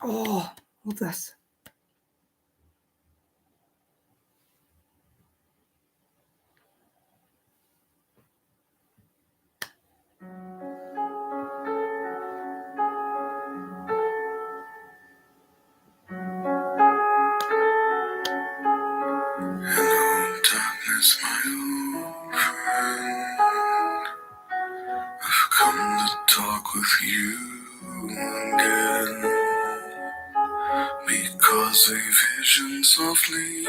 Oh, love this. Darkness, my old friend, I've come to talk with you again, because a vision softly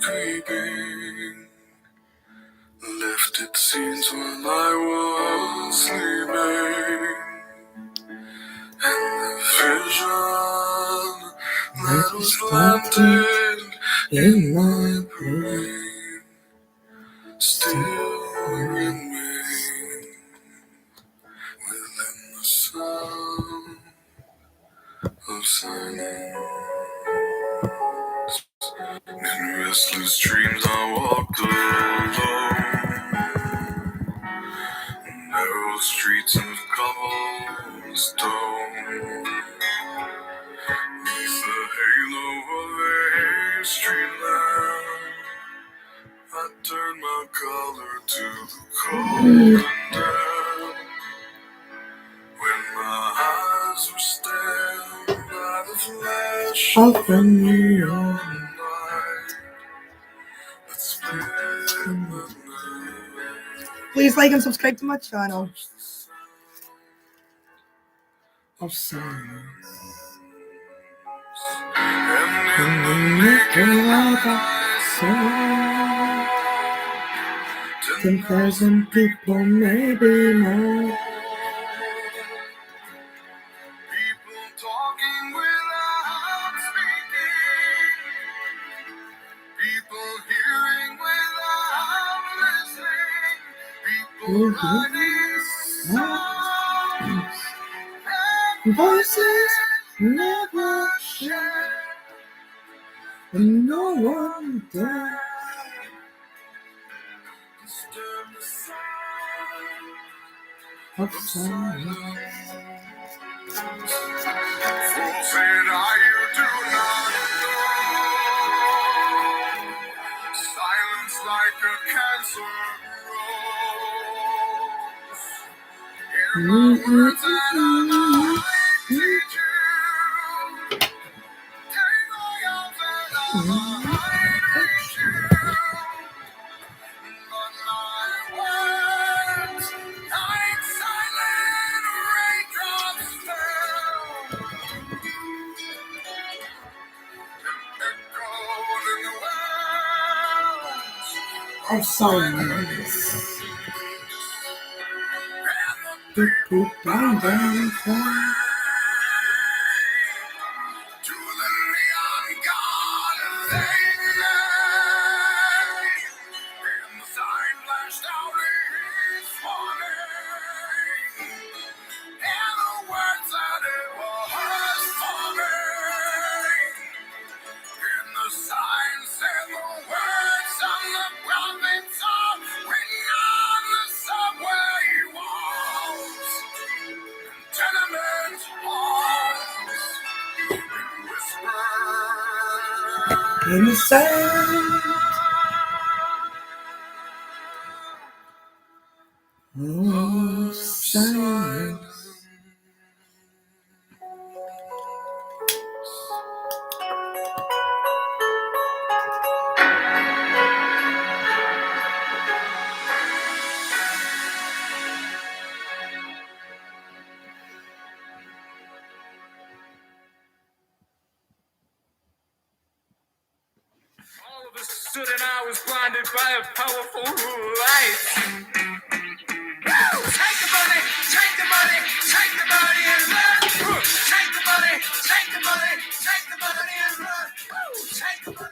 creeping left its scenes while I was sleeping, and the vision that was planted in my brain still remains within the sound of silence. In restless dreams I walked alone, narrow streets of cobblestone, 'neath the street lamp. I turned my collar to the cold and damp. When my eyes were stabbed by the flash of the neon light that split the night. Please like and subscribe to my channel. Touched the sound Of silence. and in And the the naked naked light light I I saw 10,000 people, maybe more. people talking without speaking, people hearing without listening, people writing songs and Voices never never share, shared. and no one there. Disturb the sound Of of silence. silence. Fool said I, you do not know. Silence like a cancer grows. Hear my words that I might teach you. Take my arms that I might reach you. But my words, like silent raindrops fell, echoed in the wells Of silence. and the People down, down, down. to the neon god they lay. And the sign flashed out his warning, and the words that it was for me. And the sign said the words of the prophets are written on the subway walls, tenement halls, and whisper. In the sound of silence. All of a sudden, I was blinded by a powerful light. Woo! Take the money, take the money, take the money and run. Woo! Take the money, take the money, take the money and run. Woo! Take the money.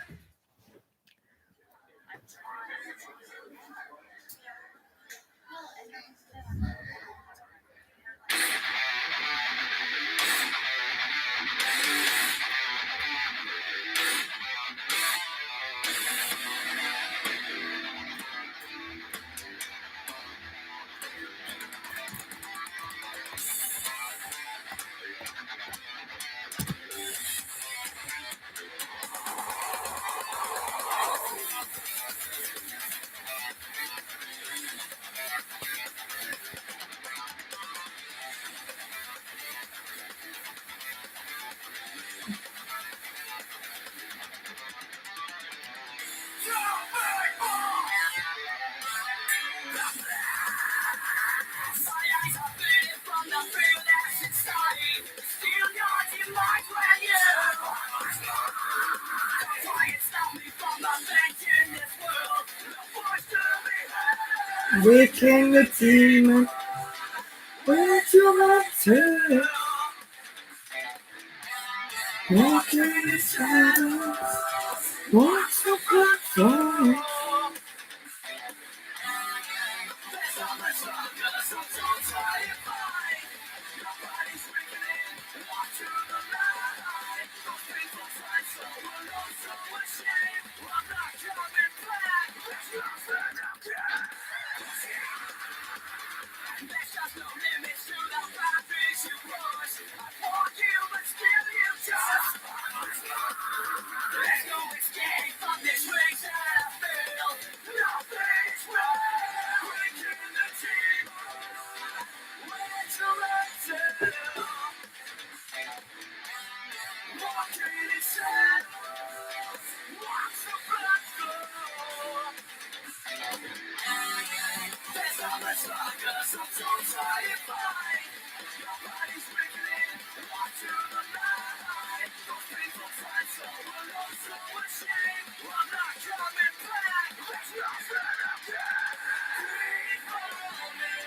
Waking the demon, where you want to. Walking the shadows, what's the platform? Suckers, I'm so terrified. Your body's weakening, walk to the line. Those people fight so alone, so ashamed. I'm not coming back. There's nothing I can. Breathe for me.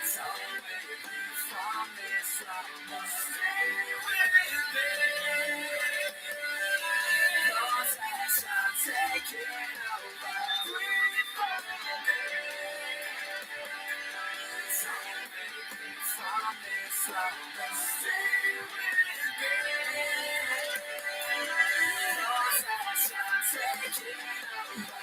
So many from this life. Stay with me. Those hands are taking over. Breathe for me. So many from this life. Stay with me. Those hands are taking over.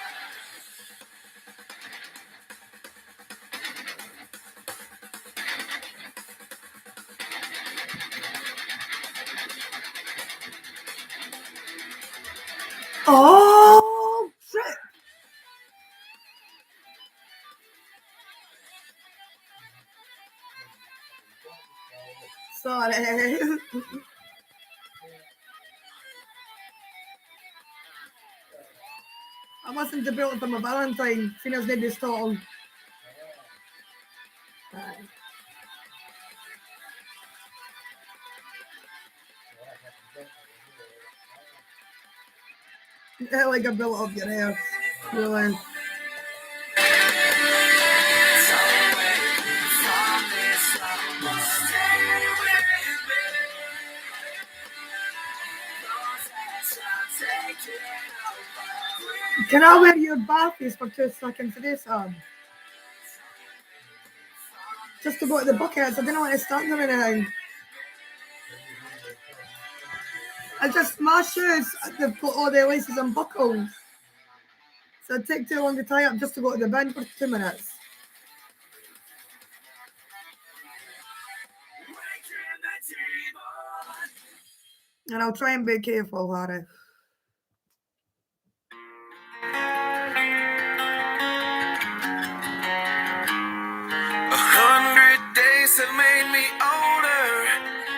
Oh, shit. Sorry. I mustn't have built them a Valentine, seeing as they this tall. Yeah, like I built up your hair. Really. Can I wear your bathies for 2 seconds for this? Just to go to the buckets. I didn't want to stand or anything. My shoes, they've got all their laces and buckles. So it'd take too long to tie up just to go to the bin for 2 minutes. And I'll try and be careful, Harry. Have made me older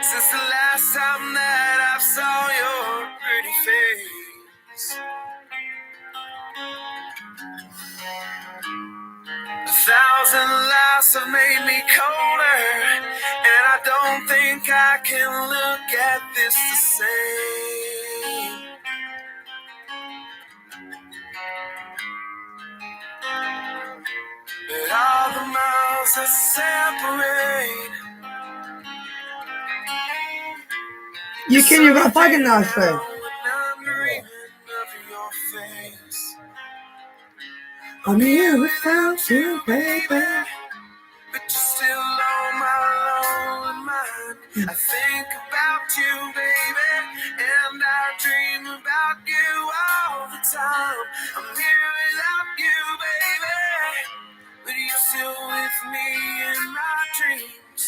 since the last time that I saw your pretty face. 1,000 lives have made me colder, and I don't think I can look at this the same. But all the miles that separate. You got a bag in there, sir. I'm here without you, baby. But you're still on my lonely mind. I think about you, baby, and I dream about you all the time. I'm here without you, baby, but you're still with me in my dreams.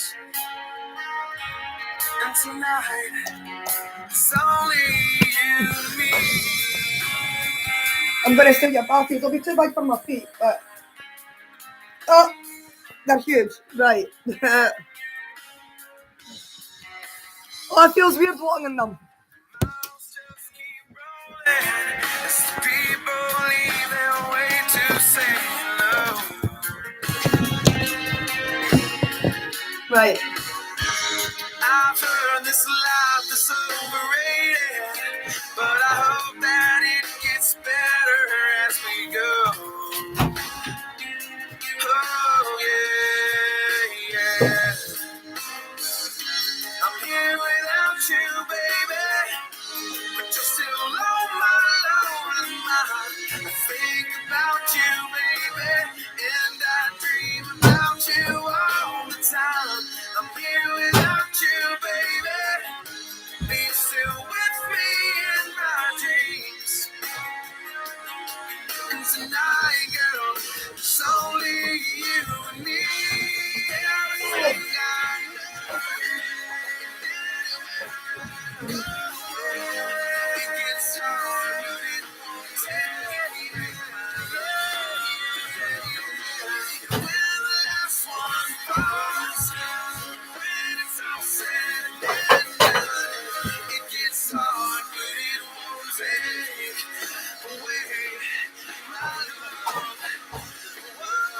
And tonight, it's only you and me. I'm gonna still get bathies. They'll be too big for my feet, but oh, they're huge. Right. Oh, it feels weird walking in them. Right. I've heard this life is overrated, but I hope that it gets better as we go. Oh yeah. I'm here without you, baby, but you're still on my lonely mind. I think about you, baby, and I dream about you all the time. I'm here without you, baby, but you're still with me in my dreams. And tonight, girl, it's only you and me. Everything I know. It gets hard, but it won't take me. When the last one falls, when it's all said and done, it gets hard, but it won't take away my love. One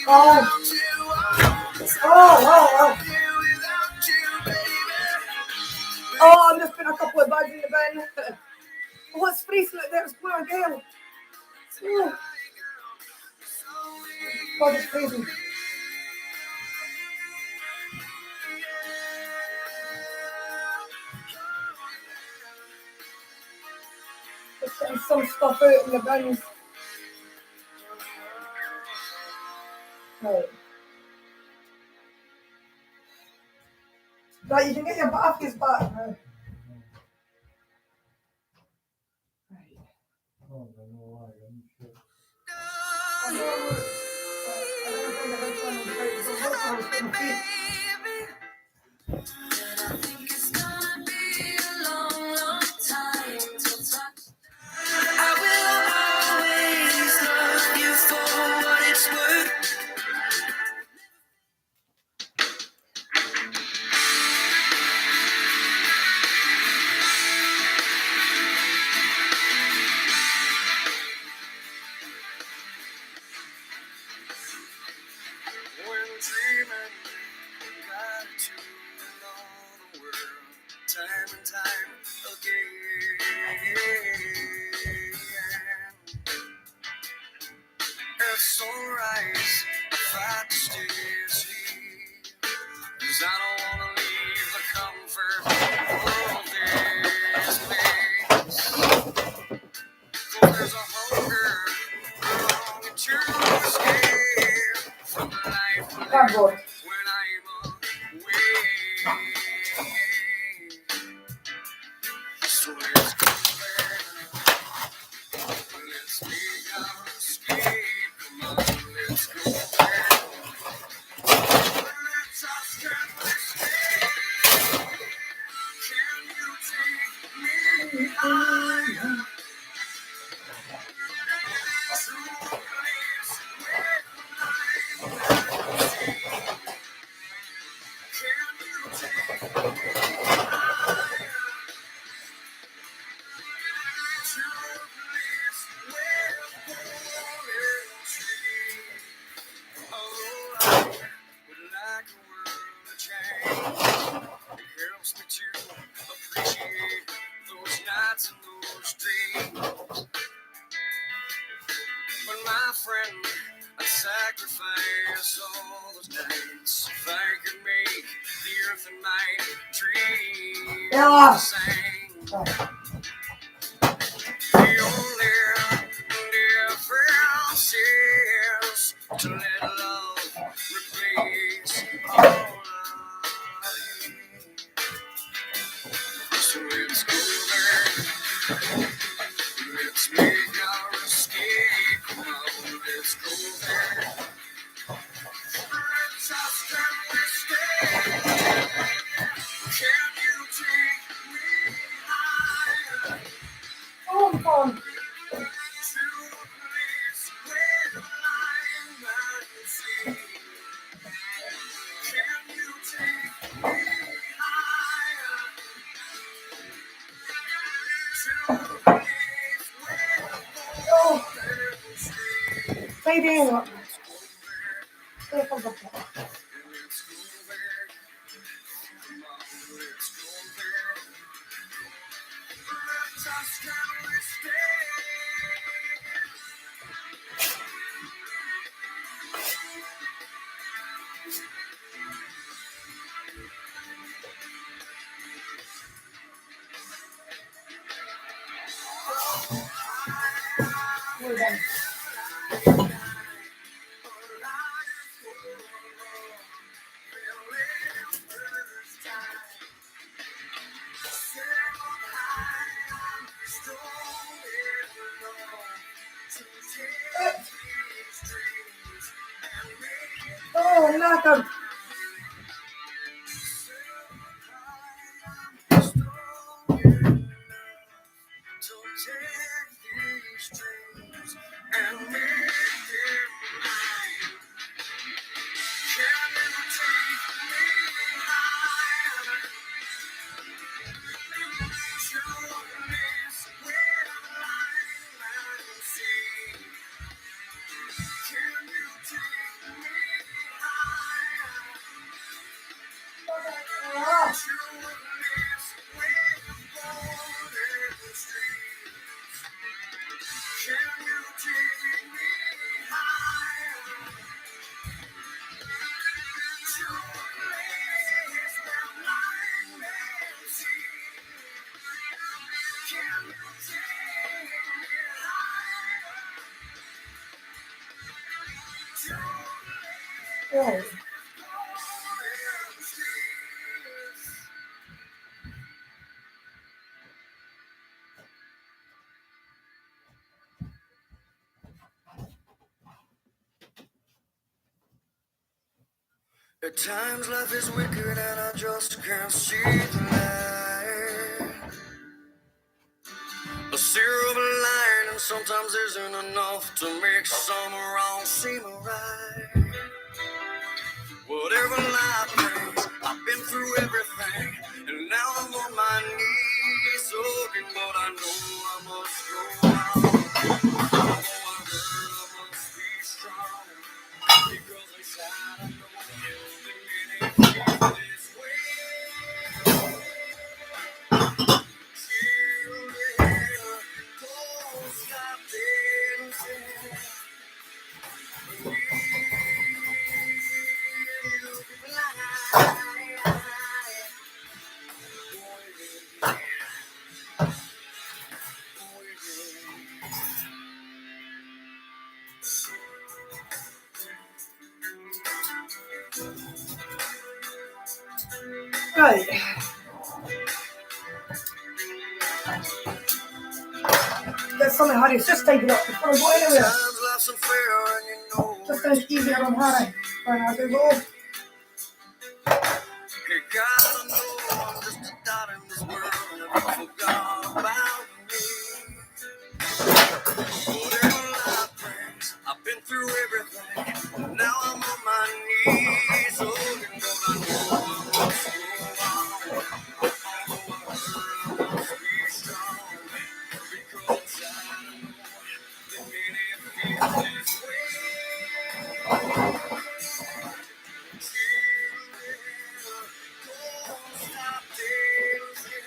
Oh, oh. Oh, I'm just putting a couple of bags in the bin. Oh, it's freezing out there. It's blue again. Oh, God, it's freezing. Just getting some stuff out in the bins. Right. Right, you can get your batteries back now. I will always love you for what it's worth. When dreaming, gratitude in all the world, time and time again. At sunrise, fight to stay asleep, 'cause I don't wanna leave the comfort of this place. 'Cause there's a hunger, longing to escape from the life I live Cardboard. when I'm away. So let's go there. Let's make our escape. Come on, let's go there. Let's just get this day. Can you take me higher? To a place where I'm not seen. Can you take me higher? To a place where the fallen tree. Although I would like a world to change, it helps me to appreciate those nights and those dreams. But my friend, I'd sacrifice all those nights if I could make the earth and my dreams Yeah. the same. The only difference is to let love replace all love. So let's go there. Let's make our escape. Come on, let's go there. Let's just get this day. Can you take me higher? Oh, I'm fine. To a place where I'm not seen. Can you take me higher? To a place where the Oh, waters free. stay down. Let's Stay from the go there. Come on, let's go there. Let's just get this day. We're done. Oh. At times life is wicked and I just can't see the light. A silver line and sometimes isn't enough to make some wrong seem right. Whatever life brings, I've been through everything, and now I'm on my knees soaking, but I know I must go on. Although I hurt, I must be strong, because inside I know that many feel this way. Children, don't stop dancing. Right. Get something, honey. Just take it up. It's gonna go anywhere. Just as easy on high. Right, I can go. I've been through everything. Now I'm on my knees, holding on. I know I must go on. Although I must be strong, because I know that many feel this way. Don't stop dancing.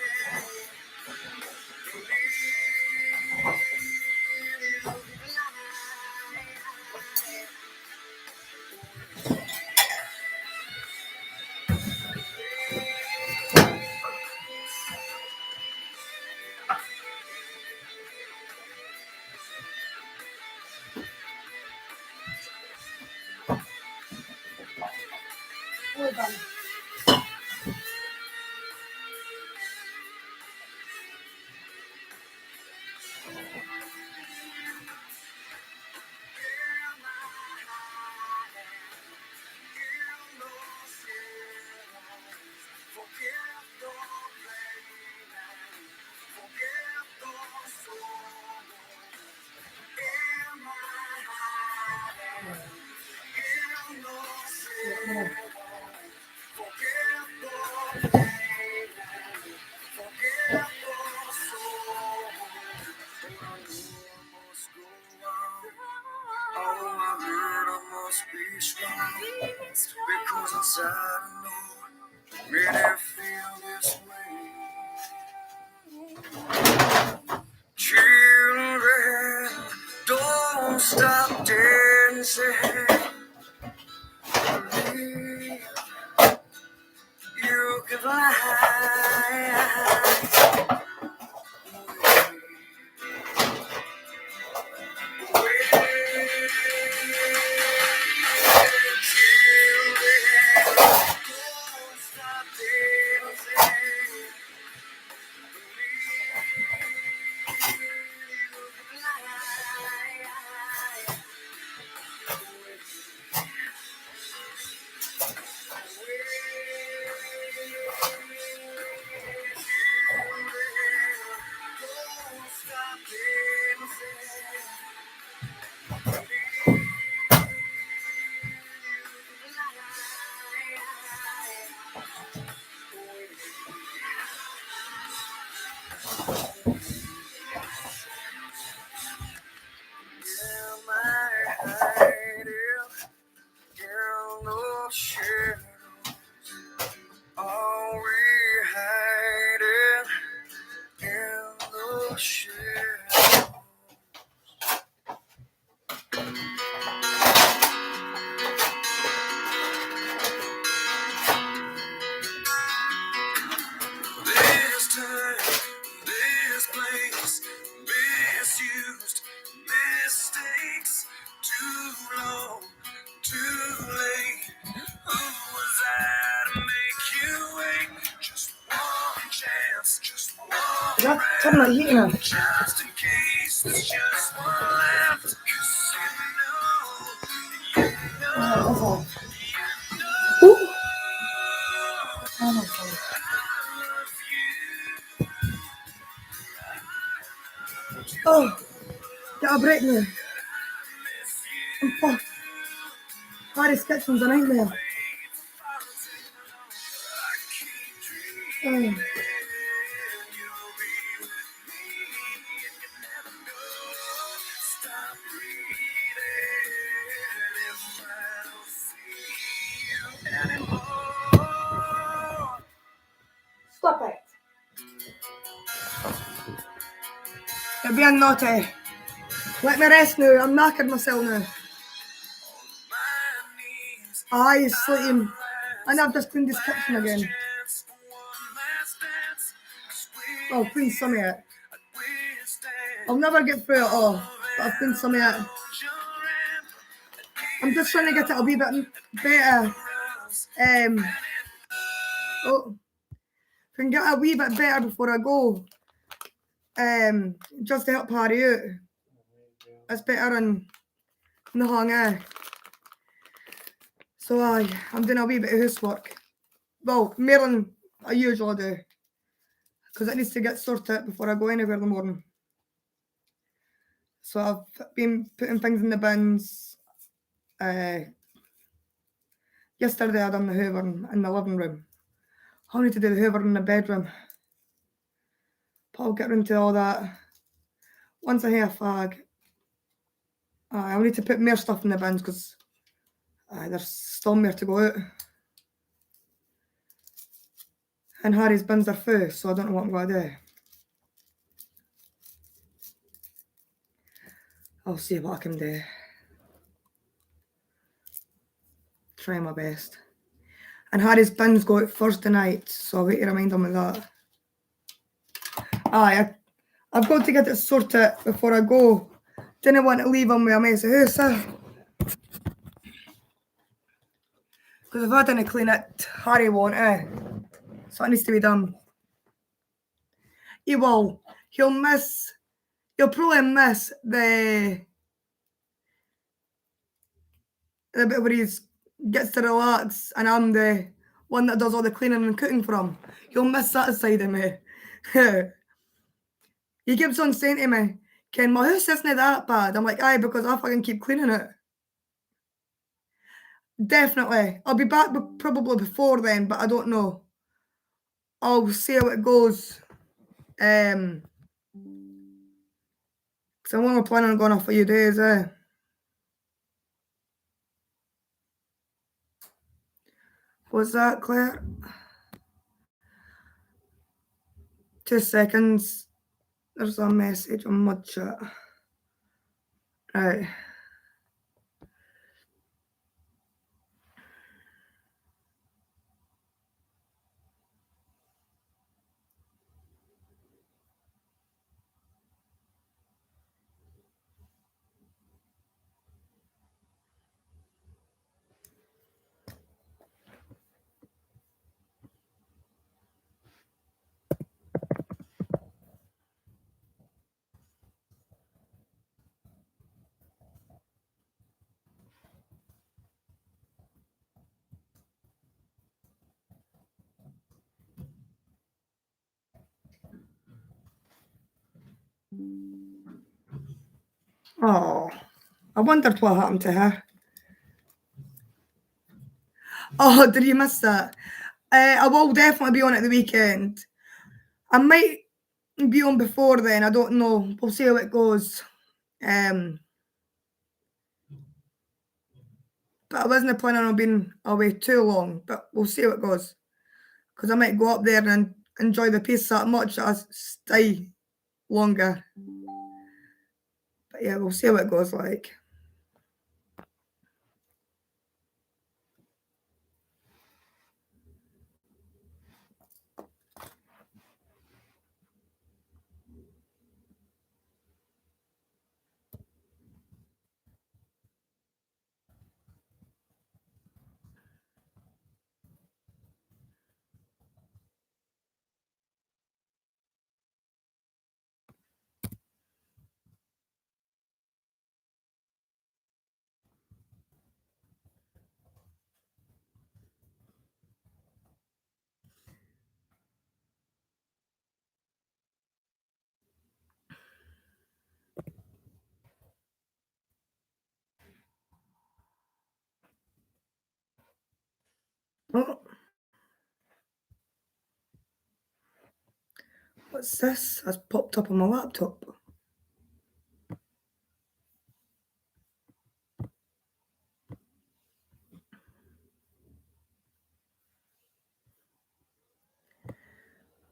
We're done. Be strong, because inside I know many feel this way. Children, don't stop dancing. Believe you can fly. Shadows, all we That turn my heating off. Just in case there's just one left. 'Cause you know, That's all. Ooh. Oh my God. Oh, get a break now. I'm fucked. Harry's Kitchen's a nightmare. Oh. Stop it. You're being naughty. Let me rest now. I'm knackered myself now. Aye, he's sleeping. And I've just cleaned this kitchen again. Oh, clean some of it. I'll never get through it all, but I've cleaned some of it. I'm just trying to get it a wee bit better. Oh, if I can get a wee bit better before I go. Just to help Harry out. It's better than the hang. So I'm doing a wee bit of housework. Well, more than I usually do. Because it needs to get sorted before I go anywhere in the morning. So I've been putting things in the bins. Yesterday I done the hoovering in the living room. I need to do the hoovering in the bedroom. But I'll get into all that once I hear a fag. I'll need to put more stuff in the bins because there's still more to go out. And Harry's bins are full, so I don't know what I'm going to do. I'll see what I can do. Try my best. And Harry's bins go out Thursday night, so I'll wait to remind him of that. I've got to get it sorted before I go. Didn't want to leave him with a mess of house. Because if I didn't clean it, Harry won't. So it needs to be done. He will. He'll probably miss the bit where he gets to relax and I'm the one that does all the cleaning and cooking for him. He'll miss that side of me. He keeps on saying to me, Ken, my house isn't that bad. I'm like, aye, because I fucking keep cleaning it. Definitely. I'll be back probably before then, but I don't know. I'll see how it goes. Because I'm only planning on going off for a few days, What's that, Claire? 2 seconds. There's a message on my chat. Right. Oh, I wondered what happened to her. Oh, did you miss that? I will definitely be on at the weekend. I might be on before then. I don't know. We'll see how it goes. But I wasn't planning on being away too long. But we'll see how it goes. Because I might go up there and enjoy the piece that much that I stay longer. But yeah, we'll see how it goes like. Oh. What's this? That's popped up on my laptop.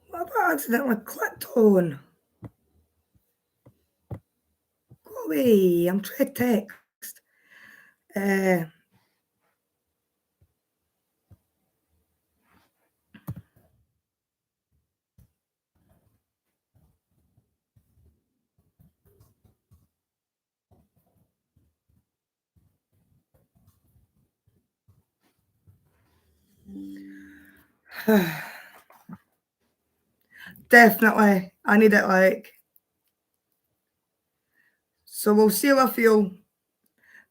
What have I accidentally clicked on? Go away, I'm trying to text. Definitely. I need it, like. So we'll see how I feel.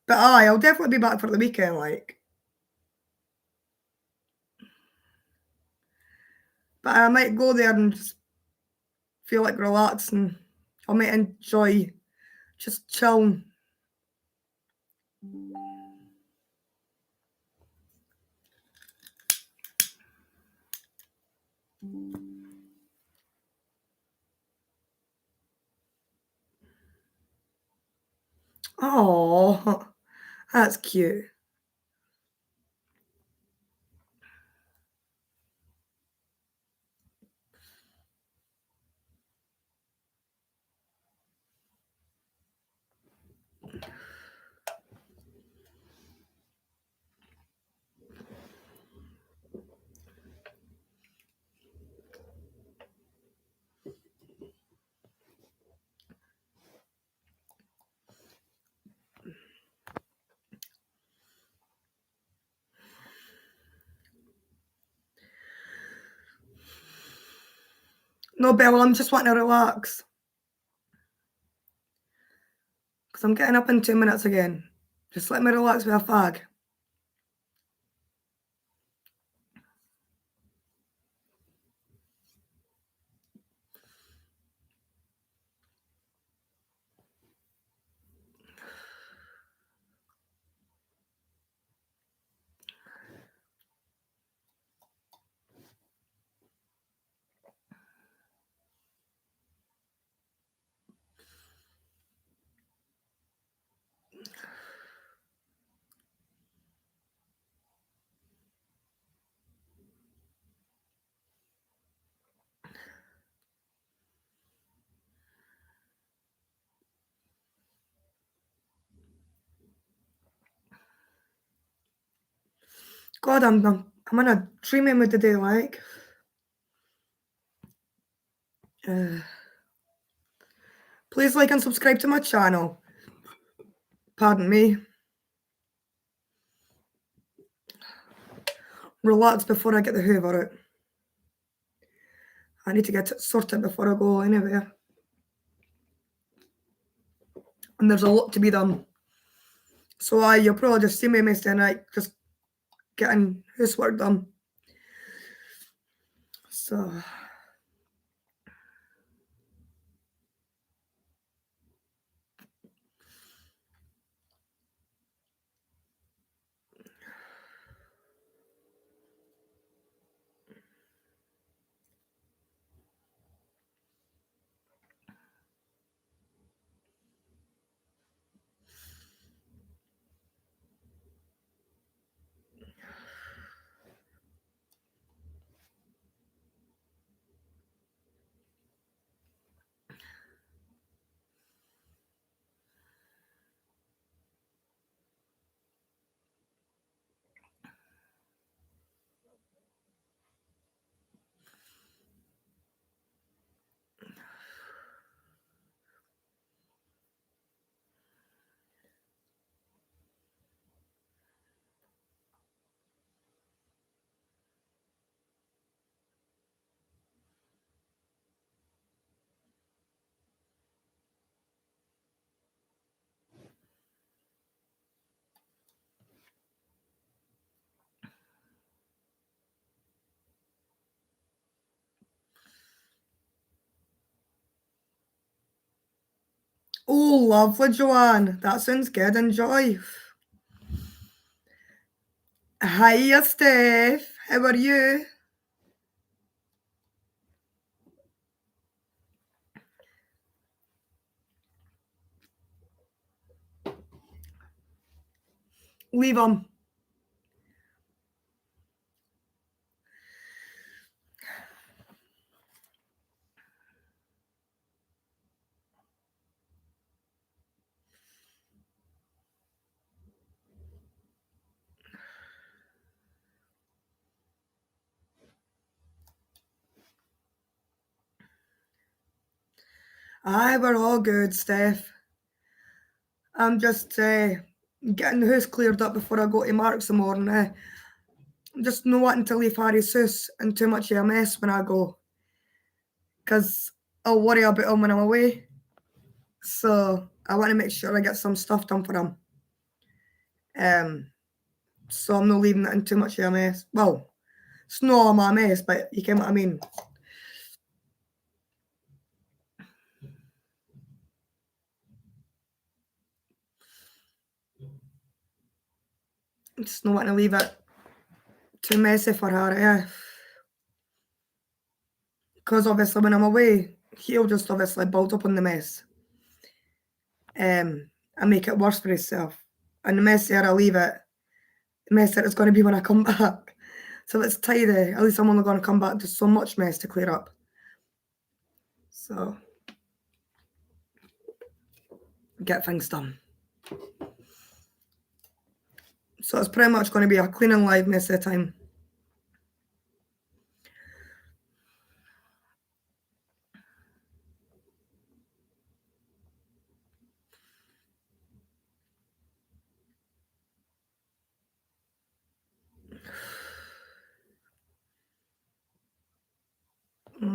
But aye, I'll definitely be back for the weekend, like. But I might go there and just feel like relaxing. I might enjoy just chilling. Oh, that's cute. No, Bella, I'm just wanting to relax. Because I'm getting up in 2 minutes again. Just let me relax with a fag. God, I'm in a dreamy mood today, like. Please like and subscribe to my channel. Pardon me. Relax before I get the hoover out. I need to get it sorted before I go anywhere. And there's a lot to be done. So you'll probably just see me most of the night just getting housework done. So oh, lovely, Joanne. That sounds good. Enjoy. Hiya, Steph. How are you? Leave them. Aye, we're all good, Steph. I'm just getting the house cleared up before I go to Mark's in the morning. I'm just not wanting to leave Harry's house in too much of a mess when I go, because I'll worry about him when I'm away. So I want to make sure I get some stuff done for him. So I'm not leaving it in too much of a mess. Well, it's not all my mess, but you get what I mean. Just not wanting to leave it too messy for her, because obviously when I'm away, he'll just obviously build up on the mess and make it worse for himself. And the messier I leave it, the messier it's going to be when I come back. So if it's tidy, at least I'm only going to come back to so much mess to clear up. So get things done. So it's pretty much going to be a cleaning live mess at a time.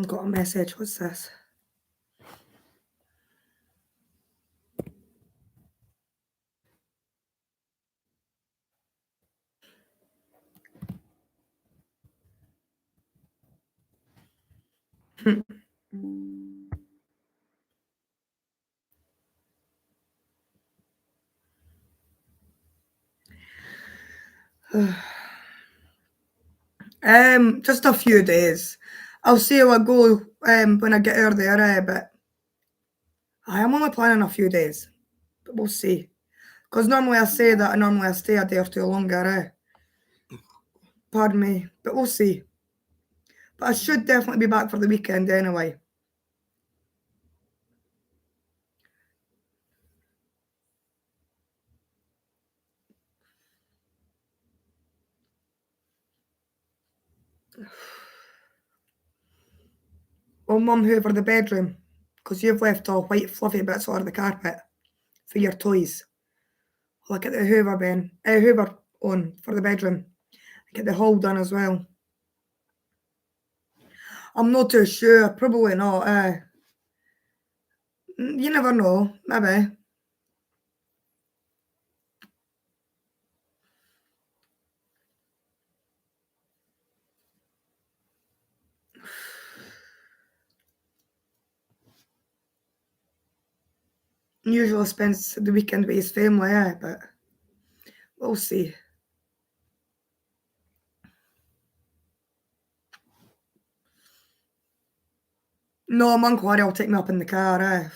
Got a message. What's this? Just a few days. I'll see how I go when I get out there, but I am only planning a few days. But we'll see. Because normally I say that, and normally I stay a day or two longer, Pardon me, but we'll see. But I should definitely be back for the weekend anyway. Well, Mum, hoover the bedroom, because you've left all white fluffy bits on the carpet for your toys. I'll get the hoover on for the bedroom. Get the hall done as well. I'm not too sure. Probably not. You never know. Maybe. Usually spends the weekend with his family, but we'll see. No, my Uncle Harry will take me up in the car,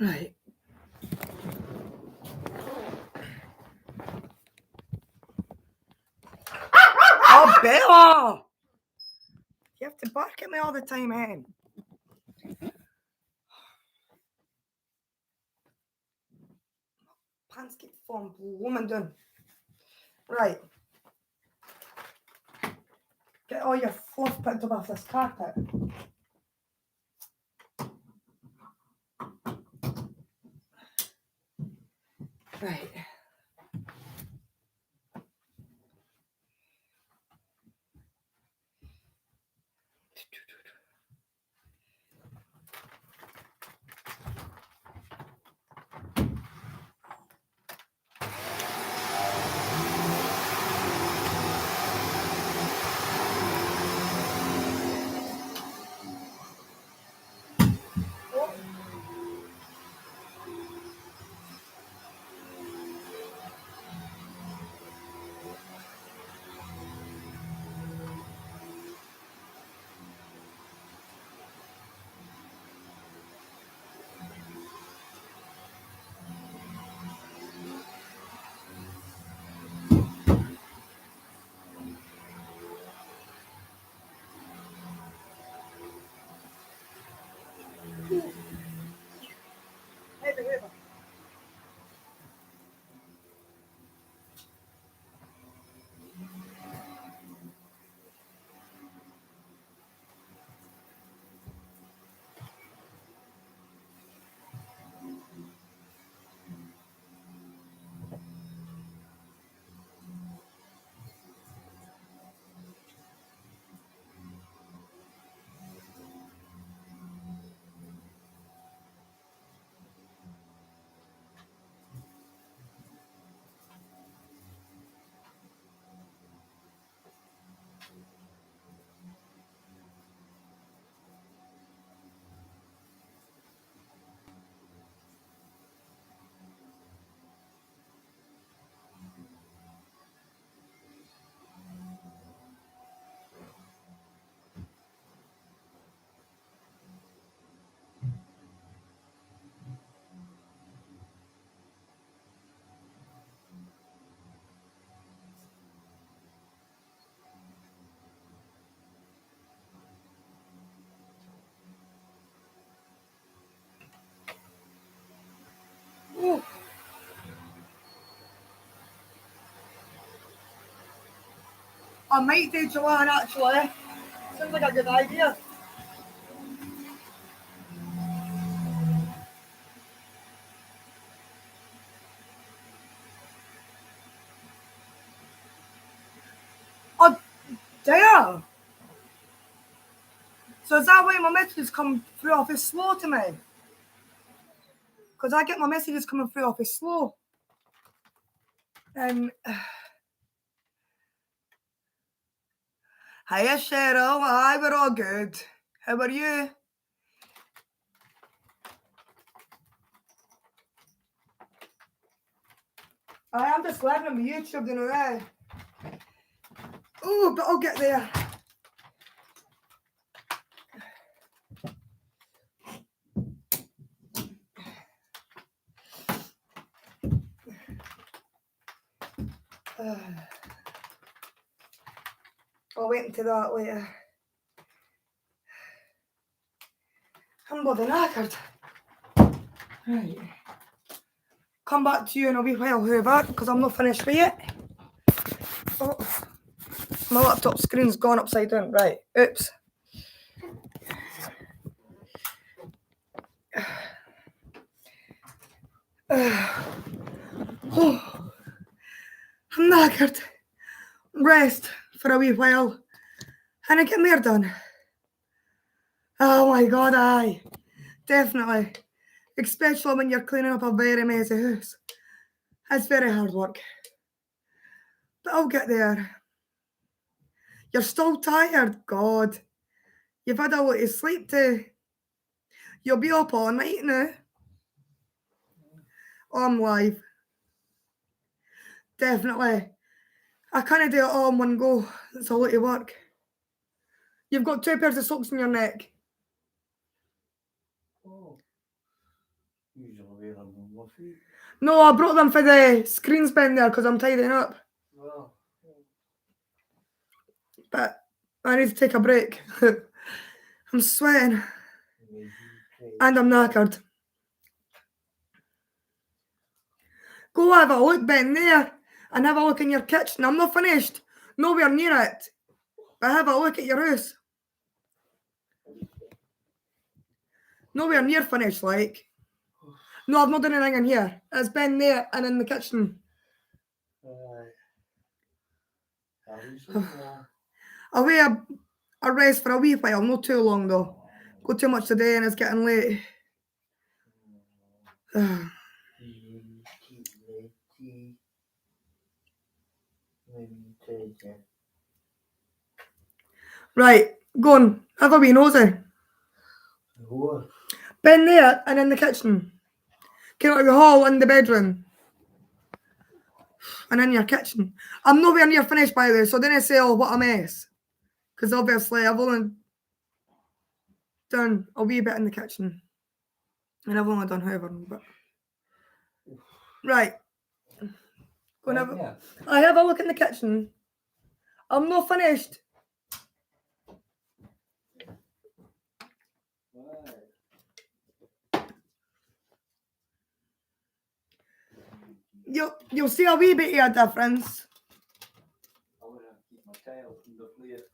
Right. Oh, Bella! You have to bark at me all the time, Hen. Pants keep falling blooming down. Right. Get all your fluff picked up off this carpet. Right. Oh. I might do Joanne actually. Sounds like a good idea. Oh, dear. So is that why my messages come through off as slow to me? Because I get my messages coming through off as slow. And hiya Cheryl, aye, we're all good. How are you? I am just learning with YouTube, you know. Oh, but I'll get there. I'll wait until that later. I'm bloody knackered. Right. Come back to you in a wee while, Hubert, because I'm not finished with it. Oh, my laptop screen's gone upside down. Right, oops. Oh, I'm knackered. Rest for a wee while and I get more done. Oh my god, aye. Definitely. Especially when you're cleaning up a very messy house. It's very hard work. But I'll get there. You're still tired? God. You've had a lot of sleep too. You'll be up all night now. I'm live. Definitely. I can't do it all in one go. It's a lot of work. You've got 2 pairs of socks in your neck. Oh. Usually wear them on my feet. No, I brought them for the screen spin there because I'm tidying up. Well. But I need to take a break. I'm sweating. And I'm knackered. Go have a look, Ben, there. And have a look in your kitchen. I'm not finished. Nowhere near it. But have a look at your house. Nowhere near finished, like. No, I've not done anything in here. It's been there and in the kitchen. Right. Away a rest for a wee while, not too long though. Got too much today and it's getting late. Right, go on, have a wee nosy. What? Been there and in the kitchen. Came out of the hall in the bedroom. And in your kitchen. I'm nowhere near finished by the way, so didn't say, oh, what a mess. Because obviously I've only done a wee bit in the kitchen. And I've only done however, but... Right. Go and have Yeah. I have a look in the kitchen. I'm not finished. You'll see a wee bit of a difference. I want to keep my tail from the plate.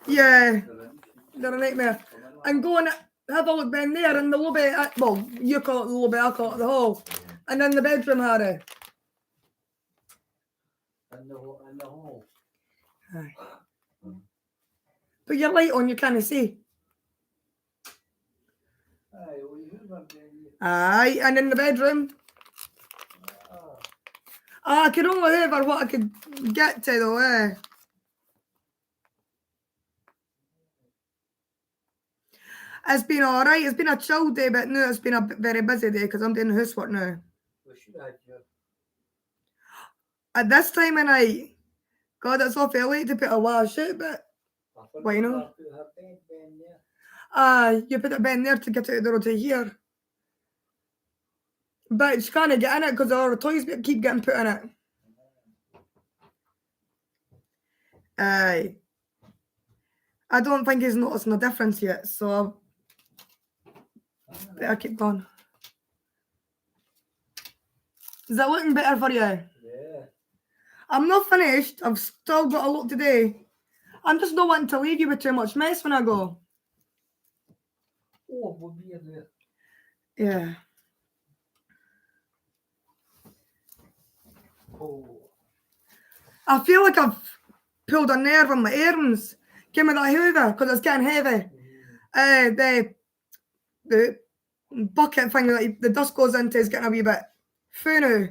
Yeah, they're a nightmare. And go and have a look down there in the lobby. Well, you call it the lobby, I call it the hall. And in the bedroom, Harry. In the hole. Aye. Put your light on, you can't see. Aye, well, you have been. Aye, and in the bedroom. I could only ever what I could get to though, eh? It's been alright, it's been a chill day, but now it's been a very busy day because I'm doing housework now. We should have you. At this time of night, God, it's awful late to put a wash out, but why not? You put it Ben there to get out of the road to here. But she can't get in it because all the toys keep getting put in it. Aye. I don't think he's noticing a difference yet, so better keep going. Is that looking better for you? Yeah. I'm not finished. I've still got a lot to do. I'm just not wanting to leave you with too much mess when I go. Oh, we'll be in there. Yeah. Oh. I feel like I've pulled a nerve on my earrings. Give me that hoover because it's getting heavy. The bucket thing that the dust goes into is getting a wee bit full now.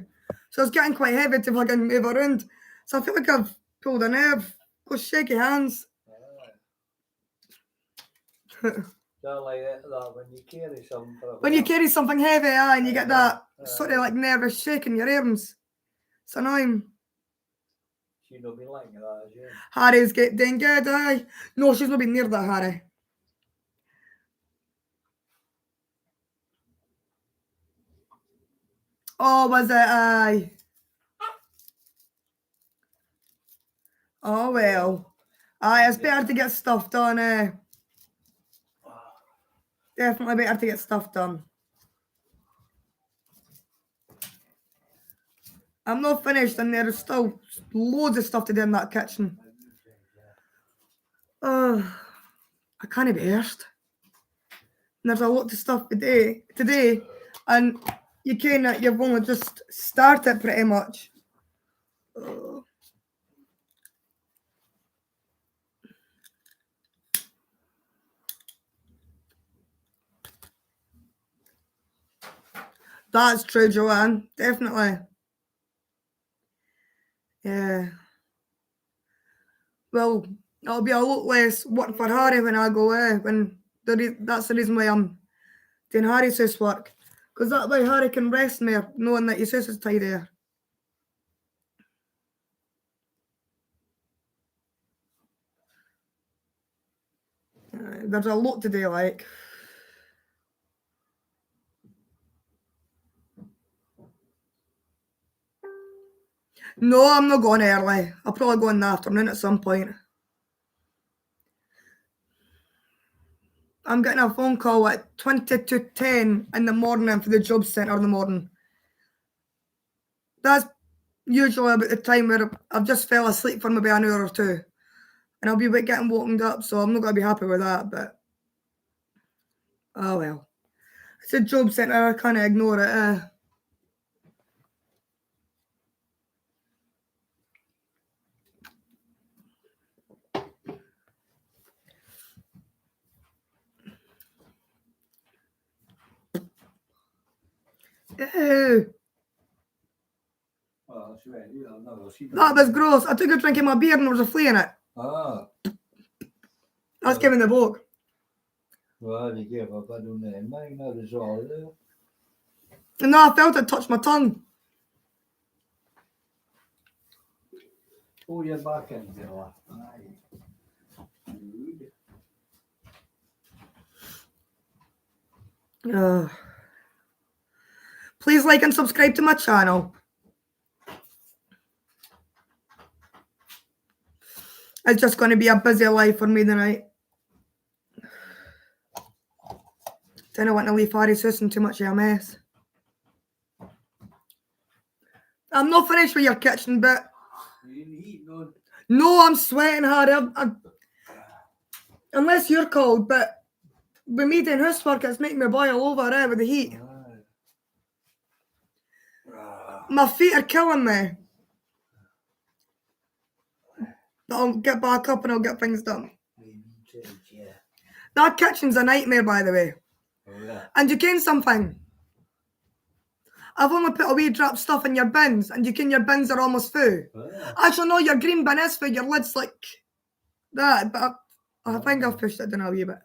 So it's getting quite heavy to fucking move around. So I feel like I've pulled a nerve. Go shaky hands. Don't like that when you carry something for a When you while. carry something heavy, and you get that sort of like nervous shake in your arms. It's annoying. She's not been like that, has she? Harry's doing good, aye. No, she's not been near that, Harry. Oh, was it? Aye. Oh, well. Aye, it's better to get stuff done, eh? Definitely better to get stuff done. I'm not finished and there's still loads of stuff to do in that kitchen. Oh, I can't be arsed. There's a lot of stuff today and you've only just started pretty much. Oh. That's true, Joanne. Definitely. Yeah. Well, it'll be a lot less work for Harry when I go away. That's the reason why I'm doing Harry's house work. Because that way Harry can rest more, knowing that his house is tidier. There's a lot to do, like. No, I'm not going early. I'll probably go in the afternoon at some point. I'm getting a phone call at 20 to 10 in the morning for the job centre in the morning. That's usually about the time where I've just fell asleep for maybe an hour or two. And I'll be getting woken up, so I'm not going to be happy with that, but... Oh, well. It's a job centre, I can't ignore it, Ew. Well, she went, I've never seen That was gross. I took a drink of my beer and there was a flea in it. Ah, That's giving the book. well, die keer wat wij doen in mij, nou, dat is al. And no, I felt it touch my tongue. Oh, je bak en zo. Nee. Please like and subscribe to my channel. It's just going to be a busy life for me tonight. Don't want to leave Harry's house in too much of a mess. I'm not finished with your kitchen bit. No, I'm sweating hard. Unless you're cold, but with me doing housework, it's making me boil over with the heat. My feet are killing me. But I'll get back up and I'll get things done. That kitchen's a nightmare, by the way. And you can something. I've only put away drop stuff in your bins, and you can your bins are almost full. Actually, no, your green bin is full. Your lid's like that, but I think I've pushed it down a wee bit.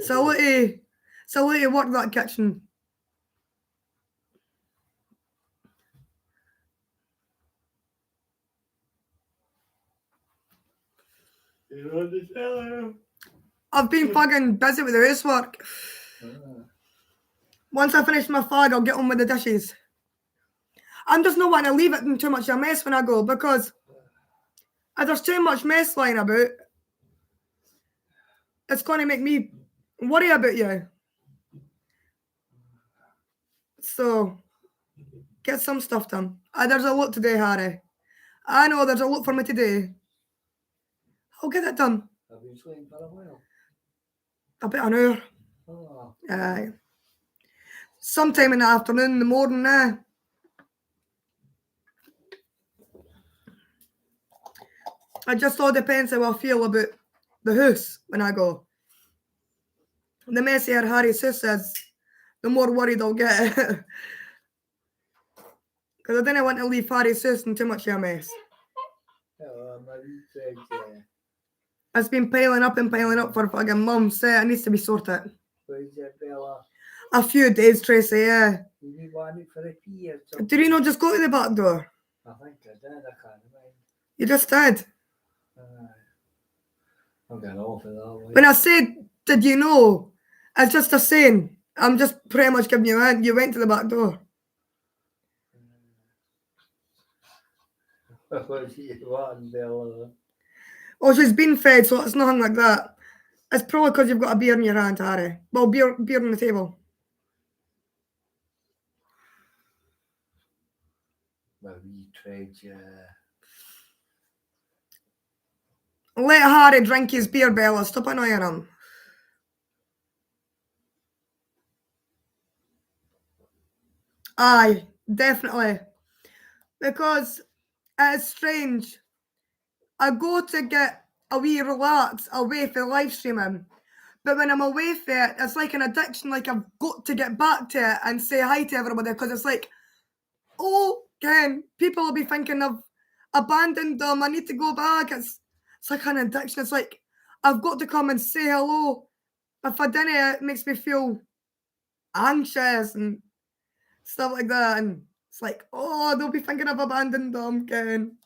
So I'll let you work that kitchen. I've been fucking busy with the housework. Once I finish my fag, I'll get on with the dishes. I'm just not wanting to leave it in too much of a mess when I go, because if there's too much mess lying about, it's going to make me worry about you. So, get some stuff done. There's a lot today, Harry. I know there's a lot for me today. I'll get it done. Have you slept for a while? About an hour. Oh. Aye. Sometime in the afternoon, in the morning, It just all depends how I feel about the house when I go. The messier Harry's house is, the more worried I'll get. Because I didn't want to leave Harry's house in too much of a mess. It's been piling up for fucking months. It needs to be sorted. A few days, Tracy, yeah. Did you not just go to the back door? I think I did, I can't remember. You just did. I'm getting off of that way. When I said, did you know? It's just a saying. I'm just pretty much giving you a hint. You went to the back door. Oh, she's been fed, so it's nothing like that. It's probably because you've got a beer in your hand, Harry. Well, beer on the table. Let Harry drink his beer, Bella. Stop annoying him. Aye, definitely. Because it's strange. I go to get a wee relax away from live streaming. But when I'm away from it, it's like an addiction. Like I've got to get back to it and say hi to everybody. Because it's like, oh, Ken, people will be thinking I've abandoned them. I need to go back. It's like an addiction. It's like, I've got to come and say hello. If I didn't, it makes me feel anxious and stuff like that. And it's like, oh, they'll be thinking I've abandoned them, Ken.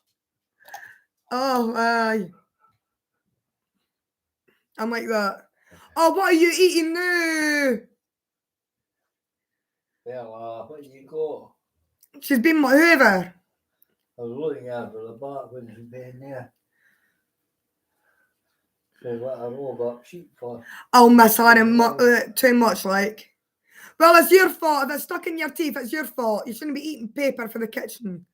Oh, aye. I'm like that. Oh, what are you eating now? Bella, where you go? She's been my Hoover. I was looking after the back when she's been there. So what I rolled up sheep for. I'll miss her too much, like. Well, it's your fault. If it's stuck in your teeth, it's your fault. You shouldn't be eating paper for the kitchen.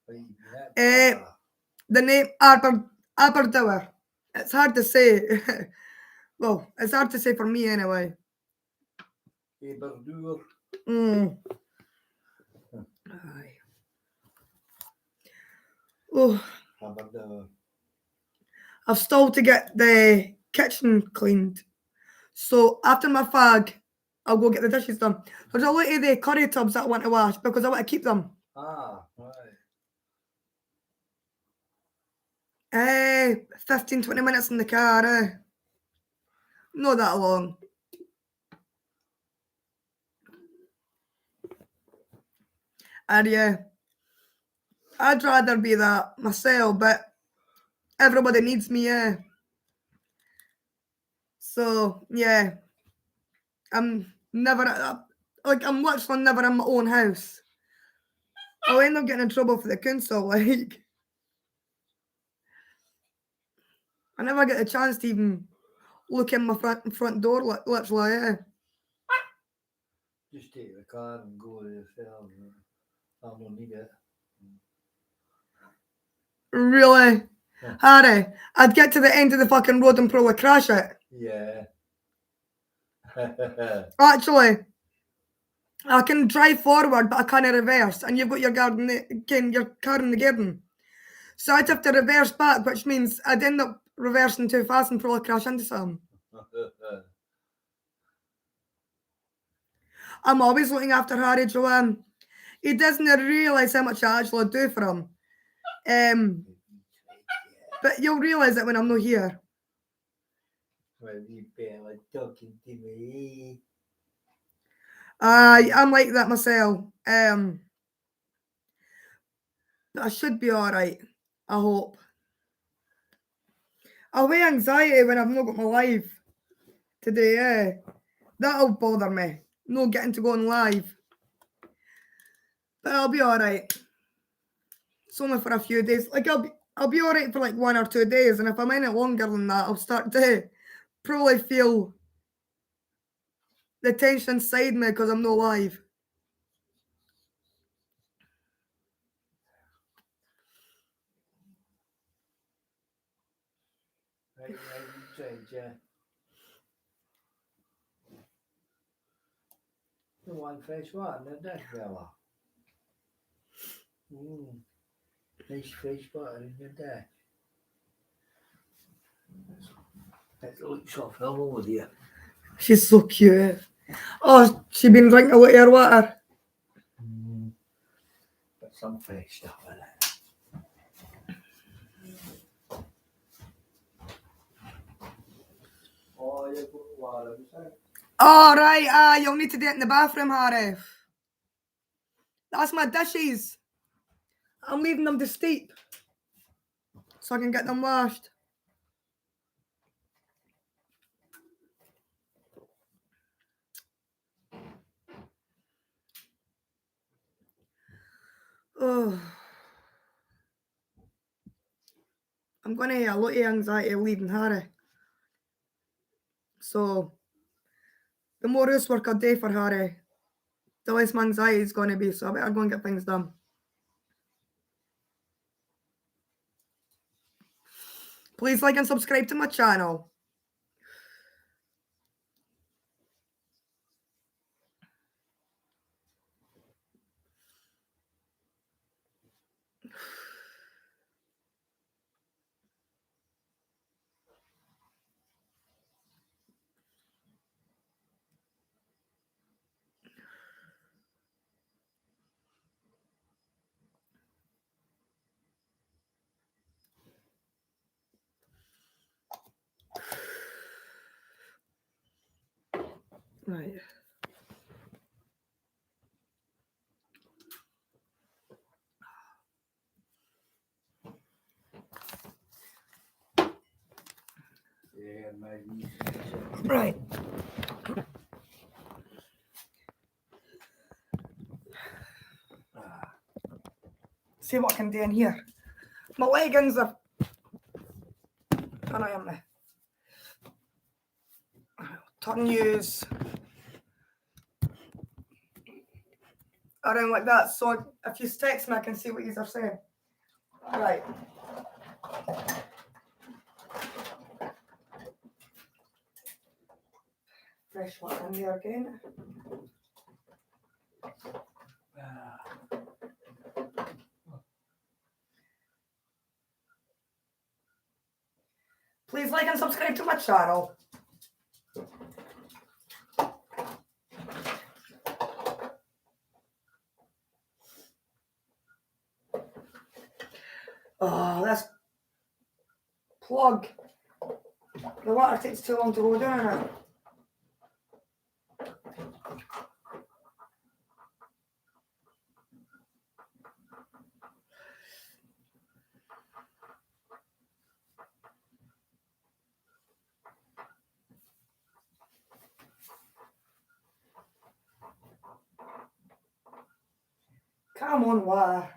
The name Aberdour. It's hard to say. Well, it's hard to say for me anyway. Aberdour. Aye. Oh. Aberdour. I've still to get the kitchen cleaned. So after my fag, I'll go get the dishes done. There's a lot of the curry tubs that I want to wash because I want to keep them. Ah, right. 15, 20 minutes in the car. Not that long. And yeah, I'd rather be that myself, but everybody needs me, yeah. So yeah, I'm never I'm literally never in my own house. I'll end up getting in trouble for the council. Like, I never get a chance to even look in my front door. Literally, yeah. Just take the car and go yourself. I don't need it. Really, Yeah. Harry, I'd get to the end of the fucking road and probably crash it. Yeah. Actually, I can drive forward, but I can't reverse. And you've got your car in the garden. So I'd have to reverse back, which means I'd end up reversing too fast and probably crash into something. I'm always looking after Harry, Joanne. He doesn't realise how much I actually do for him. But you'll realise it when I'm not here. Well, you better talking to me. I'm like that myself. But I should be alright. I hope. I'll have anxiety when I've not got my live today, yeah. That'll bother me. Not getting to go on live. But I'll be alright. It's only for a few days. Like I'll be alright for like 1 or 2 days, and if I'm in it longer than that, I'll start to probably feel the tension inside me because I'm not live. Right, you change, yeah. You want fresh water in that fella? Nice fresh water in your dash. That looks so fellow with you. She's so cute. Oh, she been drinking a lot of your water. Put some fresh stuff in it. Oh, you put water inside. Oh, right. You'll need to do it in the bathroom, Harry. That's my dishes. I'm leaving them to steep so I can get them washed. Oh. I'm going to have a lot of anxiety leaving Harry. So, the more housework I do for Harry, the less my anxiety is going to be. So I better go and get things done. Please like and subscribe to my channel. Right. Yeah, maybe. Right. See what I can do in here. My leggings are... I am there. Turn yous around like that, so if you text me, I can see what you are saying. Right. Fresh water in there again. Please Please like and subscribe to my channel. Oh, let's plug. The water takes too long to go down it. Come on, water.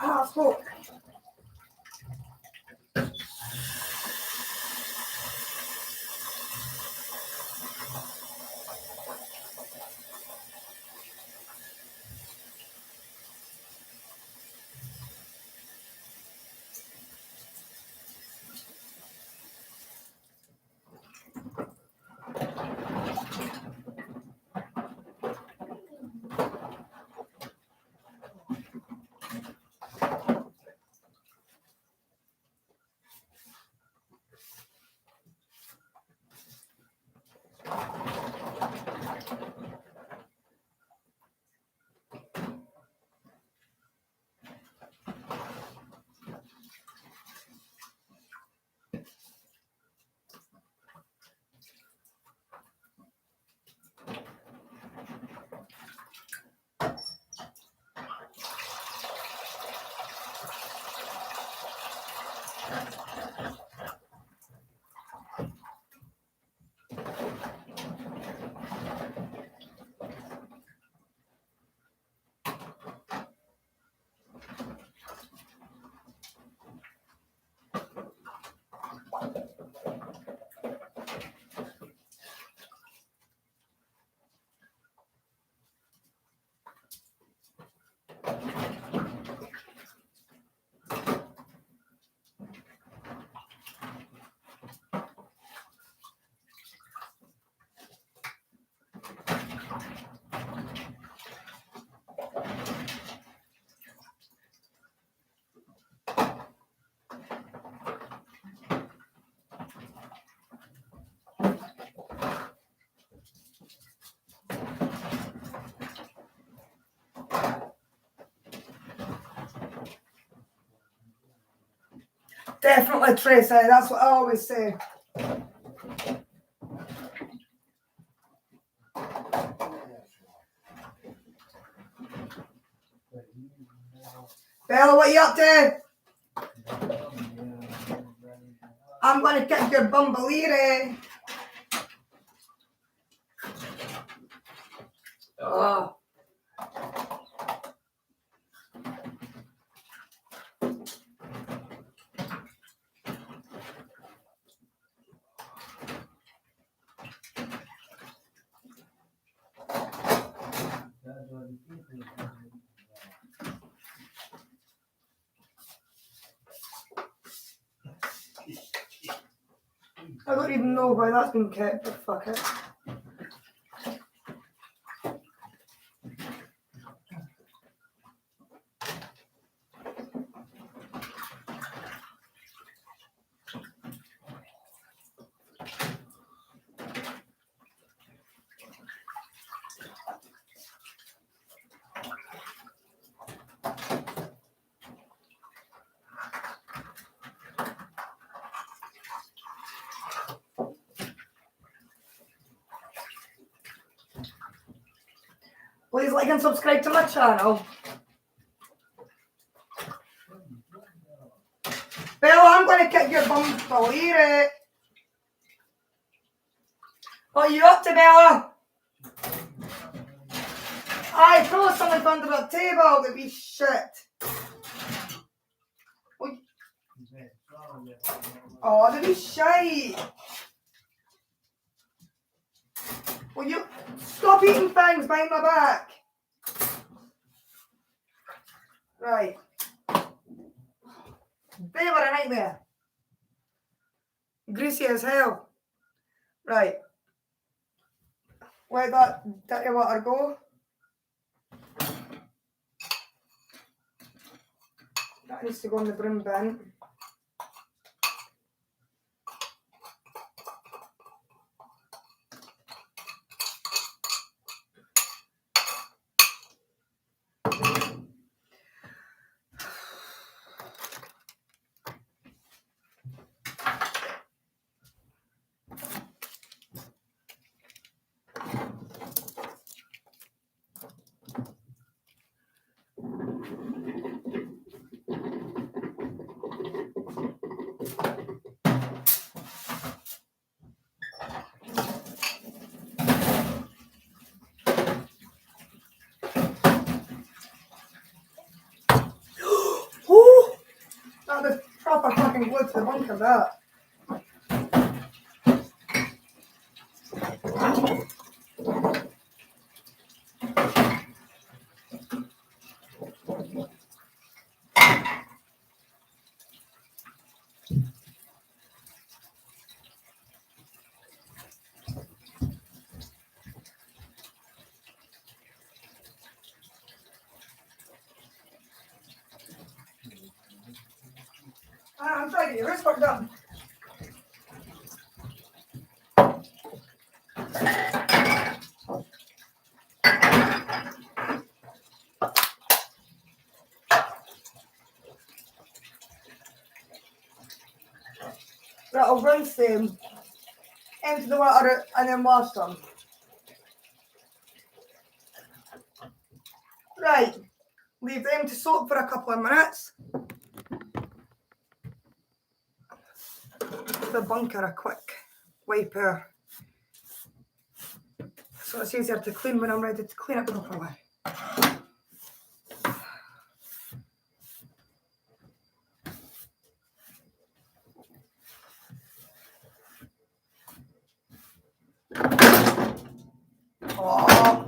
Ah, smoke. Definitely, Tracy. That's what I always say. Bella, what you up to? I'm going to get your bumbleere. Oh. I don't even know why that's been kept, but fuck it. Please like and subscribe to my channel. Bella, I'm going to kick your bum. I'll hear it. What are you up to, Bella? Aye, throw something under the table, the wee shit. Oh, the wee shite. Will you stop eating things behind my back? Right. They were a nightmare. Greasy as hell. Right. Let that dirty water go. That needs to go in the broom bin. That was proper fucking glued to the bunker, that. I'm trying to get your wrist work done. Right, I'll rinse them into the water and then wash them. Right, leave them to soak for a couple of minutes. Give the bunker a quick wiper, so it's easier to clean when I'm ready to clean it properly. Oh.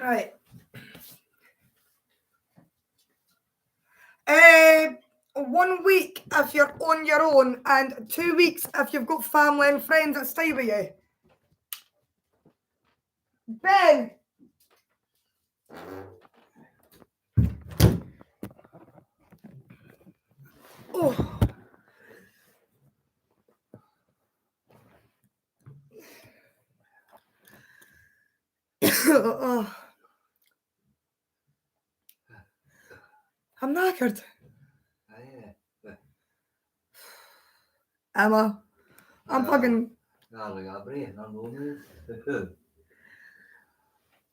Right. 1 week if you're on your own, and 2 weeks if you've got family and friends that stay with you. Ben! Oh. Oh. I'm knackered. Emma, I'm fucking...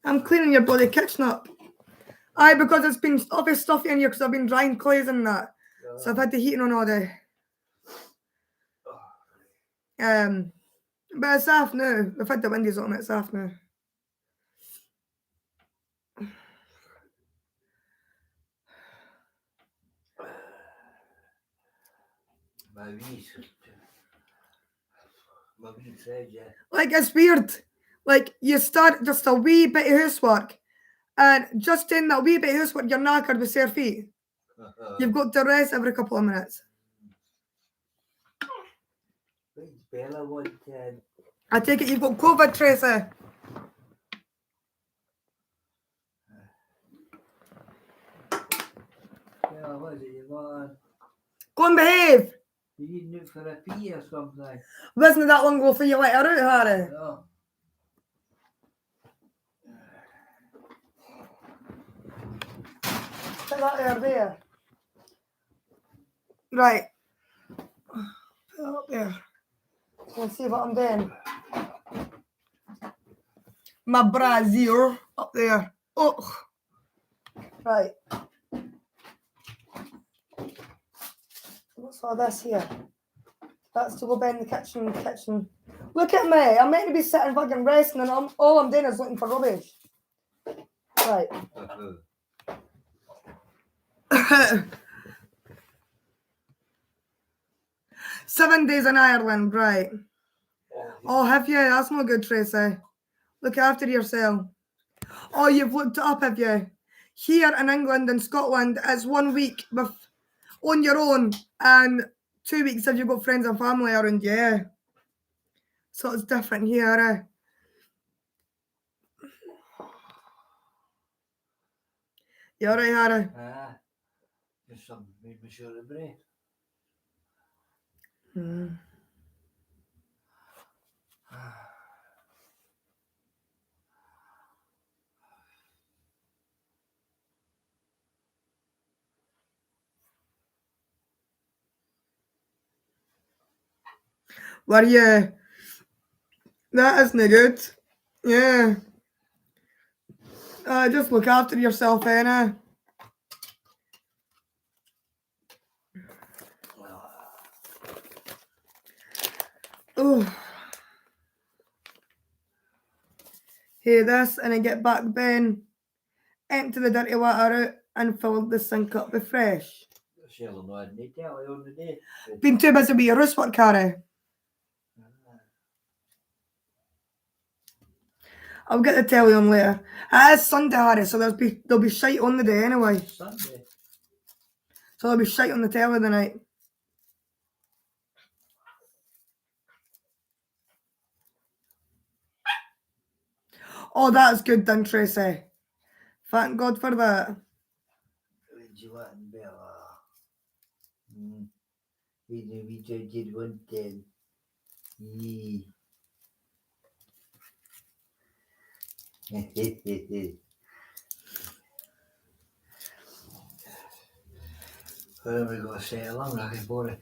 I'm cleaning your bloody kitchen up. Aye, because it's been obviously stuffy in here because I've been drying clays and that. So I've had the heating on all day. But it's off now. I've had the windows on, it's off now. Like, it's weird. Like, you start just a wee bit of housework, and just in that wee bit of housework, you're knackered with sore feet. You've got to rest every couple of minutes. I take it you've got COVID, Tracy. What is it you want? Go and behave. You need it for a pee or something? Wasn't that long ago for you let her out, Harry? No. get that air there. Right. Put it up there. Let's see what I'm doing. My brassiere up there. Oh. Right. What's all this here? That's to go back in the kitchen. Look at me. I'm meant to be sitting fucking resting and all I'm doing is looking for rubbish. Right. 7 days in Ireland, right. Oh, have you? That's not good, Tracy. Look after yourself. Oh, you've looked it up, have you? Here in England and Scotland, it's 1 week on your own and 2 weeks if you've got friends and family around you. Yeah. So it's different here, eh? You alright, Harry? Just some made me sure of breath. Were you? That isn't good. Yeah. Just look after yourself, Anna. Oh. Hey, this, and I get back Ben, empty the dirty water out and fill the sink up with fresh. Been too busy with your housework, Harry. I'll get the telly on later. It is Sunday, Harry, so there'll be shite on the day anyway. Sunday. So there'll be shite on the telly tonight. Oh, that's good done, Tracy. Thank God for that. Where are we going to say along? Looking for it.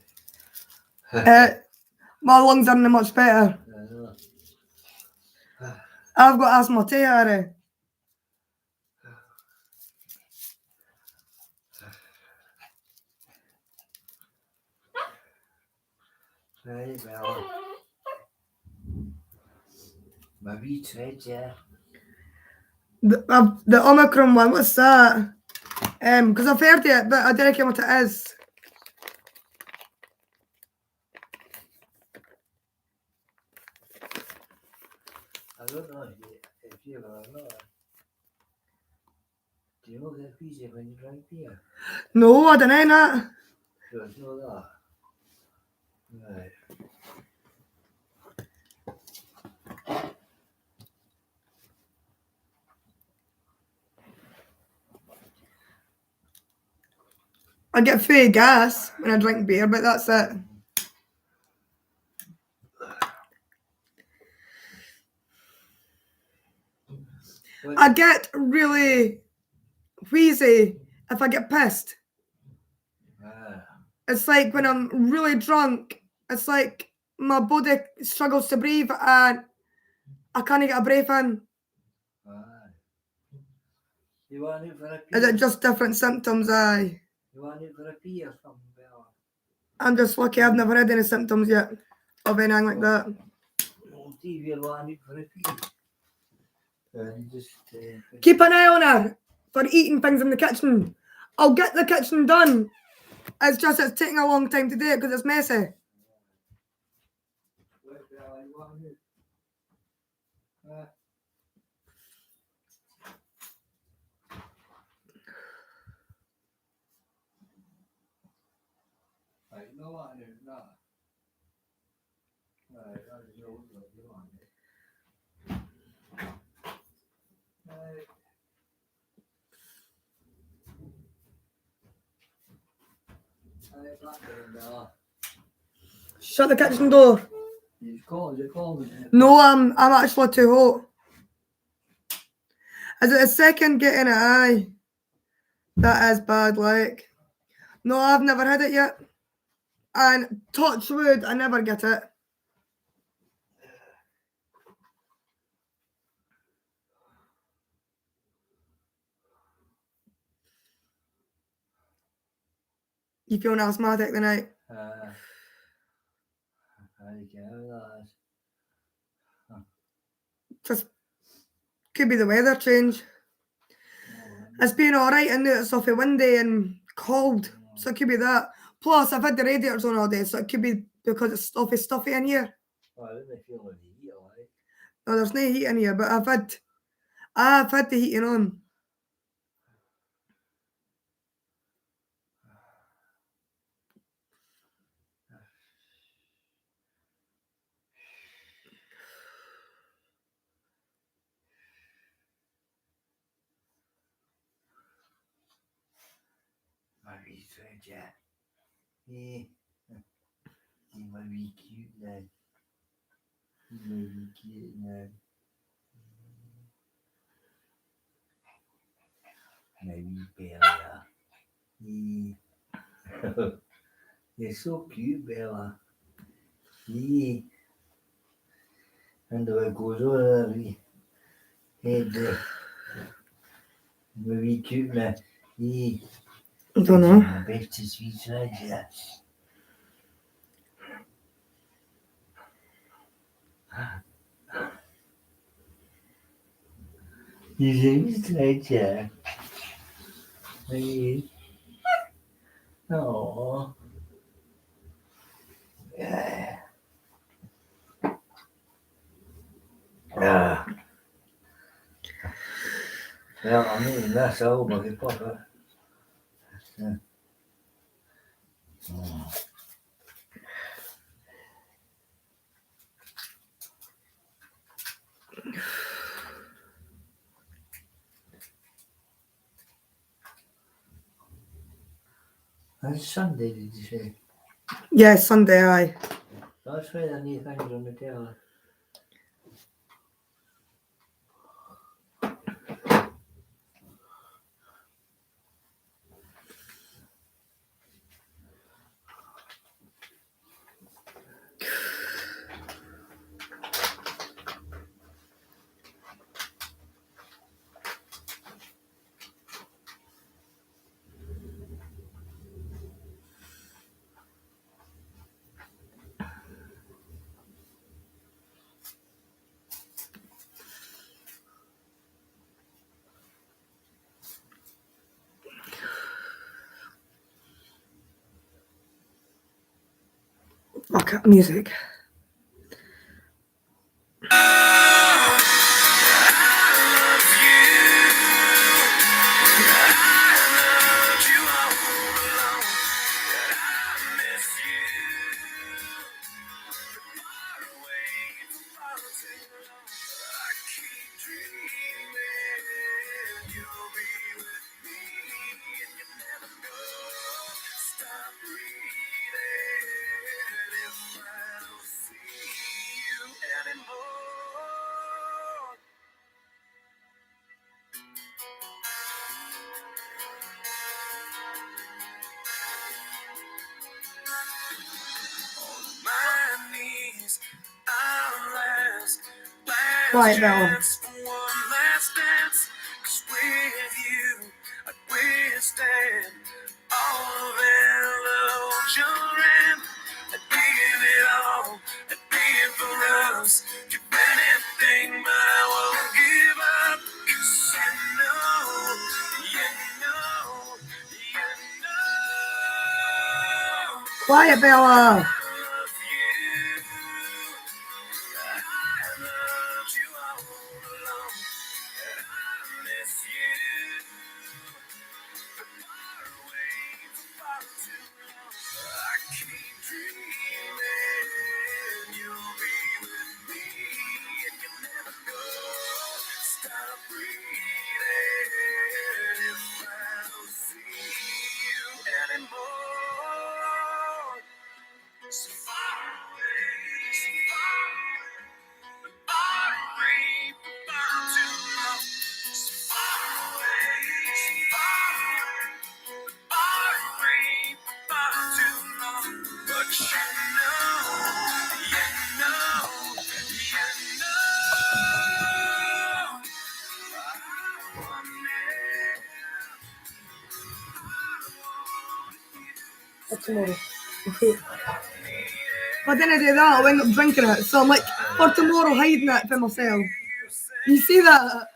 My lungs aren't much better. I've got asthma too, Harry. Right, well. My wee tread, yeah. The Omicron one, what's that? Because I've heard it, but I don't know what it is. I don't know if you ever know it. Do you know that easy when you drink beer? No, I don't know that. You don't know that? Right. I get free gas when I drink beer, but that's it. I get really wheezy if I get pissed. It's like when I'm really drunk, it's like my body struggles to breathe and I can't get a breath in. You want it for a pee? Is it just different symptoms? Aye. You want it for a pee or something, Bella? I'm just lucky I've never had any symptoms yet of anything like that. No, Steve, you want it for a pee? Just Keep an eye on her for eating things in the kitchen. I'll get the kitchen done. It's just it's taking a long time to do it because it's messy. Shut the kitchen door. You call me. No, I'm actually too hot. Is it a second getting it? Aye. That is bad, like. No, I've never had it yet. And touch wood, I never get it. You feeling asthmatic tonight? I can't that. Just could be the weather change. It's been alright in there. It's awfully windy and cold. So it could be that. Plus, I've had the radiators on all day, so it could be because it's awfully stuffy in here. I didn't feel any heat, like. No, there's no heat in here, but I've had the heating on. My research, yeah. He might be cute now. He might be cute now. Maybe Bella. You're so cute, Bella. And the way it goes over the head. Maybe cute now. I don't know. My best to sweet side, yeah. He's a sweet yeah. Maybe. Oh. Yeah. Well, I mean, that's all, but it's proper. That's Sunday, did you say? Yeah, Sunday, aye. That's why I need things on the telly. Fuck up music. Quiet down. Quiet, Bella. tomorrow. If I didn't do that, I'll end up drinking it. So I'm like, for tomorrow, hiding it for myself. You see that?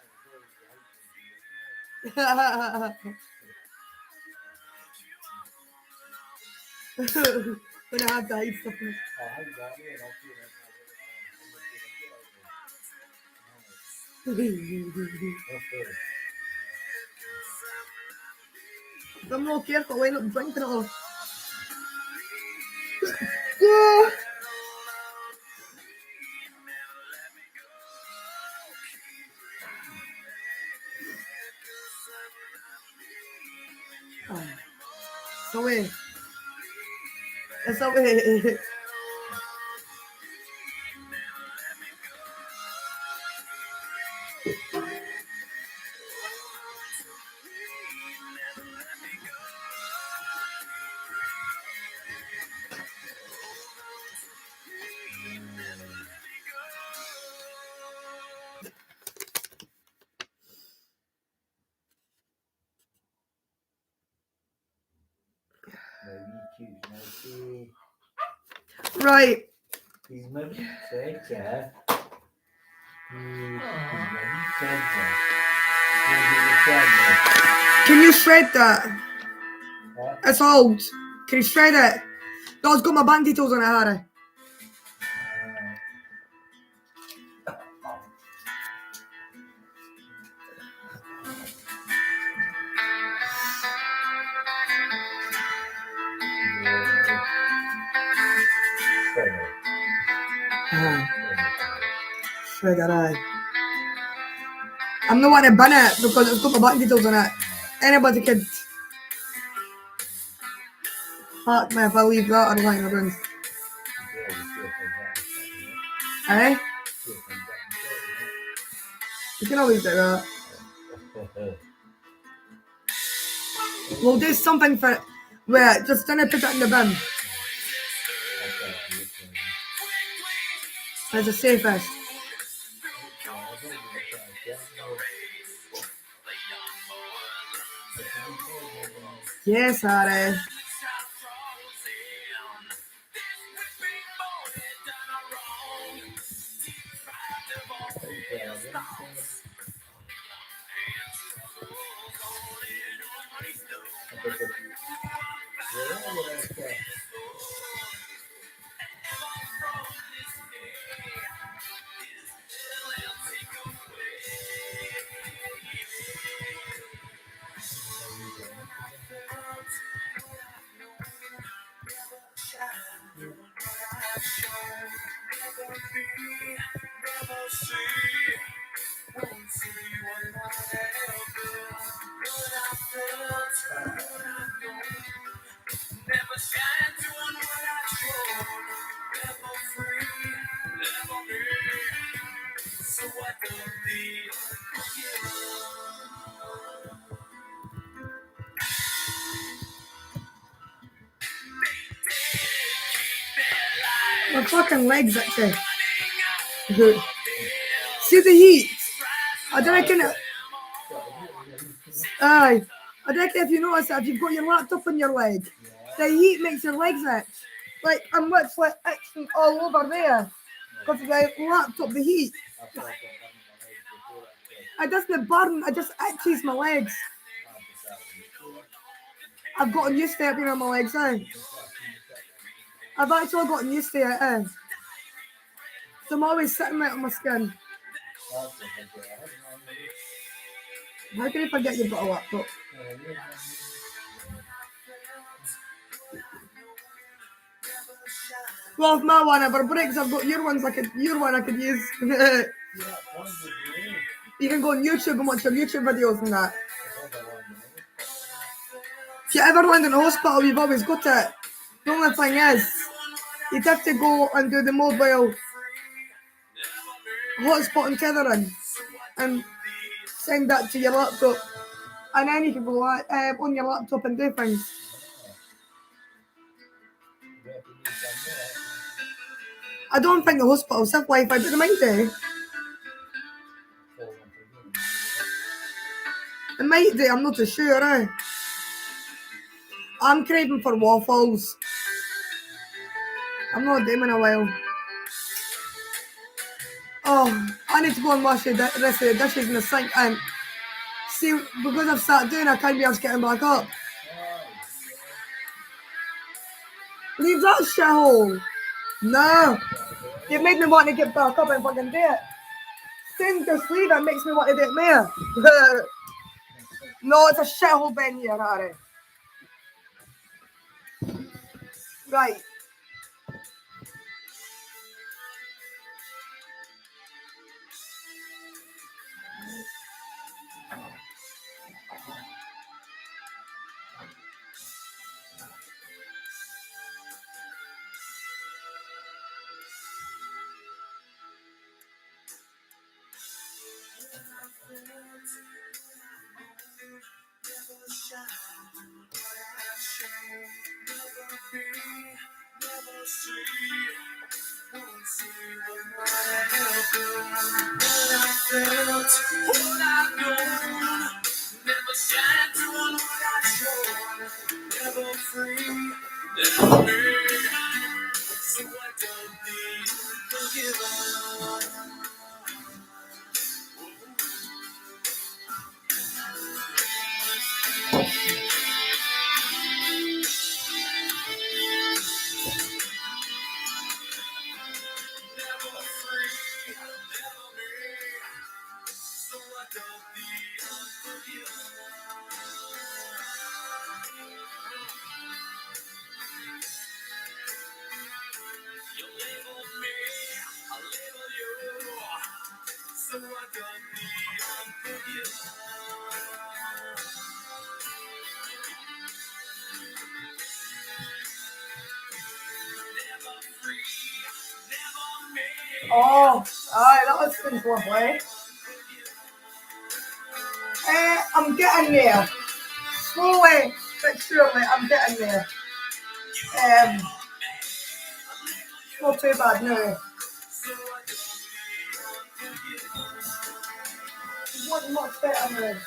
When I have to hide stuff. If I'm not careful, I'll end up drinking it all. Yeah. It's away. It's away. Right. He's maybe said, yeah. Can you shred that? What? It's old. Can you shred it? No, it's got my bank details on it, Harry. Shred it, aye. I'm not want to ban it because it's got my bank details on it. Anybody could hack me if I leave that or lying around. Eh? You can always do that. We'll do something for it. Wait, just don't put it in the bin. It's the safest. Yes, Harry. Never shine doing what I should. Never free, never me. So what do My fucking legs actually. See the heat? I don't reckon it. Aye. I reckon if you notice that if you've got your laptop on your leg, the heat makes your legs itch. Like I'm literally itching all over there. Because of the laptop, the heat. It doesn't burn, it just itches my legs. I've gotten used to it being on my legs, eh? I've actually gotten used to it, eh? So I'm always sitting right on my skin. How can you forget you've got a laptop? Well, if my one ever breaks, I've got your one I could use. You can go on YouTube and watch your YouTube videos and that. If you ever land in a hospital, you've always got it. The only thing is, you'd have to go and do the mobile hotspot and tethering and send that to your laptop. And then you can go on your laptop and do things. I don't think the hospitals have Wi-Fi, but they might do. They might do, I'm not too sure, eh? I'm craving for waffles. I'm not doing in a while. Oh, I need to go and wash the rest of the dishes in the sink. And see, because I've sat down, I can't be asked getting back up. Leave that shithole. No. You've made me want to get back up and fucking do it. Saying just leave it makes me want to do it more. No, it's a shithole bin here, Harry. Right. Never shine through what I show. Never free, never me. So I don't need to give up. Never free, never me. So I don't need to give up. You label me, I label you. So I don't need to give up. Never free, never me. Oh, alright, that was simple play. I'm getting there. Slowly, but surely, I'm getting there. Not too bad, no. What much better now?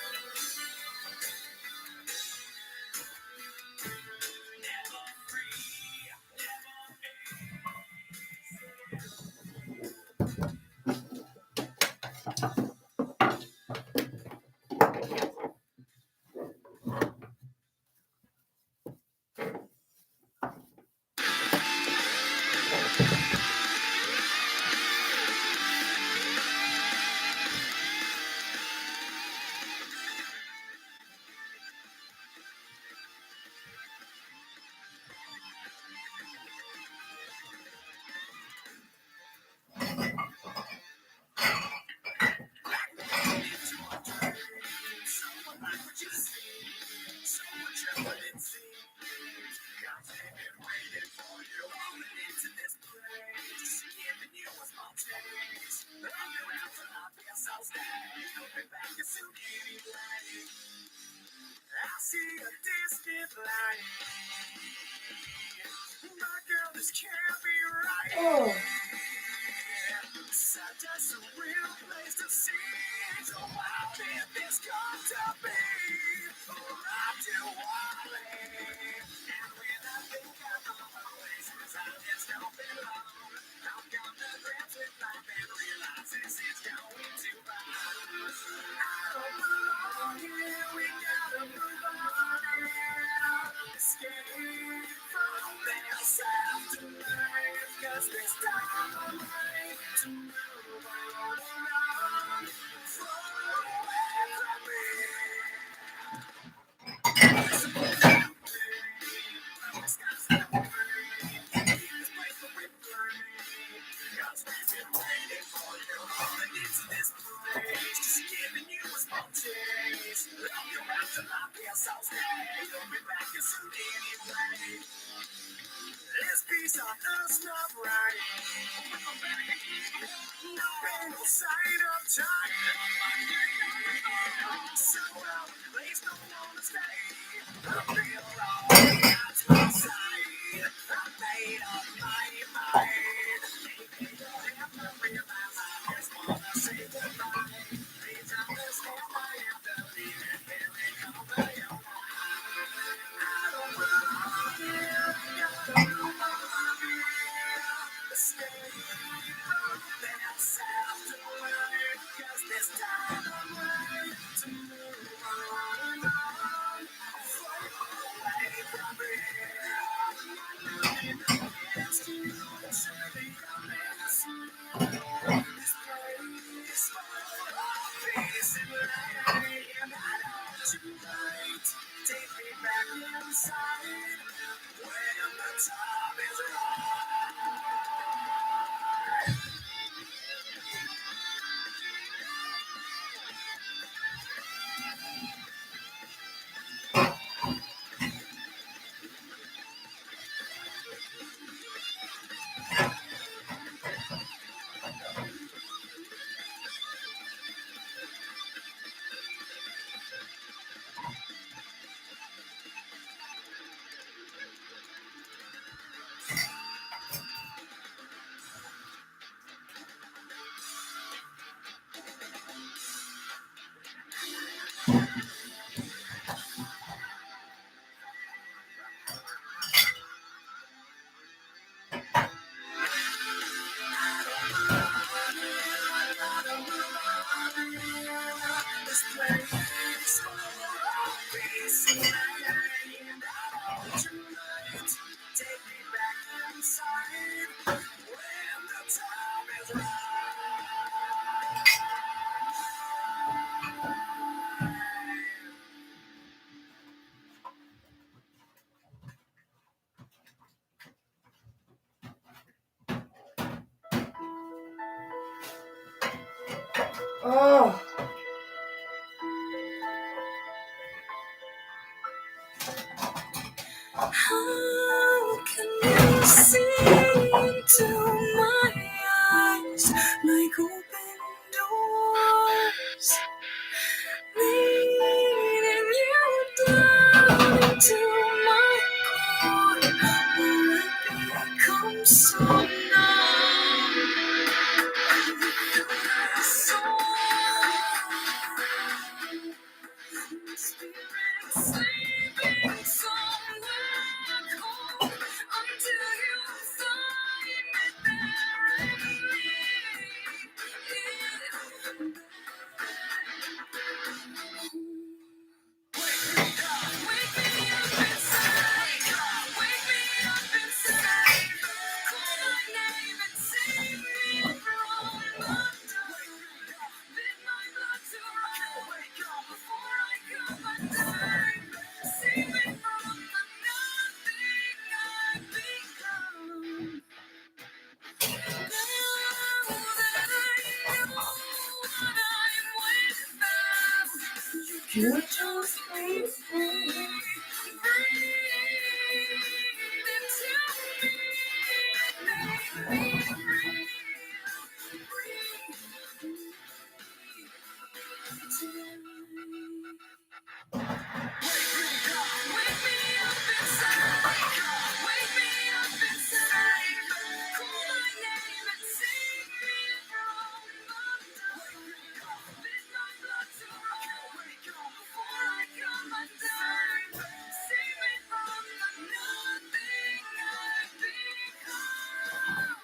I see a distant light. My girl, this can't be right. Oh, Such a surreal place to see. So how did this come to be? Right to Wally. And when I think of all the places I just don't belong, I've got the grips with life and realize this is going too far. I don't belong here. We gotta move on now. Escape from this afterlife. 'Cause this time I'm ready to move on. Far away from me. This guy's not free. This place will be free. 'Cause we've been waiting for you. All into this place. Just giving you a small taste. Love you after my piece, I'll stay. You'll be back as soon anyway. This piece on us not right. No pain, no sign of time. So well, please don't wanna stay. I feel wrong, that's my side. I made up my mind. Maybe you'll have to realize I just wanna say goodbye. Please understand I have to leave it here and over your mind. I don't wanna Oh. How can you see into my eyes like open doors, leading you down into my core, where it becomes so numb? My soul, spirit sleeping somewhere cold until you find me burying me in bed. Wake me up inside, wake me up inside, call my name and save me from the dark. Bid my blood to run before I come undone. Save me from the nothing I've become. Now that I know what I'm without, you just make me breathe into me, make me real, breathe into me. Wake me up inside, wake me up inside, call my name and save me from the dark. Bid my blood to run before I come undone. Save me from the nothing I've become.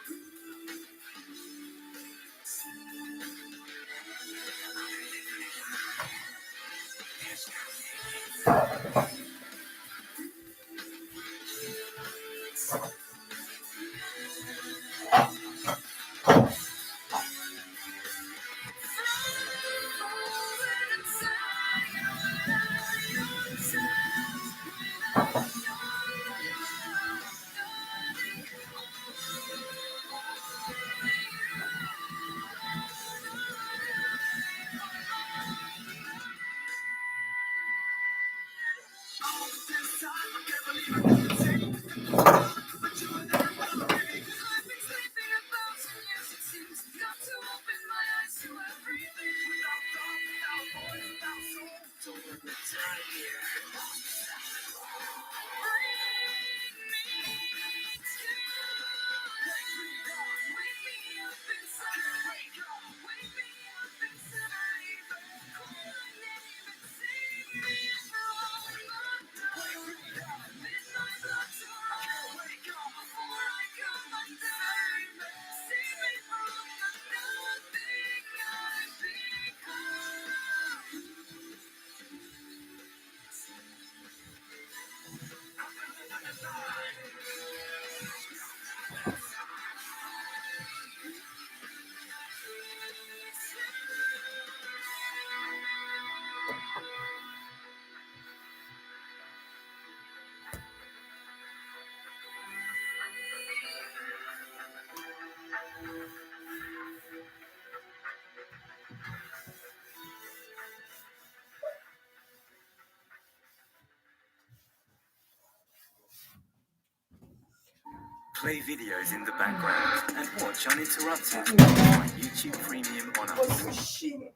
Play videos in the background and watch uninterrupted on YouTube Premium on us. Shit.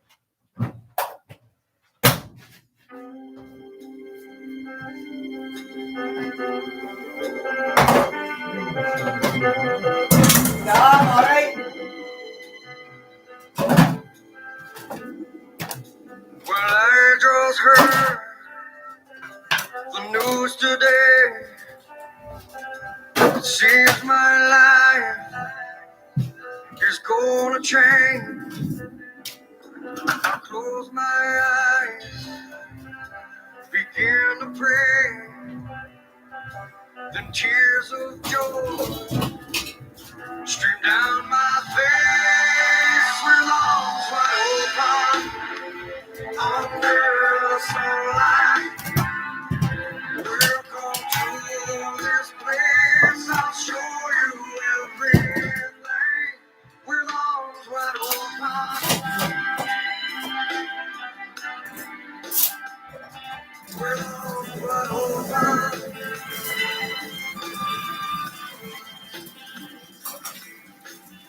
Yeah, I'm alright. Well, I just heard the news today. It seems my life is gonna change. I close my eyes, begin to pray. Then tears of joy stream down my face. With arms wide open under the sunlight. Welcome to this place. I'll show you everything. With arms wide open. With arms wide open.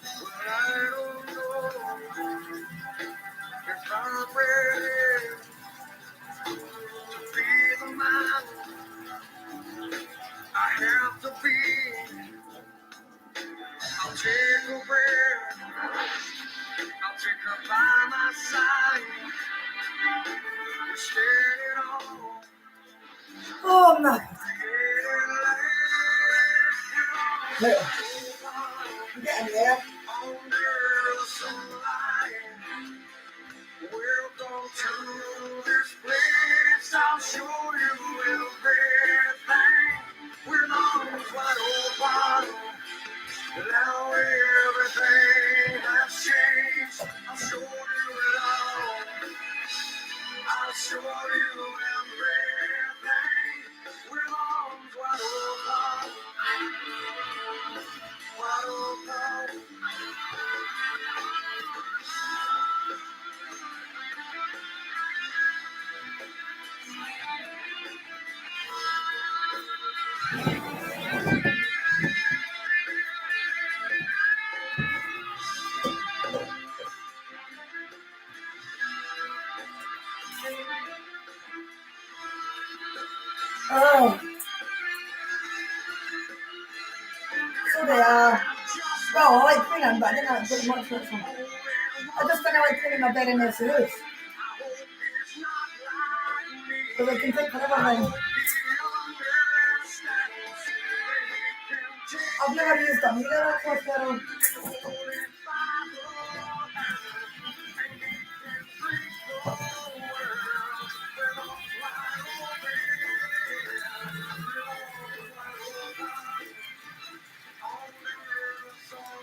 But I don't know if I'm ready to be the man I have to be. I'll take a breath. I'll take her by my side. We're standing on Oh, no. created Look, I'm getting there. under the sunlight. Welcome to this place. I'll show you everything. With arms wide open. Now everything has changed. I'll show you it all. I'll show you everything. With arms wide open. Wide open. Oh, so they are. Well, I like cleaning, but I didn't have pretty much what's on. I just didn't like cleaning my bed in this house. Because I can take forever then. I've never used them. You never close that on.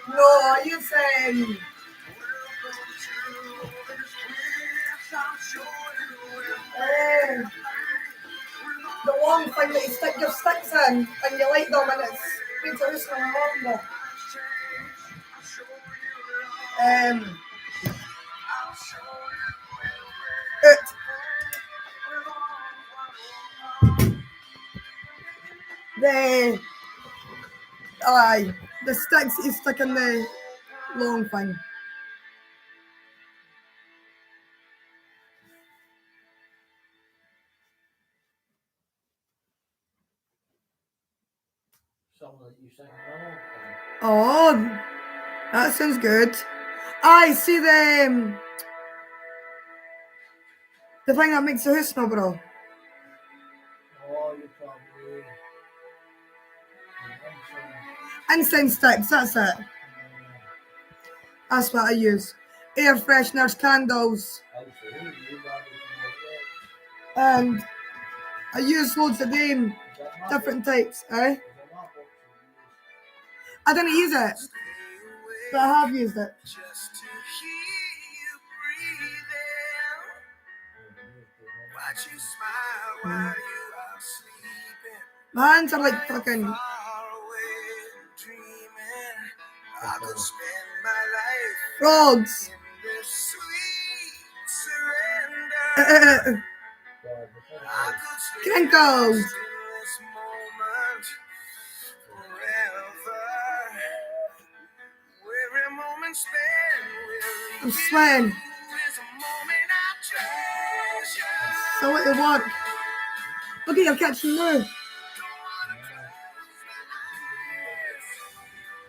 No, are you saying? The long thing that you stick your sticks in and you light them and it's makes a whistle longer. The sticks that you stick in the long thing. Oh, that sounds good. I see the thing that makes the house smell, bro. Oh, you probably. Incense sticks, that's it. That's what I use. Air fresheners, candles, and I use loads of them, different types, eh? I didn't use it, but I have used it. Just to hear you breathing. Watch you smile while you are sleeping. My hands are like fucking. Far away dreaming. I could spend my life Frogs. in this sweet surrender. I could spend Crinkles. this moment forever. can spend with I'm sweating. you is a moment I treasure. So what they want? Look at your kitchen now. Don't wanna close my eyes.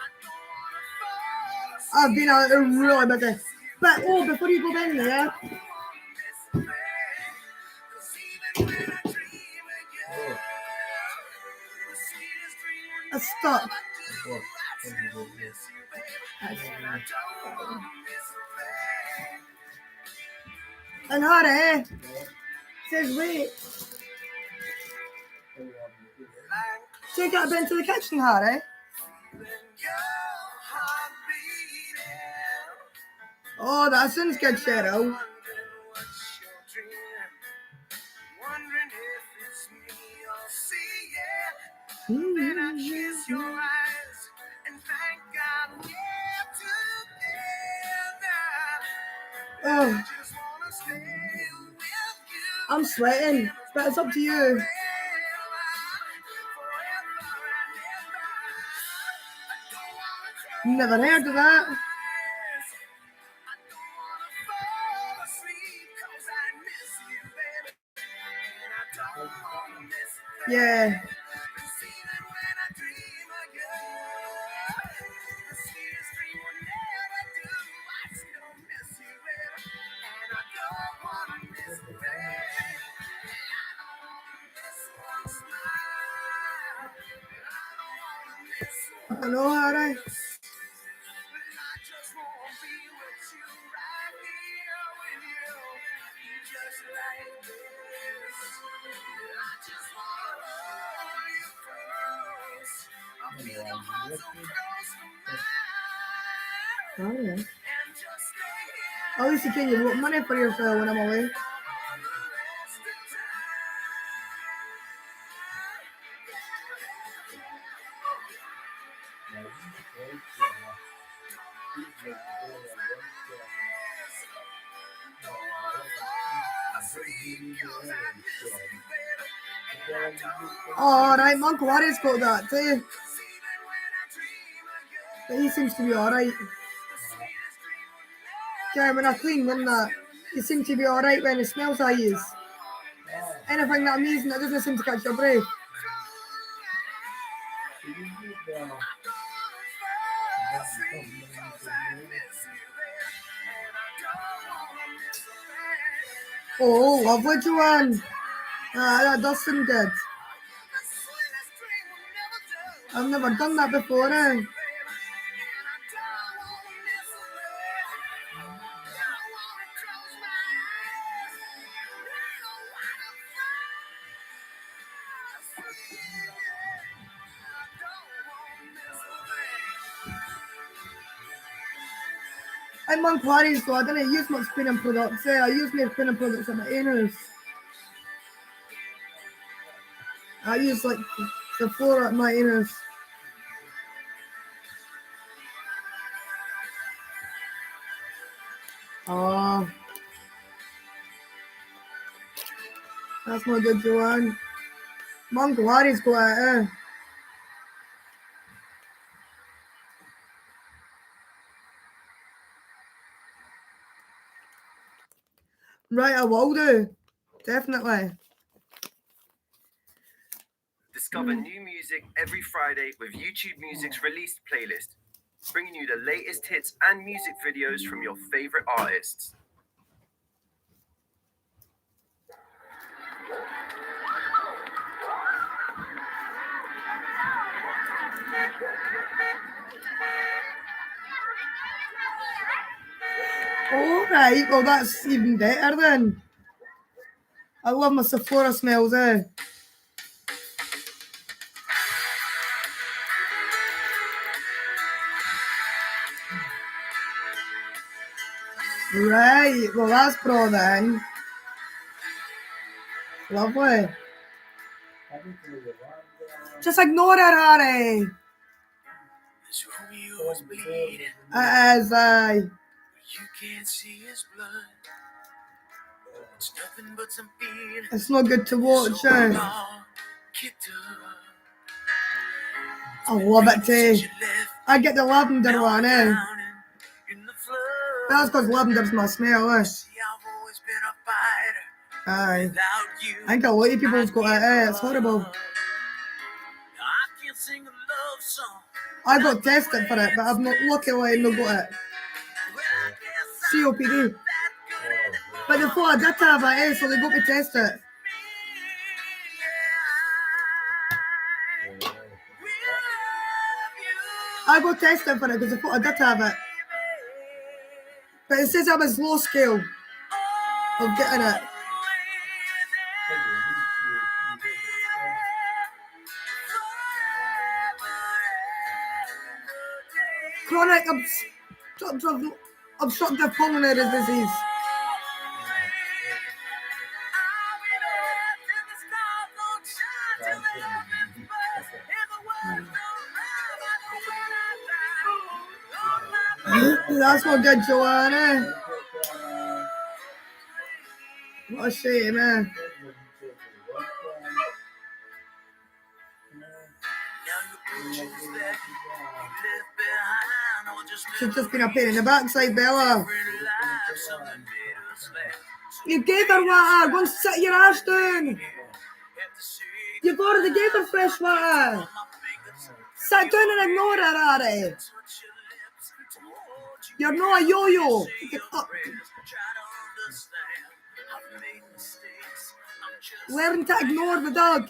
I don't wanna fall asleep. I've been out there really busy. But oh, before you go in there, I don't wanna miss a thing. 'Cause even when I dream of you, the sweetest dream will it's stuck. never do. I still miss you, baby. And I don't wanna miss a thing. And Harry says, wait, Like take that bin to the kitchen, Harry. feeling your heart beating. Oh, that sounds good, Cheryl. Wondering what's your dream. Wondering if it's me you'll see, yeah. Then I kiss your eyes and thank God we're together. Oh, I just wanna stay with you. I'm sweating, but it's up to you. Never heard of that. Yeah. I know, Harry. Oh, yeah. At least you can you want money for yourself when I'm away. Alright, Uncle Harry's got that too. But he seems to be alright. Yeah, when I clean, when that, he seems to be alright when it smells I use. Anything that amazing that doesn't seem to catch your breath. Oh, lovely, Joanne. That does sound good. I've never done that before, eh? I'm on Clary's, so I didn't use much cleaning products. I use more cleaning products at my anus. I use like Sephora at my anus. Oh, that's not good, Joanne. Mon Clary's got it, eh? Right, I will do. Definitely. Discover new music every Friday with YouTube Music's released playlist, bringing you the latest hits and music videos from your favorite artists. Alright, well that's even better then. I love my Sephora smells, eh? Right, well that's pro then. Lovely. Just ignore her, Harry. This Romeo's bleeding. It is, aye. You can't see his blood. It's nothing but some feeling. It's not good to watch, So eh? long, kicked up. I love it too. Since you left, I get the lavender now one, I'm eh? drowning. You're That's because lavender's my smell, eh? See, I've always been a fighter. Aye. Without you, I think a lot of people's got it, eh? It's horrible. I can't sing a love song. I got tested for it, but I've not, luckily not got it. COPD. But they thought I did have it, eh? So they got me tested. I got tested for it because I thought I did have it. But it says I'm a low scale of getting it. Chronic obstructive pulmonary disease. That's not good, Joanna. What a shame, eh? She's just been a pain in the backside, Bella. You gave her water. Go and sit your ass down. You've already gave her fresh water. Sit down and ignore her, Harry. You're not a yo-yo. Get up. Learn to ignore the dog.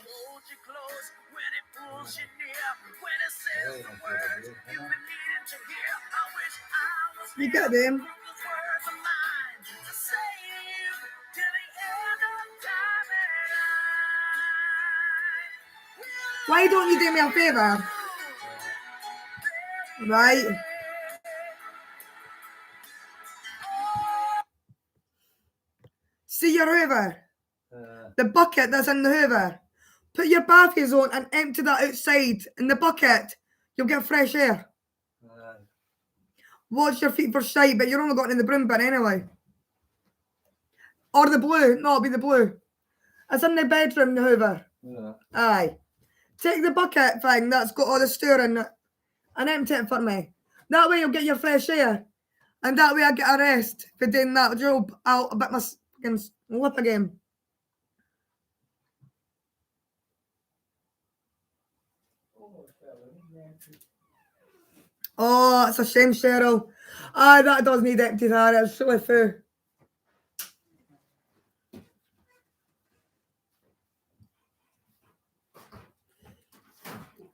You get them. Why don't you do me a favour? Right. See your hoover? The bucket that's in the hoover. Put your bathies on and empty that outside in the bucket. You'll get fresh air. Wash your feet for shite, but you're only got it in the broom bin anyway. Or the blue. No, it'll be the blue. It's in the bedroom, the hoover. Aye. Take the bucket thing that's got all the stir in it and empty it for me. That way you'll get your fresh air. And that way I get a rest for doing that job. I'll bit my fucking lip again. Oh, it's a shame, Cheryl. Aye, that does need empty there. It's really full.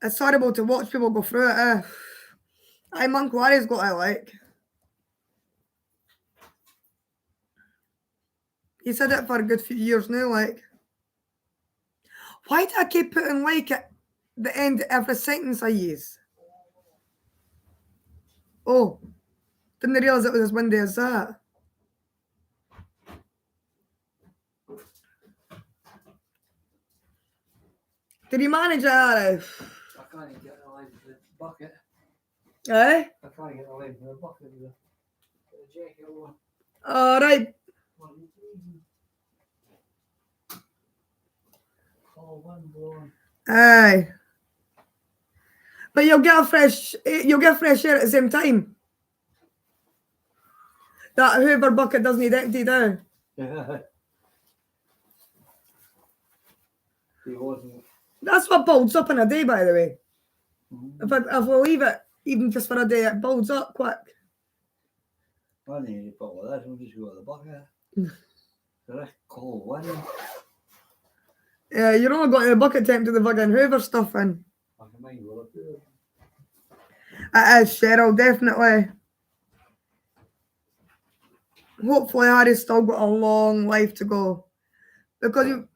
It's horrible to watch people go through it, eh? Aye, Monk Warrior's got it, like. He said it for a good few years now, like. Why do I keep putting like at the end of every sentence I use? Oh, didn't realise it was as windy as that. Did you manage it, Harry? I can't even get the line for the bucket. Eh? I can't get the line for the bucket with the jacket on. Alright. Oh, one blowing. Aye. But you'll get fresh air at the same time. That Hoover bucket doesn't need empty down. He wasn't. That's what builds up in a day, by the way. Mm-hmm. If we leave it even just for a day, it builds up quick. I need to put with this, we'll just go to the bucket. So that's cold windy. Yeah, you're only got the bucket to empty the fucking Hoover stuff in. I can mind what I do. It is, Cheryl, definitely. Hopefully Harry's still got a long life to go. Because in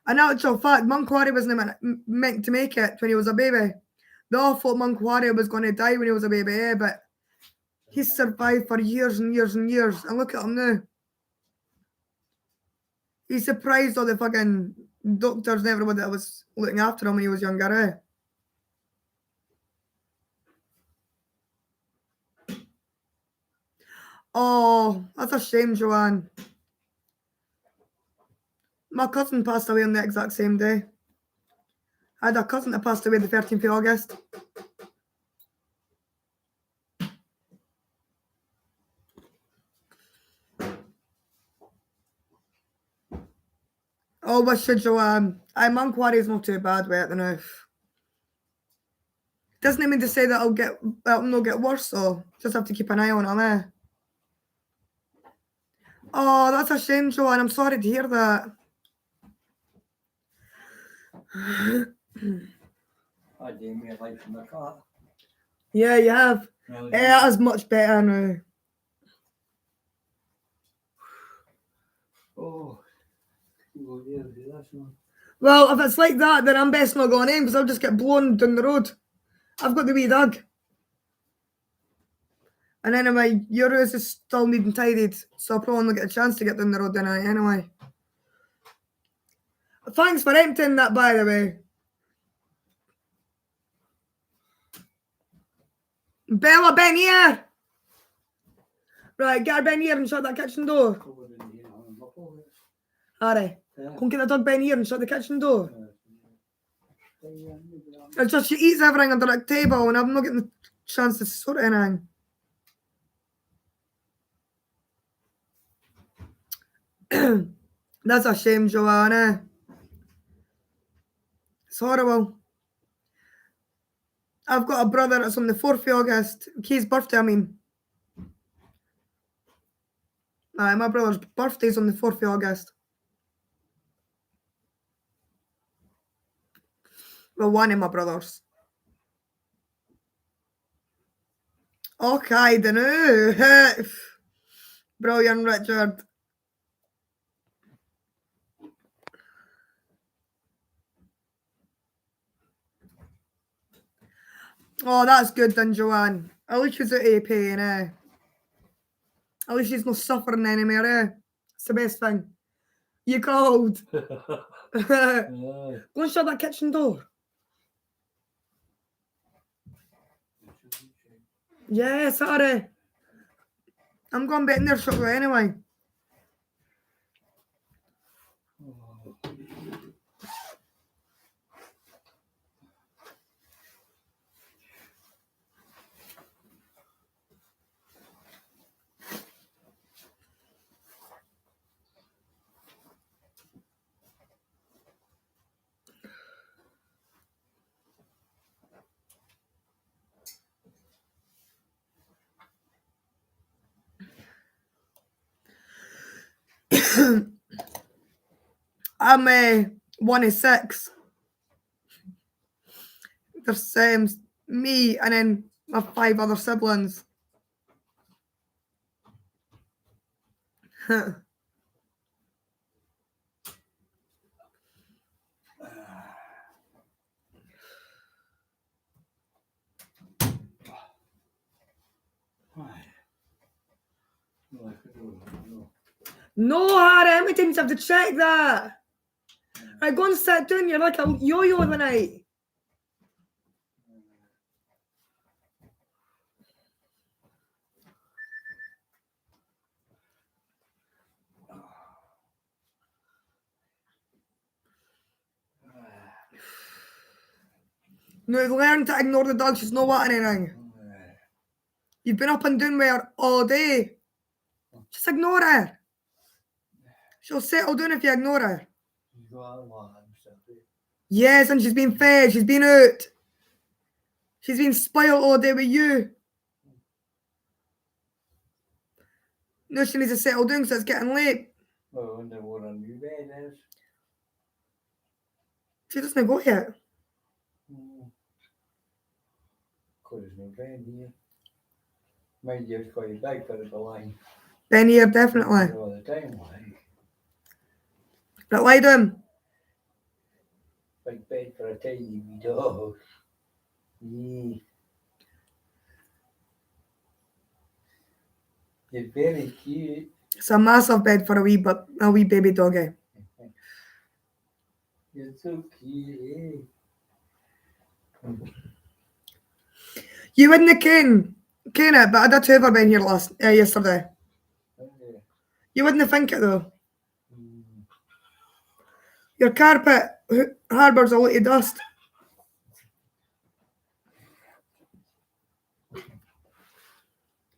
actual fact, Monk Warrior wasn't meant to make it when he was a baby. They all thought Monk Warrior was going to die when he was a baby, eh? But he's survived for years and years and years. And look at him now. He's surprised all the fucking doctors and everybody that was looking after him when he was younger, eh? Oh, that's a shame, Joanne. My cousin passed away on the exact same day. I had a cousin that passed away the 13th of August. Oh, wish you, Joanne. Mum Quarry's not too bad with it the now. Doesn't mean to say that it'll not get worse though. Just have to keep an eye on it, eh? Oh, that's a shame, Joanne. I'm sorry to hear that. I did my life in the car. Yeah, you have. Now, Yeah, it's much better now. oh, yeah, that's not. Well, if it's like that, then I'm best not going in because I'll just get blown down the road. I've got the wee dog. And anyway, yours is still needing tidied, so I'll probably not get a chance to get down the road tonight anyway. Thanks for emptying that, by the way. Bella, Ben here! Right, get her Ben here and shut that kitchen door. Covered in here on the floor. Alright. Yeah. Come get the dog Ben here and shut the kitchen door. Yeah. It's just she eats everything under that table and I'm not getting the chance to sort anything. That's a shame, Joanna. It's horrible. I've got a brother that's on the 4th of August. Key's birthday, I mean. My brother's birthday's on the 4th of August. Well, one of my brothers. Okay, then. Brilliant, Richard. Oh, that's good then, Joanne. At least she's out of pain, eh? At least she's not suffering anymore, eh? It's the best thing. You called. Go and shut that kitchen door. Yeah, sorry. I'm going back in there shortly anyway. I'm 1 of 6. There's me and then my 5 other siblings. No, Harry, how many times do you have to check that? Right, go and sit down. You're like a yo-yo the night. No, learn to ignore the dog. She's not wanting anything. You've been up and down with her all day. Just ignore her. She'll settle down if you ignore her. Yes, and she's been fed. She's been out. She's been spoiled all day with you. No, she needs to settle down because it's getting late. Well, I wonder what a new bed is. She doesn't go yet. Because there's no bed here. Mind you, it's quite big for the line. Ben here, definitely. All the time, like. But lie down. Big bed for a tiny wee dog. Yeah. You're very cute. It's a massive bed for a wee baby doggy. You're so cute, eh? You wouldn't ken it, but I did have her been here yesterday. Okay. You wouldn't think it though. Your carpet harbours a lot of dust.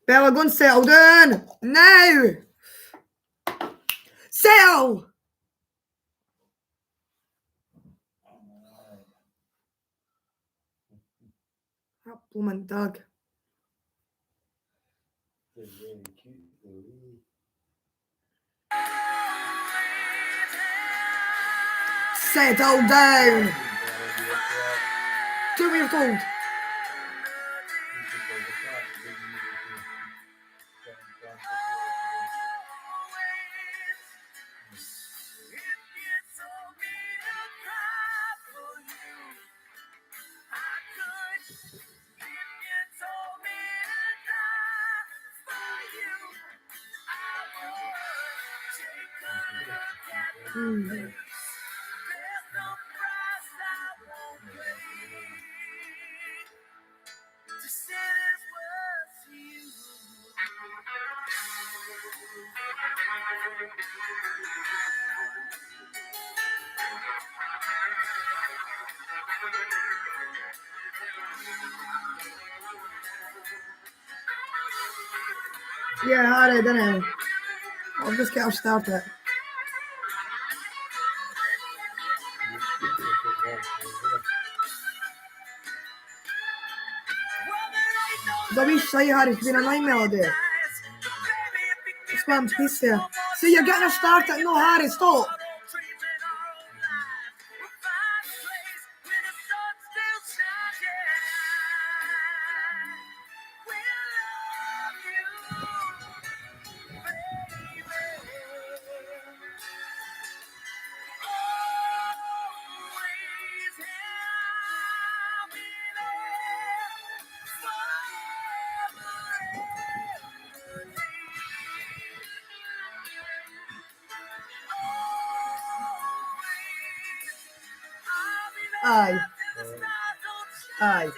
Bella, go and settle down now. Settle. Blooming Doug. They're very cute though, eh? Settle down. 2 years old. Yeah, Harry, didn't I? I'll just get her started. The wee shy Harry's been a night melody. It's one piece here. See, you're getting her started. No, Harry, stop. Aye. Aye.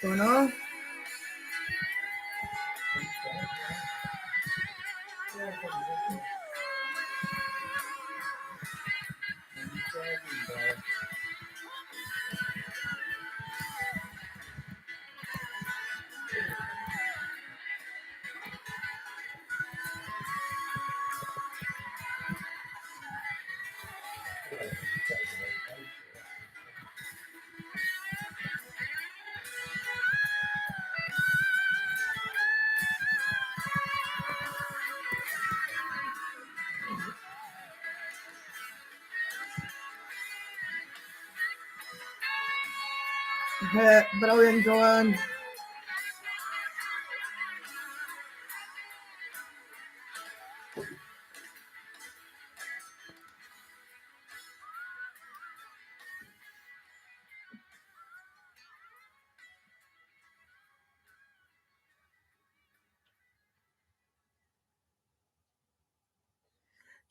Don't know. Brilliant, Joanne.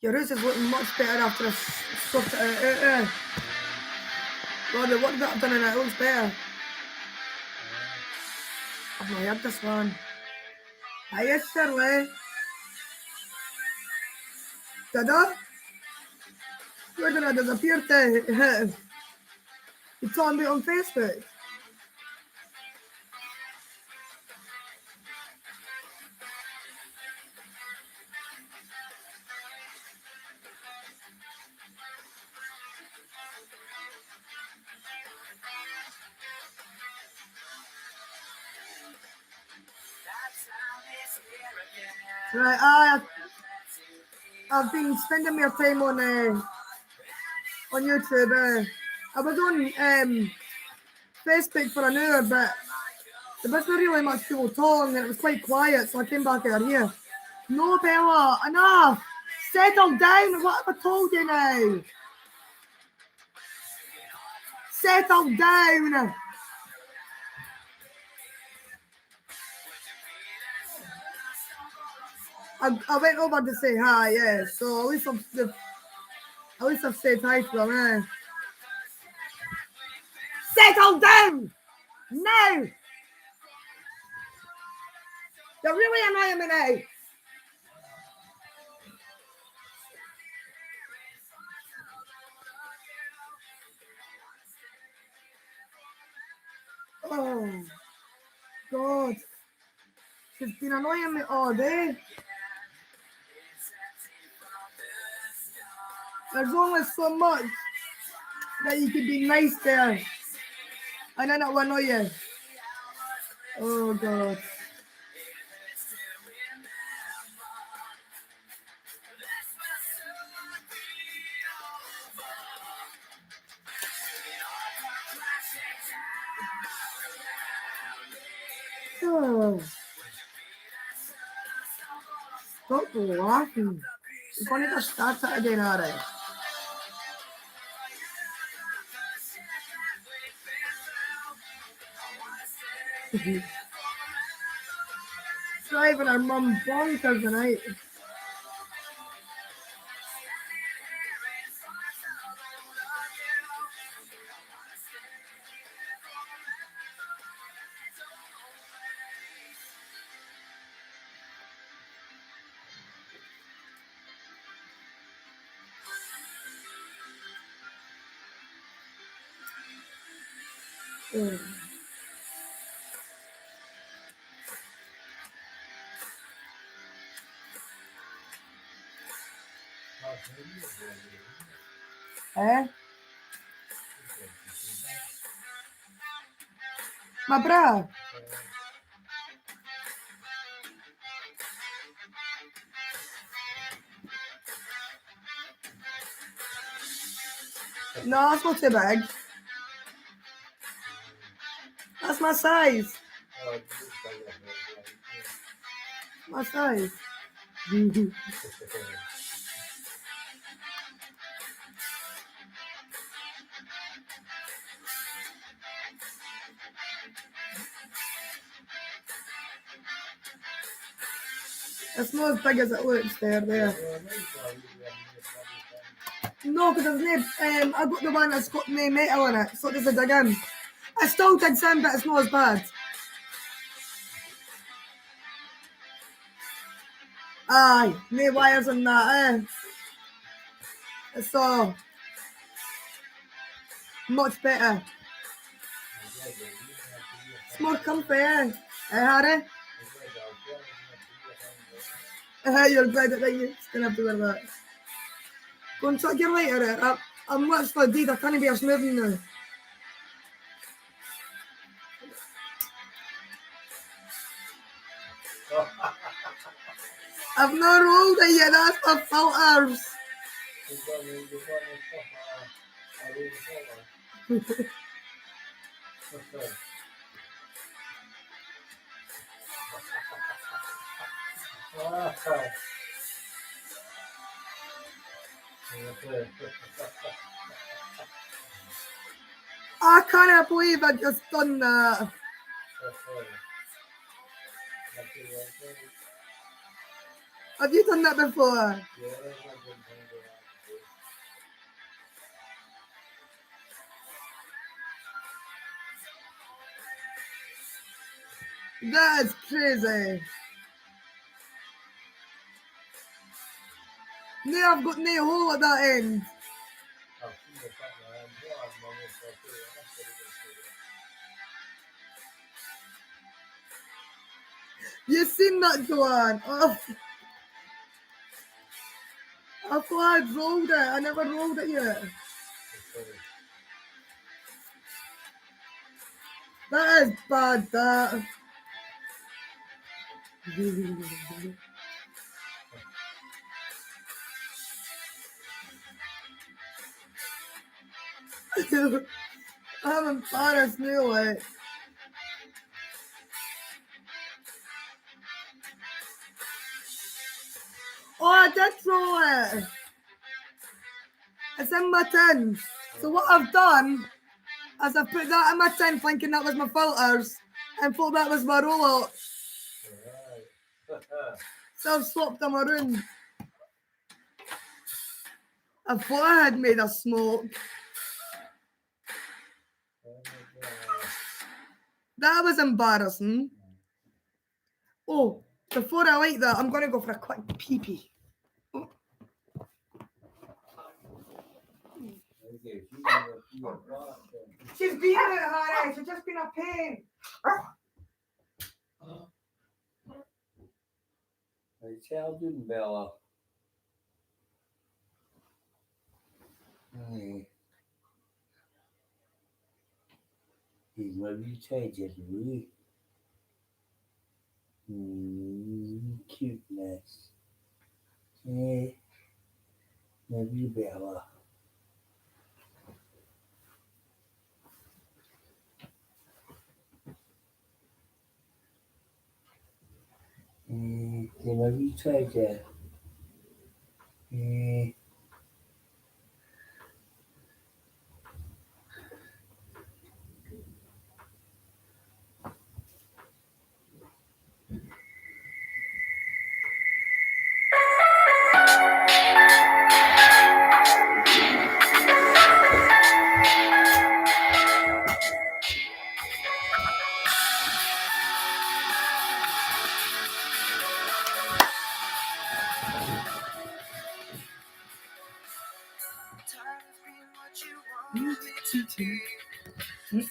Your house is looking much better after I sorted it out. God, the work that I've done in it looks better. I've not heard this one. Hiya, Shirley. Did I? Where did I disappear to? You told me on Facebook. Right, I've been spending more time on YouTube. I was on Facebook for an hour, but there wasn't really much people talking, and it was quite quiet, so I came back out here. No, Bella, enough! Settle down! What have I told you now? Settle down! I went over to say hi, yeah, so at least I've said hi to them, eh? Settle down! No! They're really annoying me now. Oh, God. She's been annoying me all day. There's only so much that you can be nice there. And then it will annoy you. Oh God. Oh. Stop laughing. You're going to start it again, alright? Driving our mum bonkers tonight. Oh. Eh? Ma bra. No, it's not too big. That's my size. My size. It's not as big as it looks there. No, because I got the one that's got no metal in it, so there's a dig in. It still digs in, but it's not as bad. Aye, no wires in that, It's all much better. It's more comfy, Harry? You're glad that you're going to have to wear that. Go and chuck your lighter out. I'm literally dead, I can't be moving now. I've not rolled it yet, that's my filters. I can't believe I just done that. Have you done that before? That is crazy. Now I've got no hole at that end. You seen that, Joanne? Oh. I thought I'd rolled it. I never rolled it yet. That is bad, that. I'm embarrassed now, like. Oh, I did roll it. It's in my tin. So what I've done is I've put that in my tin thinking that was my filters and thought that was my roll-out. So I've swapped them around. I thought I had made a smoke. That was embarrassing. Oh, before I like that, I'm going to go for a quick pee-pee. Oh. She's been it, Harry. She's just been a pain. Hetzelfde doen, Bella. Hey. He's my retarded, really. Cuteness. Hey. Maybe Bella. Hey. He's my retarded. Hey. Tired of being what you want me to be.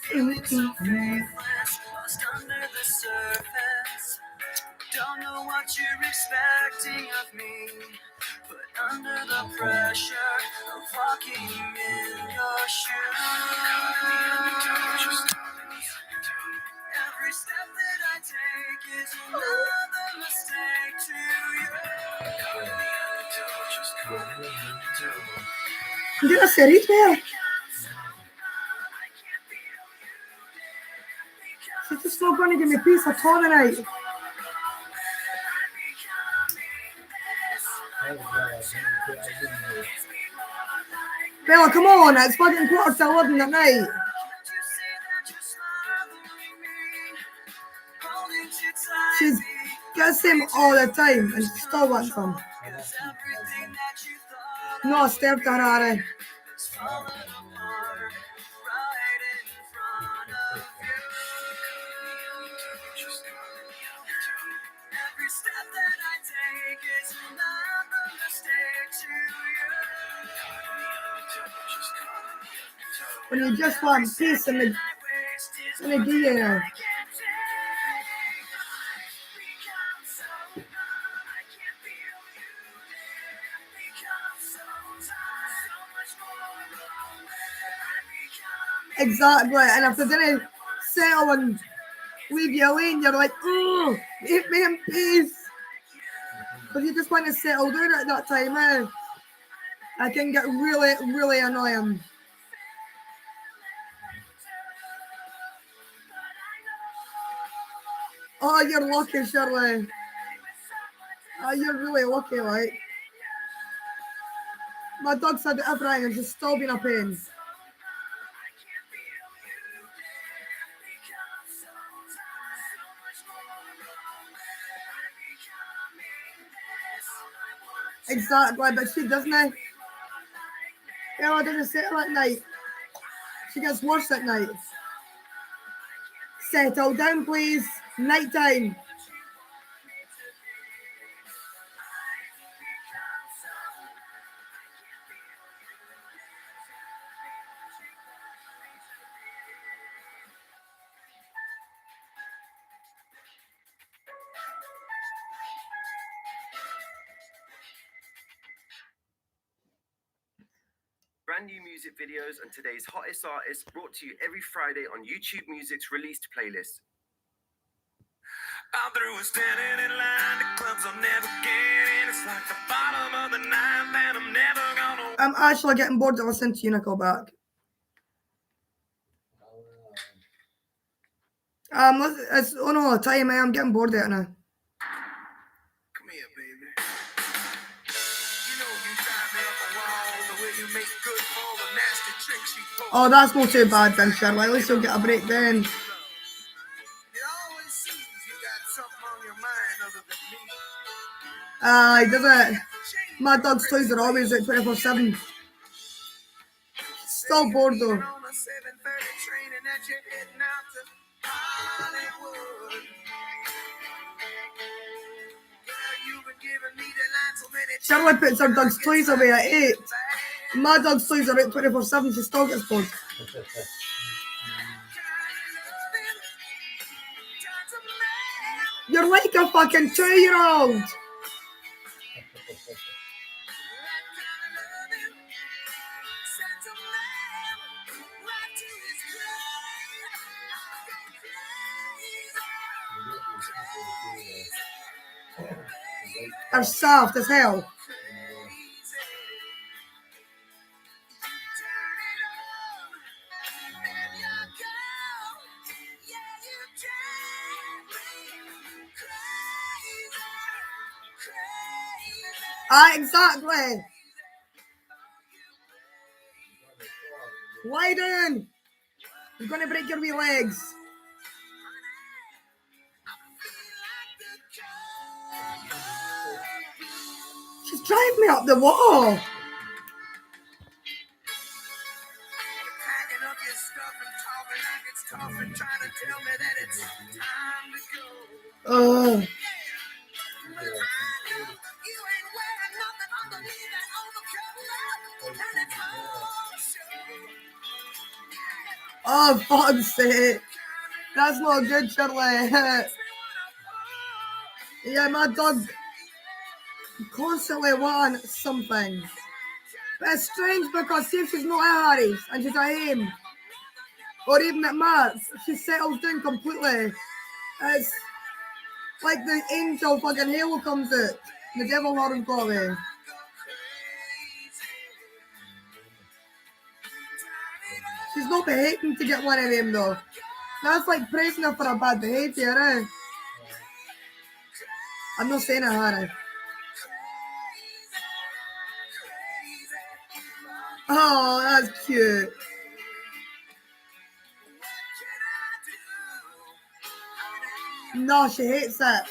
Feeling so faithless, lost under the surface. Don't know what you're expecting of me, but under the pressure of walking in your shoes, every step that I take is another mistake to you. Did I say it there? She's just not going to give me peace at all tonight. Bella, come on, it's fucking 11:15 at night. She gets him all the time and she still wants him. No, step that Harry. Every step that I take is another mistake to you. When you just want peace in the gear. Exactly, and if they didn't settle and leave you alone, you're like, oh, leave me in peace. But you just want to settle down at that time, eh? I can get really, really annoying. Oh, you're lucky, Shirley. Oh, you're really lucky, like. My dog said everything and she's still been a pain. Exactly, but she doesn't. Ella doesn't settle at night. She gets worse at night. Settle down, please. Night time. Brand new music videos and today's hottest artists brought to you every Friday on YouTube Music's released playlist. I'm through with standing in line. The clubs I'll never get in. It's like the bottom of the ninth, and I'm never gonna. I'm actually getting bored to listen to you, Nickelback. It's on all the time, I'm getting bored of it now. Come here, baby. You know you drive me up a wall. The way you make good for all the nasty tricks you pull. Oh, that's not too bad then, Shirley. At least you'll get a break then. It always seems you got something on your mind other than me. Aye, does it? My dog's toys are always at 24/7. Still bored though. On a 7:30 train and that you're heading out to Hollywood. Girl, you've been giving me the line so many times. Shirley puts her dog's toys away at 8. My dog's toys are at 24/7. She still gets bored. You're like a fucking 2-year-old. They're soft as hell. Ah, exactly. Lie down. You're gonna break your wee legs. She's driving me up the wall. Packing up your stuff and talking like it's tough and trying to tell me that it's time to go. Oh, But I know you ain't wearing nothing underneath that overcoat, and it's all show. oh, fuck's sake. That's not good, Shirley. Yeah, my dog constantly wants something. But it's strange because see if she's not at Harry's and she's at him, or even at Matt's, she settles down completely. It's like the angel fucking halo comes out. The devil horn got me. She's not behaving to get one of them though. That's like praising her for a bad behaviour, eh? I'm not saying it, Harry. Oh, that's cute. No, she hates it.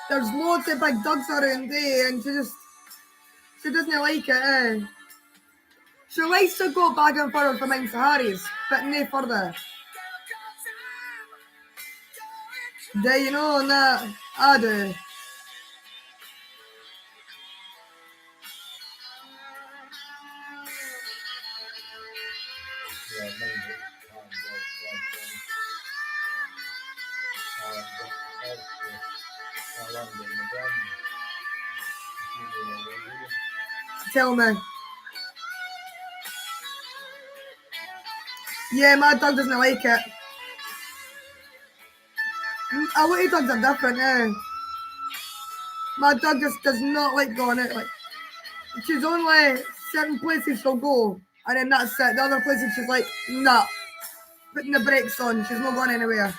There's loads of big dogs around there and she doesn't like it, eh? She likes to go back and forth from mine to Harry's, but no further. Do you know that? I do. Tell me. Yeah, my dog doesn't like it. Our little dogs are different, eh? My dog just does not like going out. Like, she's only certain places she'll go, and then that's it. The other places she's like, nah, putting the brakes on. She's not going anywhere.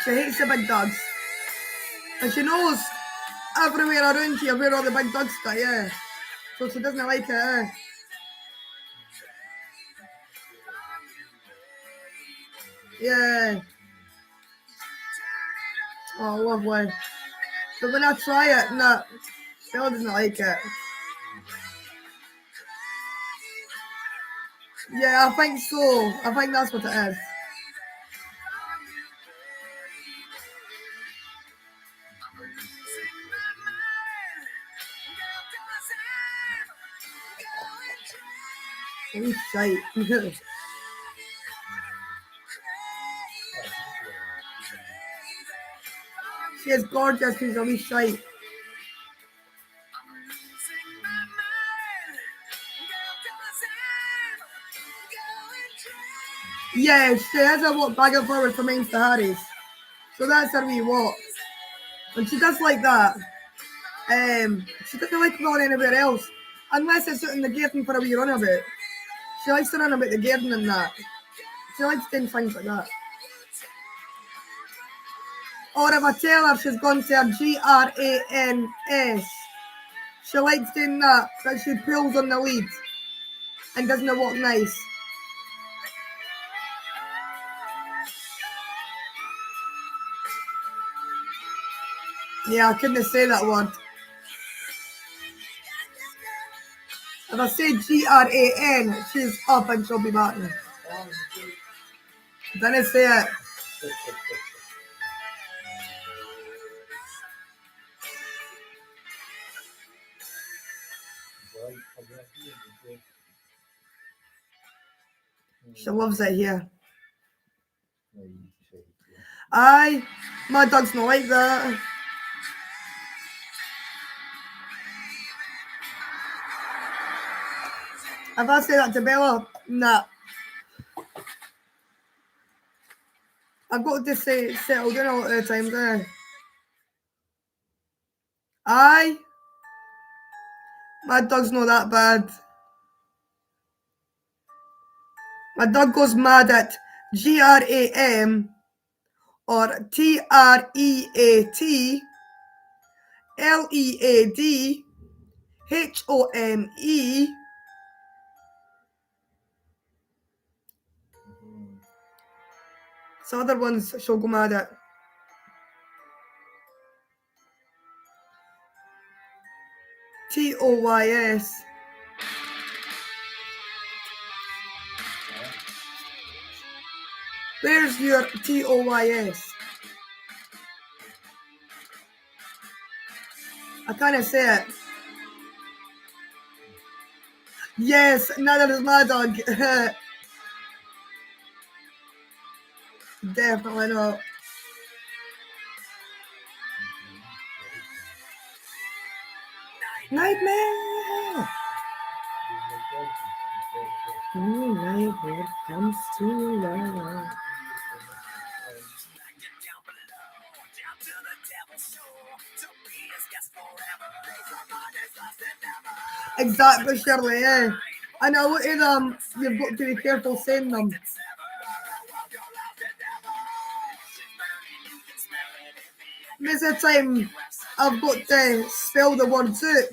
She hates the big dogs, and she knows everywhere around here where all the big dogs are. Yeah, so she doesn't like it. Eh? Yeah. Oh, lovely. But when I try it, nah, still doesn't like it. Yeah, I think so. I think that's what it is. Holy shite. She is gorgeous, she's a wee shite. Yeah, she has a walk back and forward from Mains to Harry's. So that's her wee walk. And she does like that. She doesn't like going anywhere else. Unless it's out in the garden for a wee run about. She likes to run about the garden and that. She likes doing things like that. Or if I tell her she's gone to her GRANS, she likes doing that, but she pulls on the lead and doesn't walk nice. Yeah, I couldn't say that word. If I say GRAN, she's up and she'll be back. Didn't say it. She loves it here. Aye, my dog's not like that. If I say that to Bella, nah. I've got to say settle down a lot of the times, eh? Aye. My dog's not that bad. My dog goes mad at GRAM or TREAT LEAD HOME. So other ones she'll go mad at. TOYS. Where's your TOYS? I can't say it. Yes, neither is my dog. Definitely not. Nightmare! Nightmare comes to love. Exactly, Shirley, yeah. And a lot of them, you've got to be careful saying them. Most of the time, I've got to spell the words out.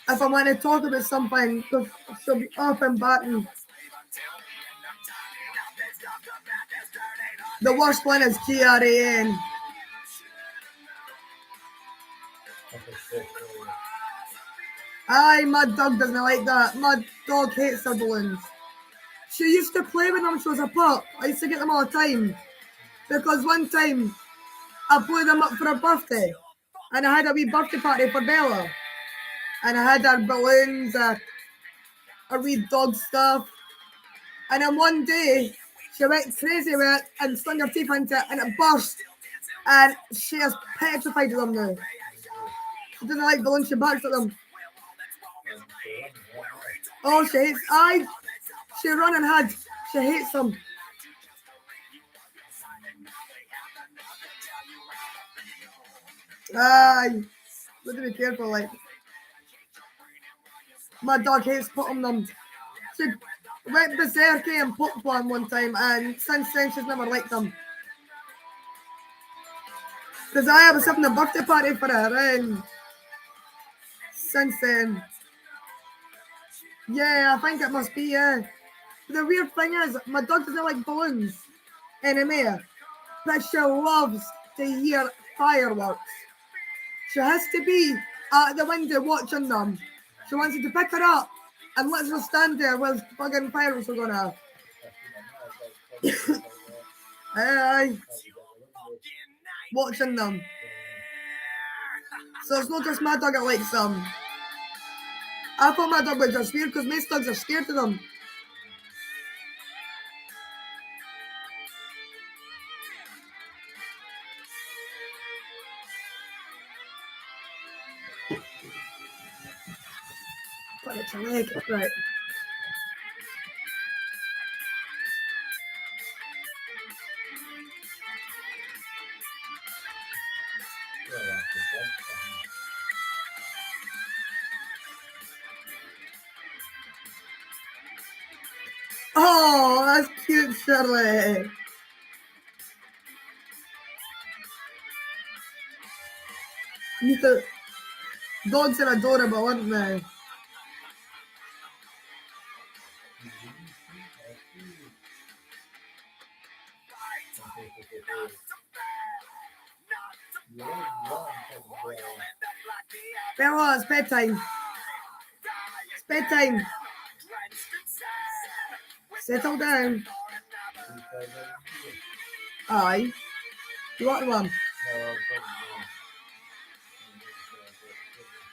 If I want to talk about something, because she'll be up and batting. The worst one is GRAN. Aye, my dog doesn't like that. My dog hates the balloons. She used to play with them when she was a pup. I used to get them all the time. Because one time, I played them up for a birthday. And I had a wee birthday party for Bella. And I had her balloons, her wee dog stuff. And then one day, she went crazy with it and stung her teeth into it and it burst. And she is petrified of them now. She doesn't like balloons, she barks at them. Oh, she hates, aye. She run and hide. She hates them. Aye. Got to be careful, like. My dog hates putting them. She went berserk and put one time, and since then she's never liked them. Because I was having a birthday party for her, and since then, yeah, I think it must be, yeah. The weird thing is, my dog doesn't like balloons anymore, but she loves to hear fireworks. She has to be at the window watching them. She wants you to pick her up and let her stand there while fucking fireworks are going off. Aye. Watching them. So it's not just my dog that likes them. I thought my dog was just weird because most dogs are scared of them. But it's a leg, right. Oh, that's cute, Shirley. Dogs are adorable, aren't they? Bella, it's bedtime. It's bedtime. Settle down. Aye. You want one?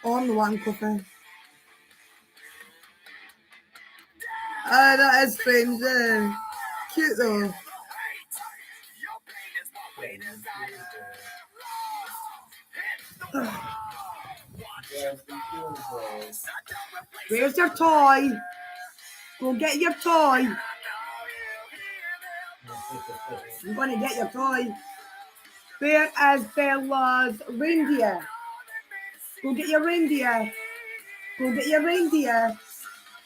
Oh, I'm the one, coffee. Ah, that is strange. Cute though. Where's your toy? Go get your toy. I'm gonna get your toy. Where is Bella's reindeer? Go get your reindeer. Go get your reindeer.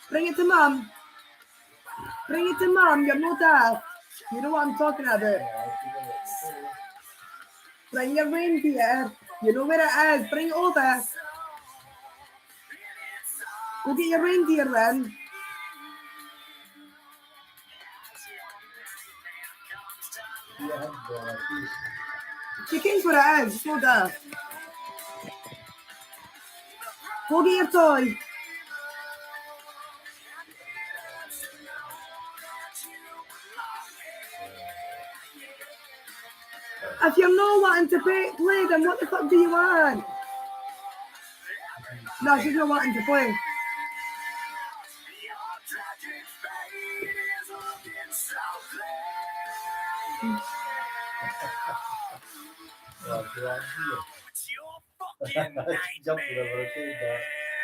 Bring it to mum. Bring it to mum. You're no daft. You know what I'm talking about. Bring your reindeer. You know where it is. Bring it over. Go get your reindeer then. She knows where it is. It's no daft. Go get your toy. If you're not wanting to play, then what the fuck do you want? No, she's not wanting to play.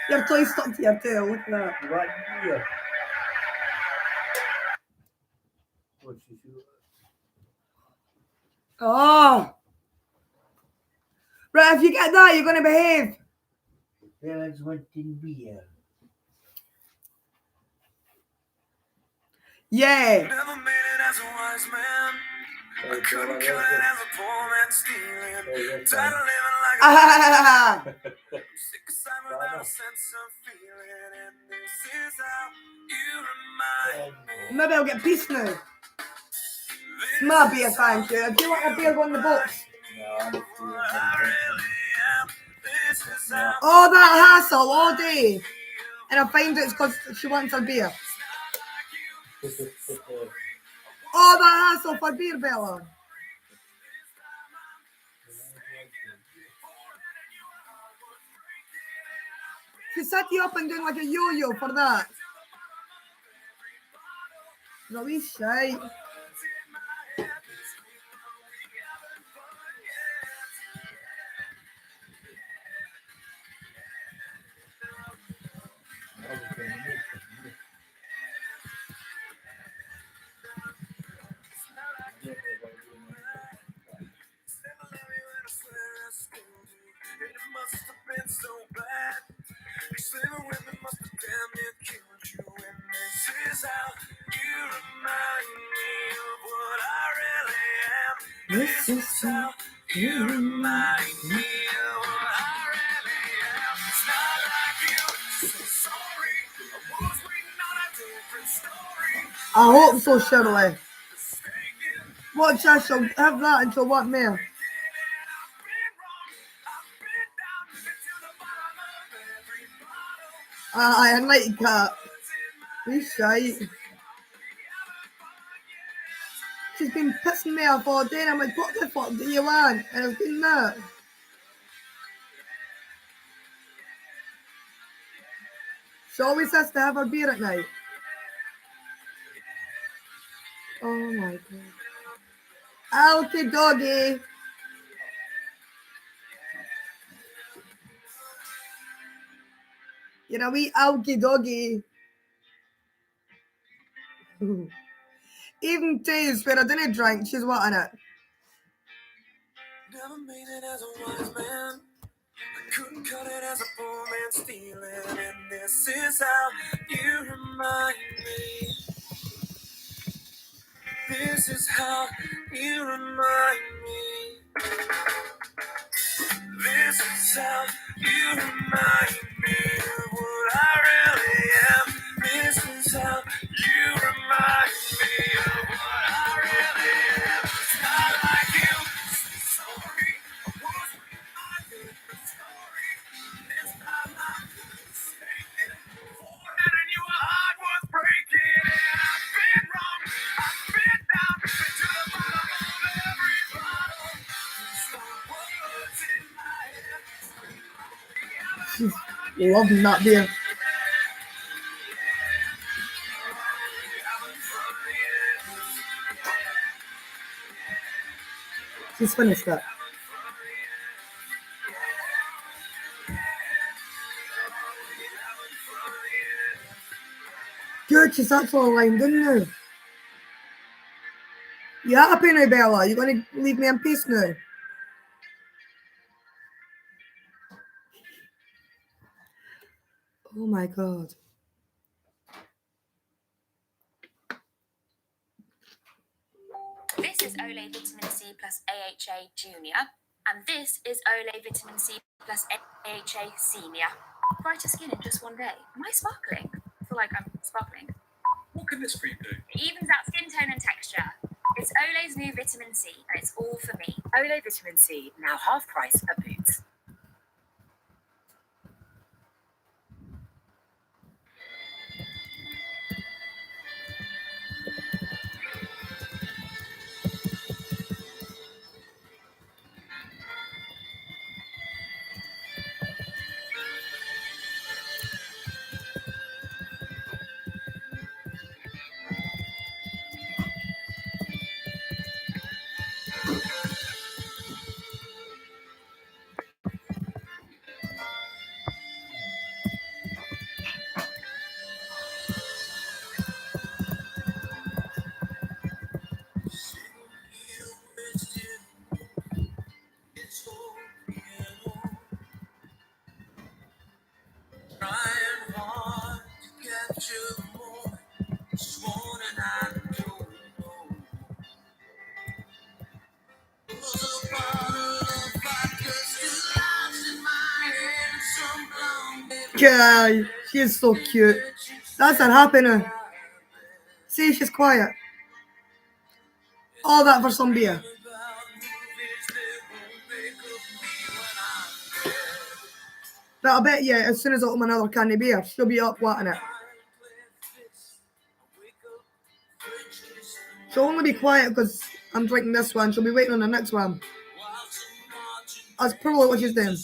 Your toy's stuck to your tail. Look at that. Right here. What's she doing? Oh. Right, if you get that, you're going to behave. Bella's wanting beer. Yeah. Never made it as a wise man. I couldn't cut it as a poor man stealing. Tired of living like Ah. I'm sick aside without a sense of feeling. And this is how you remind me. Maybe I'll get peace now. My beer, thank you. If you want a beer, go in the box. Oh, that hassle all day. And I find it's because she wants her beer. Oh, that hassle for beer, Bella. She set you up and doing like a yo-yo for that. No, we shy. This is how you remind me of what I really am. It's not like you. So sorry. I was waiting on a different story. I hope so, Shirley. Watch, I shall have that until what, Mayor? I like that. He's shite. She's been pissing me off all day and I'm like, what the fuck do you want? And it's been that. She always has to have her beer at night. Oh my god. Okay, doggy. You're a wee alky doggy. Even days where I didn't drink, she's wanting it. Never made it as a wise man. I couldn't cut it as a poor man stealing. And this is how you remind me. This is how you remind me. This is how you remind me of what I really am. This is how you remind me of what I really am. It's not like you. Sorry, I was waiting on a different story. This time I'm mistaken. Forehead and your heart was breaking. And I've been wrong. I've been down. Been to the bottom of every bottle. Stop words in my head. She's loving that beer. She's finished that. Good, she's actually lined in there. You happy now, Bella? You gonna leave me in peace now? Oh my god. This is Olay Vitamin C plus AHA Junior, and this is Olay Vitamin C plus AHA Senior. Brighter skin in just one day. Am I sparkling? I feel like I'm sparkling. What can this cream do? It evens out skin tone and texture. It's Olay's new vitamin C, and it's all for me. Olay Vitamin C, now half price at Boots. Trying hard to capture the moment. Sworn and I don't know. Was a bottle of vodka still lies in my head. Some blonde Yeah, she is so cute. That's not happening. See, she's quiet. All that for some beer. about movies that won't make up me when I'm dead. But I bet you, as soon as I open another can of beer, she'll be up wanting it. She'll only be quiet because I'm drinking this one. She'll be waiting on the next one. That's probably what she's doing.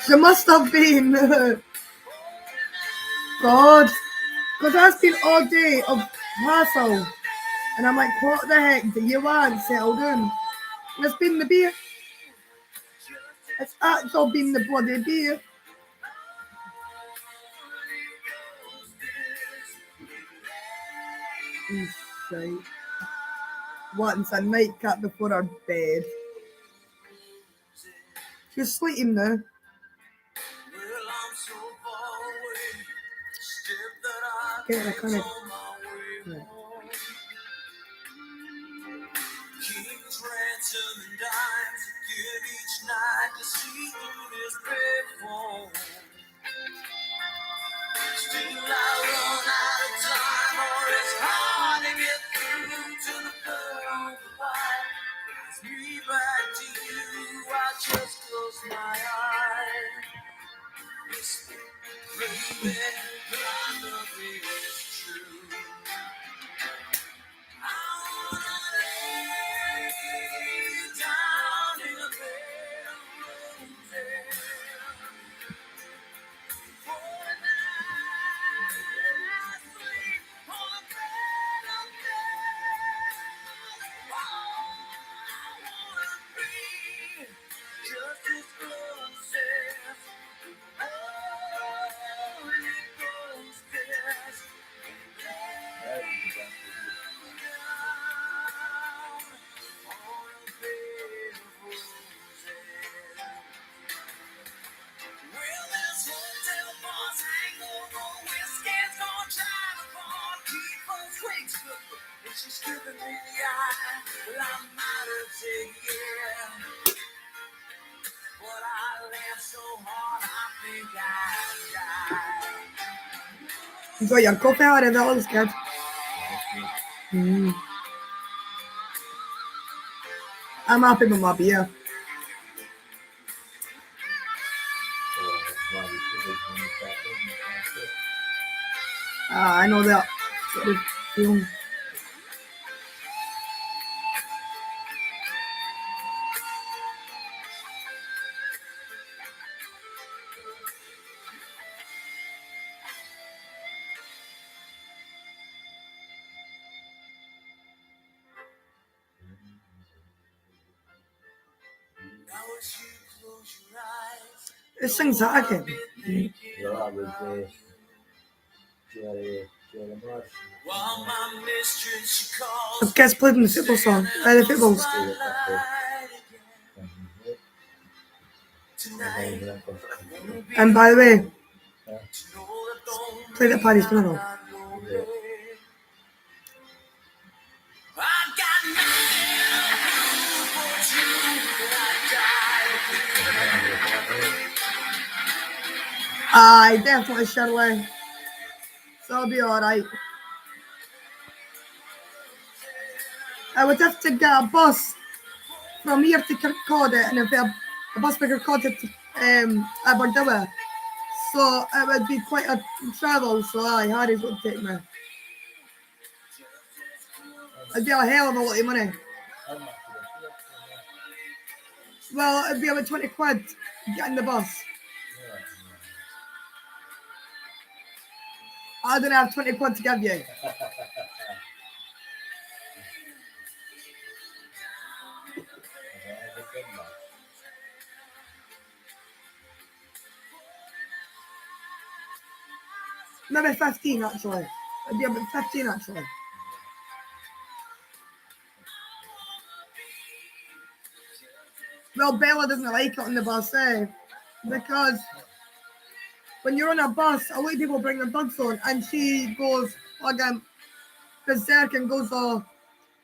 She must have been. God. Because that's been all day of hassle. And I'm like, what the heck do you want? Settle down. And it's been the beer. It's actually been the bloody beer. Right. Wants a nightcap before her bed. She's sleeping now. Get her kind of. Yeah. Kings ransom and dimes give each night to see through this bed phone. Still I run out of time, or it's hard to get through to the girl on the wire. It's me back to you, I just close my eyes. Whisper, baby, I love you, it's true. She's giving me the eye. Well, I'm out of here. But I laughed so hard, I think I died. You got your coffee out of that looks good. I'm happy with my beer. I know that. Sort of feeling. Who sings that again? Yeah, that was Jerry Marsh. While my mistress she calls I've guest played in the football song. The footballs. tonight. And by the way, To know that don't played at Paddy's funeral. I got nothing but you. I definitely Shirley. So I'll be alright. I would have to get a bus from here to Kirkcaldy, and if a bus from Kirkcaldy to Aberdour. So it would be quite a travel, so aye, Harry's would take me. It'd be a hell of a lot of money. Well, it'd be about 20 quid getting the bus. I don't have 20 quid to give you. Maybe 15 actually. It'd be about 15 actually. Well, Bella doesn't like it on the bus, because when you're on a bus, a lot of people bring their dogs on, and she goes again berserk and goes all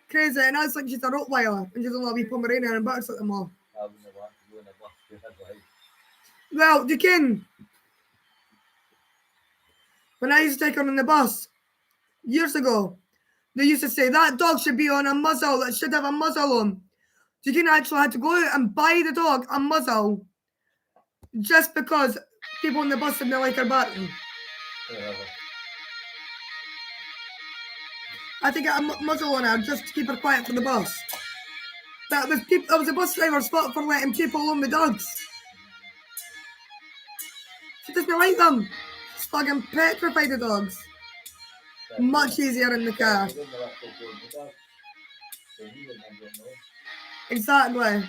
crazy, and that's like she's a Rottweiler, and she's only a wee Pomeranian and barks at them all. I wouldn't want to go in a bus with her, right? Well, you can. When I used to take her on the bus years ago, they used to say that dog should be on a muzzle, it should have a muzzle on. You can actually have to go out and buy the dog a muzzle just because people on the bus didn't like her barking. I had to get a muzzle on her just to keep her quiet for the bus. That was a bus driver's fault for letting people on the dogs. She doesn't like them. She's fucking petrified of dogs. Much easier in the car. Exactly.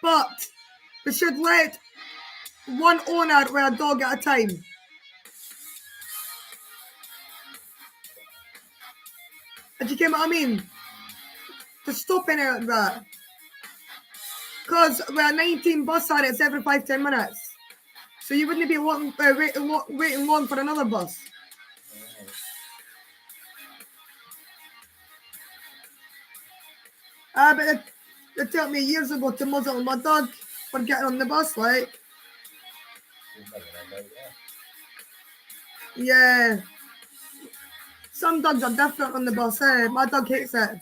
But we should let one owner with a dog at a time. Do you get what I mean? To stop any of that. Because we're 19 bus it's every 5-10 minutes. So you wouldn't be waiting long for another bus. But they told me years ago to muzzle my dog for getting on the bus, like. Yeah. Some dogs are different on the bus, My dog hates it.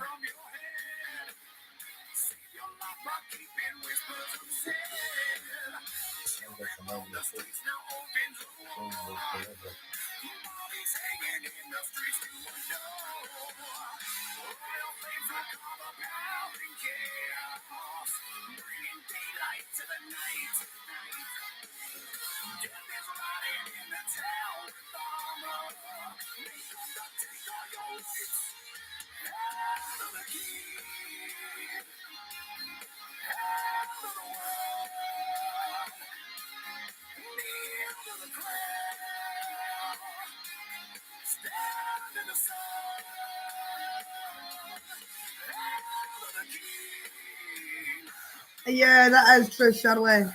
Yeah, that is true, Shirley.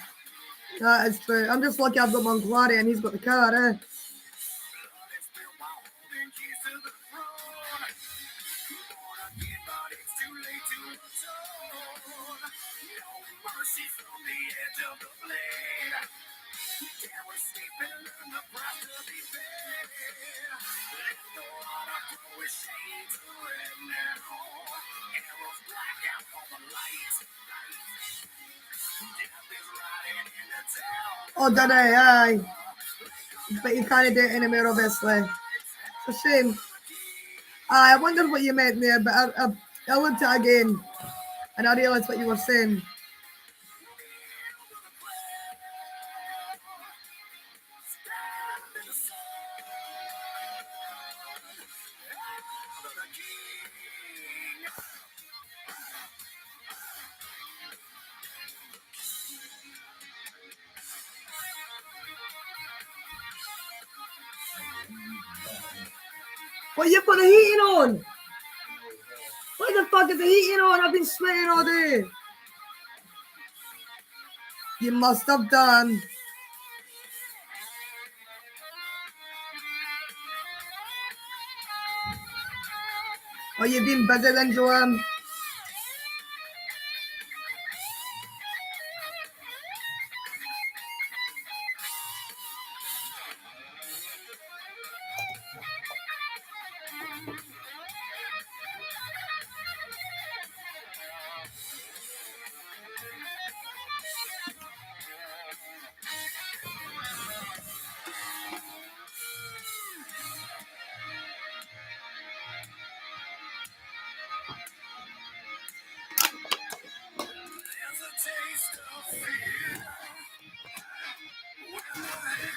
That is true. I'm just lucky I've got my Glady and he's got the car, Oh, did I? Aye. But you can't do it anymore, obviously. It's a shame. I wondered what you meant there, but I looked at it again and I realised what you were saying. What, you've got the heating on? Why the fuck is the heating on? I've been sweating all day. You must have done. Oh, you've been busy then, Joanne?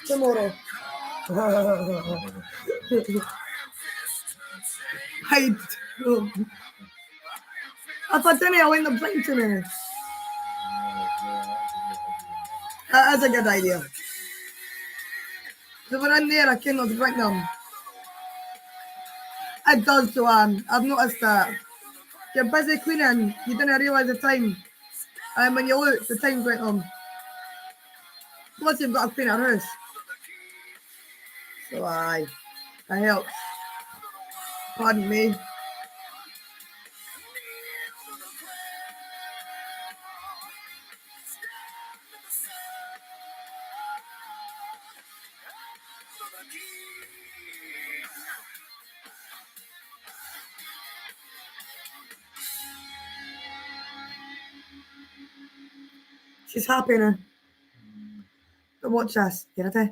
Tomorrow. I thought then I'll end up playing to me. That's a good idea. So when I'm there, I cannot drink them. It does, Joanne. I've noticed that. You're busy cleaning, you didn't realise the time. And when you look, the time's went on. Plus, you've got to clean our house. So, aye, that helps. Pardon me. She's happy now. But watch this. You ready?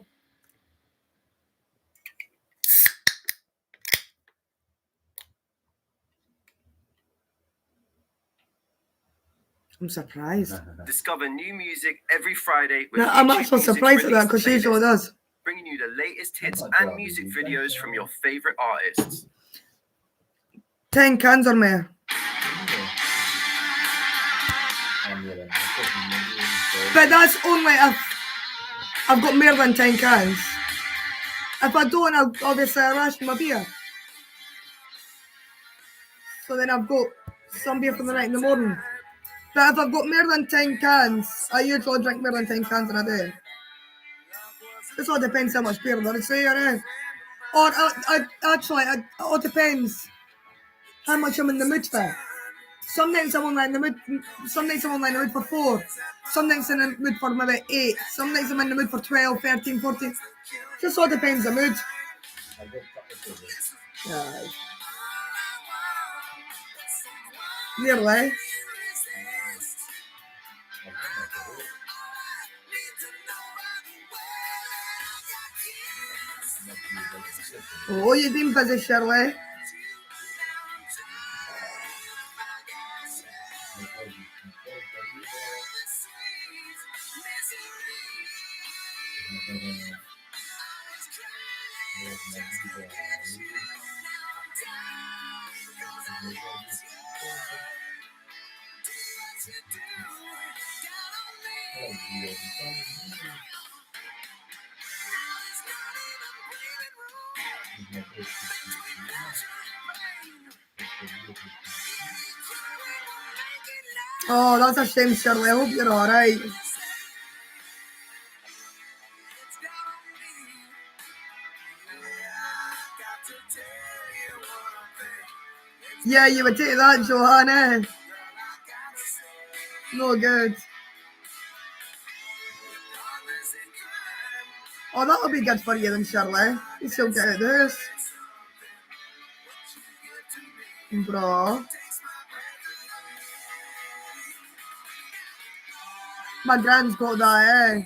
I'm surprised. Discover new music every Friday with No, I'm YouTube actually Music's surprised at that released because she usually playlist, does. bringing you the latest hits and music videos from your favorite artists. 10 cans or more. But that's only if I've got more than 10 cans. If I don't, I'll obviously ration my beer. So then I've got some beer for the night in the morning. But if I've got more than 10 cans, I usually drink more than 10 cans in a day. This all depends how much beer there is there. Or actually, it all depends how much I'm in the mood for. Some nights I'm only in the mood. Some nights I'm only in the mood for 4. Some nights I'm in the mood for maybe 8. Some nights I'm in the mood for 12, 13, 14. Just all depends on the mood. Yeah. Nearly. Oh, you've been busy, Shirley. Oh, that's a shame, Shirley. I hope you're all right. Yeah, you would take that, Johanna. No good. Oh, that'll be good for you then, Shirley. You still get out of the house. Bro. My gran's got that, eh?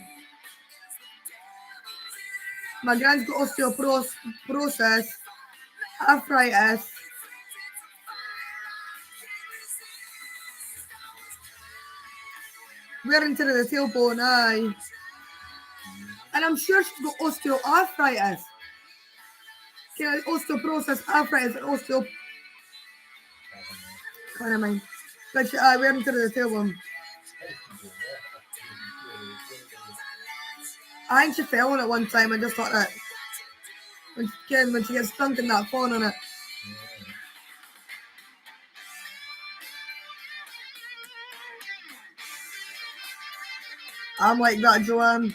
My gran's got osteoporosis, arthritis. Wearing to the tailbone, aye. And I'm sure she's got osteoarthritis. Osteoporosis, arthritis, and osteo... Kind of mind. But she, wearing to the tailbone. I think she fell on it one time and just thought that. when she gets drunk in that phone on it. I'm like that, Joanne.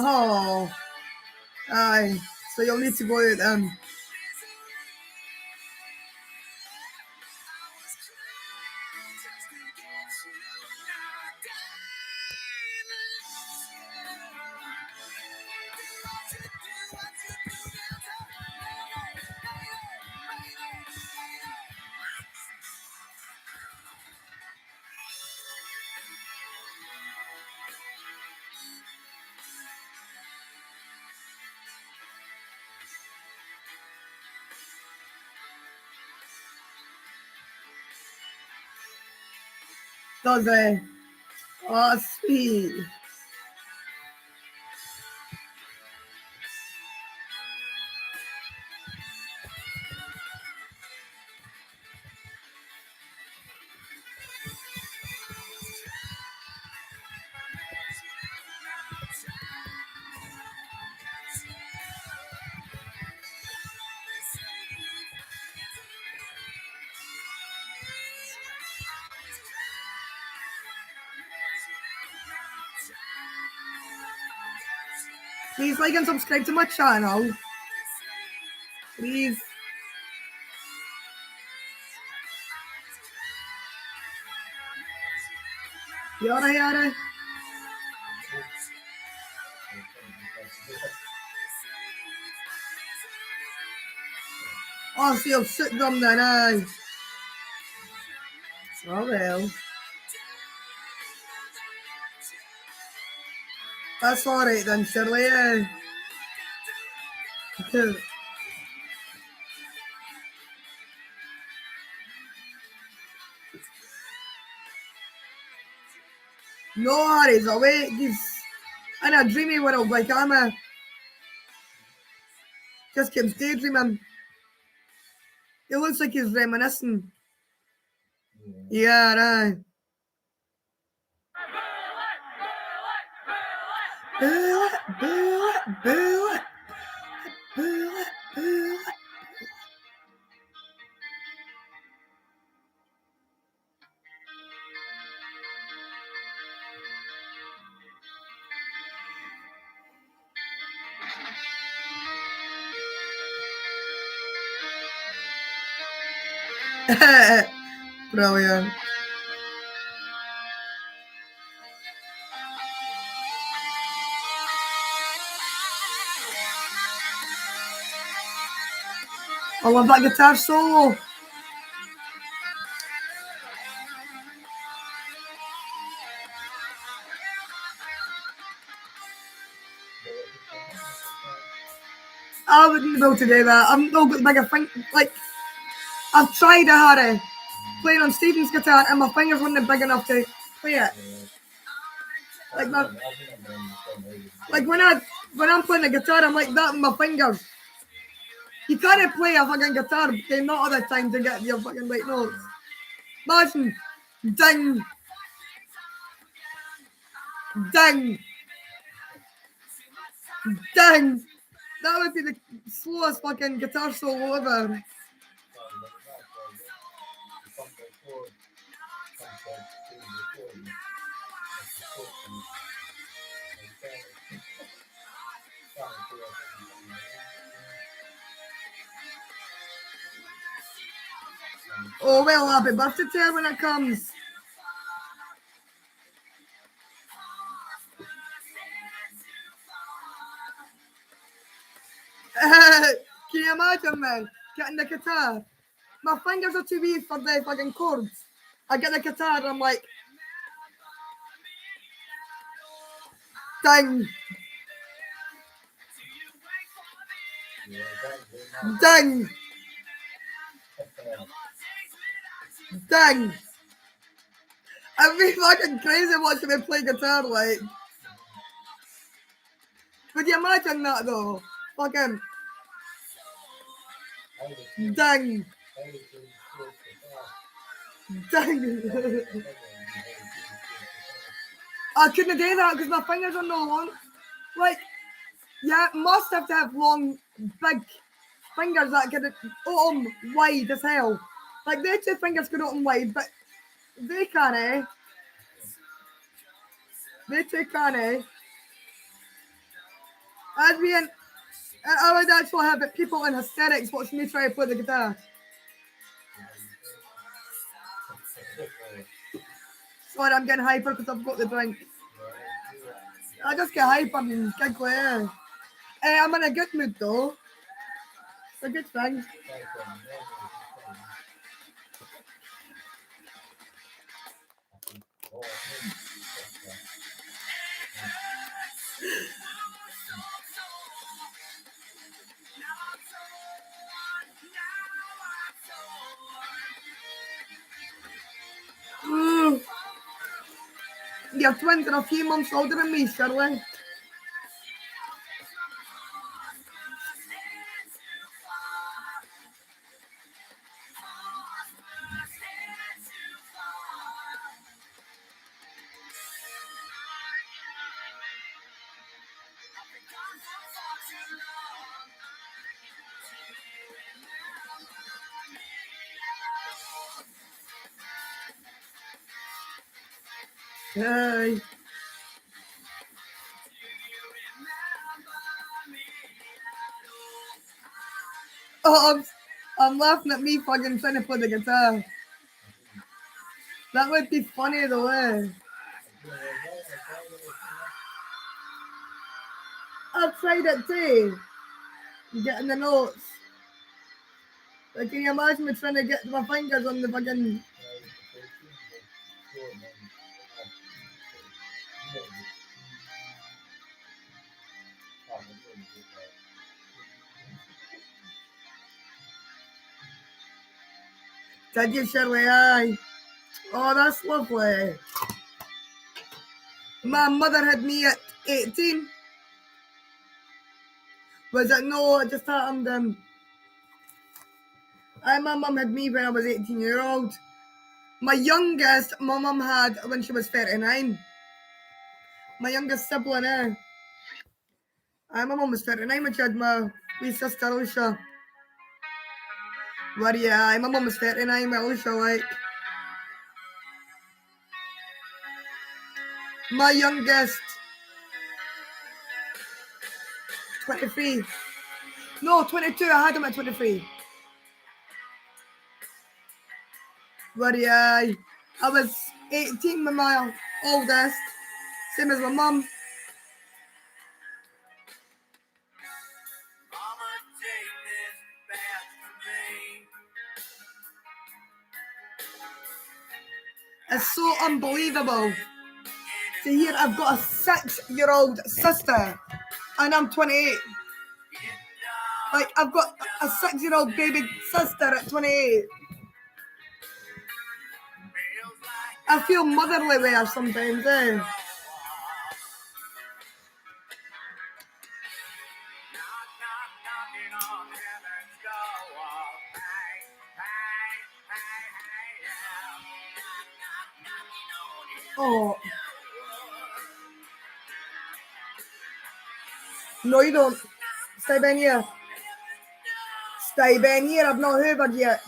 Oh, aye. So you'll need to go out then. Does it? Oh, sweet. Please like and subscribe to my channel. Please. Yada yada. Oh, so you'll sit them then, eh? Oh well. That's alright then, Shirley, eh? No worries, awake. He's in a dreamy world like I'm a. Just keeps daydreaming. It looks like he's reminiscing. Yeah, right. Boo it, boo it, boo it, boo it, boo it. Brilliant. I love that guitar solo. I wouldn't be able to do that. I'm not got bigger thing. Like, I've tried a Harry playing on Stephen's guitar, and my fingers weren't big enough to play it. Like when I'm playing the guitar, I'm like that with my fingers. You can't play a fucking guitar, okay, not all the time to get your fucking right notes. Imagine, ding, ding, ding. That would be the slowest fucking guitar solo ever. Oh well, happy birthday to her when it comes. Can you imagine me getting the guitar? My fingers are too weak for the fucking chords. I get the guitar and I'm like, ding. Yeah, thanks very much. Dang! Dang! I'd be fucking crazy watching me play guitar, like. Would you imagine that though? Fucking I was doing- dang! I was doing sports guitar. Dang! I couldn't do that because my fingers are no long. Like, yeah, must have to have long, big fingers that can open wide as hell. Like, their two fingers can open wide, but they can't, eh? They two can't, eh? I'd be in, I would actually have people in hysterics watching me try to play the guitar. Sorry, I'm getting hyper because I've got the drink. I just get hyper and giggly, eh? I'm in a good mood though. It's a good thing. Mm. Your twins are a few months older than me, Shirley. Hey. Oh, I'm laughing at me fucking trying to play the guitar. That would be funny though, eh? I've tried it too. Getting the notes. But can you imagine me trying to get my fingers on the fucking... Did you, Shirley? Aye. Oh, that's lovely. My mother had me at 18. Was it? No, it just happened. My mum had me when I was 18-year-old. My youngest, my mum had when she was 39. My youngest sibling, eh? My mum was 39 when she had my wee sister, Alicia. Where yeah, my mum was 39 with Alicia, like. My youngest, 23. No, 22, I had him at 23. Where yeah, I was 18 with my oldest, same as my mum. Mama, take this back from me. It's so unbelievable to hear I've got a 6-year-old sister and I'm 28. Like, I've got a 6-year-old baby sister at 28. I feel motherly with her sometimes, eh? Oh. No, you don't. Stay behind here. Stay behind here. I've not hoovered yet.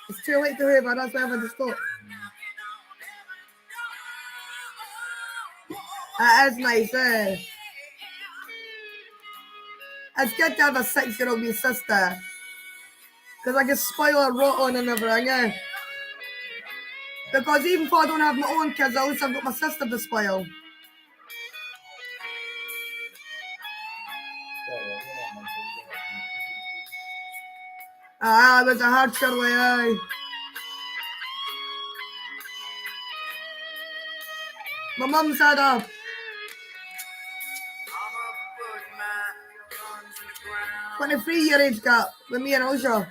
It's too late to hoover. That's why I've had to stop. That is nice, eh? It's good to have a 6-year-old wee sister. Because I can spoil her rotten and everything, eh? Because even if I don't have my own kids, at least I've got my sister to spoil. It was a hard Shirley, eh? My mum said, I'ma put my guns in the ground. 23-year age gap with me and Alicia.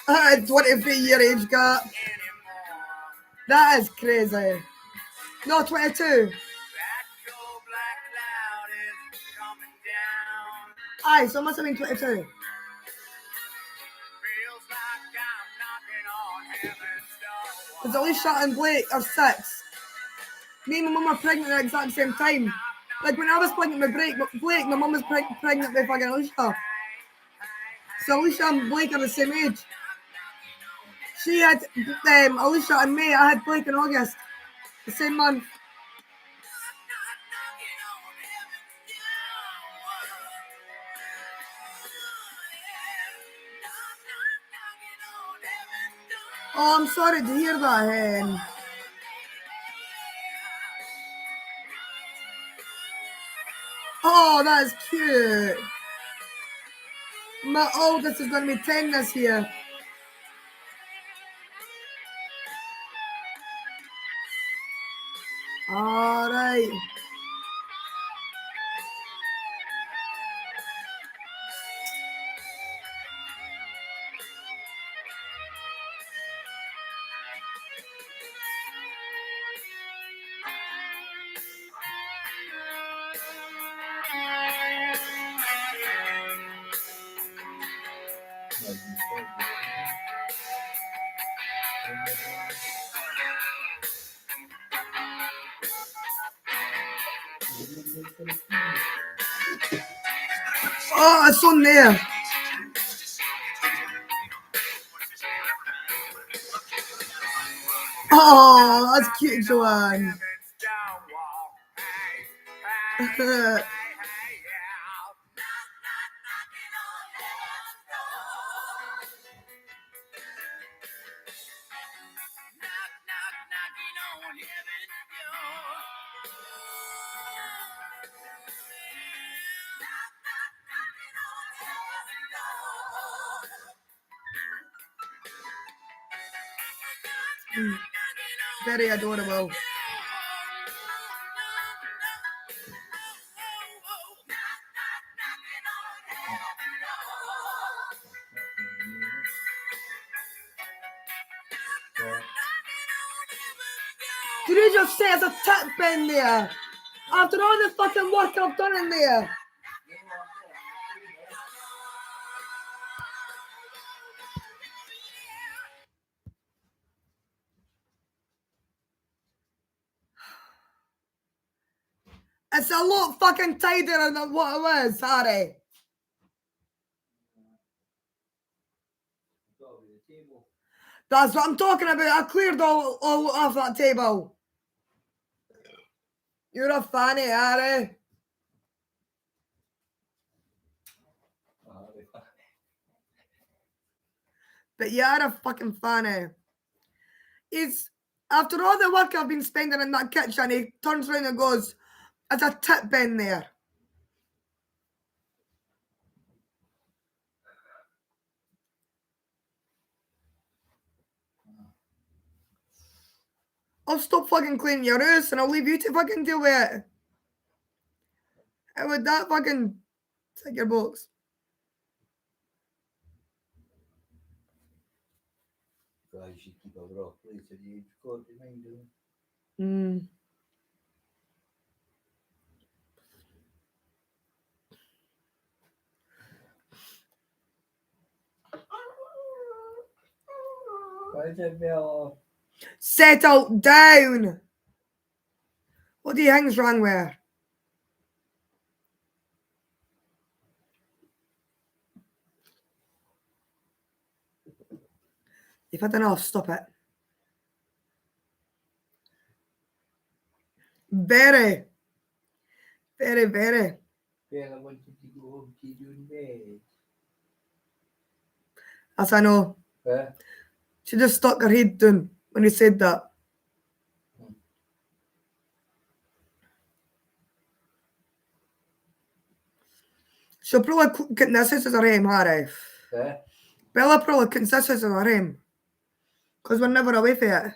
A 23-year age gap. That is crazy. No, 22. That cold black cloud is coming down. Aye, so it must have been 22. Feels like I'm knocking on heaven's door. Because Alicia and Blake are 6. Me and my mum are pregnant at the exact same time. Like when I was pregnant with Blake, my mum was pregnant with fucking Alicia. So Alicia and Blake are the same age. She had Alicia and May. I had Blake in August, the same month. Oh, I'm sorry to hear that, Hen. Oh, that is cute. My oldest is going to be 10 this year. All right. Oh, it's on there. Oh, that's cute, Joanne. Very adorable. Did you just say it's a tip in there? After all the fucking work I've done in there. It's a lot fucking tidier than what it was, Harry. That's what I'm talking about. I cleared all off that table. You're a fanny, Harry. But you're a fucking fanny. He's, after all the work I've been spending in that kitchen, he turns around and goes, "There's a tip in there." I'll stop fucking cleaning your house and I'll leave you to fucking deal with it. How would that fucking take your box? God, you should keep a rough place of the age code, you mind doing? Why is it Bella? Settle down. What do you think's wrong with her? You've had enough, stop it. Very. Very, very. Bella wanted to go home to you in bed. As I know. Huh? She just stuck her head down when he said that. She'll probably couldn't this is her aim, Harry. Huh? Bella probably couldn't this is her aim. Because we're never away from it.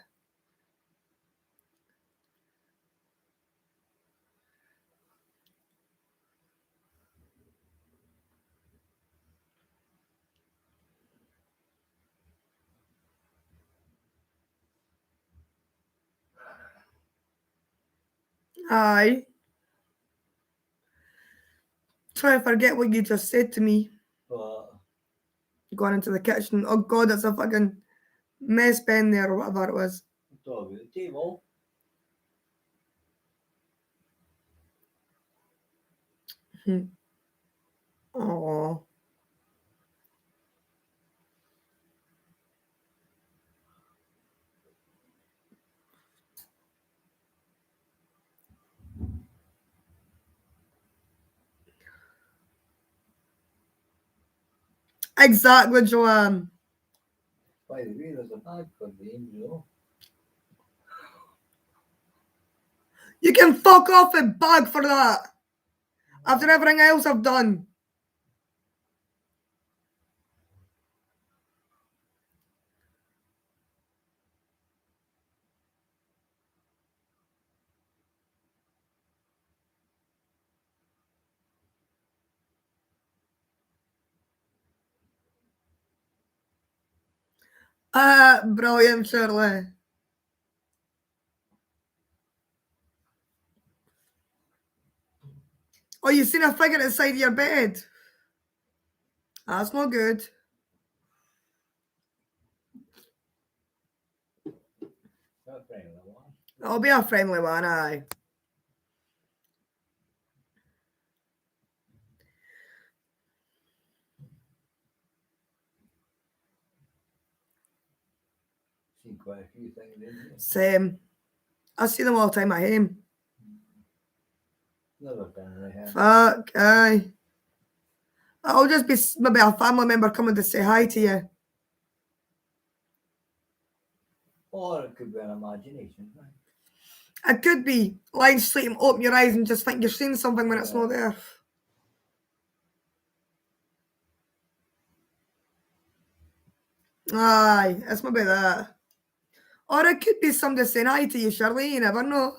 Aye. Try to forget what you just said to me. But Going into the kitchen. Oh God, it's a fucking mess bin there or whatever it was. talk about the table. Oh. Exactly, Joanne. By the way, there's a bag for the angel. You can fuck off and bag for that. After everything else I've done. Brilliant, Shirley. Oh, you seen a figure inside your bed? That's not good. Not friendly one. It'll be a friendly one, aye. Seen quite a few things in here. Same. I see them all the time at home. Never been in here. Fuck, aye. It'll just be maybe a family member coming to say hi to you. Or it could be an imagination. Right? It could be lying sleeping, open your eyes and just think you're seeing something when it's not there. Aye, it's maybe that. Or it could be somebody saying hi to you, Shirley. You never know.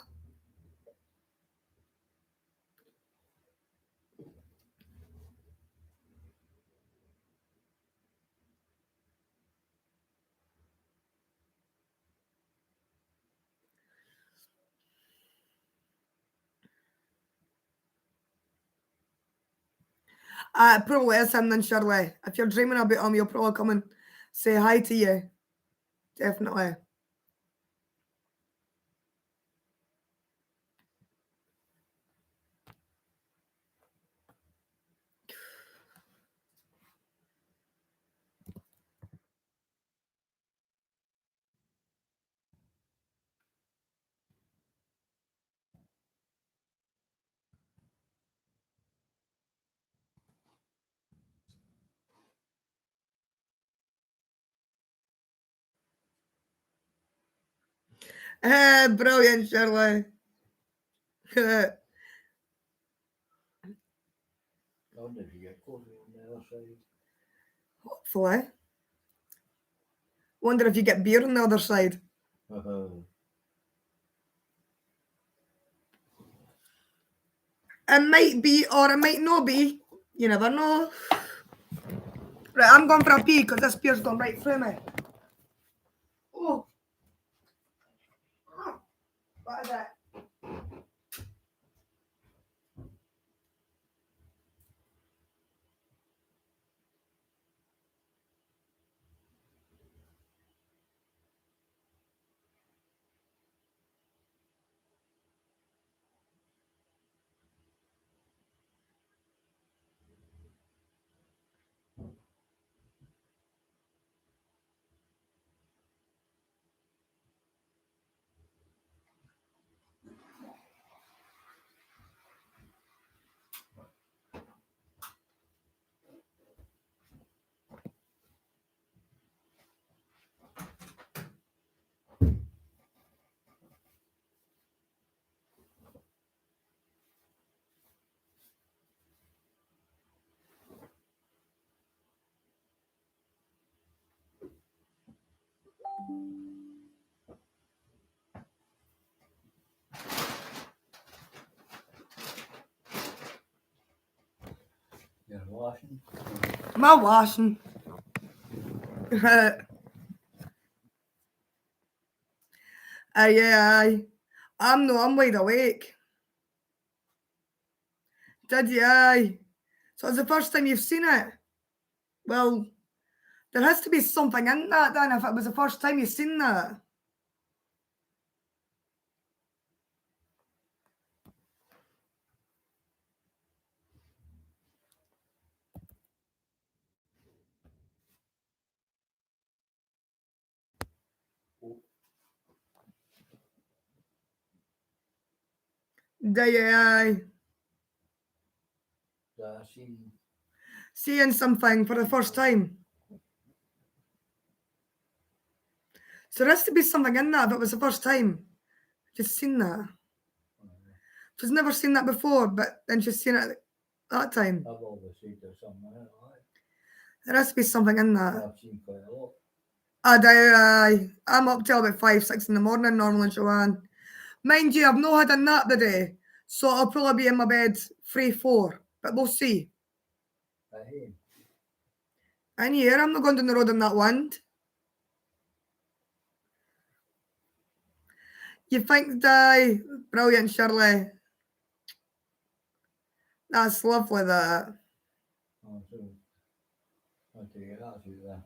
It probably is him then, Shirley. If you're dreaming about him, he'll probably come and say hi to you. Definitely. Brilliant, Shirley. I wonder if you get coffee on the other side. Hopefully. Wonder if you get beer on the other side. It might be or it might not be. You never know. Right, I'm going for a pee because this beer's gone right through me. Oh. What is it? You're washing. Am I washing? Yeah, aye. I'm wide awake. Did you? Aye. So it's the first time you've seen it? Well, there has to be something in that then if it was the first time you've seen that. Do you? Aye. Seeing something for the first time. So there has to be something in that if it was the first time. Just seen that. She's never seen that before, but then she's seen it that time. I've always seen there's something in it. There has to be something in that. I've seen quite a lot. I do. I'm up till about 5, 6 in the morning normally, Joanne. Mind you, I've not had a nap today, so I'll probably be in my bed 3, 4, but we'll see. Hey, And here, I'm not going down the road in that wind. You think, die? Brilliant, Shirley. That's lovely, that. oh, so I'll take it out of you there.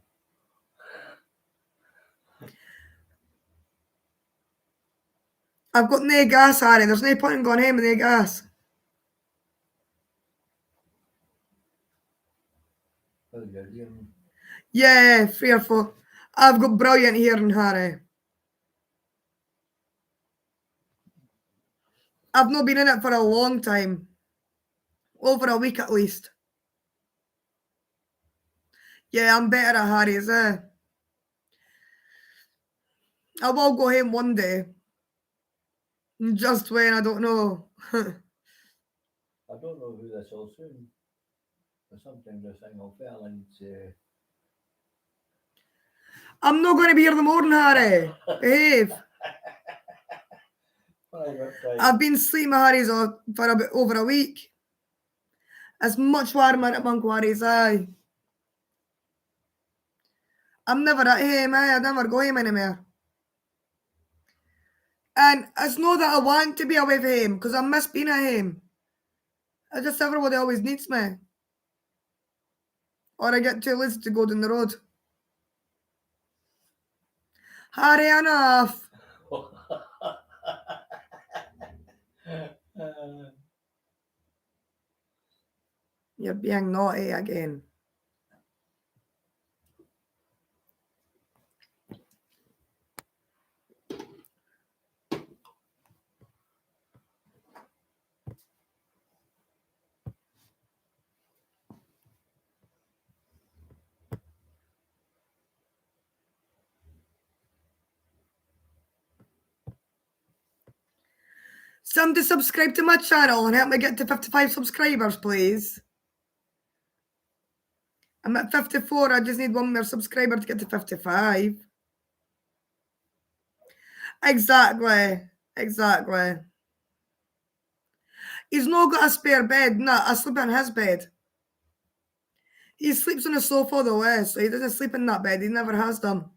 I've got no gas, Harry. There's no point in going home with no gas. How's your hearing? Yeah, 3 or 4. I've got brilliant hearing, Harry. I've not been in it for a long time. Over a week at least. Yeah, I'm better at Harry's, I will go home one day. Just when, I don't know. I don't know who this will soon. But sometimes I think I'll fell into. I'm not going to be here in the morning, Harry. Behave. I've been sleeping with Harry's for a bit over a week. It's much warmer at Monk Harry's, aye. I'm never at home, I never go home anymore. And it's not that I want to be away from home, because I miss being at home. It's just everybody always needs me. Or I get too lazy to go down the road. Harry, enough. You're being naughty again. Somebody subscribe to my channel and help me get to 55 subscribers, please. I'm at 54. I just need one more subscriber to get to 55. Exactly. Exactly. He's not got a spare bed. No, I sleep in his bed. He sleeps on the sofa though, so he doesn't sleep in that bed. He never has done.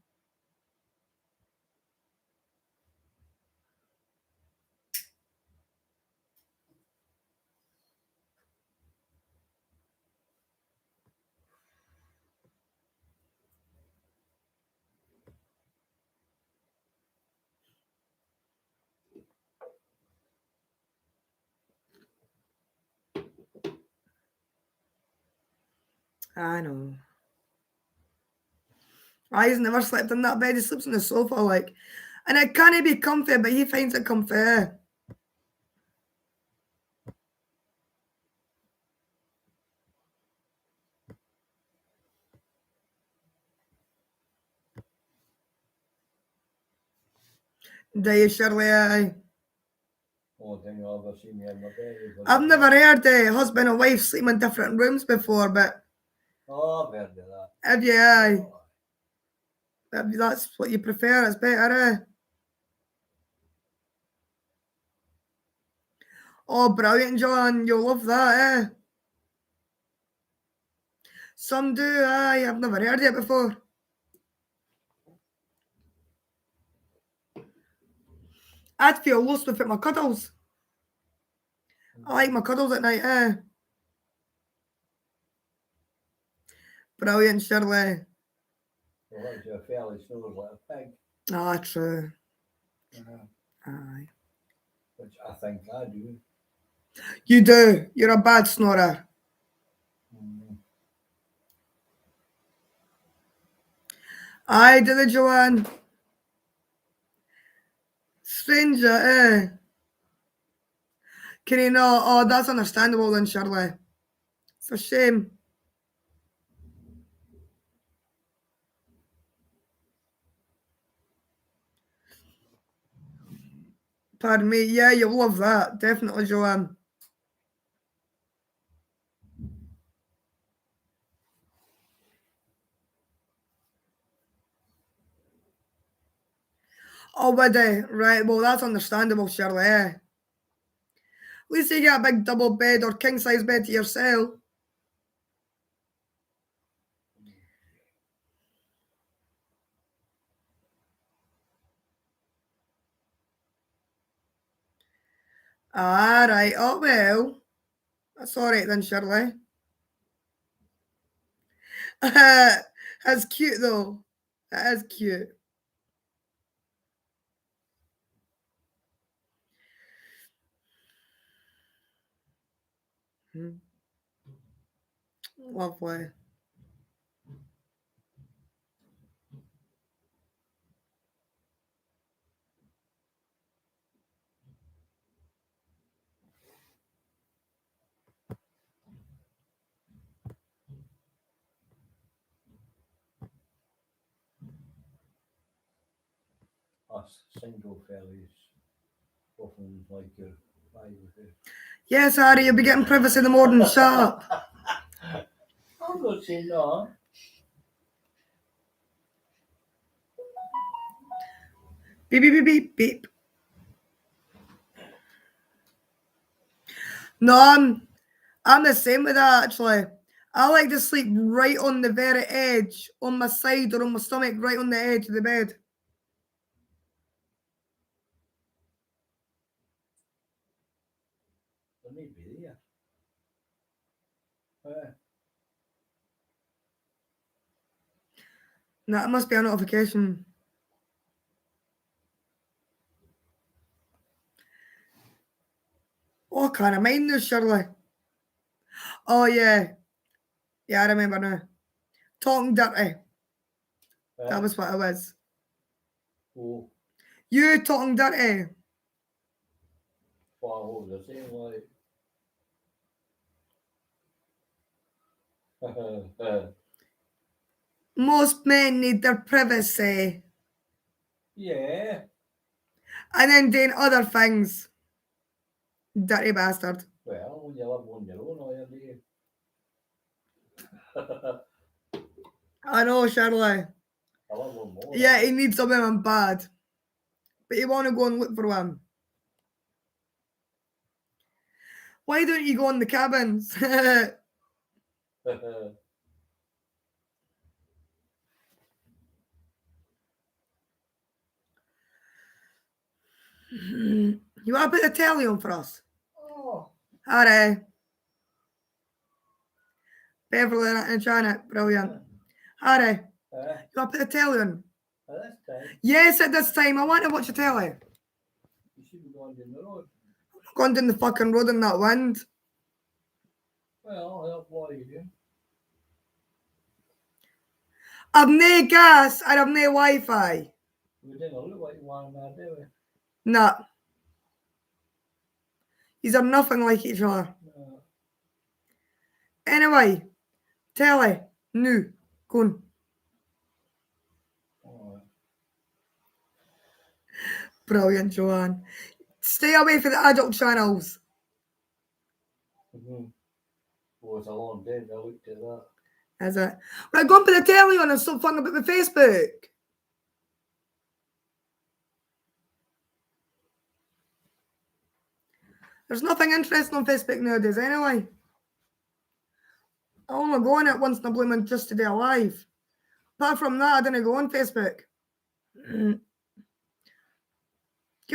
I know. He's never slept in that bed. He sleeps on the sofa, like. And it can't be comfy, but he finds it comfy. Do you, Shirley? Only thing I've ever seen me in my bed is I've never heard a husband and wife sleep in different rooms before, but Oh, I've heard of that. have you? Aye. If that's what you prefer, it's better, Oh, brilliant, John. You'll love that, Some do, aye. I've never heard it before. I'd feel lost without my cuddles. I like my cuddles at night, Brilliant, Shirley. Well, that's a fairly snores like a pig. Ah, true. Uh, Aye. which I think I do. You do. You're a bad snorer. Mm. Aye, did it, Joanne? Stranger, eh? Can you not? Oh, that's understandable then, Shirley. It's a shame. Pardon me. Yeah, you'll love that. Definitely, Joanne. Oh, would they? Right, well, that's understandable, Shirley, eh? At least you get a big double bed or king-size bed to yourself. Ah, right. Oh, well. That's all right then, Shirley. That's cute, though. That is cute. Lovely. Us single fellas often like your privacy. Yes, Harry, you'll be getting privacy in the morning. Shut up. I'm not saying that. Beep, beep, beep, beep, beep. No, I'm the same with that, actually. I like to sleep right on the very edge, on my side or on my stomach, right on the edge of the bed. There may be there. No, it must be a notification. Oh, can't I mind this, Shirley? Oh, yeah. Yeah, I remember now. Talking dirty. That was what it was. Oh, You talking dirty. well, what was I saying? Like, Most men need their privacy. yeah. And then doing other things. Dirty bastard. Well, when you live on your own, all you do. I know, Shirley. I live on more. Yeah, he needs a woman bad. But you want to go and look for one. Why don't you go in the cabins? You want to put the telly on for us? Oh, Alright. Beverly and Janet, brilliant. Alright. You want to put the telly on? at this time, Yes, at this time. I want to watch the telly. you should be going down the road. Going down the fucking road in that wind. Well, that's what you do. I've no gas and I've no Wi-Fi. We didn't look like one man, did we? Nah. These are nothing like each other. No. Anyway, telly. New. Go on. Alright. Brilliant, Joanne. Stay away from the adult channels. Mm-hmm. Well, it's a long day. I looked at that. Is it? Right, go and put the telly on and stop fucking about my Facebook. There's nothing interesting on Facebook nowadays, anyway. I only go on it once in a blue moon just to be alive. Apart from that, I didn't go on Facebook. Give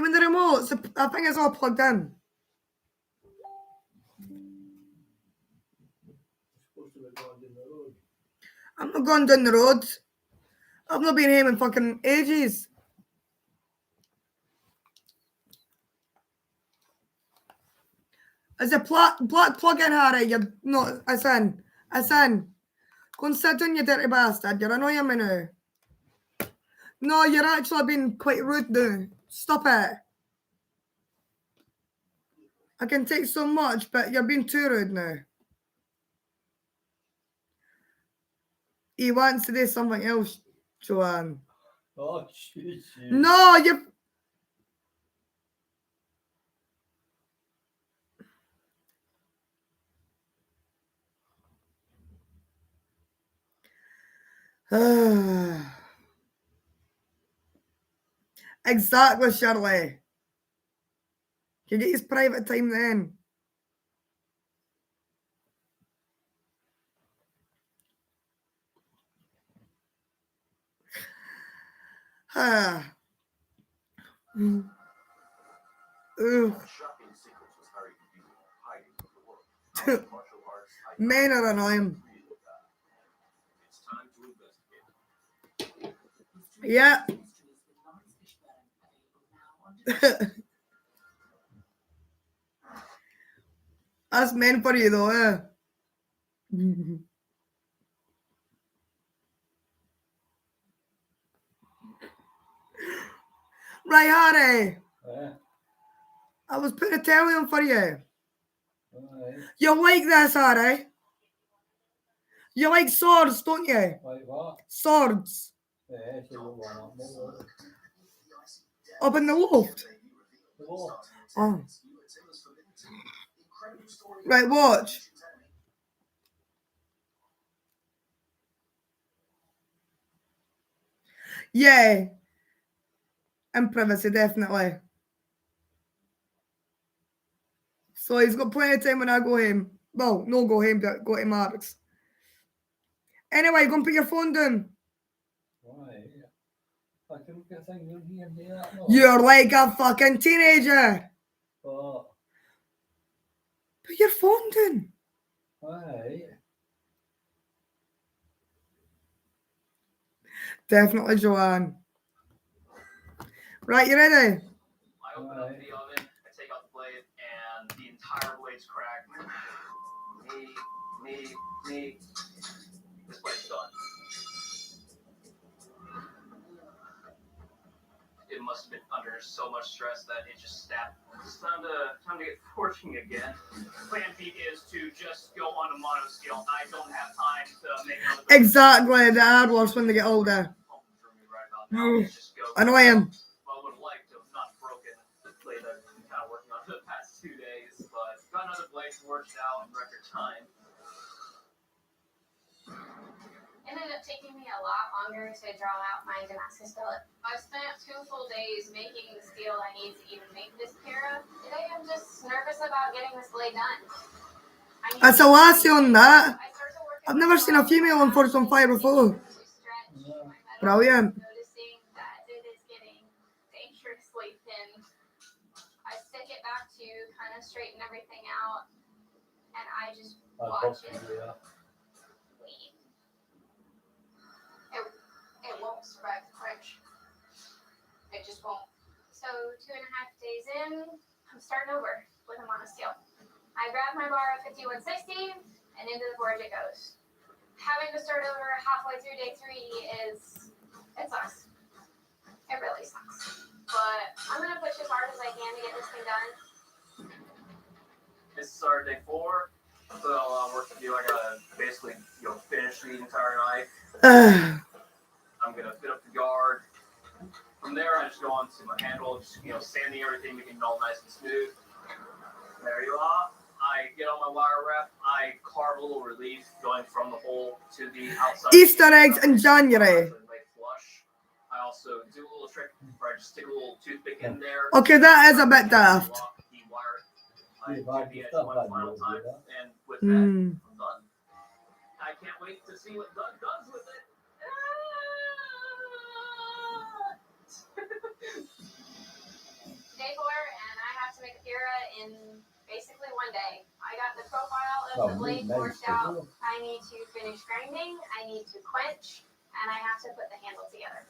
me the remote. I think it's all plugged in. You're supposed to be going down the road. I'm not going down the road. I've not been home in fucking ages. Is a black plug-in, Harry? You're not. It's in. It's in. Go and sit down, you dirty bastard. You're annoying me now. No, you're actually being quite rude now. Stop it. I can take so much, but you're being too rude now. He wants to do something else, Joanne. Oh, shoot. No, you. Exactly, Shirley. You get his private time then. Ugh. Men are annoying. Yeah. That's men for you though, eh? Right, Harry. Yeah. I was putting a telly on for you. Right. You like this, Harry? You like swords, don't you? Like what? Swords. Yeah, so you want more. Up in the loft. Oh. Right, watch. Yeah. And privacy, definitely. So he's got plenty of time when I go home. Well, no go home, but go to Mark's. Anyway, go and put your phone down. Right. I can get a thing in here and do that. No. You're like a fucking teenager. Oh, Put your phone down. right. Definitely, Joanne. Right, you ready? I open up the oven, I take out the blade, and the entire blade's cracked. Me. This blade's done. It must have been under so much stress that it just snapped. It's time to get forging again. Plan B is to just go on a mono skill. I don't have time to make another. Exactly, the hard ones when they get older. Annoying. Well, I would have liked to have not broken the blade I've been kind of working on for the past 2 days, but got another blade forged out in record time. It ended up taking me a lot longer to draw out my Damascus billet. I spent 2 full days making the steel I need to even make this Kira. Today I'm just nervous about getting this blade done. That's a lassie on that. I've never seen a female on Forged on Fire before. Brilliant. Noticing that it is getting dangerously thin. I stick it back to kind of straighten everything out, and I just watch it bleed. It won't survive the crunch. It just won't. So 2.5 days in, I'm starting over with a monosteel. I grab my bar of 5160 and into the forge it goes. Having to start over halfway through day 3 it sucks. It really sucks. But I'm gonna push as hard as I can to get this thing done. This is our day 4. So work to do. I gotta basically finish the entire knife. I'm gonna fit up the guard. From there, I just go on to my handle, just sanding everything, making it all nice and smooth. There you are. I get on my wire wrap. I carve a little relief going from the hole to the outside. Easter eggs in January. I also do a little trick where I just stick a little toothpick in there. Okay, that is a bit daft. Lock the wire. I do the edge one final time, and with that, Mm. I'm done. I can't wait to see what Doug does with it. Day 4, and I have to make a Kira in basically one day. I got the profile of the blade forged out. I need to finish grinding, I need to quench, and I have to put the handle together.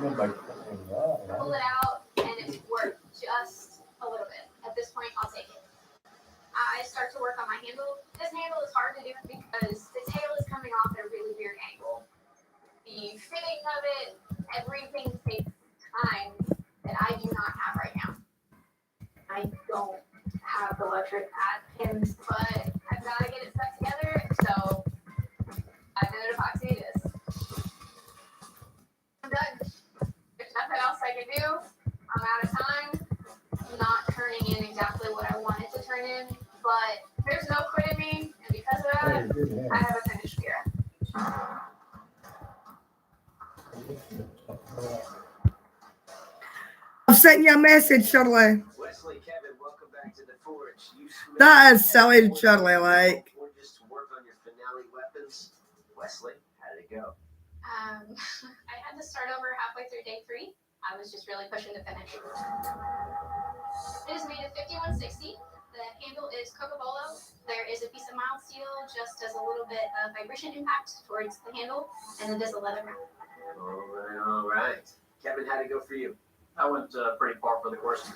Pull it out, and it's worth just a little bit. At this point, I'll take it. I start to work on my handle. This handle is hard to do because the tail is coming off at a really weird angle. The fitting of it, everything takes time that I do not have right now. I don't have the luxury of pins, but I've got to get it stuck together, so 5-minute epoxy it is. I'm done. There's nothing else I can do. I'm out of time. Not turning in exactly what I wanted to turn in, but there's no quit in me, and because of that, I have a finished gear. I've sent you a message, Shirley. Wesley, Kevin, welcome back to the forge. That is silly, Shirley, like. Just to work on your finale weapons. Wesley, how did it go? I had to start over halfway through day 3. I was just really pushing to finish. It is made of 5160. The handle is Cocobolo. There is a piece of mild steel, just as a little bit of vibration impact towards the handle, and it is a leather wrap. All right. Kevin, how'd it go for you? I went pretty far for the course.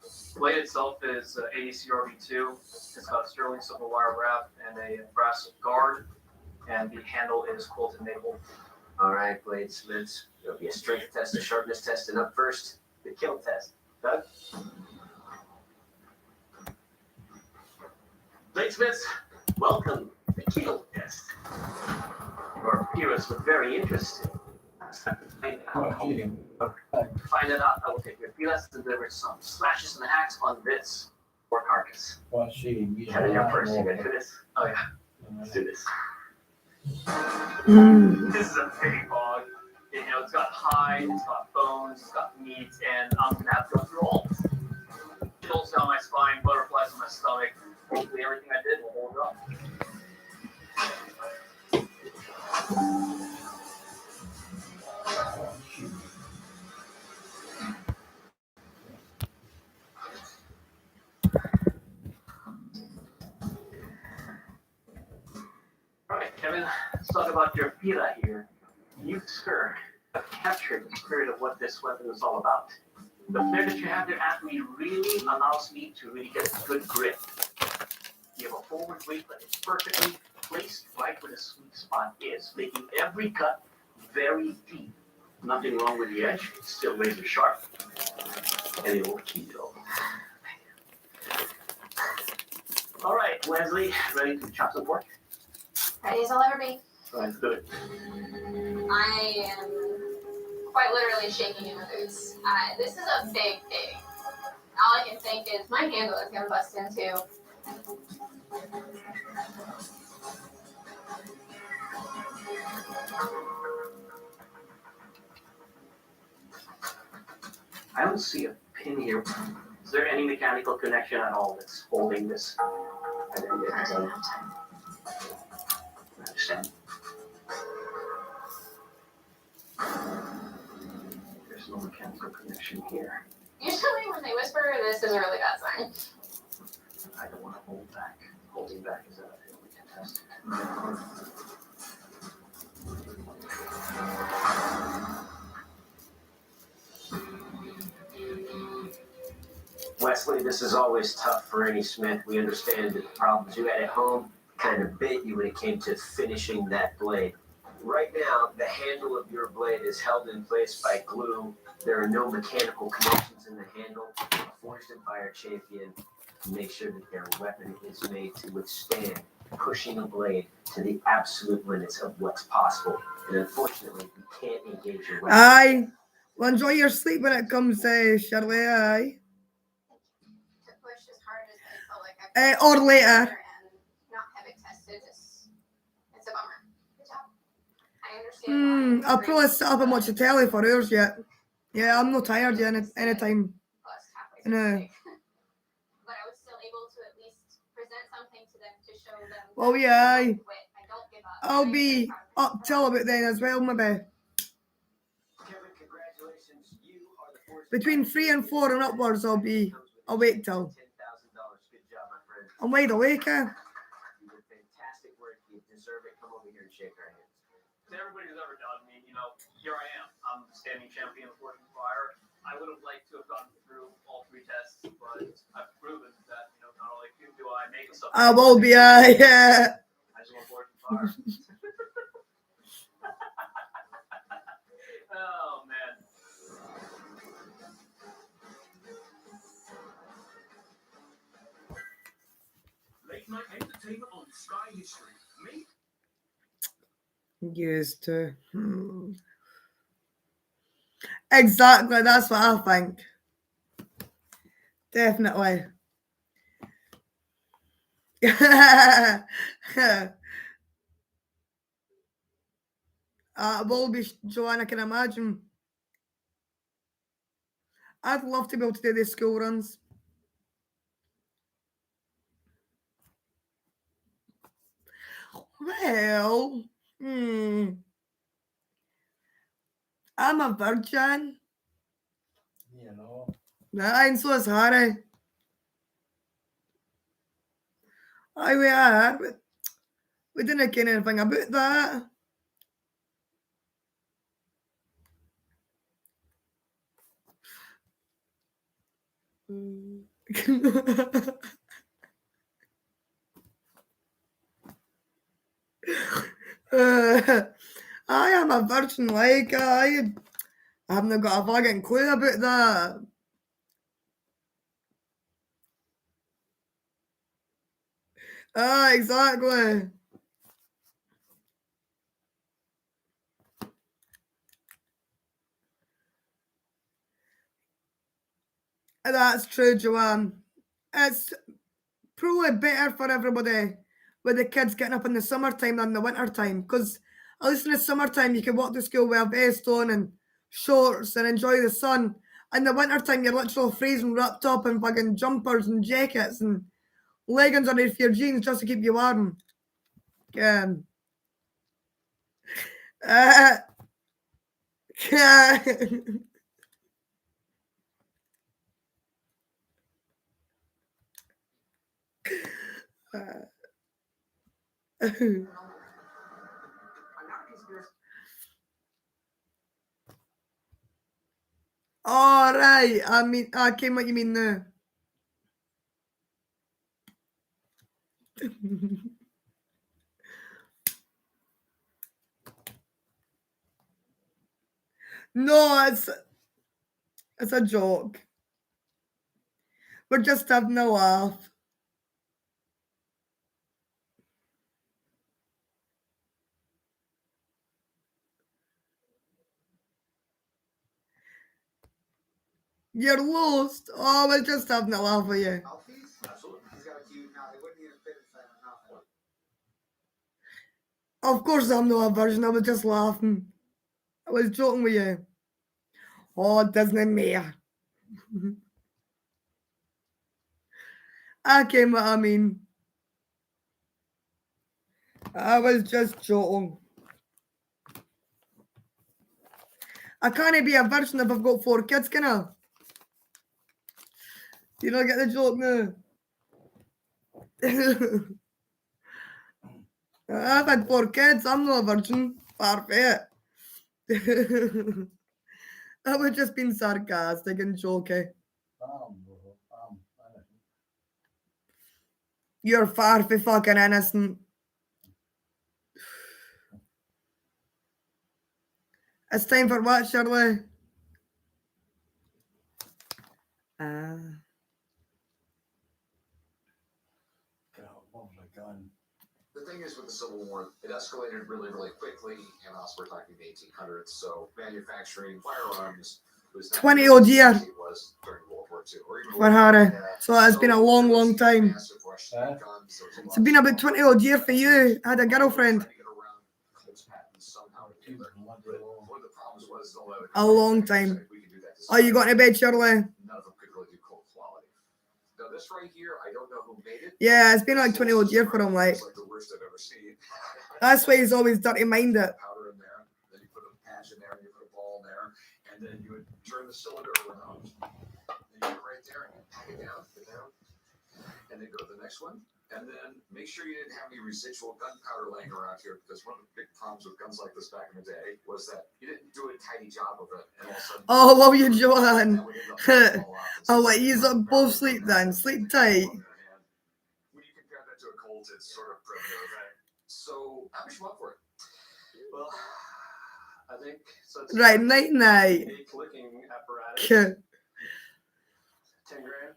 The blade itself is ADCRV2. It's got a sterling silver wire wrap and a brass guard, and the handle is quilted maple. All right, bladesmiths. There'll be a strength test, a sharpness test, and up first, the kill test. Doug? Bladesmiths, welcome to the kill test. Your viewers look very interested. Find it out, I will take your feelers and deliver some slashes and hacks on this or carcass. Kevin, you're first. You ready for this? Oh yeah. Let's do this. This is a big hog. It's got hide, it's got bones, it's got meat, and I'm gonna have to go through all this. Chills down my spine, butterflies in my stomach. Hopefully everything I did will hold up. All right, Kevin, let's talk about your Pila here. You, sir, have captured the spirit of what this weapon is all about. The flare that you have there at me really allows me to really get a good grip. You have a forward weight, but it's perfectly placed right where the sweet spot is, making every cut very deep. Nothing wrong with the edge, it's still razor sharp. And it will keep it open. All right, Wesley, ready to chop some pork? Ready as I'll ever be. All right, let's do it. I am quite literally shaking in the boots. This is a big thing. All I can think is my handle is going to bust into. I don't see a pin here. Is there any mechanical connection at all that's holding this? I didn't have time. I understand. There's no mechanical connection here. Usually when they whisper, this is a really bad sign. I don't want to hold back. Holding back is a contested. Wesley, this is always tough for any smith. We understand the problems you had at home kind of bit you when it came to finishing that blade. Right now, the handle of your blade is held in place by glue. There are no mechanical connections in the handle. Forged in fire champion to make sure that their weapon is made to withstand pushing a blade to the absolute limits of what's possible. And unfortunately, you can't engage your weapon. Aye. Well, enjoy your sleep when it comes, Shirley, aye. To push as hard as I felt like I could. Or later. And not having tested, it's a bummer. Good job. I understand. why I'll probably sit up and watch the telly for hours yet. Yeah, I'm not tired yet anytime. Plus halfway No. through the day. But I was still able to at least present something to them to show them. Oh, that yeah, I aye. don't quit, I don't give up. I'll I'm be very proud of up till about then as well, maybe. Kevin, congratulations. You are the forge Between 3 and 4 and upwards, I'll be awake till. $10,000. Good job, my friend. I'm wide awake, eh? You did fantastic work. You deserve it. Come over here and shake our hands. To everybody who's ever done me, here I am. I'm standing champion of Forged in Fire. I would have liked to have gone through all 3 tests, but I've proven that, not only do I make stuff. I will be, yeah. I just want Forged in Fire. Oh, man. Late night entertainment on Sky History. Me? Used to. Exactly, that's what I think. Definitely. Will be, Joanne, I can imagine. I'd love to be able to do these school runs. Well, I'm a virgin. And so is Harry. Aye, we are. But we didn't care anything about that. I am a virgin, like I haven't got a fucking clue about that. Exactly. That's true, Joanne. It's probably better for everybody with the kids getting up in the summertime than the wintertime, because at least in the summertime you can walk to school with a vest on and shorts and enjoy the sun. In the wintertime you're literally freezing wrapped up in fucking jumpers and jackets and leggings underneath your jeans just to keep you warm. All right. I mean, I came what you mean now. No, it's a joke. We're just having a laugh. You're lost. Oh, we're just having a laugh with you. Absolutely. He's got a cute now. They wouldn't even fit inside my mouth. Of course I'm not a virgin. I was just laughing. I was joking with you. Oh, it doesn't matter. Okay, what I mean. I was just joking. I can't be a virgin if I've got 4 kids, can I? You don't get the joke now. I've had 4 kids. I'm not a virgin. Perfect. I was just being sarcastic and joking. You're far from fucking innocent. It's time for what, Shirley? The thing is, with the Civil War, it escalated really, really quickly, and also we're talking the 1800s. So manufacturing firearms was 20 odd year. It was during World War II, or even For Harry. So it's been a long, long time. It's been about 20 odd year for you. I had a girlfriend. A long time. Oh, you got to bed, Shirley? None of them could really do cold quality. Now this right here, I don't know who made it. Yeah, it's been like 20 odd year for him, like. It's like the worst I've ever seen. That's why he's always dirty minded. Powder in there, then you put a patch in there, and you put a ball in there, and then you would turn the cylinder around. And you get right there and you pack it down, and then go to the next one. And then make sure you didn't have any residual gunpowder laying around here, because one of the big problems with guns like this back in the day was that you didn't do a tidy job of it, and all of a sudden. Oh, love you, Joanne. that would end up falling off. I'll let you both sleep then. Sleep tight. When you compare that to a Colt, it's sort of primitive. So how much you want for it? Well, I think so. It's Right, night night. a clicking apparatus. 10 grand.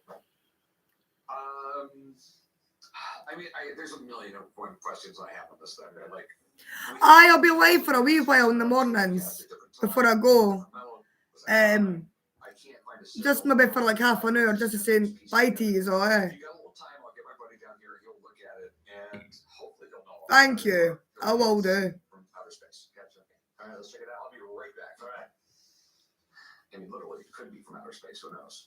I mean, there's a million and one questions I have on this thing. Like, I'll be live for a wee while in the mornings before I go. I can't find a Just maybe for like half an hour, just to say bye to you, or If you got a little time, I'll get my buddy down here. He'll look at it, and hopefully he'll know. Thank you. I will do. From outer space. Gotcha. All right, let's check it out. I'll be right back. All right. I mean, literally, it could be from outer space. Who knows?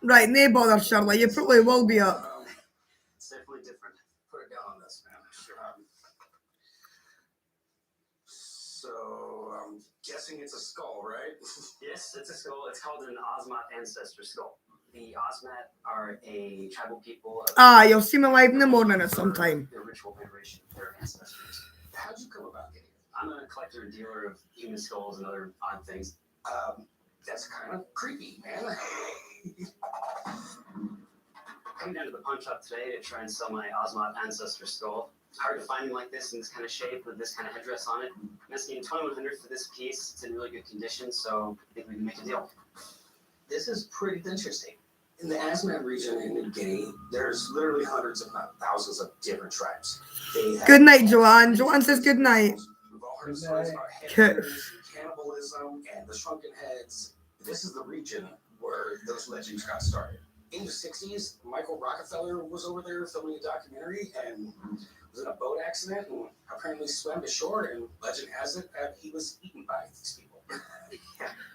Right, no bother, Shirley. You probably will be up. It's definitely different. Put it down on this, man. Sure. So I'm guessing it's a skull, right? Yes, it's a skull. It's called an Osmat ancestor skull. The Osmat are a tribal people. You'll see me live in the morning at some time. Their ritual veneration of their ancestors. How'd you come about getting it? I'm a collector and dealer of human skulls and other odd things. That's kind of creepy, man. Coming down to the pawn shop today to try and sell my Osmat ancestor skull. It's hard to find them like this in this kind of shape with this kind of headdress on it. I'm asking $2,100 for this piece. It's in really good condition, so I think we can make a deal. This is pretty interesting. In the Asmat region in New Guinea, there's literally hundreds, if not thousands, of different tribes. Good night, Joanne. Joanne says good night. We've all heard stories about headhunters, cannibalism, and the shrunken heads. This is the region where those legends got started. In the 60s, Michael Rockefeller was over there filming a documentary and was in a boat accident and apparently swam to shore, and legend has it that he was eaten by these people.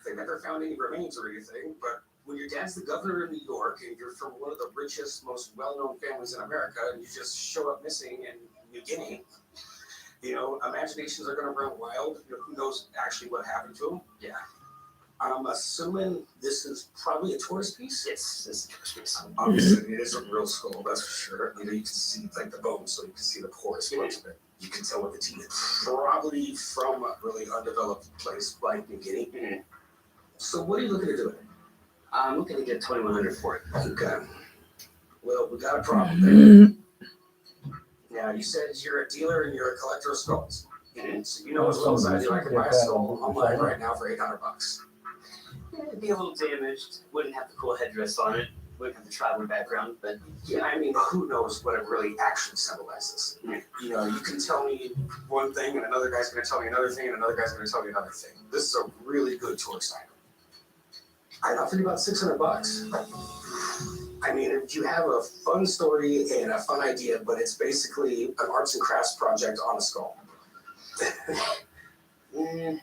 They never found any remains or anything, but when your dad's the governor of New York and you're from one of the richest, most well-known families in America, and you just show up missing in New Guinea, you know, imaginations are going to run wild. You know, who knows actually what happened to him? Yeah. I'm assuming this is probably a tourist piece? Yes, this is a tourist piece. Obviously, it is a real skull, that's for sure. You know, you can see like the bones, so you can see the porous parts of it. You can tell what the teeth is. Probably from a really undeveloped place like New Guinea. Mm-hmm. So what are you looking to do? I'm looking to get $2,100 for it. Okay. Well, we got a problem there. Now, you said you're a dealer and you're a collector of skulls. Mm-hmm. So you know as well as I do, I can buy a skull online right now for $800. It'd be a little damaged. Wouldn't have the cool headdress on it. Wouldn't have the tribal background, but Yeah, I mean, who knows what it really actually symbolizes? You know, you can tell me one thing, and another guy's going to tell me another thing, and another guy's going to tell me another thing. This is a really good tourist item. I'd offer you about $600. I mean, if you have a fun story and a fun idea, but it's basically an arts and crafts project on a skull. I'd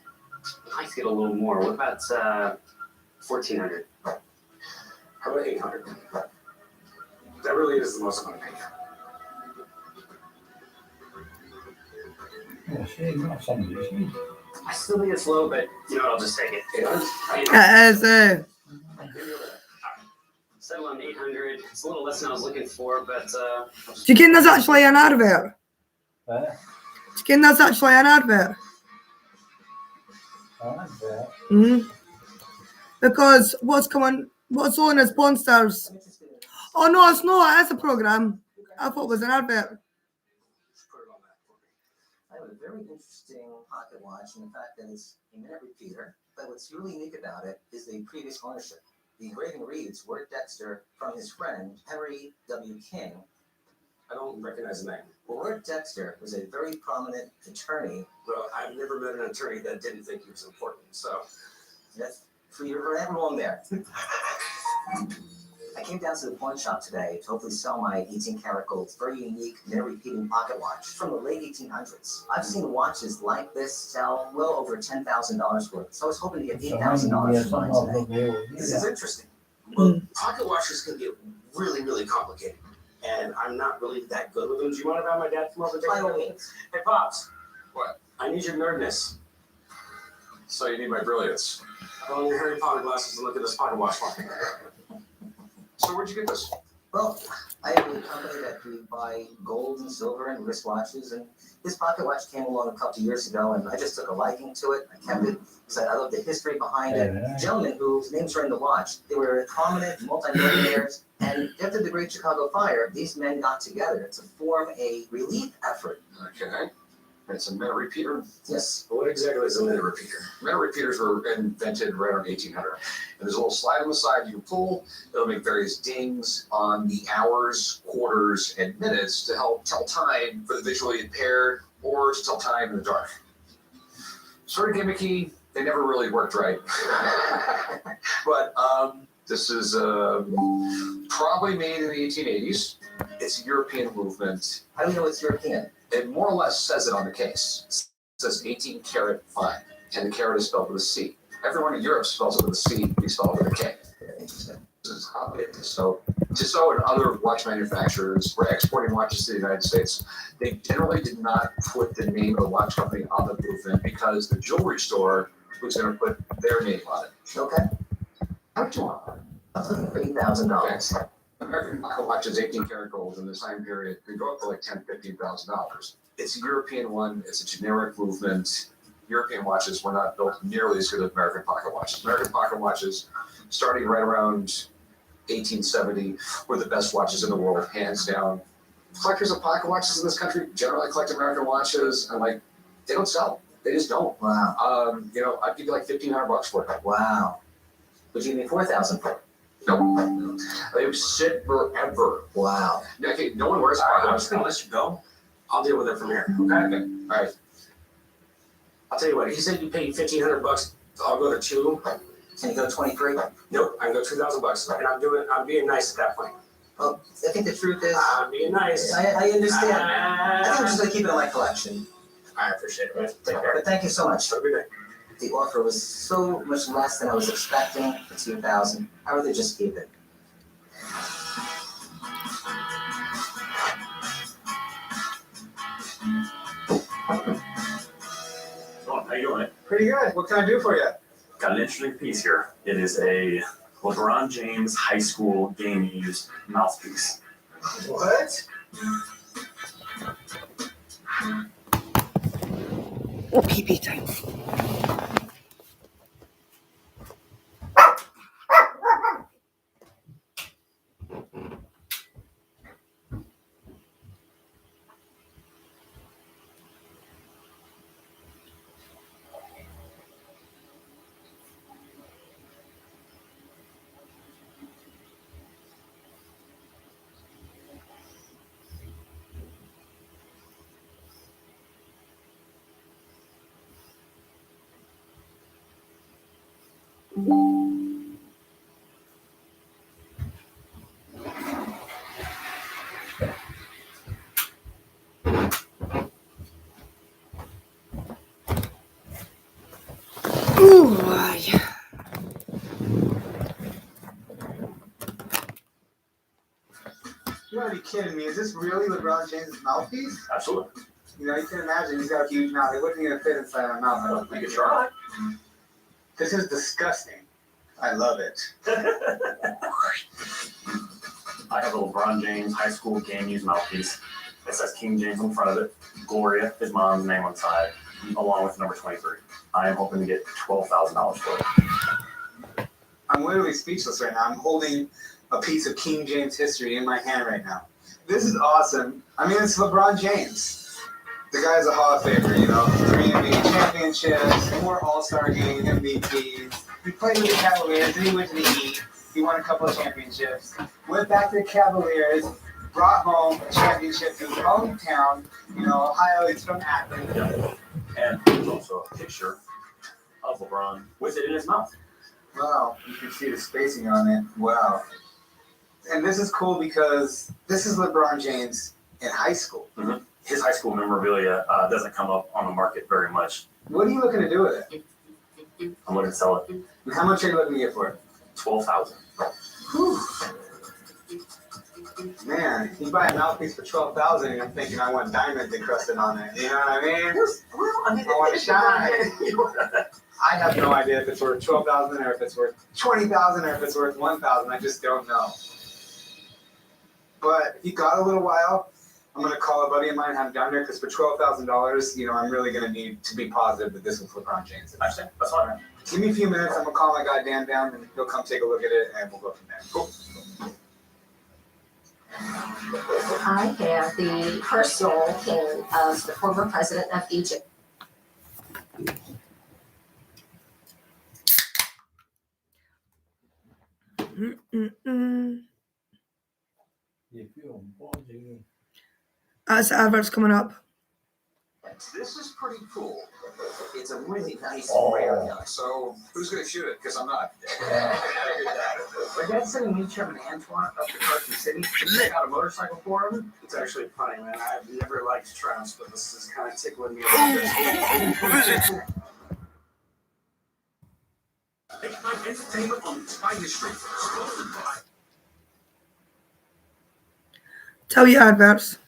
like to get a little more. What about $1,400? How about $800? That really is the most I'm going to pay you. I still think it's low, but you know what? I'll just take it. Settle on $800. It's a little less than I was looking for, but Chicken, there's actually an advert. Chicken, there's actually an advert. Because what's on is Pawn Stars. Oh no, it's not. It's a program. I thought it was an advert. I have a very interesting pocket watch, and the fact that it's a minute repeater. But what's really unique about it is the previous ownership. The engraving reads Wirt Dexter from his friend Henry W. King. I don't recognize the name. Well, Wirt Dexter was a very prominent attorney. Well, I've never met an attorney that didn't think he was important, so. That's for you're right wrong there. I came down to the pawn shop today to hopefully sell my 18-karat gold, very unique, never-repeating pocket watch from the late 1800s. I've seen watches like this sell well over $10,000 worth, so I was hoping to get $8,000 for mine today. This is interesting. Well, pocket watches can get really, really complicated. and I'm not really that good with them. Do you want to have my dad come over and take By a all look? means. Hey, Pops. What? I need your nerdness. So you need my brilliance. Put on your Harry Potter glasses and look at this pocket watch for me. So where'd you get this? Well, I have a company that we buy gold and silver and wristwatches, and this pocket watch came along a couple years ago, and I just took a liking to it. I kept it because I love the history behind it. Gentlemen whose names are in the watch, they were prominent multimillionaires, and after the Great Chicago Fire, these men got together to form a relief effort. Okay. It's a minute repeater. Yes. What exactly is a minute repeater? Minute repeaters were invented right around 1800. And there's a little slide on the side you can pull. It'll make various dings on the hours, quarters, and minutes to help tell time for the visually impaired or to tell time in the dark. Sort of gimmicky. They never really worked right. But this is probably made in the 1880s. It's a European movement. How do you know it's European? It more or less says it on the case. It says 18 karat fine, and the carat is spelled with a C. Everyone in Europe spells it with a C, we spell it with a K. Interesting. This is how it is. So Tissot and other watch manufacturers were exporting watches to the United States. They generally did not put the name of the watch company on the movement because the jewelry store was going to put their name on it. Okay. How much do you want? I'm looking for $8,000. American pocket watches, 18 karat gold in this time period, can go up to like $10,000, $15,000. It's a European one. It's a generic movement. European watches were not built nearly as good as American pocket watches. American pocket watches, starting right around 1870, were the best watches in the world, hands down. Collectors of pocket watches in this country generally collect American watches, and like they don't sell. They just don't. Wow. I'd give you like $1,500 for it. Wow. Would you give me $4,000 for it? No. They sit forever. Wow. Okay, no one wears All right, pocket I'm watches. just going to let you go. I'll deal with it from here. Okay? Okay. All right. I'll tell you what, he said you paid $1,500. I'll go to 2. Can you go 23? Nope, I can go $2,000. And I'm being nice at that point. Well, I think the truth is, I'm being nice. I understand. I think I'm just going to keep it in my collection. I appreciate it, man. Take care. But thank you so much. Have a good day. The offer was so much less than I was expecting for $2,000. I rather just keep it. How you doing? Pretty good. What can I do for you? Got an interesting piece here. It is a LeBron James high school game used mouthpiece. What? Pee-pee time. Ooh, yeah. You gotta be kidding me. Is this really LeBron James' mouthpiece? Absolutely. You know, you can imagine he's got a huge mouth. It wouldn't even fit inside my mouth. I don't think. You could try. This is disgusting. I love it. I have a LeBron James high school game used mouthpiece. It says King James on the front of it, Gloria, his mom's name on the side, along with number 23. I am hoping to get $12,000 for it. I'm literally speechless right now. I'm holding a piece of King James history in my hand right now. This is awesome. I mean, it's LeBron James. The guy's a Hall of Famer, you know. 3 NBA championships, 4 All-Star Game MVPs. He played with the Cavaliers, then he went to the Heat. He won a couple of championships. Went back to the Cavaliers, brought home a championship to his hometown. You know, Ohio, he's from Akron. And there's also a picture of LeBron with it in his mouth. Wow, you can see the spacing on it. Wow. And this is cool because this is LeBron James in high school. Mm-hmm. His high school memorabilia doesn't come up on the market very much. What are you looking to do with it? I'm looking to sell it. And how much are you looking to get for it? $12,000. Man, you buy a mouthpiece for $12,000 and I'm thinking I want diamonds encrusted on it. You know what I mean? Well, I mean, I want to shine. I have no idea if it's worth $12,000 or if it's worth $20,000 or if it's worth $1,000. I just don't know. But if you got a little while, I'm gonna call a buddy of mine and have him down here because for $12,000, you know, I'm really gonna need to be positive that this was LeBron James. That's fine, man. Give me a few minutes. I'm gonna call my guy Dan down and he'll come take a look at it and we'll go from there. Cool. I have the personal king of the former president of Egypt. That's the adverts coming up. This is pretty cool. It's a really nice rare gun. So who's gonna shoot it? Because I'm not. My dad's sending me Chairman Antoine up to Carson City to check out a motorcycle for him. It's actually funny, man. I've never liked trounced, but this is kind of tickling me a little bit. Entertainment on Tiger Street. Sponsored by. Tell your adverts.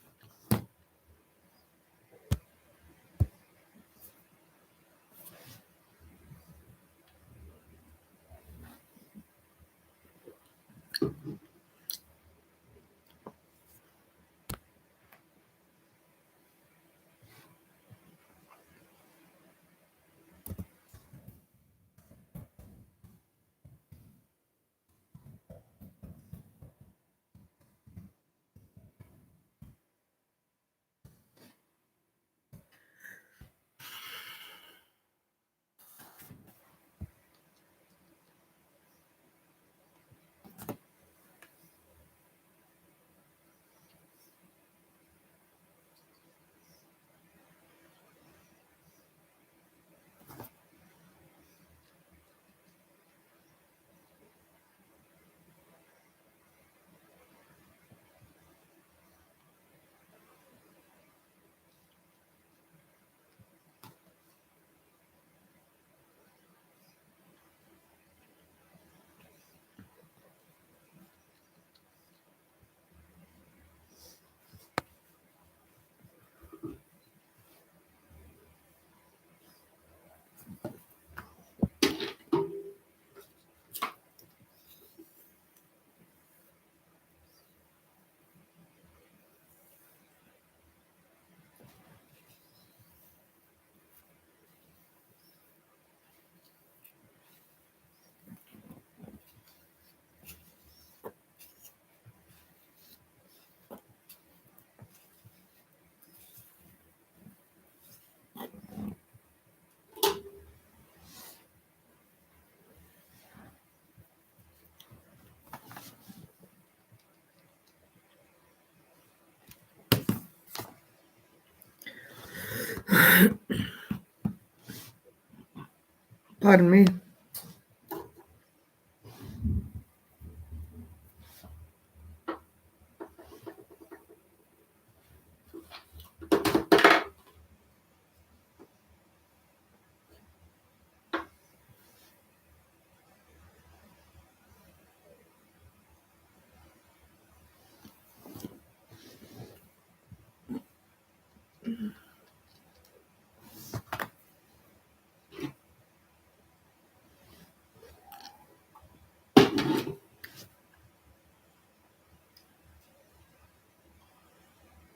Pardon me.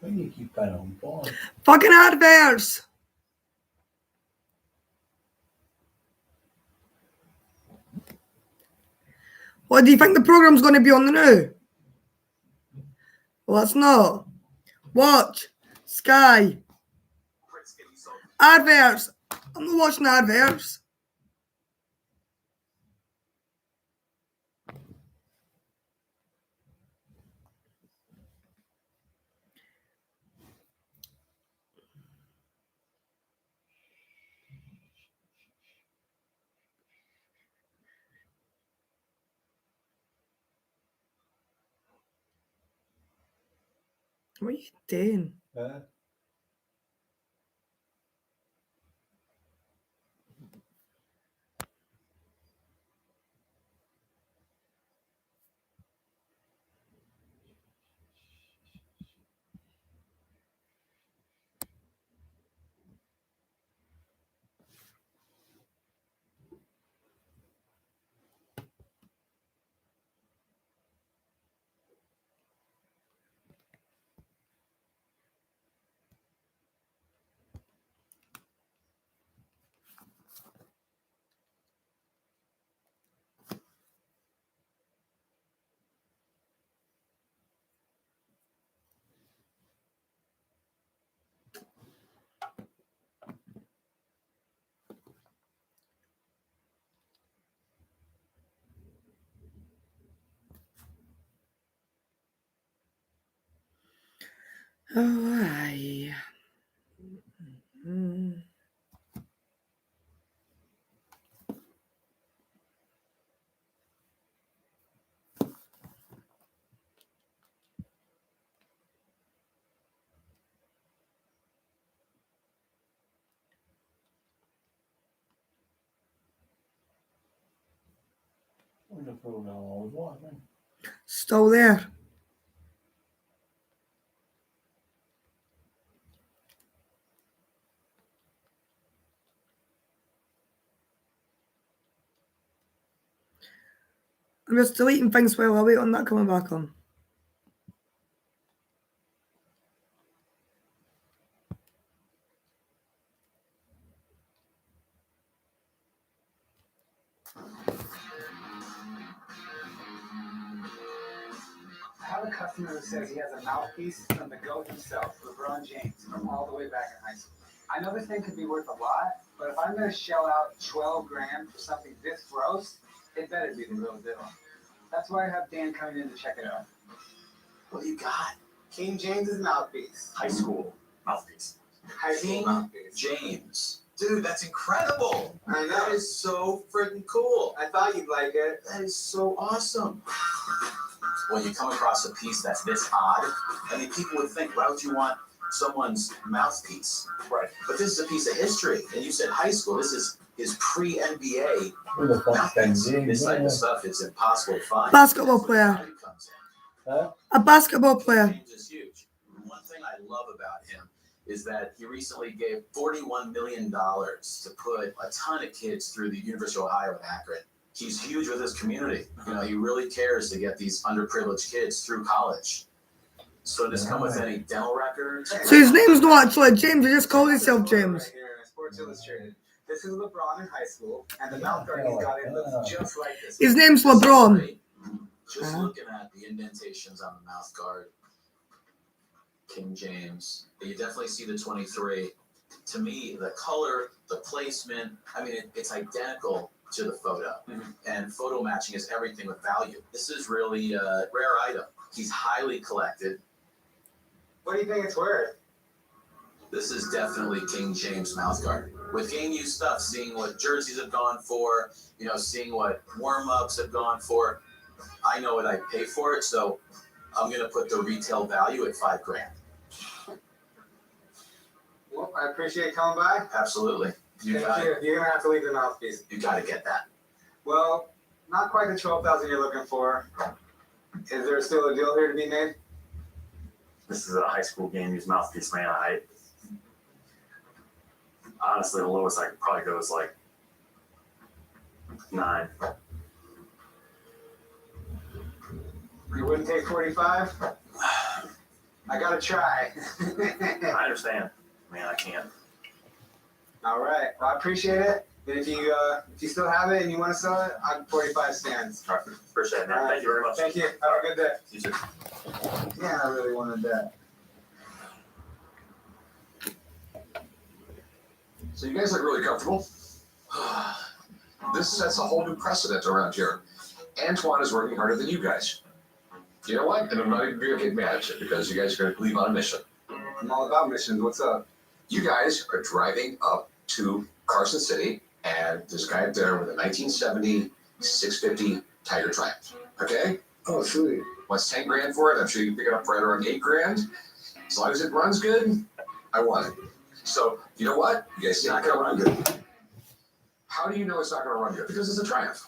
Why do you keep that on pause? Fucking adverts. What do you think the program's going to be on the new? Well, it's not. Watch. Sky. Adverts. I'm not watching adverts. What are you doing? Oh, aye. Mm. Where's the program I was watching? Still there. I'm just deleting things while I wait on that coming back on. I have a customer who says he has a mouthpiece from the GOAT himself, LeBron James, from all the way back in high school. I know this thing could be worth a lot, but if I'm going to shell out 12 grand for something this gross, it better be the real deal. That's why I have Dan coming in to check it out. What do you got? King James's mouthpiece. High school mouthpiece. High school King mouthpiece. James. Dude, that's incredible. I know. That is so freaking cool. I thought you'd like it. That is so awesome. When you come across a piece that's this odd, I mean, people would think, why would you want someone's mouthpiece? Right. But this is a piece of history. And you said high school. This is his pre-NBA Who the fuck's King mouthpiece. James? This type of stuff is impossible to find. Basketball player. Huh? A basketball player. James is huge. One thing I love about him is that he recently gave $41 million to put a ton of kids through the University of Ohio in Akron. He's huge with his community. You know, he really cares to get these underprivileged kids through college. So does come with any dental records? So his name's not actually James, he just calls himself James. Right here in Sports Illustrated. This is LeBron in high school, and the mouth guard he's got in looks just like this. His name's LeBron. Just looking at the indentations on the mouth guard. King James. You definitely see the 23. To me, the color, the placement, I mean, it's identical to the photo. And photo matching is everything with value. This is really a rare item. He's highly collected. What do you think it's worth? This is definitely King James mouthguard. With game use stuff, seeing what jerseys have gone for, you know, seeing what warm-ups have gone for, I know what I pay for it, so I'm gonna put the retail value at $5 grand. Well, I appreciate you coming by. Absolutely. Thank you. You're gonna have to leave the mouthpiece. You gotta get that. Well, not quite the 12,000 you're looking for. Is there still a deal here to be made? This is a high school game use mouthpiece, man. Honestly, the lowest I could probably go is like 9. You wouldn't take 45? I gotta try. I understand. Man, I can't. All right. Well, I appreciate it. And if you still have it and you want to sell it, I'm 45 stands. All right. Appreciate it, man. All right. Thank you very much. Thank you. Have a good day. You too. Yeah, I really wanted that. So you guys look really comfortable. This sets a whole new precedent around here. Antoine is working harder than you guys. You know what? And I'm not even going to get mad at you because you guys are going to leave on a mission. I'm all about missions. What's up? You guys are driving up to Carson City, and there's a guy up there with a 1970 650 Tiger Triumph. Okay? Oh, sweet. What's 10 grand for it? I'm sure you can pick it up right around 8 grand. As long as it runs good, I want it. So, you know what? You guys think it's not going to run good. How do you know it's not going to run good? Because it's a Triumph.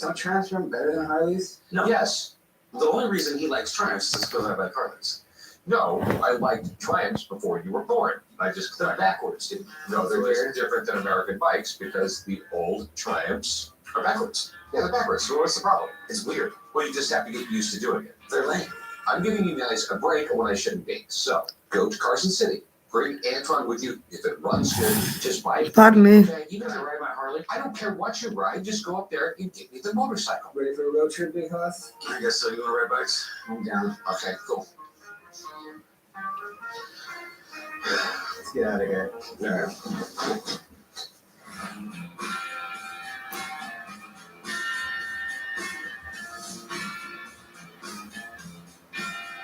Don't Triumphs run better than Harleys? No. Yes. The only reason he likes Triumphs is because I like Harleys. No, I liked Triumphs before you were born. I just clicked backwards. No, they're just different than American bikes because the old Triumphs are backwards. Yeah, they're backwards. So what's the problem? It's weird. Well, you just have to get used to doing it. They're lame. I'm giving you guys a break when I shouldn't be. So go to Carson City. Bring Antoine with you. If it runs good, just buy it. Pardon me. Okay, even if I ride my Harley, I don't care what you ride. Just go up there and get me the motorcycle. Ready for a road trip, Big Hoss? I guess so. You want to ride bikes? I'm down. Okay, cool. Let's get out of here. All right.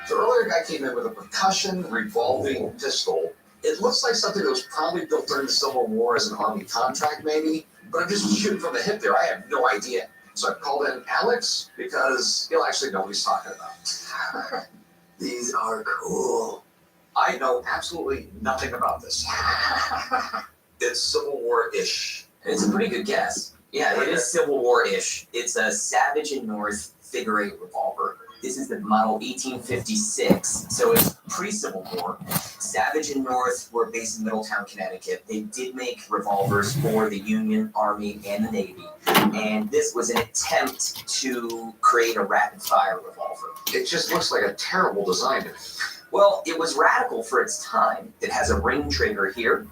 So earlier, a guy came in with a percussion revolving pistol. It looks like something that was probably built during the Civil War as an army contract, maybe. But I'm just shooting from the hip there. I have no idea. So I called in Alex because he'll actually know what he's talking about. These are cool. I know absolutely nothing about this. It's Civil War-ish. It's a pretty good guess. Yeah, it is Civil War-ish. It's a Savage and North figure 8 revolver. This is the model 1856, so it's pre-Civil War. Savage and North were based in Middletown, Connecticut. They did make revolvers for the Union Army and the Navy, and this was an attempt to create a rapid-fire revolver. It just looks like a terrible design to me. Well, it was radical for its time. It has a ring trigger here.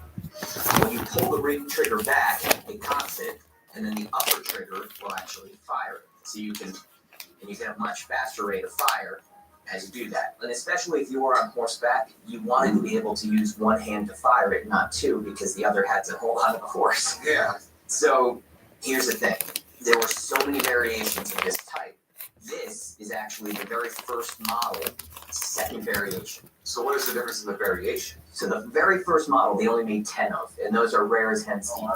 When you pull the ring trigger back, it cocks it, and then the upper trigger will actually fire it. So you can have a much faster rate of fire as you do that. And especially if you were on horseback, you wanted to be able to use one hand to fire it, not two, because the other had to hold on to the horse. Yeah. So here's the thing. There were so many variations of this type. This is actually the very first model, second variation. So what is the difference in the variation? So the very first model, they only made 10 of, and those are rare as hen's teeth.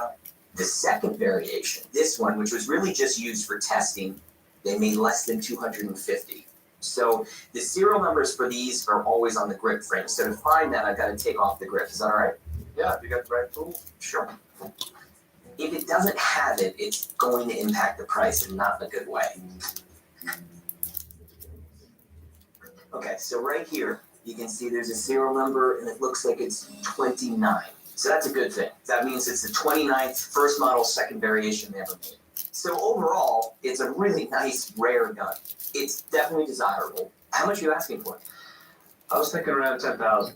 The second variation, this one, which was really just used for testing, they made less than 250. So the serial numbers for these are always on the grip frame. So to find that, I've got to take off the grip. Is that all right? Yeah, if you got the right tool. Sure. If it doesn't have it, it's going to impact the price and not in a good way. Okay, so right here, you can see there's a serial number, and it looks like it's 29. So that's a good thing. That means it's the 29th first model, second variation they ever made. So overall, it's a really nice, rare gun. It's definitely desirable. How much are you asking for it? I was thinking around 10,000.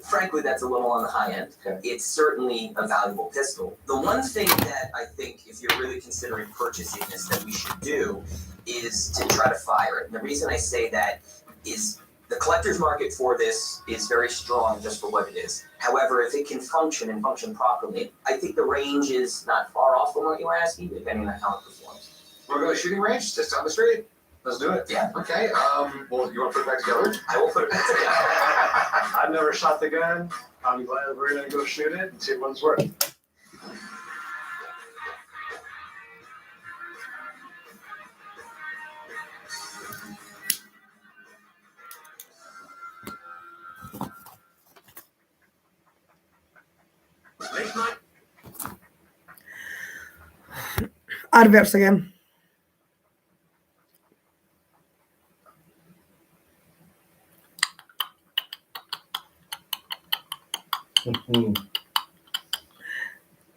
Frankly, that's a little on the high end. Okay. It's certainly a valuable pistol. The one thing that I think, if you're really considering purchasing this, that we should do is to try to fire it. And the reason I say that is the collector's market for this is very strong just for what it is. However, if it can function and function properly, I think the range is not far off from what you were asking, depending on how it performs. We're going to shooting range just down the street. Let's do it. Yeah. Okay. Well, you want to put it back together? I will put it back together. I've never shot the gun. I'm glad we're going to go shoot it and see what it's worth. Adverts again.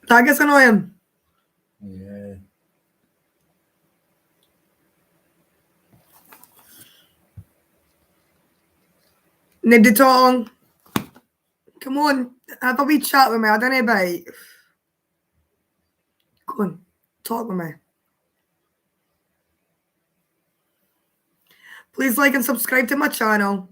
That gets annoying. Yeah. Need to talk. Come on, have a wee chat with me. I don't know about. Go on, talk with me. Please like and subscribe to my channel.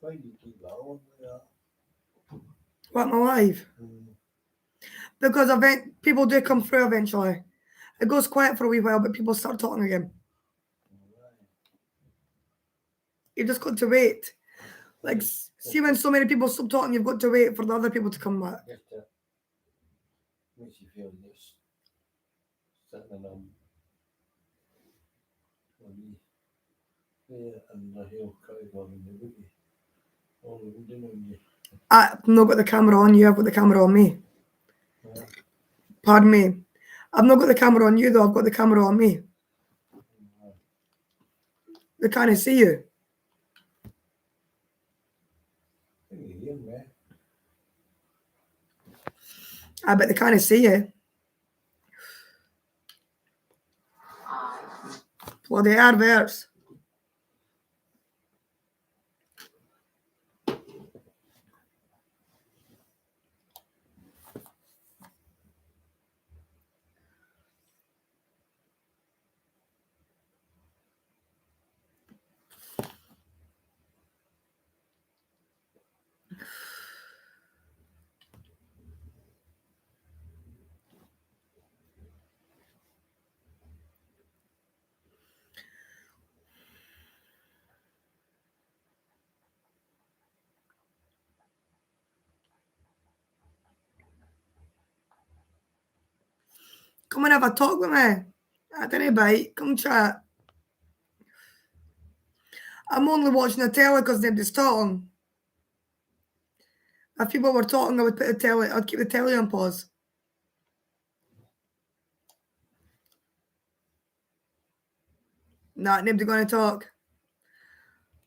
Why do you keep going with that? What, my life? Because people do come through eventually. It goes quiet for a wee while, but people start talking again. You just got to wait. Like, see when so many people stop talking, you've got to wait for the other people to come back. Just makes you feel this sitting in the hill crowd in the wiki. All the window on you. I've not got the camera on you, I've got the camera on me. Yeah. Pardon me. I've not got the camera on you though, I've got the camera on me. They can't see you. I bet they can't see you. Bloody adverts. Come and have a talk with me. I didn't bite. Come chat. I'm only watching the telly because nobody's talking. If people were talking, I would put the telly. I'd keep the telly on pause. Nah, nobody's going to talk.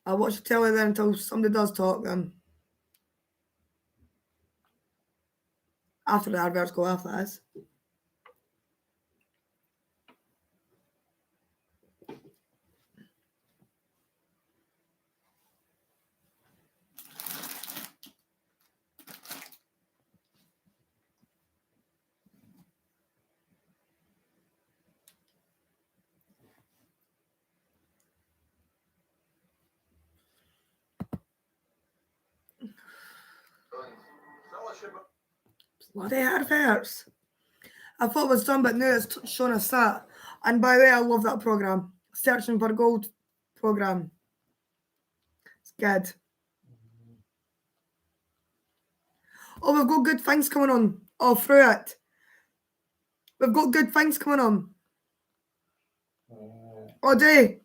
I'll watch the telly then until somebody does talk then. After the adverts go off, that is. Bloody adverts. I thought it was done, but now it's showing us that. And by the way, I love that program. Searching for Gold program. It's good. Oh, we've got good things coming on. Oh, through it. We've got good things coming on. All day.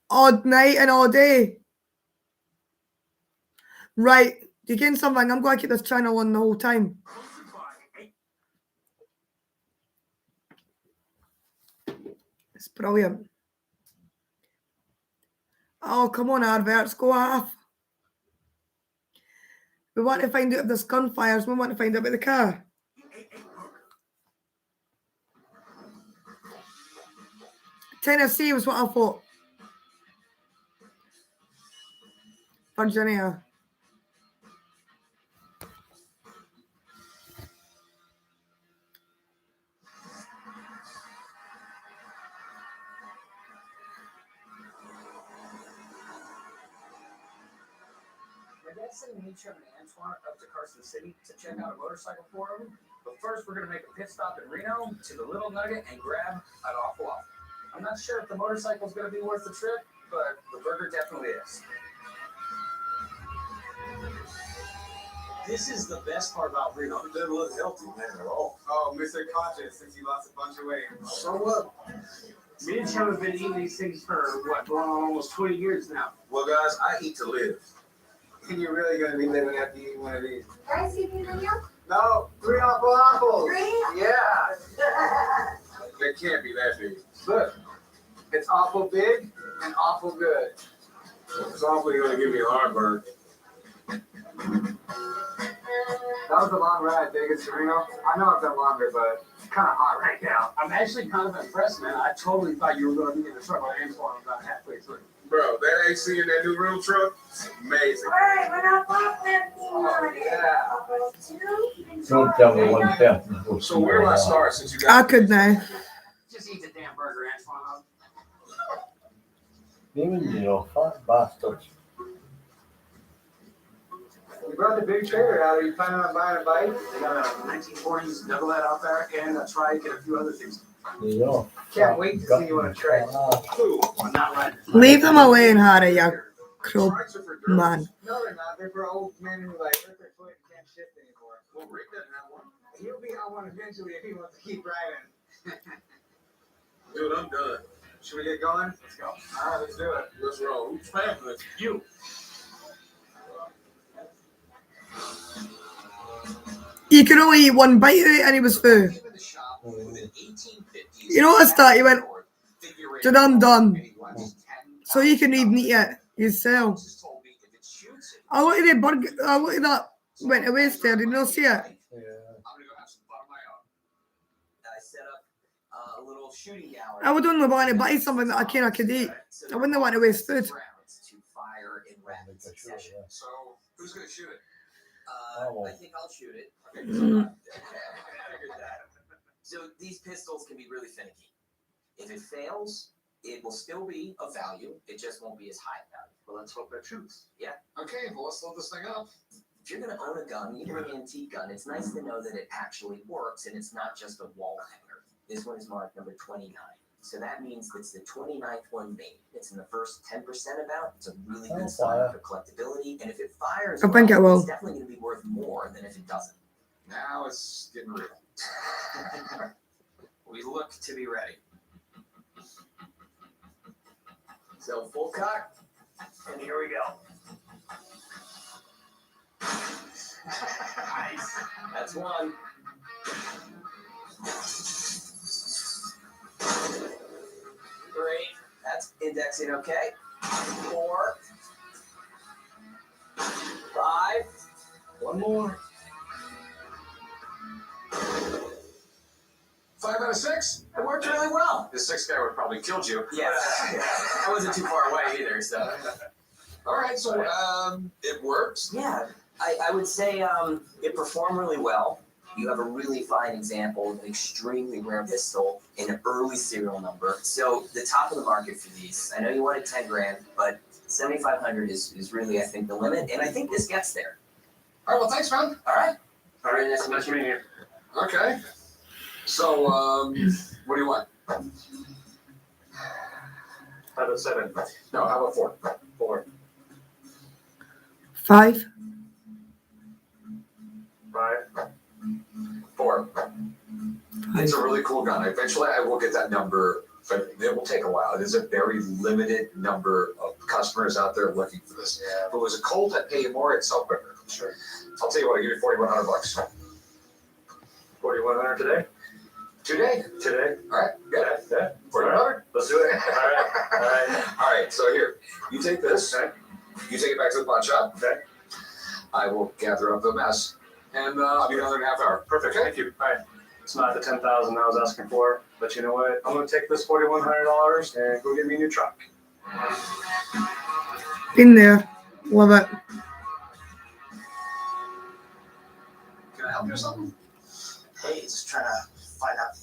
All night and all day. Right. Do you get something? I'm going to keep this channel on the whole time. It's brilliant. Oh, come on, adverts, go off. We want to find out if there's gunfires. We want to find out about the car. Tennessee was what I thought. Virginia. My dad sent me, Trevor, and Antoine up to Carson City to check out a motorcycle forum. But first, we're going to make a pit stop in Reno to the Little Nugget and grab an awful waffle. I'm not sure if the motorcycle is going to be worth the trip, but the burger definitely is. This is the best part about Reno. It doesn't look healthy, man, at all. Oh, Mr. Conscious, since he lost a bunch of weight. So what? Me and Chum have been eating these things for, going on almost 20 years now. Well, guys, I eat to live. And you're really going to be living after you eat one of these. Guys, you need a meal? No, 3 awful apples. 3? Yeah. They can't be that big. Look, it's awful big and awful good. It's awfully going to give me a heartburn. That was a long ride, Vegas to Reno. I know I've done longer, but it's kind of hot right now. I'm actually kind of impressed, man. I totally thought you were going to be in the truck with Antoine about halfway through. Bro, that AC in that new room truck, amazing. All right, we're not left Don't tell me 1/10. So where do I start since you I got could now. Just eat the damn burger, Antoine. Even, fat bastards. You brought the big trailer out. Are you planning on buying a bike? They got a 1940s double head out there and a trike and a few other things. Yeah. Can't wait to see you on a trike. I'm not riding. Leave them alone, Harry, you crow man. No, they're not. They're for old men who like hurt their foot and can't shift anymore. Well, Rick doesn't have one. He'll be on one eventually if he wants to keep driving. Dude, I'm done. Should we get going? Let's go. All right, let's do it. Let's roll. Who's paying for this? You. You could only eat one bite of it and he was full. You noticed that? He went, done. So you can even eat it yourself. I looked at the burger, I looked at that, went to waste there, did you not see it? I set up a little shooting gallery. I would only want to buy something that I could eat. I wouldn't want to waste food. To fire in rapid succession. So, who's going to shoot it? I think I'll shoot it. Mm. So these pistols can be really finicky. If it fails, it will still be of value. It just won't be as high value. Well, let's hope that shoots. Yeah. Okay, well, let's load this thing up. If you're going to own a gun, even an antique gun, it's nice to know that it actually works and it's not just a wall hanger. This one is marked number 29. So that means it's the 29th one made. It's in the first 10% about. It's a really good sign for collectability. And if it fires, I think it will. it's definitely going to be worth more than if it doesn't. Now it's getting real. We look to be ready. So full cock, and here we go. Nice. That's one. 3. That's indexing okay. 4. 5. One more. 5 out of 6? It worked really well. The 6th guy would probably killed you. Yeah, I wasn't too far away either, so. All right, so it works. Yeah, I would say it performed really well. You have a really fine example of an extremely rare pistol in an early serial number. So the top of the market for these, I know you wanted 10 grand, but 7,500 is really, I think, the limit, and I think this gets there. All right, well, thanks, man. All right. All right, nice to meet you. Okay. So, what do you want? How about 7? No, how about 4? 4. 5. 5. 4. It's a really cool gun. Eventually, I will get that number, but it will take a while. There's a very limited number of customers out there looking for this. Yeah. If it was a Colt, I'd pay you more. It'd sell quicker. Sure. I'll tell you what. I'll give you $4,100. 4,100 today? Today. All right. Good. Yeah. 4,100. Let's do it. All right. All right. So here, you take this. Okay. You take it back to the pawn shop. Okay. I will gather up the mess, and I'll be down there in a half hour. Perfect. Thank you. All right. It's not the 10,000 I was asking for, but you know what? I'm going to take this $4,100 and go get me a new truck. Been there. Love it. Can I help you with something? Hey, just trying to find out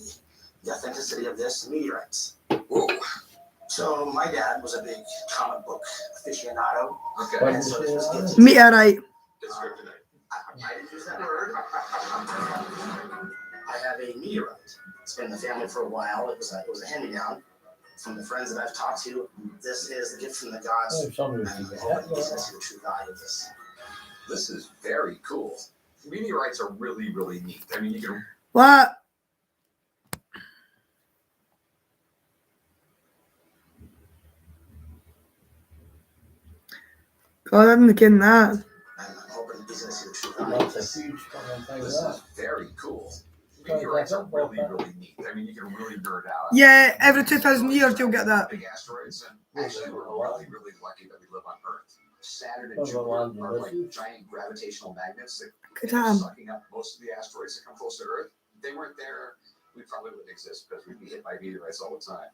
the authenticity of this meteorites. Whoa. So my dad was a big comic book aficionado. Okay. And so this gives Meteorite. It's good today. I didn't use that word. I have a meteorite. It's been in the family for a while. It was a hand-me-down from the friends that I've talked to. This is the gift from the gods. And I'm hoping you can see the true value of this. This is very cool. Meteorites are really, really neat. I mean, you can. What? God, I'm getting that. And I'm hoping he's going to see the true value of That's this. a huge fucking thing. This is very cool. Meteorites are really, really neat. I mean, you can really nerd out. Yeah, every 2,000 years you'll get that. Big asteroids, and actually, we're really, really lucky that we live on Earth. Saturn and Jupiter are like giant gravitational magnets that Good end up time. sucking up most of the asteroids that come close to Earth. If they weren't there, we probably wouldn't exist because we'd be hit by meteorites all the time.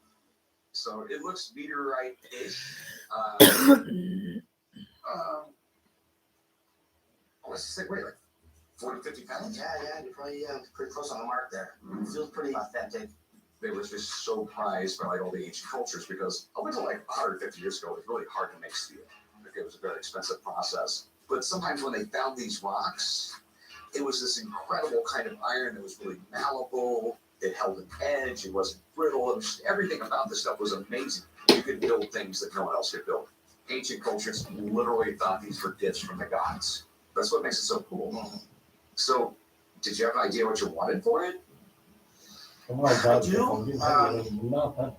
So it looks meteorite-ish. Let's just say, wait, like 40, 50 pounds? Yeah, you're probably pretty close on the mark there. It feels pretty authentic. They were just so prized by like all the ancient cultures because up until like 150 years ago, it was really hard to make steel. Like, it was a very expensive process. But sometimes when they found these rocks, it was this incredible kind of iron that was really malleable. It held an edge. It wasn't brittle. It was, everything about this stuff was amazing. You could build things that no one else could build. Ancient cultures literally thought these were gifts from the gods. That's what makes it so cool. So Did you have an idea what you wanted for it? Come on, Dad. do, Nothing.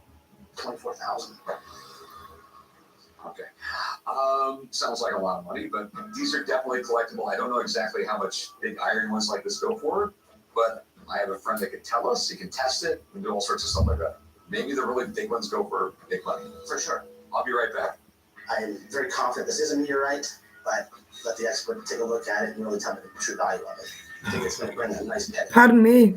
24,000. Okay. Sounds like a lot of money, but these are definitely collectible. I don't know exactly how much big iron ones like this go for, but I have a friend that can tell us. He can test it and do all sorts of stuff like that. Maybe the really big ones go for big money. For sure. I'll be right back. I'm very confident this is a meteorite, but let the expert take a look at it and really tell me the true value of it. I think it's going to bring a nice pet. Pardon me.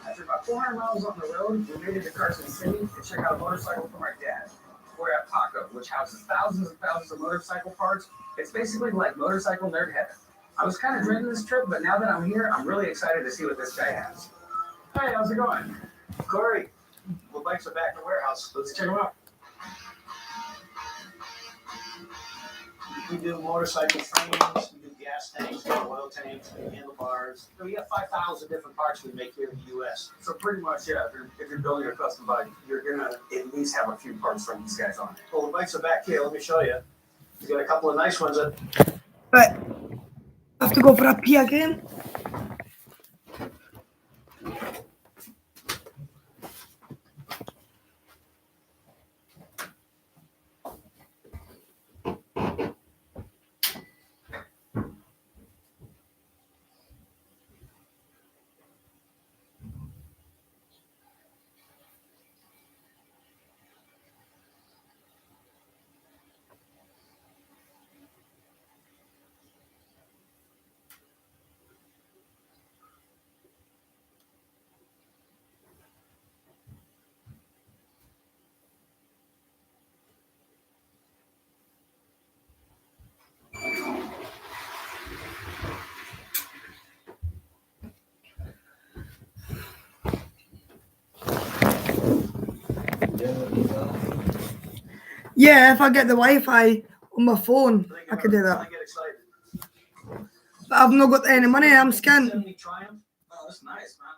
After about 400 miles on the road, we made it to Carson City to check out a motorcycle from our dad. We're at Paco, which houses thousands and thousands of motorcycle parts. It's basically like motorcycle nerd heaven. I was kind of dreading this trip, but now that I'm here, I'm really excited to see what this guy has. Hey, how's it going? Corey, the bikes are back in the warehouse. Let's check them out. We do motorcycle frames, we do gas tanks, oil tanks, handlebars. So we got 5,000 different parts we make here in the U.S. So pretty much, yeah, if you're building a custom bike, you're gonna at least have a few parts from these guys on it. Well, the bikes are back here. Let me show you. We got a couple of nice ones. Right. I have to go for a pee again. Yeah, if I get the Wi-Fi on my phone, I could do that. But I've not got any money, I'm scant. Triumph. Oh, that's nice, man.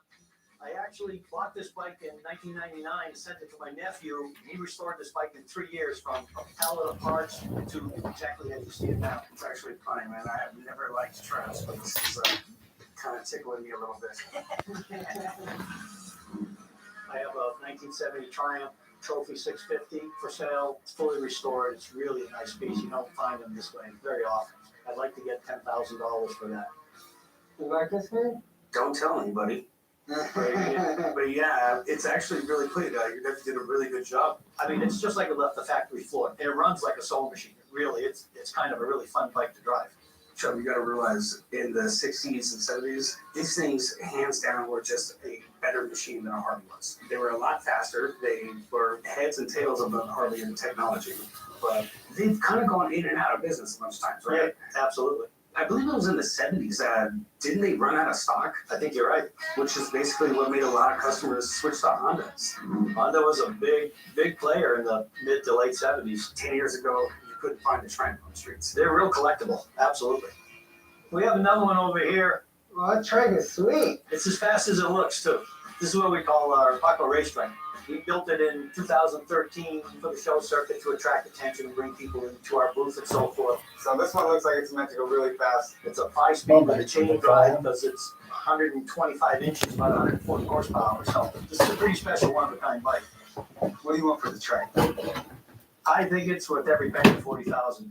I actually bought this bike in 1999 and sent it to my nephew. He restored this bike in 3 years from a pallet of parts to exactly as you see it now. It's actually funny, man. I have never liked Triumphs, but this is kind of tickling me a little bit. I have a 1970 Triumph Trophy 650 for sale. It's fully restored. It's really a nice piece. You don't find them this way very often. I'd like to get $10,000 for that. You like this thing? Don't tell anybody. But yeah, it's actually really clean. Your nephew did a really good job. I mean, it's just like it left the factory floor. And it runs like a sewing machine. Really, it's kind of a really fun bike to drive. Chubb, you got to realize in the 60s and 70s, these things hands down were just a better machine than a Harley was. They were a lot faster. They were heads and tails of the Harley in technology, but they've kind of gone in and out of business a bunch of times, right? Yeah, absolutely. I believe it was in the 70s. Didn't they run out of stock? I think you're right. Which is basically what made a lot of customers switch to Hondas. Honda was a big player in the mid to late 70s. 10 years ago, you couldn't find a Triumph on the streets. They're real collectible. Absolutely. We have another one over here. Well, that train is sweet. It's as fast as it looks, too. This is what we call our Paco racetrack. We built it in 2013 for the show circuit to attract attention and bring people into our booth and so forth. So this one looks like it's meant to go really fast. It's a 5-speed with a chain drive because it's 125 inches, about 140 horsepower. So this is a pretty special one-of-a-kind bike. What do you want for the track? I think it's worth every penny, $40,000.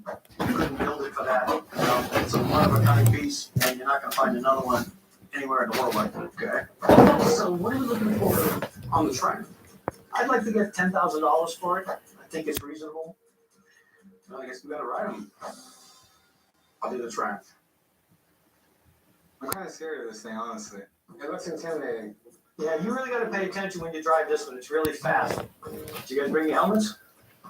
You couldn't build it for that. You know, it's a one-of-a-kind piece, and you're not going to find another one anywhere in the world like that. Okay. So what are we looking for on the Triumph? I'd like to get $10,000 for it. I think it's reasonable. Well, I guess we got to ride them. I'll do the Triumph. I'm kind of scared of this thing, honestly. It looks intimidating. Yeah, you really got to pay attention when you drive this one. It's really fast. Did you guys bring your helmets?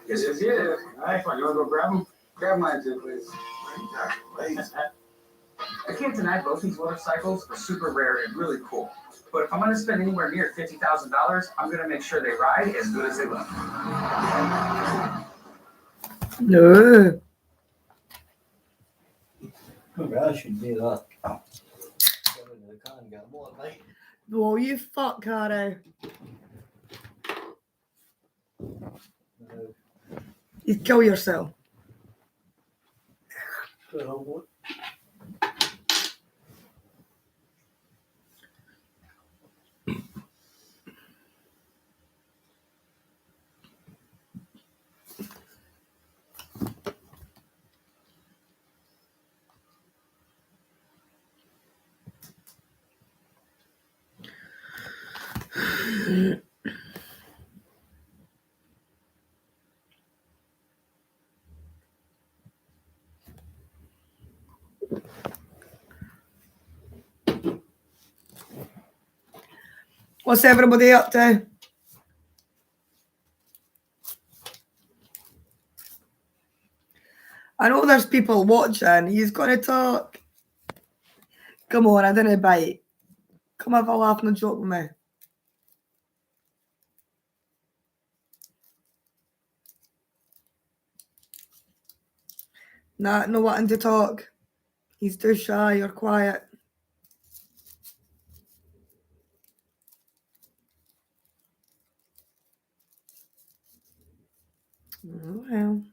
Yes, it did. All right, fine. You want to go grab them? Grab mine too, please. I can't deny both these motorcycles are super rare and really cool. But if I'm going to spend anywhere near $50,000, I'm going to make sure they ride as good as they look. No. Maybe I should do that. Go into the car and get more, mate. Well, you fuck, Cardo. No. You kill yourself. Well, What's everybody up to? I know there's people watching. He's gonna talk. Come on, I didn't bite. Come have a laugh and a joke with me. Nah, no wanting to talk. He's too shy or quiet. Oh, well.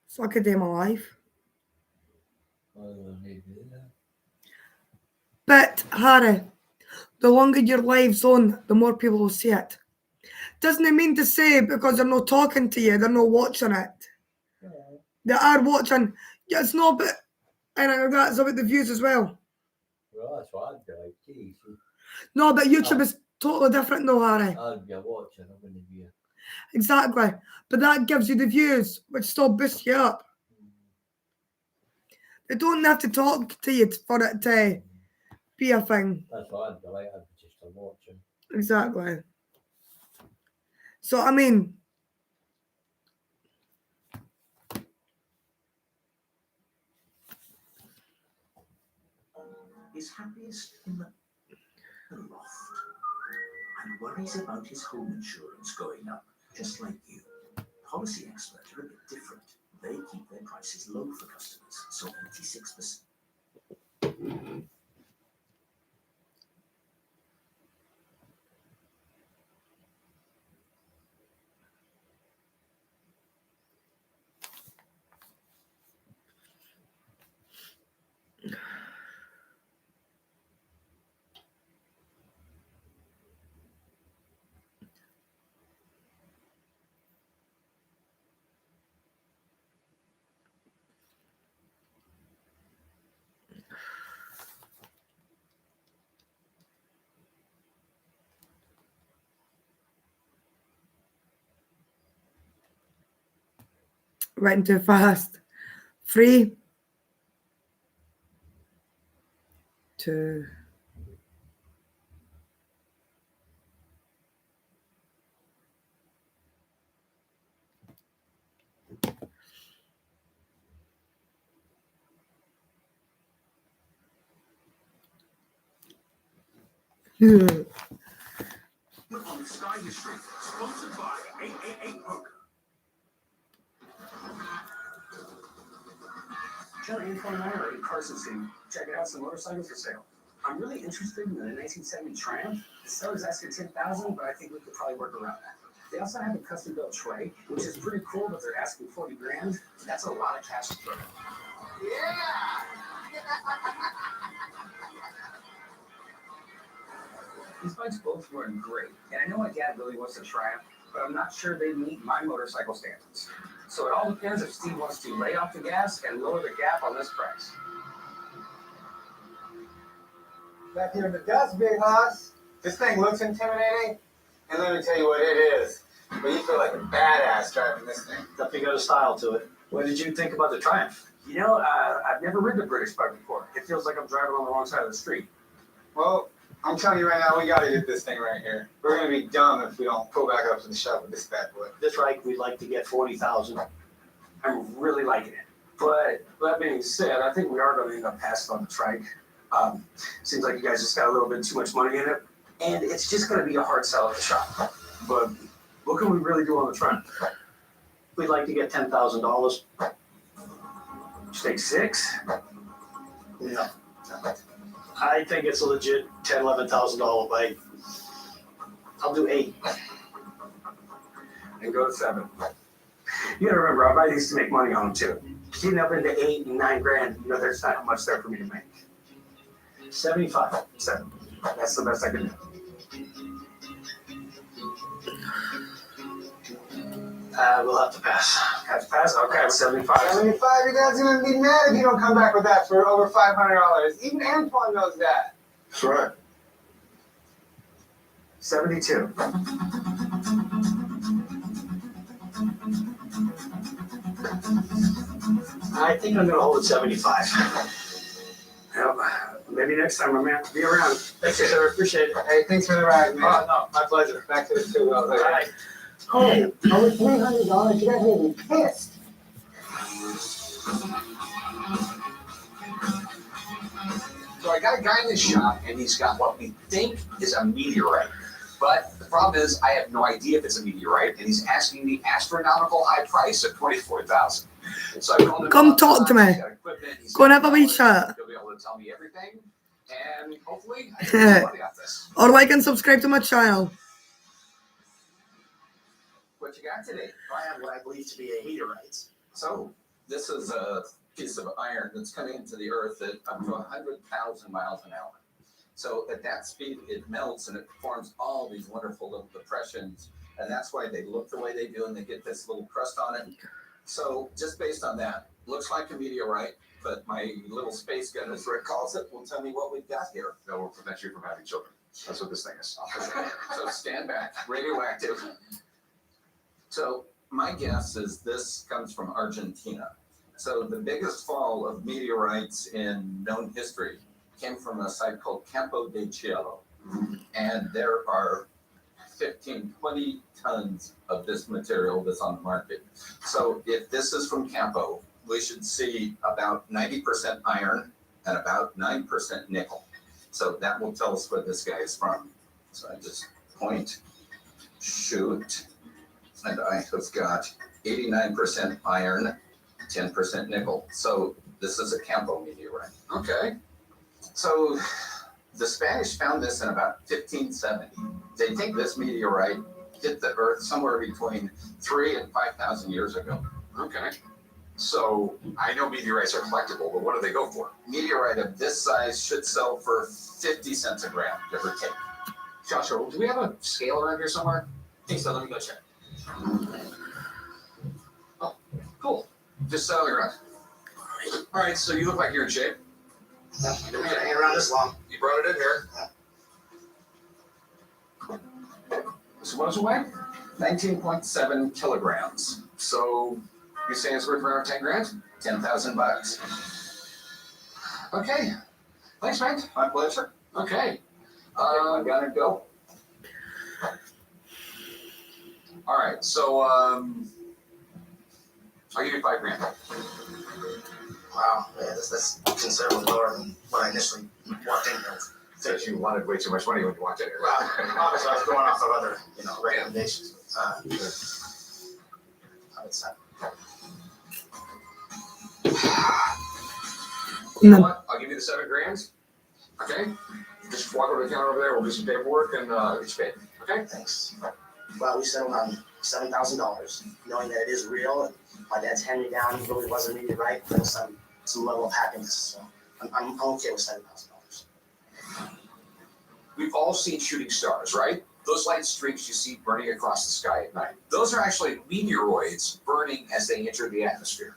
It's like a day of my life. But, Harry, the longer your live's on, the more people will see it. Doesn't it mean to say because they're not talking to you, they're not watching it? They are watching. Yeah, it's not, but that's about the views as well. Well, that's what I'd be like. Geez, No, but YouTube is totally different though, Harry. I'd be watching. I wouldn't be. Exactly. But that gives you the views, which still boosts you up. They don't have to talk to you for it to be a thing. That's what I'd be like. I'd be just watching. Exactly. So, I mean, is happiest in the loft and worries about his home insurance going up, just like you. Policy experts are a bit different. They keep their prices low for customers, so 86%. went too fast. 3, 2. Look on Sky History, sponsored by 888 Poker. Johnny and 29 are in Carson City. Checking out some motorcycles for sale. I'm really interested in the 1970 Triumph. The seller's asking $10,000, but I think we could probably work around that. They also have a custom built tray, which is pretty cool, but they're asking $40 grand. That's a lot of cash to throw. These bikes both run great, and I know my dad really wants a Triumph, but I'm not sure they meet my motorcycle standards. So it all depends if Steve wants to lay off the gas and lower the gap on this price. Back here in the dust, big hoss. This thing looks intimidating, and let me tell you what it is. But you feel like a badass driving this thing. Definitely got a style to it. What did you think about the Triumph? You know, I've never ridden a British bike before. It feels like I'm driving on the wrong side of the street. Well, I'm telling you right now, we gotta get this thing right here. We're gonna be dumb if we don't pull back up to the shop with this bad boy. This right, we'd like to get $40,000. I'm really liking it. But that being said, I think we are going to end up passing on the trike. Seems like you guys just got a little bit too much money in it, and it's just going to be a hard sell at the shop. But what can we really do on the trend? We'd like to get $10,000. Just take 6? No. I think it's a legit $10,000, $11,000 bike. I'll do 8. And go to 7. You gotta remember, I buy these to make money on them too. Getting up into 8 and 9 grand, you know, there's not much there for me to make. 75. 7. That's the best I can do. We'll have to pass. Have to pass? Okay, 75. 75, you guys are gonna be mad if you don't come back with that for over $500. Even Antoine knows that. That's right. 72. I think I'm gonna hold at 75. Well, maybe next time, my man. Be around. Thanks, sir. Appreciate it. Hey, thanks for the ride, man. Oh, no, my pleasure. Back to the 2 wheels. All right. Hey, over $300, you guys made me pissed. So I got a guy in this shop, and he's got what we think is a meteorite. But the problem is, I have no idea if it's a meteorite, and he's asking the astronomical high price of $24,000. So I told him, Come talk to me. Go and have a wee chat. He'll be able to tell me everything, and hopefully I can make money off this. Or like and subscribe to my channel. What you got today? I have what I believe to be a meteorite. So this is a piece of iron that's coming into the earth at up to 100,000 miles an hour. So at that speed, it melts and it forms all these wonderful little depressions. And that's why they look the way they do and they get this little crust on it. So just based on that, looks like a meteorite, but my little space gun, as Rick calls it, will tell me what we've got here. That will prevent you from having children. That's what this thing is. So stand back, radioactive. So my guess is this comes from Argentina. So the biggest fall of meteorites in known history came from a site called Campo de Cielo. And there are 15, 20 tons of this material that's on the market. So if this is from Campo, we should see about 90% iron and about 9% nickel. So that will tell us where this guy is from. So I just point, shoot, and I have got 89% iron, 10% nickel. So this is a Campo meteorite. Okay. So the Spanish found this in about 1570. They think this meteorite hit the Earth somewhere between 3,000 and 5,000 years ago. Okay. So I know meteorites are collectible, but what do they go for? Meteorite of this size should sell for 50 cents a gram, give or take. Joshua, do we have a scale around here somewhere? I think so. Let me go check. Oh, cool. Just settle around. All right, so you look like you're in shape. No, I didn't hang around this long. You brought it in here. So what does it weigh? 19.7 kilograms. So you're saying it's worth around 10 grand? 10,000 bucks. Okay. Thanks, man. My pleasure. Okay. I gotta go. All right, so I'll give you 5 grand. Wow, yeah, that's considerably lower than what I initially walked in here with. Says you wanted way too much money when you walked in here. Well, obviously I was going off of other, recommendations. It's You know what? I'll give you the 7 grand. Okay? Just walk over to the counter over there. We'll do some paperwork and get you paid. Okay? Thanks. Well, we settled on $7,000, knowing that it is real, and my dad's handed me down. He really was a meteorite. There's some level of happiness. So I'm okay with $7,000. We've all seen shooting stars, right? Those light streaks you see burning across the sky at night. Those are actually meteoroids burning as they enter the atmosphere.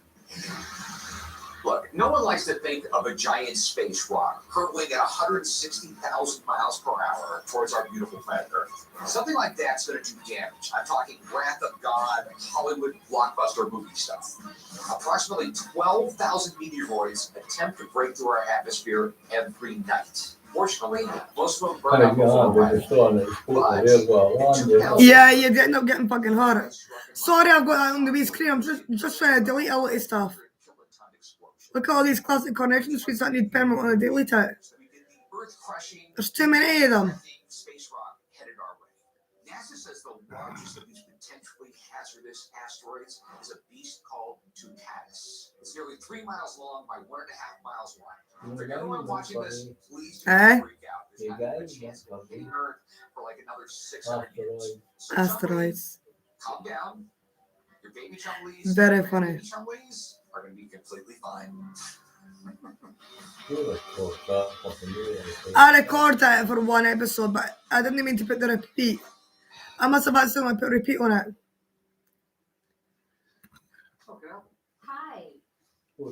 Look, no one likes to think of a giant space rock hurtling at 160,000 miles per hour towards our beautiful planet Earth. Something like that's going to do damage. I'm talking Wrath of God, Hollywood blockbuster movie stuff. Approximately 12,000 meteoroids attempt to break through our atmosphere every night. Fortunately, most of them burn up before arrival. Yeah, you end up getting fucking hurt. Sorry, I've got that on the wee screen. I'm just trying to delete a lot of stuff. Look at all these classic Coronation Streets that need permit on a daily to. There's too many of them. Space rock headed our way. NASA says the largest of these potentially hazardous asteroids is a beast called Tutatis. It's nearly 3 miles long by 1.5 miles wide. For everyone watching this, please do not freak out. There's not even a chance of hitting Earth for like another 600 years. So Asteroids. calm down. Your baby chumblies, Very funny. chumblies are going to be completely fine. I recorded it for one episode, but I didn't mean to put the repeat. I must have accidentally put repeat on it. Hi.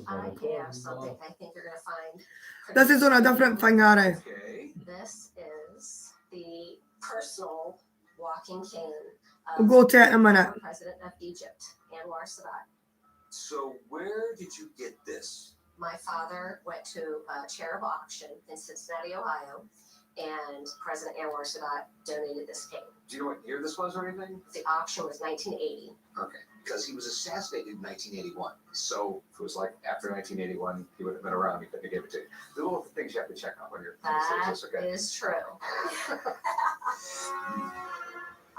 I have something I think you're going to find. This is on a different thing, Harry. This is the personal walking cane We'll go to it in a minute. former President of Egypt, Anwar Sadat. So where did you get this? My father went to a cherub auction in Cincinnati, Ohio, and President Anwar Sadat donated this cane. Do you know what year this was or anything? The auction was 1980. Okay, because he was assassinated in 1981. So if it was like after 1981, he would have been around. He couldn't have given it to you. The little things you have to check on when you're. That Okay. is true.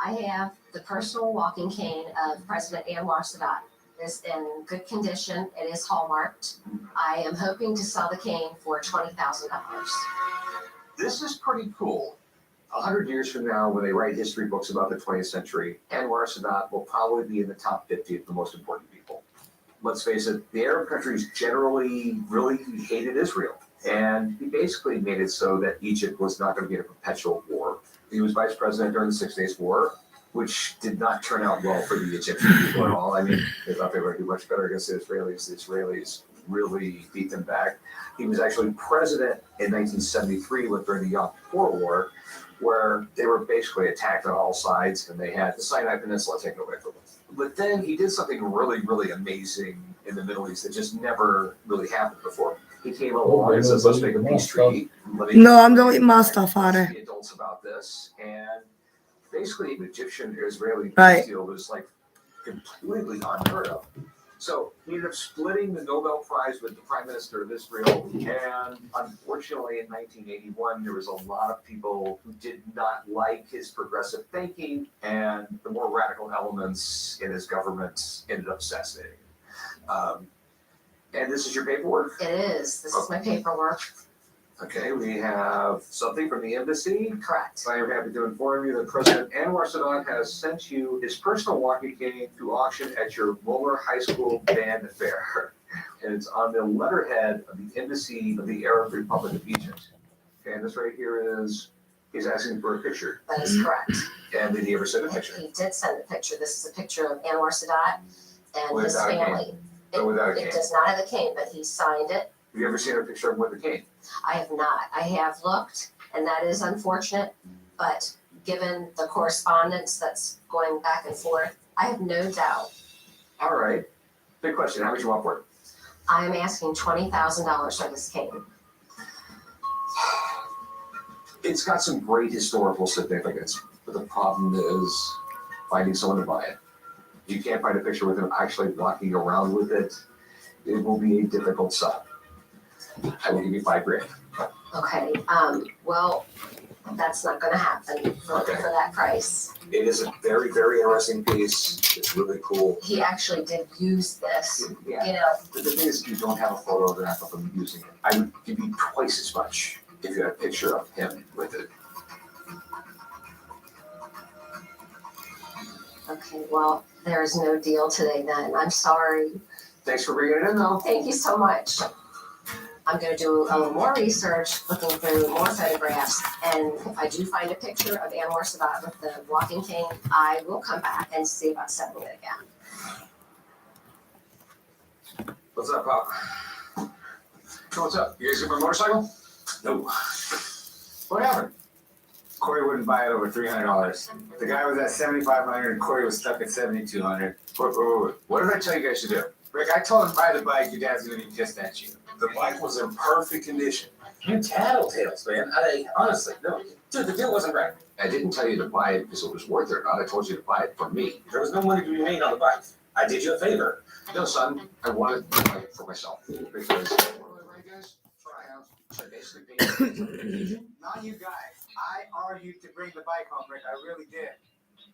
I have the personal walking cane of President Anwar Sadat. It's in good condition. It is hallmarked. I am hoping to sell the cane for $20,000. This is pretty cool. 100 years from now, when they write history books about the 20th century, Anwar Sadat will probably be in the top 50 of the most important people. Let's face it, the Arab countries generally really hated Israel. And he basically made it so that Egypt was not going to be in a perpetual war. He was vice president during the 6 Days War, which did not turn out well for the Egyptian people at all. I mean, they thought they were going to do much better against the Israelis. The Israelis really beat them back. He was actually president in 1973 during the Yom Kippur War, where they were basically attacked on all sides, and they had the Sinai Peninsula taken away from them. But then he did something really, really amazing in the Middle East that just never really happened before. He came along and says, let's make a peace treaty. No, I'm deleting my stuff, Harry. The adults about this, and basically an Egyptian-Israeli peace Right. deal was like completely unheard of. So he ended up splitting the Nobel Prize with the Prime Minister of Israel, and unfortunately in 1981 there was a lot of people who did not like his progressive thinking, and the more radical elements in his government ended up assassinating him. And this is your paperwork? It is. This is my paperwork. Okay, we have something from the embassy. Correct. I am happy to inform you that President Anwar Sadat has sent you his personal walking cane to auction at your Muller High School band fair. And it's on the letterhead of the Embassy of the Arab Republic of Egypt. Okay, and this right here is, he's asking for a picture. That is correct. And did he ever send a picture? He did send a picture. This is a picture of Anwar Sadat and his Without a cane. family. Or without a cane? It does not have a cane, but he signed it. Have you ever seen a picture of him with a cane? I have not. I have looked, and that is unfortunate. But given the correspondence that's going back and forth, I have no doubt. All right. Big question. How much you want for it? I am asking $20,000 for this cane. It's got some great historical significance, but the problem is finding someone to buy it. You can't find a picture with him actually walking around with it. It will be a difficult sell. I will give you $5,000. Okay. Well, that's not going to happen for that price. It is a very, very interesting piece. It's really cool. He actually did use this. Yeah. You know, But the thing is, if you don't have a photograph of him using it, I would give you twice as much if you had a picture of him with it. okay, well, there is no deal today then. I'm sorry. Thanks for bringing it in, though. Thank you so much. I'm going to do a little more research, looking through more photographs, and if I do find a picture of Anwar Sadat with the walking cane, I will come back and see about selling it again. What's up, Pop? So what's up? You guys get my motorcycle? No. What happened? Corey wouldn't buy it over $300. The guy was at $7,500 and Corey was stuck at $7,200. Wait. What did I tell you guys to do? Rick, I told him buy the bike. Your dad's gonna be pissed at you. The bike was in perfect condition. You tattletales, man. Honestly, no. Dude, the deal wasn't right. I didn't tell you to buy it because it was worth it or not. I told you to buy it for me. There was no money to be made on the bike. I did you a favor. No, son, I wanted to fight for myself because what do I write, guys? Tryouts. So basically, Not you guys. I argued to bring the bike home, Rick. I really did.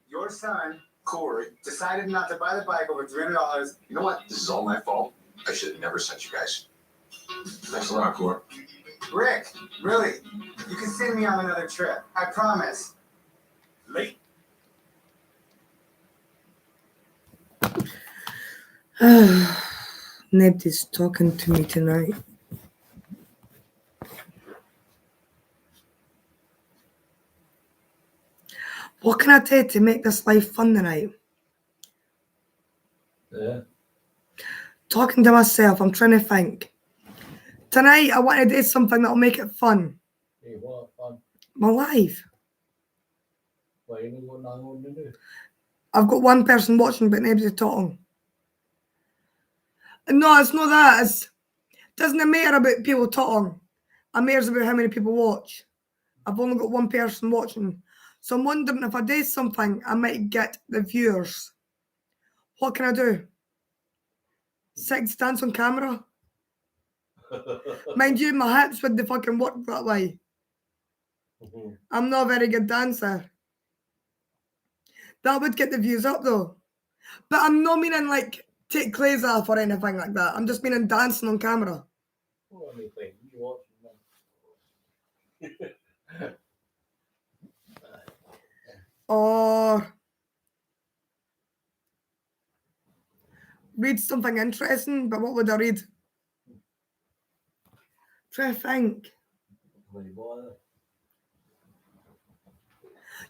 Your son, Corey, decided not to buy the bike over $300. You know what? This is all my fault. I should have never sent you guys. Thanks a lot, Corey. Rick, really, you can send me on another trip. I promise. Late. Nobody's talking to me tonight. What can I do to make this life fun tonight? Yeah. Talking to myself, I'm trying to think. Tonight, I want to do something that'll make it fun. Hey, what fun? My life. What you know what I'm going to do? I've got one person watching, but nobody's talking. No, it's not that. It doesn't matter about people talking. It matters about how many people watch. I've only got one person watching. So I'm wondering if I do something, I might get the viewers. What can I do? Sex dance on camera? Mind you, my hips wouldn't fucking work that way. I'm not a very good dancer. That would get the views up though. But I'm not meaning like take clothes off or anything like that. I'm just meaning dancing on camera. What am I playing? You watching that? Or read something interesting, but what would I read? Try to think.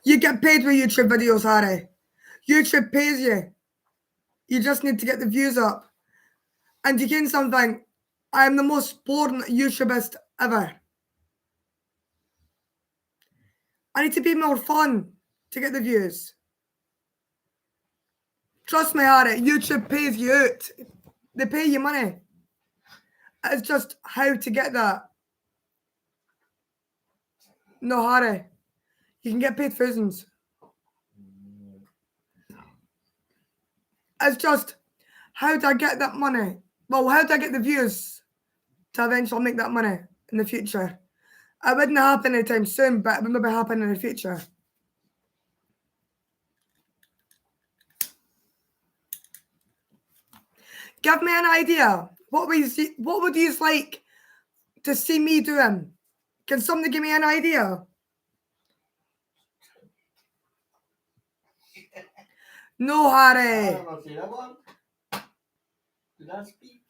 You get paid with YouTube videos, Harry. YouTube pays you. You just need to get the views up. And you can something. I am the most boring YouTuberist ever. I need to be more fun to get the views. Trust me, Harry, YouTube pays you out. They pay you money. It's just how to get that. No, Harry. You can get paid thousands. It's just, how do I get that money? Well, how do I get the views to eventually make that money in the future? It wouldn't happen anytime soon, but it will maybe happen in the future. Give me an idea. What would you like to see me doing? Can somebody give me an idea? No, Harry. Did I speak?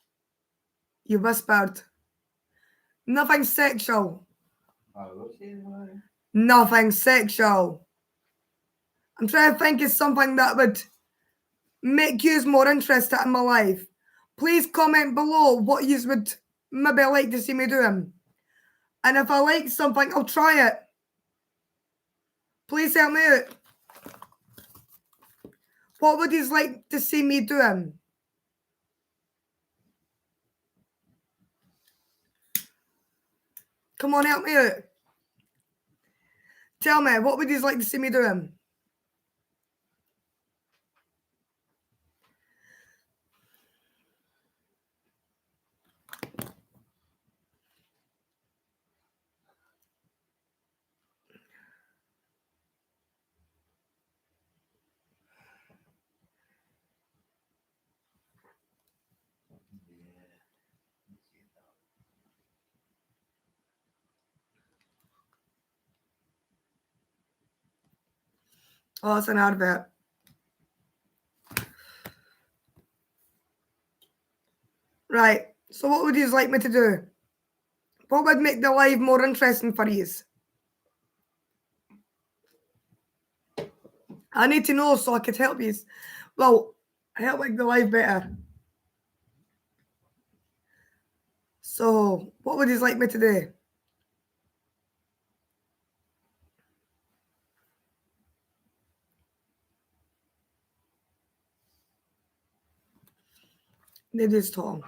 You whispered. Nothing sexual. Nothing sexual. I'm trying to think of something that would make you more interested in my life. Please comment below what you would maybe like to see me doing. And if I like something, I'll try it. Please help me out. What would you like to see me doing? Come on, help me out. Tell me, what would you like to see me doing? Oh, it's an advert. Right. So what would you like me to do? What would make the live more interesting for you? I need to know so I could help you. Well, help make the live better. So what would you like me to do? Nobody's talking.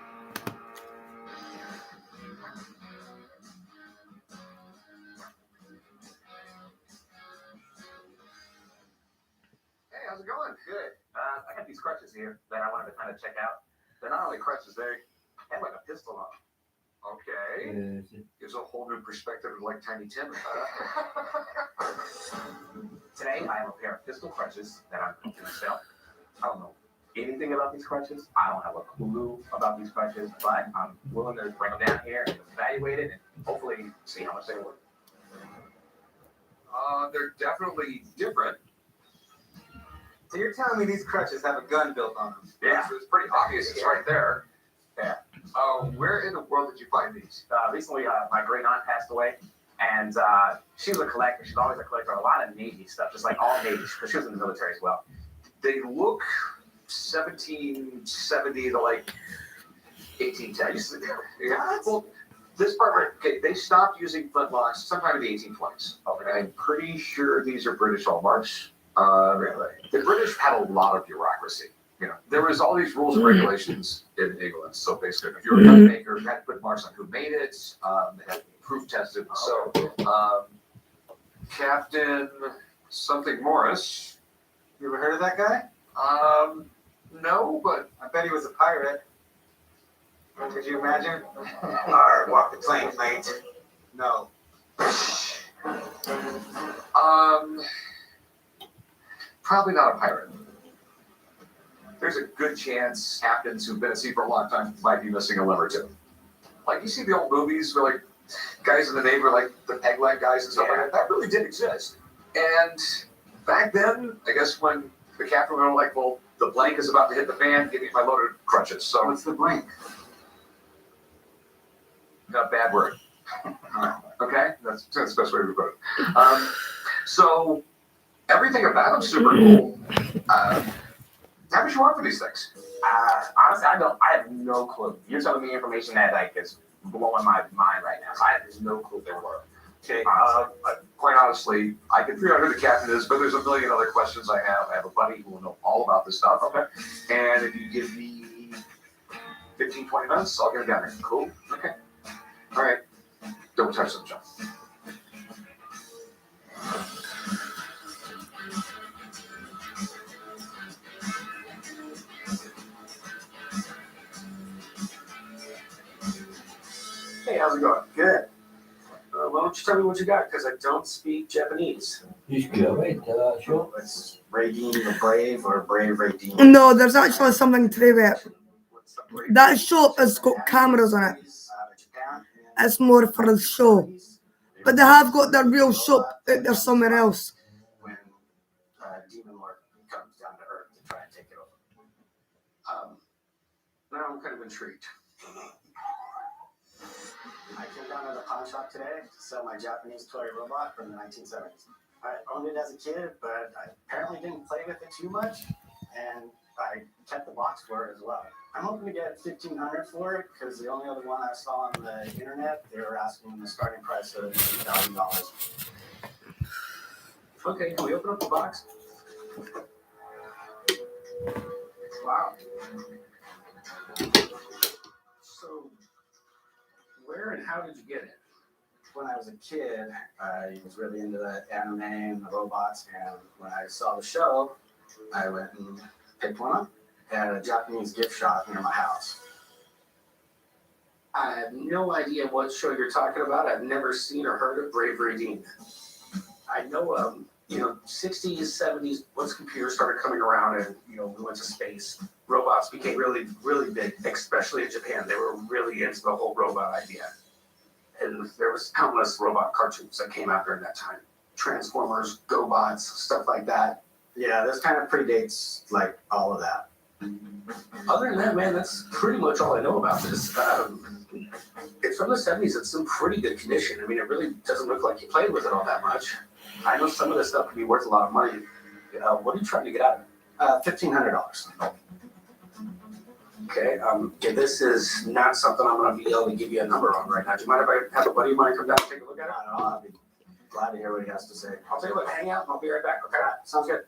Hey, how's it going? Good. I got these crutches here that I wanted to kind of check out. They're not only crutches, they have like a pistol on them. Okay. Gives a whole new perspective of like Tiny Tim. Today, I have a pair of pistol crutches that I'm going to sell. I don't know anything about these crutches. I don't have a clue about these crutches, but I'm willing to bring them down here and evaluate it and hopefully see how much they work. They're definitely different. So you're telling me these crutches have a gun built on them? Yeah. It's pretty obvious. It's right there. Yeah. Where in the world did you find these? Recently, my great aunt passed away, and she was a collector. She's always a collector of a lot of Navy stuff, just like all Navy, because she was in the military as well. They look 1770 to like 1810. Yeah. Well, this part, okay, they stopped using flintlocks sometime in the 1820s. Okay. I'm pretty sure these are British hallmarks. Really? The British had a lot of bureaucracy. You know, there was all these rules and regulations in England. So basically, if you were a gun maker, you had to put marks on who made it. They had to be proof tested. So, Captain something Morris. You ever heard of that guy? No, but I bet he was a pirate. Could you imagine? Alright, walk the plank, mate. No. Probably not a pirate. There's a good chance captains who've been at sea for a long time might be missing a limb or two. Like, you see the old movies where, like, guys in the Navy are like the peg leg guys and stuff like that. That really did exist. And back then, I guess when the captain were like, well, the blank is about to hit the fan, give me my loaded crutches. So what's the blank? Not a bad word. Okay? That's the best way to put it. So everything about them super cool. How much you want for these things? Honestly, I have no clue. You're telling me information that like is blowing my mind right now. So I have no clue they were. Okay. Quite honestly, I can figure out who the captain is, but there's a million other questions I have. I have a buddy who will know all about this stuff. Okay. And if you give me 15, 20 minutes, I'll get it down there. Cool. Okay. All right. Don't touch them, John. Hey, how's it going? Good. Why don't you tell me what you got? Because I don't speak Japanese. You should go away to that show. It's Raydeen the Brave or Brave Raydeen. No, there's actually something to do with it. That shop has got cameras on it. It's more for the show. But they have got their real shop out there somewhere else. When Demon Lord comes down to Earth to try and take it over. Now I'm kind of intrigued. I came down to the pawn shop today to sell my Japanese toy robot from the 1970s. I owned it as a kid, but I apparently didn't play with it too much, and I kept the box for it as well. I'm hoping to get $1,500 for it because the only other one I saw on the internet, they were asking the starting price of $2,000. Okay, can we open up the box? Wow. So, where and how did you get it? When I was a kid, I was really into the anime and the robots, and when I saw the show, I went and picked one up at a Japanese gift shop near my house. I have no idea what show you're talking about. I've never seen or heard of Brave Raydeen. I know, 60s, 70s, once computers started coming around and, we went to space, robots became really, really big, especially in Japan. They were really into the whole robot idea. And there was countless robot cartoons that came out during that time. Transformers, GoBots, stuff like that. Yeah, this kind of predates, like, all of that. Other than that, man, that's pretty much all I know about this. It's from the 70s. It's in pretty good condition. I mean, it really doesn't look like you played with it all that much. I know some of this stuff could be worth a lot of money. What are you trying to get out of it? $1,500. Okay, this is not something I'm going to be able to give you a number on right now. Do you mind if I have a buddy of mine come down and take a look at it? I'll be glad to hear what he has to say. I'll tell you what, hang out and I'll be right back. Okay, sounds good.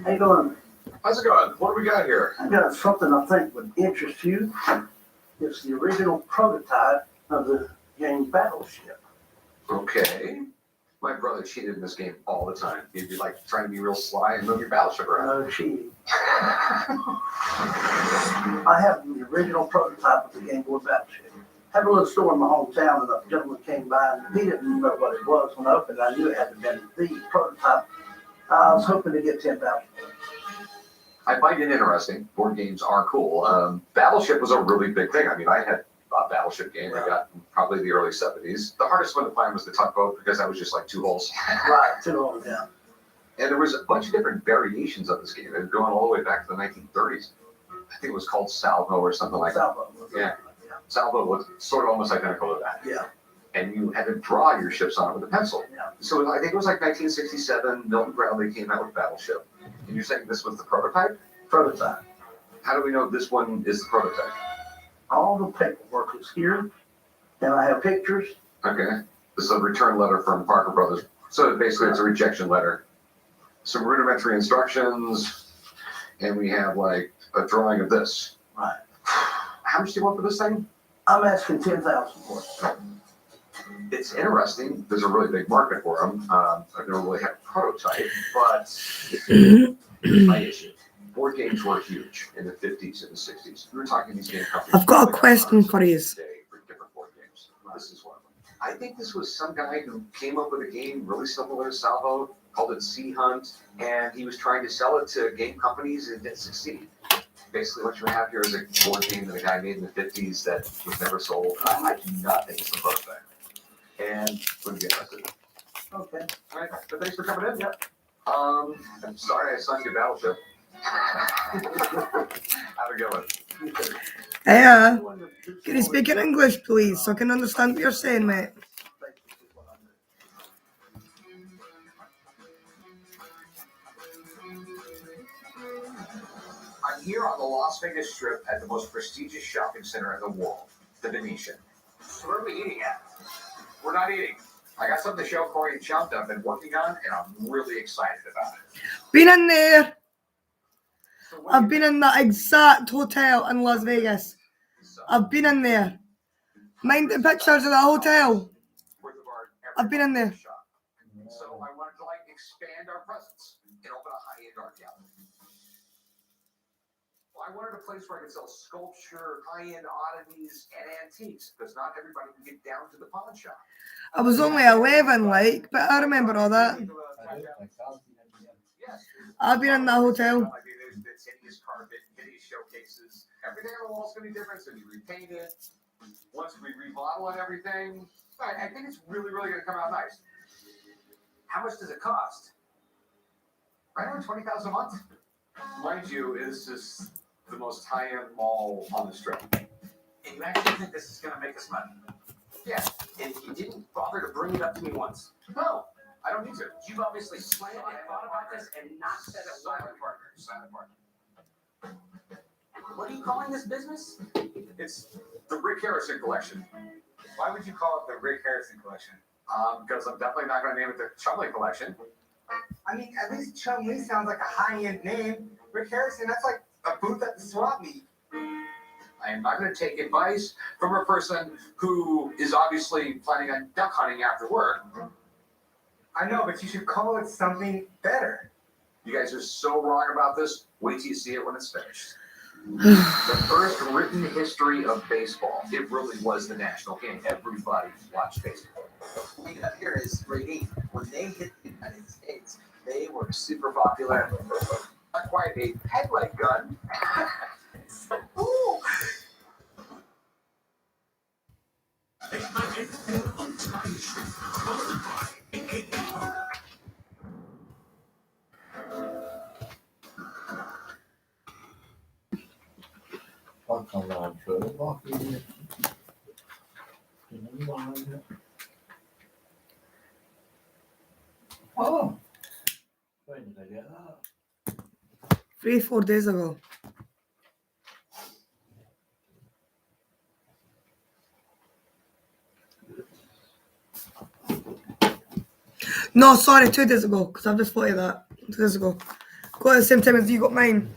How you doing? How's it going? What do we got here? I got something I think would interest you. It's the original prototype of the James Battleship. Okay. My brother cheated in this game all the time. He'd be like trying to be real sly and move your battleship around. No cheating. I have the original prototype of the Game Boy Battleship. I have a little store in my hometown, and a gentleman came by, and he didn't know what it was. When I opened it, I knew it had to be the prototype. I was hoping to get 10,000. I find it interesting. Board games are cool. Battleship was a really big thing. I mean, I had a Battleship game I got in probably the early 70s. The hardest one to find was the tugboat because that was just like 2 holes. Right, 2 holes, yeah. And there was a bunch of different variations of this game. It was going all the way back to the 1930s. I think it was called Salvo or something like Salvo. that. Yeah. Salvo was sort of almost identical to that. Yeah. And you had to draw your ships on it with a pencil. Yeah. So I think it was like 1967, Milton Bradley came out with Battleship. And you're saying this was the prototype? Prototype. How do we know this one is the prototype? All the paperwork is here, and I have pictures. Okay. This is a return letter from Parker Brothers. So basically it's a rejection letter. Some rudimentary instructions, and we have like a drawing of this. Right. How much do you want for this thing? I'm asking 10,000 for it. It's interesting. There's a really big market for them. I don't really have a prototype, but it's my issue. Board games were huge in the 50s and the 60s. We were talking these game companies. I've got a question for you. For different board games. This is one of them. I think this was some guy who came up with a game really similar to Salvo, called it Sea Hunt, and he was trying to sell it to game companies and didn't succeed. Basically, what you have here is a board game that a guy made in the 50s that was never sold. I do not think it's the prototype. And we're going to get interested. Okay. All right. So thanks for coming in. Yep. I'm sorry I sunk your Battleship. Have a good one. Hey, can you speak in English, please, so I can understand what you're saying, mate? I'm here on the Las Vegas Strip at the most prestigious shopping center in the world, the Venetian. So where are we eating at? We're not eating. I got something to show Corey and Chump that I've been working on, and I'm really excited about it. Been in there. I've been in that exact hotel in Las Vegas. I've been in there. Mind the pictures of the hotel. I've been in there. So I wanted to like expand our presence and open a high-end art gallery. Well, I wanted a place where I could sell sculpture, high-end oddities, and antiques, because not everybody can get down to the pawn shop. I was only 11, like, but I remember all that. I've been in that hotel. It's hideous carpet, hideous showcases. Everything on the wall is going to be different. It's going to be repainted. Once we remodel and everything, I think it's really, really going to come out nice. How much does it cost? Right around $20,000 a month. Mind you, this is the most high-end mall on the strip. And you actually think this is going to make us money? Yeah. And you didn't bother to bring it up to me once? No, I don't need to. You've obviously planned and thought about this and not said a word. Silent partner. What are you calling this business? It's the Rick Harrison collection. Why would you call it the Rick Harrison collection? Because I'm definitely not going to name it the Chumley collection. I mean, at least Chum Lee sounds like a high-end name. Rick Harrison, that's like a booth at the swap meet. I am not going to take advice from a person who is obviously planning on duck hunting after work. I know, but you should call it something better. You guys are so wrong about this. Wait till you see it when it's finished. The first written history of baseball. It really was the national game. Everybody watched baseball. What we got here is grade 8. When they hit the United States, they were super popular. Not quite a headlight gun. Ooh. Bak Allah'ım şöyle bak. Benim bağırıyor. Oh. Böyle de ya. 3-4 days ago. No, sorry, 2 days ago, because I've just thought of that. 2 days ago. Got it at the same time as you got mine.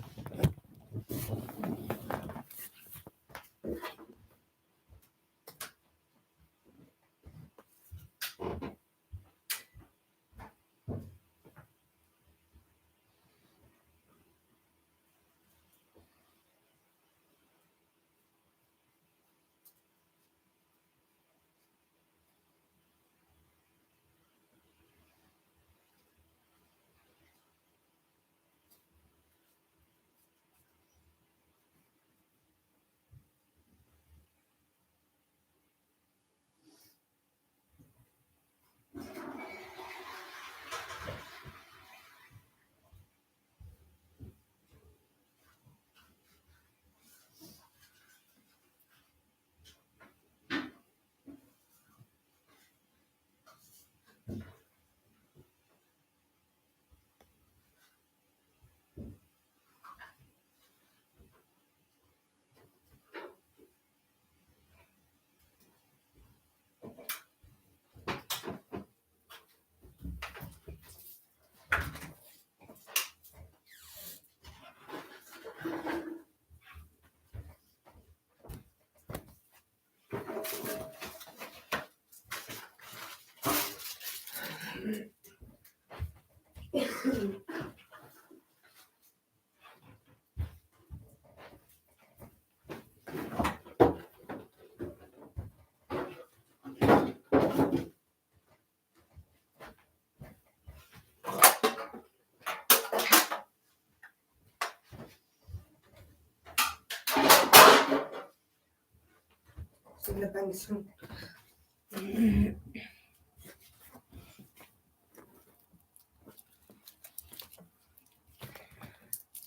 Independent.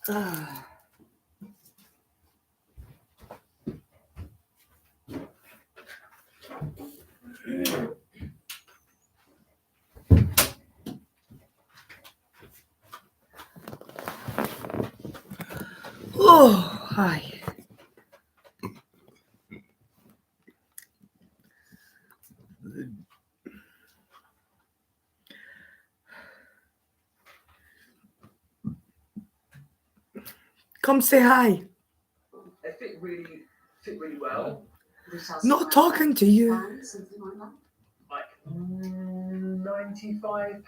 Ah. Oh, hi. Come say hi. It fit really well. Not talking to you. Like £95.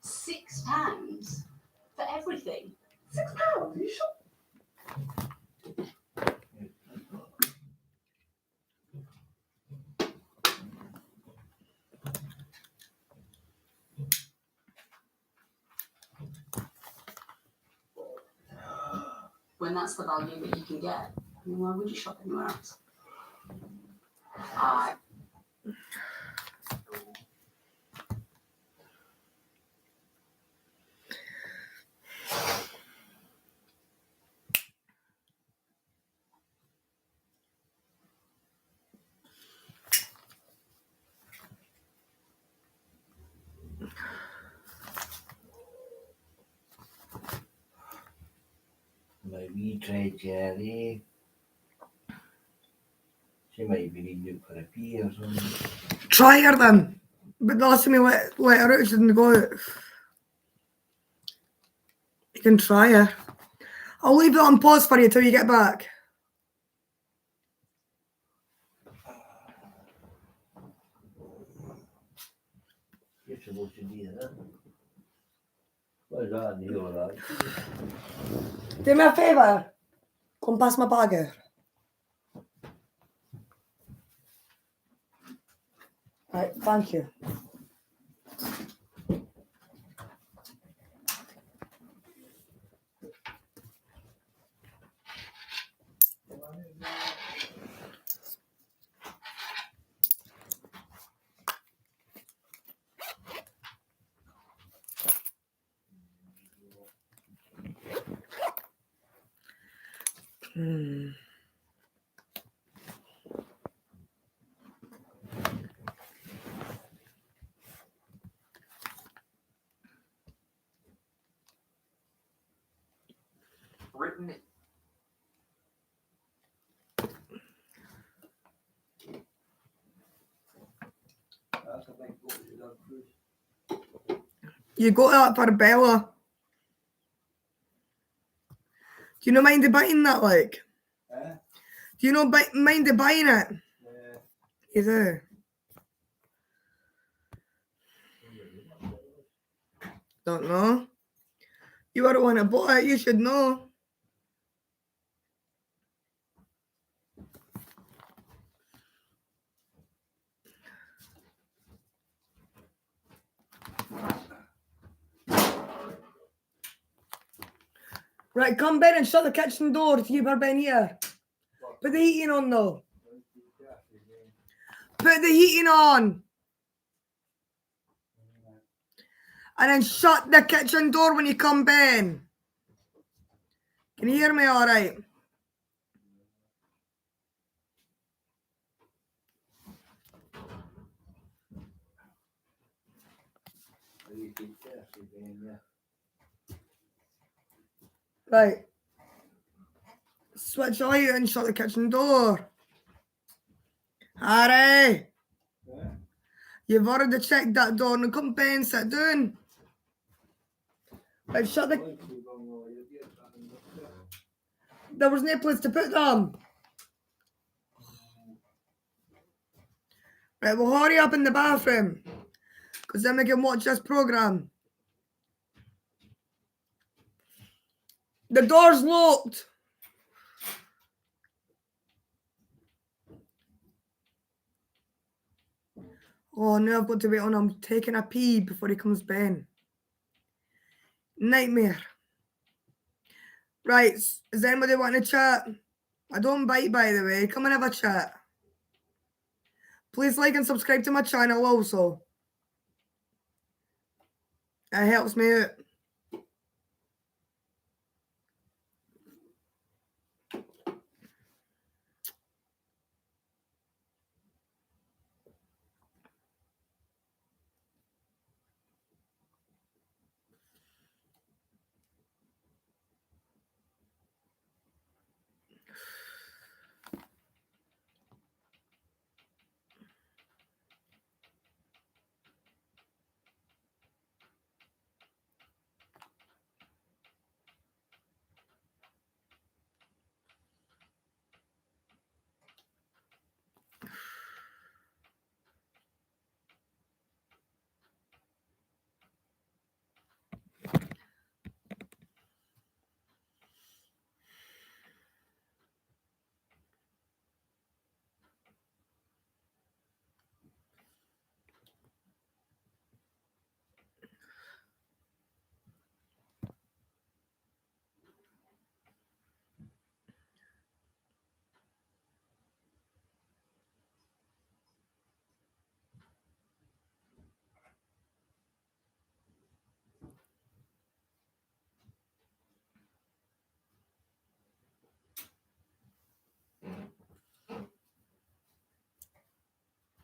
£6 for everything. £6? Are you sure? When that's the value that you can get, I mean, why would you shop anywhere else? My wee Jerry. She might be needing you for a pee or something. Try her then. But the last time you let her out, she didn't go out. You can try her. I'll leave it on pause for you till you get back. You're supposed to be there. What's that in the other eye? Do me a favour. Come pass my bag out. Right, thank you. Written. You got that for Bella. Do you not mind buying that, like? Do you not mind buying it? Yeah. You do? Don't know. You are the one that bought it. You should know. Right, come Ben and shut the kitchen door if you've been here. Put the heating on though. Put the heating on. And then shut the kitchen door when you come Ben. Can you hear me all right? Right. Switch the light and shut the kitchen door. Harry. You've already checked that door. Now come Ben, sit down. Right, shut the... There was no place to put them. Right, we'll hurry up in the bathroom. Because then we can watch this program. The door's locked. Oh, now I've got to wait on him taking a pee before he comes back. Nightmare. Right, does anybody want to chat? I don't bite, by the way. Come and have a chat. Please like and subscribe to my channel also. It helps me out.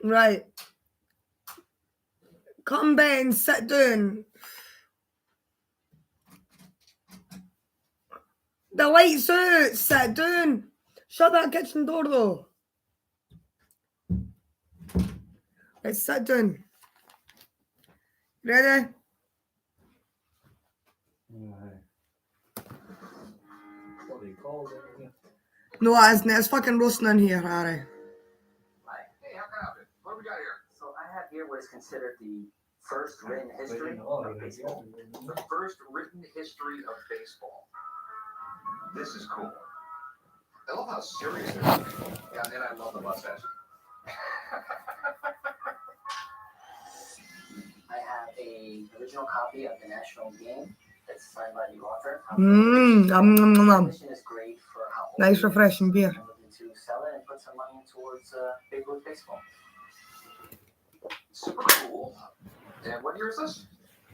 Right. Come back and sit down. The light's out. Sit down. Shut that kitchen door though. Let's sit down. Ready? What do you call it again? No, it isn't. It's fucking roasting in here, Harry. Hey, how can I help you? What do we got here? So I have here what is considered the first written history of baseball. The first written history of baseball. This is cool. I love how serious it is. Yeah, and I love the mustache. I have a original copy of the National Game that's signed by the author. This is great for how Nice refreshing beer. I'm looking to sell it and put some money towards Big League Baseball. Super cool. And what year is this?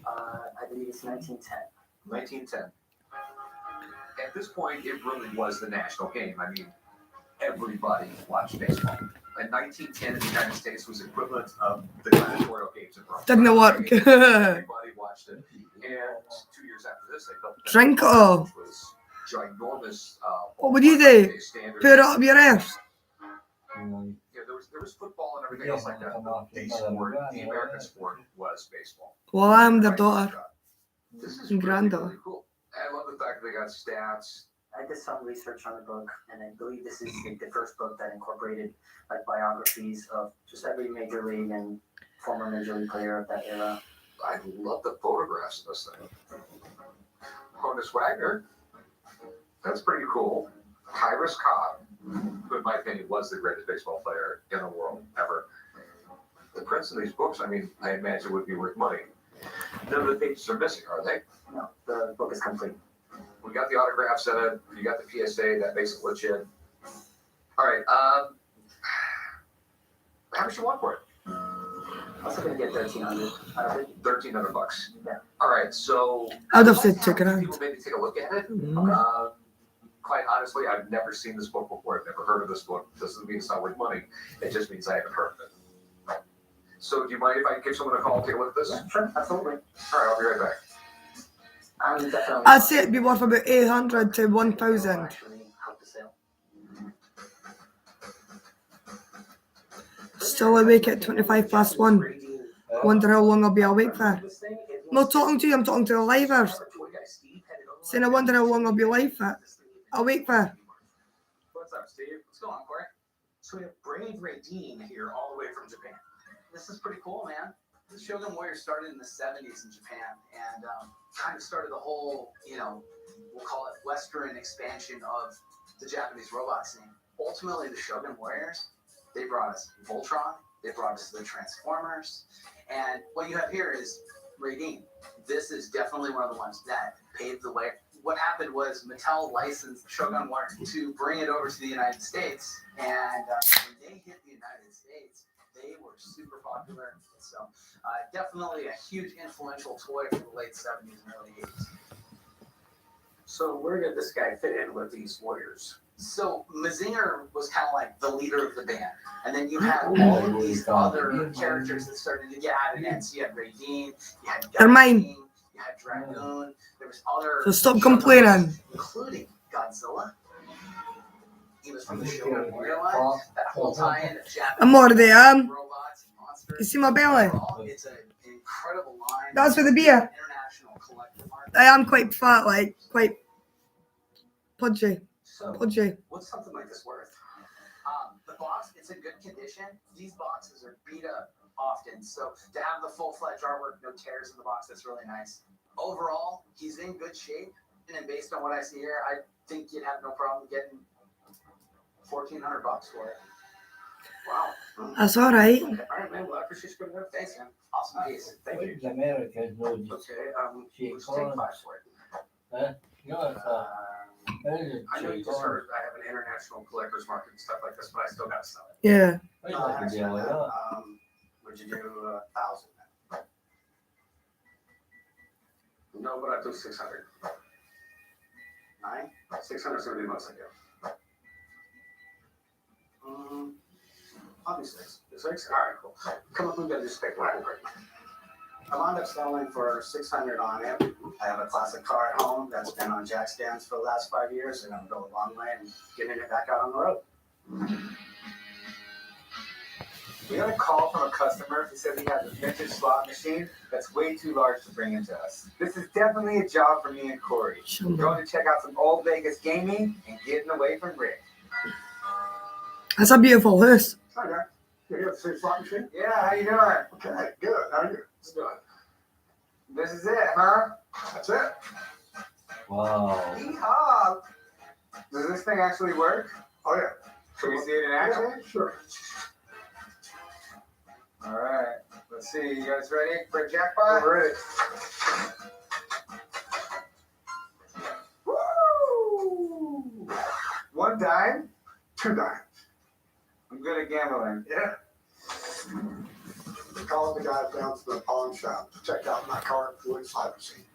I believe it's 1910. 1910. At this point, it really was the national game. I mean, everybody watched baseball. In 1910 in the United States was equivalent of the gladiatorial games in Rome. Didn't work. Everybody watched it. And 2 years after this, they built the Drink it all. which was ginormous. What would you do? Standard. Put it up your ass. Yeah, there was football and everything else like that. The sport, the American sport, was baseball. Well, I'm their daughter. This is And granddaughter. really cool. I love the fact that they got stats. I did some research on the book, and I believe this is the first book that incorporated like biographies of just every major league and former major league player of that era. I love the photographs of this thing. Honus Wagner. That's pretty cool. Tyrus Cobb, who in my opinion was the greatest baseball player in the world ever. The prints in these books, I mean, I imagine would be worth money. None of the pages are missing, are they? No, the book is complete. We got the autographs in it. You got the PSA. That makes it legit. All right. How much you want for it? I'm also going to get $1,300 out of it. $1,300. Yeah. All right. So I'd have said check it out. people maybe take a look at it. Mhm. Quite honestly, I've never seen this book before. I've never heard of this book. Doesn't mean it's not worth money. It just means I haven't heard of it. So do you mind if I give someone a call and take a look at this? Yeah, sure, absolutely. All right. I'll be right back. I'm definitely. I'd say it'd be worth about 800 to 1,000. Actually, help the sale. Still awake at 25 past 1. Wonder how long I'll be awake for. I'm not talking to you, I'm talking to the livers. Saying I wonder how long I'll be awake for. up, Steve? What's going on, Corey? So we have Brave Radine here all the way from Japan. This is pretty cool, man. The Shogun Warrior started in the 70s in Japan and kind of started the whole, we'll call it Western expansion of the Japanese robot scene. Ultimately, the Shogun Warriors, they brought us Voltron, they brought us the Transformers, and what you have here is Radine. This is definitely one of the ones that paved the way. What happened was Mattel licensed Shogun Warrior to bring it over to the United States, and when they hit the United States, they were super popular. So definitely a huge influential toy for the late 70s and early 80s. So where did this guy fit in with these warriors? So Mazinger was kind of like the leader of the band. And then you had all of these other characters that started to get added in. So you had Radine, you had They're mine. Gunstein, you had Dragoon, there was other... So stop complaining. Including Godzilla. He was from the Shogun Warrior line. That whole tie-in of Japanese I'm more there. robots and monsters. You see my belly? It's an incredible line. That's for the beer. International collector market. I am quite fat, like, quite pudgy. So, Pudgy. what's something like this worth? The box, it's in good condition. These boxes are beat up often, so to have the full-fledged artwork, no tears in the box, that's really nice. Overall, he's in good shape, and then based on what I see here, I think you'd have no problem getting $1,400 for it. Wow. That's all right. Okay. All right, man. Well, I appreciate you coming up. Thanks, man. Awesome piece. Thank you. The Americans know Okay, let's take 5 for it. Huh? You know, it's I know you just heard I have an international collector's market and stuff like this, but I still gotta sell it. Yeah. Actually, would you do 1,000? No, but I do 600. 9? 600 is gonna be the most I do. I'll do 6. 6? All right, cool. Come up and get this pick right. I wound up selling for 600 on it. I have a classic car at home that's been on jack stands for the last 5 years, and I'm going a long way and getting it back out on the road. We got a call from a customer who said he has a vintage slot machine that's way too large to bring into us. This is definitely a job for me and Corey. We're going to check out some old Vegas gaming and getting away from Rick. That's a beautiful house. Hi there. You here to see slot machine? Yeah, how you doing? Okay, good. How are you? It's good. This is it, huh? That's it. Wow. Yeehaw! Does this thing actually work? Oh yeah. Can we see it in action? Yeah, sure. All right. Let's see. You guys ready for a jackpot? We're ready. Woo! 1 dime? 2 dimes. I'm good at gambling. Yeah. They called the guy down to the pawn shop to check out my car fluid slot machine.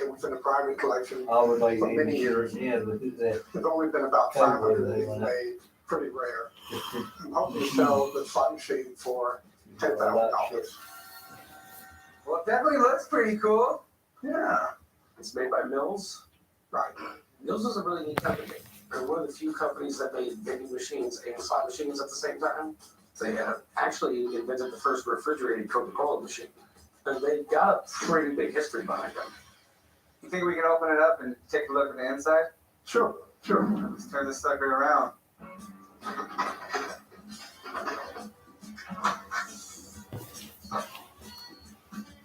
It was in a private collection I would like for many years. Yeah, look at that. There's only been about 500 of these made, pretty rare. I'm hoping to sell the slot machine for $10,000. Well, it definitely looks pretty cool. Yeah. It's made by Mills. Right. Mills is a really neat company. They're one of the few companies that made vending machines and slot machines at the same time. They have actually invented the first refrigerated Coca-Cola machine. And they've got a pretty big history behind them. You think we can open it up and take a look at the inside? Sure, sure. Let's turn this sucker around.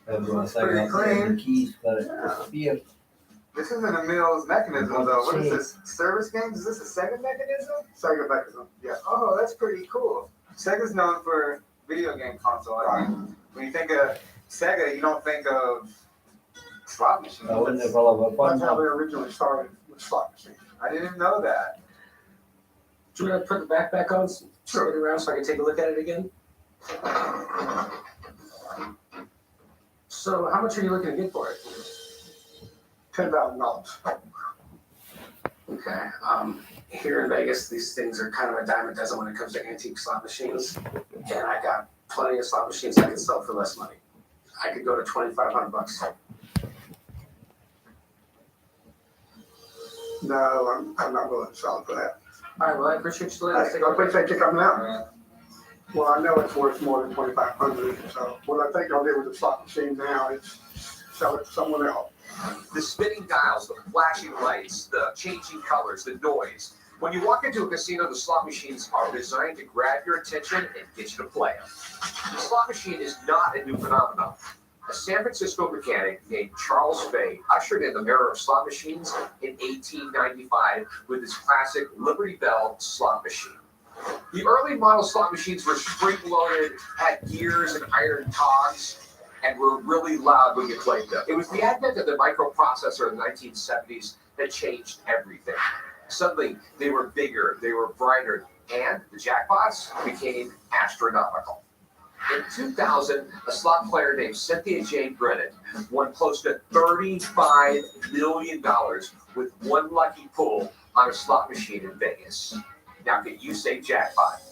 Everyone's Pretty clean. Keys, but beer. This isn't a Mills mechanism, though. What is this? Service games? Is this a Sega mechanism? Sega mechanism, yeah. Oh, that's pretty cool. Sega's known for video game console. I mean, when you think of Sega, you don't think of slot machines. I wouldn't have followed That's how they originally started with slot machines. I didn't know that. Do you want to put the backpack on, spin it around so I can take a look at it again? So how much are you looking to get for it? $10,000. Okay. Here in Vegas, these things are kind of a dime a dozen when it comes to antique slot machines. And I got plenty of slot machines I can sell for less money. I could go to $2,500. No, I'm not willing to sell for that. All right, well, I appreciate you letting us take I a look. appreciate you coming out. Well, I know it's worth more than $2,500, so what I think I'll do with the slot machine now is sell it to someone else. The spinning dials, the flashing lights, the changing colors, the noise. When you walk into a casino, the slot machines are designed to grab your attention and get you to play them. The slot machine is not a new phenomenon. A San Francisco mechanic named Charles Fay ushered in the era of slot machines in 1895 with his classic Liberty Bell slot machine. The early model slot machines were spring-loaded, had gears and iron cogs, and were really loud when you played them. It was the advent of the microprocessor in the 1970s that changed everything. Suddenly, they were bigger, they were brighter, and the jackpots became astronomical. In 2000, a slot player named Cynthia Jane Brennan won close to $35 million with one lucky pull on a slot machine in Vegas. Now, can you say jackpot?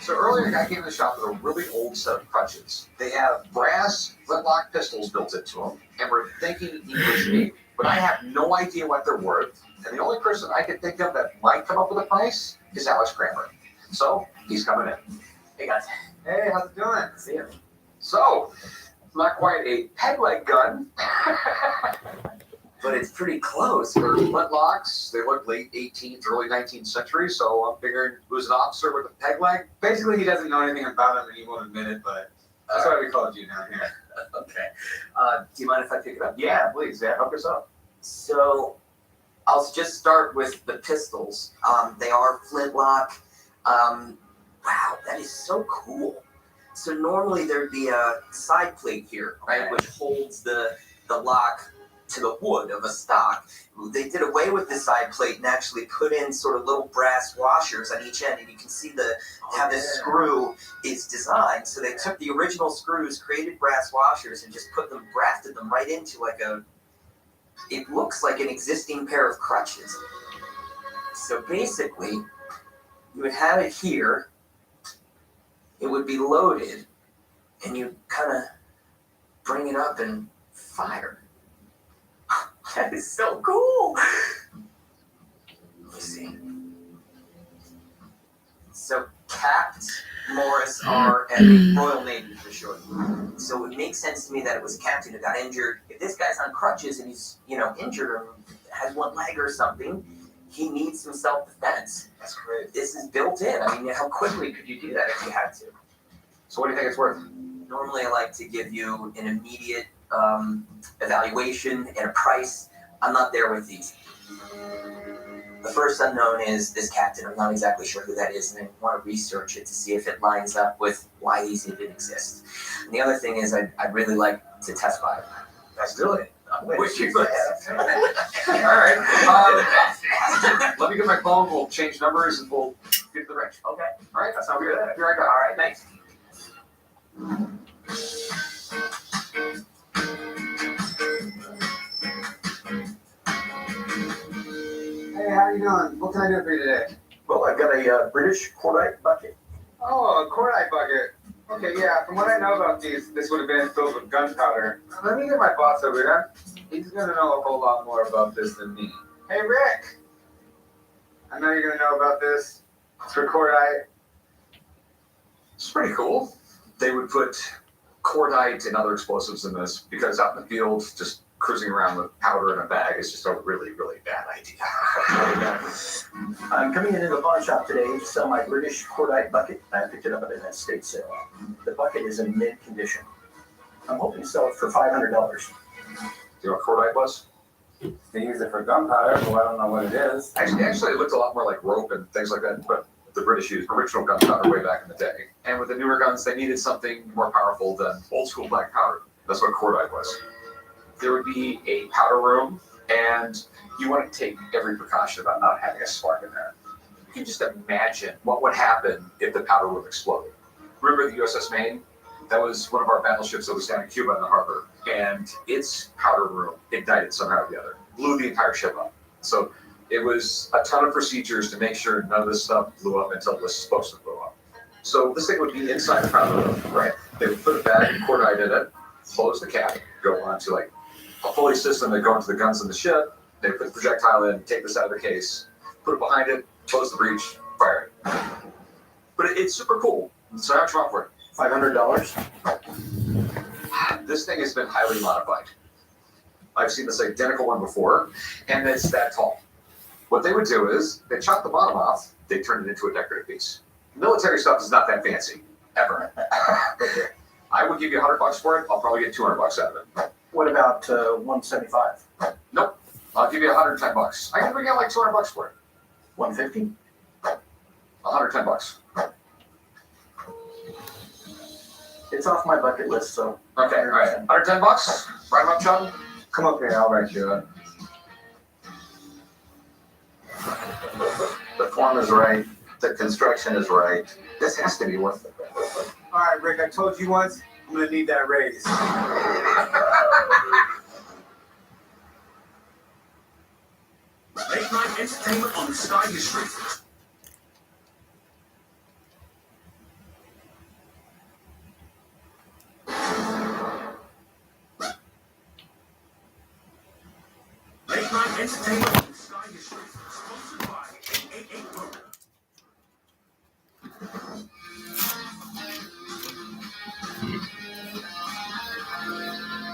So earlier, a guy came to the shop with a really old set of crutches. They have brass flintlock pistols built into them, and we're thinking English Navy. But I have no idea what they're worth, and the only person I can think of that might come up with a price is Alex Kramer. So he's coming in. Hey guys. Hey, how's it doing? See you. So, not quite a peg leg gun, but it's pretty close. They're flintlocks. They look late 18th, early 19th century. So I'm figuring who's an officer with a peg leg. Basically, he doesn't know anything about him and he won't admit it, but that's why we called you down here. Okay. Do you mind if I pick it up? Yeah, please. Yeah, hook us up. So, I'll just start with the pistols. They are flintlock. Wow, that is so cool. So normally there'd be a side plate here, right, which holds the lock to the wood of a stock. They did away with the side plate and actually put in sort of little brass washers on each end, and you can see how the screw is designed. So they took the original screws, created brass washers, and just grafted them right into it looks like an existing pair of crutches. So basically, you would have it here, it would be loaded, and you kind of bring it up and fire. That is so cool. Let me see. So Capt, Morris R, and Royal Navy for short. So it makes sense to me that it was a captain who got injured. If this guy's on crutches and he's, injured or has one leg or something, he needs some self-defense. That's great. This is built in. I mean, how quickly could you do that if you had to? So what do you think it's worth? Normally, I like to give you an immediate evaluation and a price. I'm not there with these. The first unknown is this captain. I'm not exactly sure who that is, and I want to research it to see if it lines up with why these even exist. And the other thing is I'd really like to test fire. Let's do it. Which you could. All right. Let me get my phone. We'll change numbers and we'll get to the range. Okay. All right. That's how we do that. Be right back. All right. Thanks. Hey, how are you doing? What can I do for you today? Well, I've got a British cordite bucket. Oh, a cordite bucket. Okay, yeah, from what I know about these, this would have been filled with gunpowder. Let me get my boss over here. He's going to know a whole lot more about this than me. Hey, Rick! I know you're going to know about this. It's for cordite. It's pretty cool. They would put cordite and other explosives in this because out in the field, just cruising around with powder in a bag is just a really, really bad idea. I'm coming into the pawn shop today to sell my British cordite bucket. I picked it up at an estate sale. The bucket is in mint condition. I'm hoping to sell it for $500. Do you know what cordite was? They use it for gunpowder, so I don't know what it is. Actually, it looked a lot more like rope and things like that, but the British used original gunpowder way back in the day. And with the newer guns, they needed something more powerful than old school black powder. That's what cordite was. There would be a powder room, and you want to take every precaution about not having a spark in there. You can just imagine what would happen if the powder room exploded. Remember the USS Maine? That was one of our battleships that was down in Cuba in the harbor, and its powder room ignited somehow or the other, blew the entire ship up. So it was a ton of procedures to make sure none of this stuff blew up until it was supposed to blow up. So this thing would be inside the powder room, right? They would put a bag of cordite in it, close the cap, go on to like a pulley system that go into the guns in the ship. They put the projectile in, take this out of the case, put it behind it, close the breech, fire it. But it's super cool. So how much you want for it? $500. This thing has been highly modified. I've seen this identical one before, and it's that tall. What they would do is they chop the bottom off, they turn it into a decorative piece. Military stuff is not that fancy, ever. I would give you $100 for it. I'll probably get $200 out of it. What about 175? Nope. I'll give you $110. I can bring out like $200 for it. 150? $110. It's off my bucket list, so. Okay, all right. $110. Write them up, John. Come up here, I'll write you up. The form is right. The construction is right. This has to be worth it. All right, Rick, I told you once, I'm gonna need that raise. Late night entertainment on the Sky History. Late night entertainment on the Sky History. Sponsored by 888 Burger.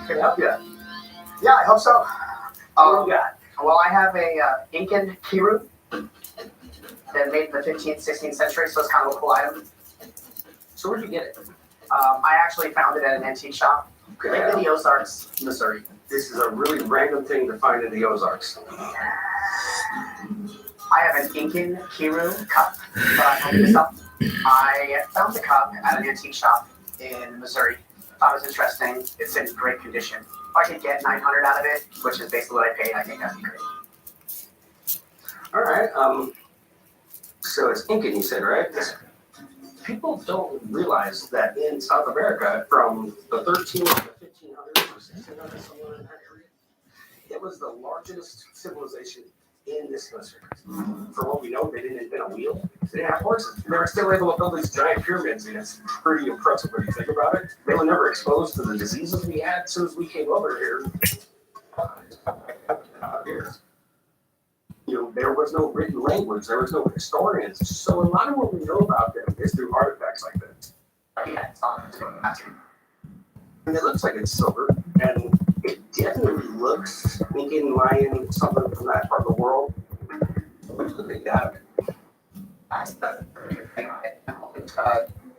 Can I help you? Yeah, I hope so. What do you got? Well, I have a Incan Kiru that made in the 15th, 16th century, so it's kind of a cool item. So where'd you get it? I actually found it at an antique shop right in the Ozarks, Missouri. This is a really random thing to find in the Ozarks. I have an Incan Kiru cup that I hung this up. I found the cup at an antique shop in Missouri. Thought it was interesting. It's in great condition. If I could get $900 out of it, which is basically what I paid, I think that'd be great. All right. So it's Incan, you said, right? Yes. People don't realize that in South America, from the 1300s to 1500s or 1600s, somewhere in that area, it was the largest civilization in this hemisphere. For what we know, they didn't invent a wheel. They didn't have horses. They were still able to build these giant pyramids, and it's pretty impressive when you think about it. They were never exposed to the diseases we had as soon as we came over here. You know, there was no written language. There was no historians. So a lot of what we know about them is through artifacts like this. Yeah, it's not. And it looks like it's silver, and it definitely looks Incan, Mayan, something from that part of the world. What's the big out of it?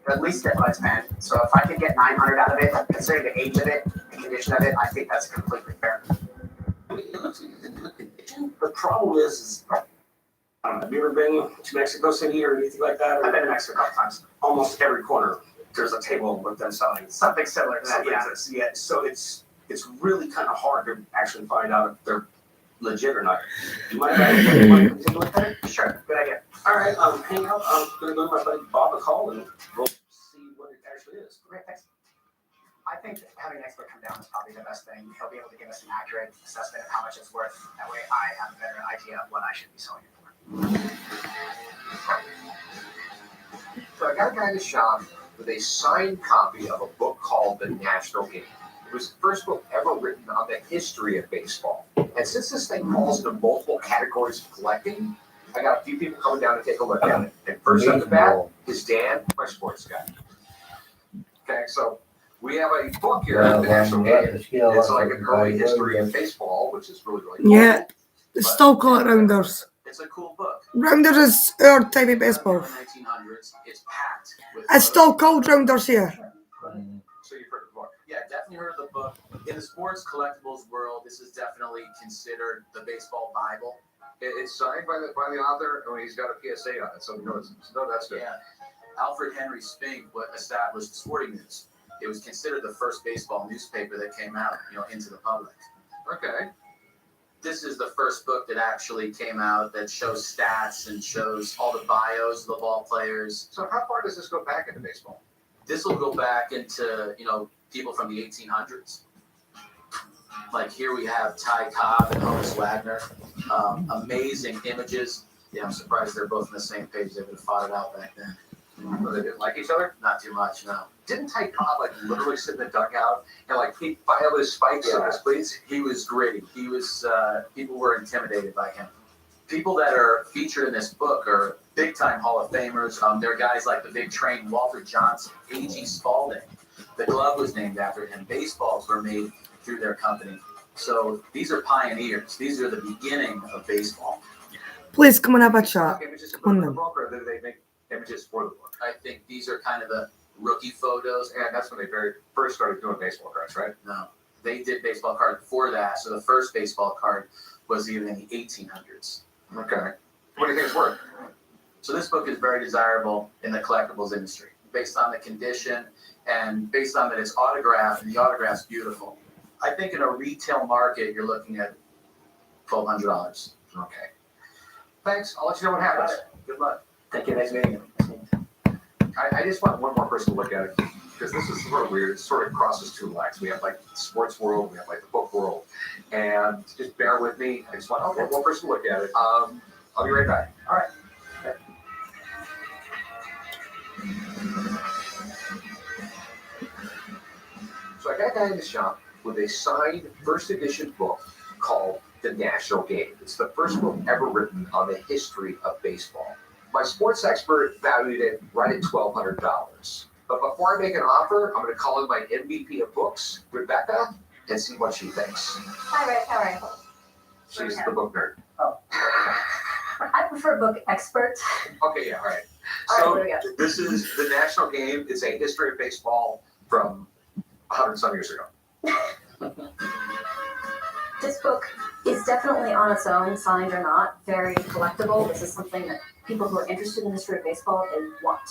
At least it was, man. So if I could get $900 out of it, considering the age of it, the condition of it, I think that's completely fair. It looks like it's in good condition. The problem is have you ever been to Mexico City or anything like that? I've been to Mexico a couple times. Almost every corner, there's a table with them selling something similar to that. Yeah. So it's really kind of hard to actually find out if they're legit or not. You mind if I want to take a look at it? Sure, good idea. All right, hang out. I'm gonna go to my buddy Bob a call and we'll see what it actually is. Great, thanks. I think having an expert come down is probably the best thing. He'll be able to give us an accurate assessment of how much it's worth. That way I have a better idea of what I should be selling it for. So I got a guy in the shop with a signed copy of a book called The National Game. It was the first book ever written on the history of baseball. And since this thing falls into multiple categories of collecting, I got a few people coming down to take a look at it. And first up the bat is Dan, my sports guy. Okay, so we have a book here, The National Game. It's like an early history of baseball, which is really, really cool. Yeah, still call it Rounders. It's a cool book. Rounders is our type of baseball. 1900s. It's packed with. It's still called Rounders here. So you've heard of the book? Yeah, definitely heard of the book. In the sports collectibles world, this is definitely considered the baseball Bible. It's signed by the author, and he's got a PSA on it, so that's good. Yeah. Alfred Henry Spink established Sporting News. It was considered the first baseball newspaper that came out, into the public. Okay. This is the first book that actually came out that shows stats and shows all the bios of the ball players. So how far does this go back into baseball? This will go back into, people from the 1800s. Like here we have Ty Cobb and Honus Wagner. Amazing images. Yeah, I'm surprised they're both on the same page. They would have fought it out back then. Well, they didn't like each other? Not too much, no. Didn't Ty Cobb literally sit in the dugout and he'd file his spikes on his cleats? He was gritty. He was people were intimidated by him. People that are featured in this book are big time Hall of Famers. There are guys like the big train Walter Johnson, A.G. Spalding. The glove was named after him. Baseballs were made through their company. So these are pioneers. These are the beginning of baseball. Please come and have a chat. Images of on the them. book, or do they make images for the book? I think these are kind of the rookie photos. And that's when they very first started doing baseball cards, right? No, they did baseball card before that. So the first baseball card was even in the 1800s. Okay. What do you think it's worth? So this book is very desirable in the collectibles industry, based on the condition and based on that it's autographed, and the autograph's beautiful. I think in a retail market, you're looking at $1,200. Okay. Thanks. I'll let you know what happens. Good luck. Thank you. Nice meeting you. I just want one more person to look at it, because this is sort of weird. It sort of crosses two lines. We have like the sports world, we have like the book world, and just bear with me. I just want one more person to look at it. I'll be right back. All right. So I got a guy in the shop with a signed first edition book called The National Game. It's the first book ever written on the history of baseball. My sports expert valued it right at $1,200. But before I make an offer, I'm going to call in my MVP of books, Rebecca, and see what she thinks. Hi, Rick. How are you? She's the book nerd. I prefer book expert. Okay, yeah, all right. All So right, what do we this is The National Game. It's a history of baseball from 100-some years ago. This book is definitely on its own, signed or not, very collectible. This is something that people who are interested in the history of baseball, they want.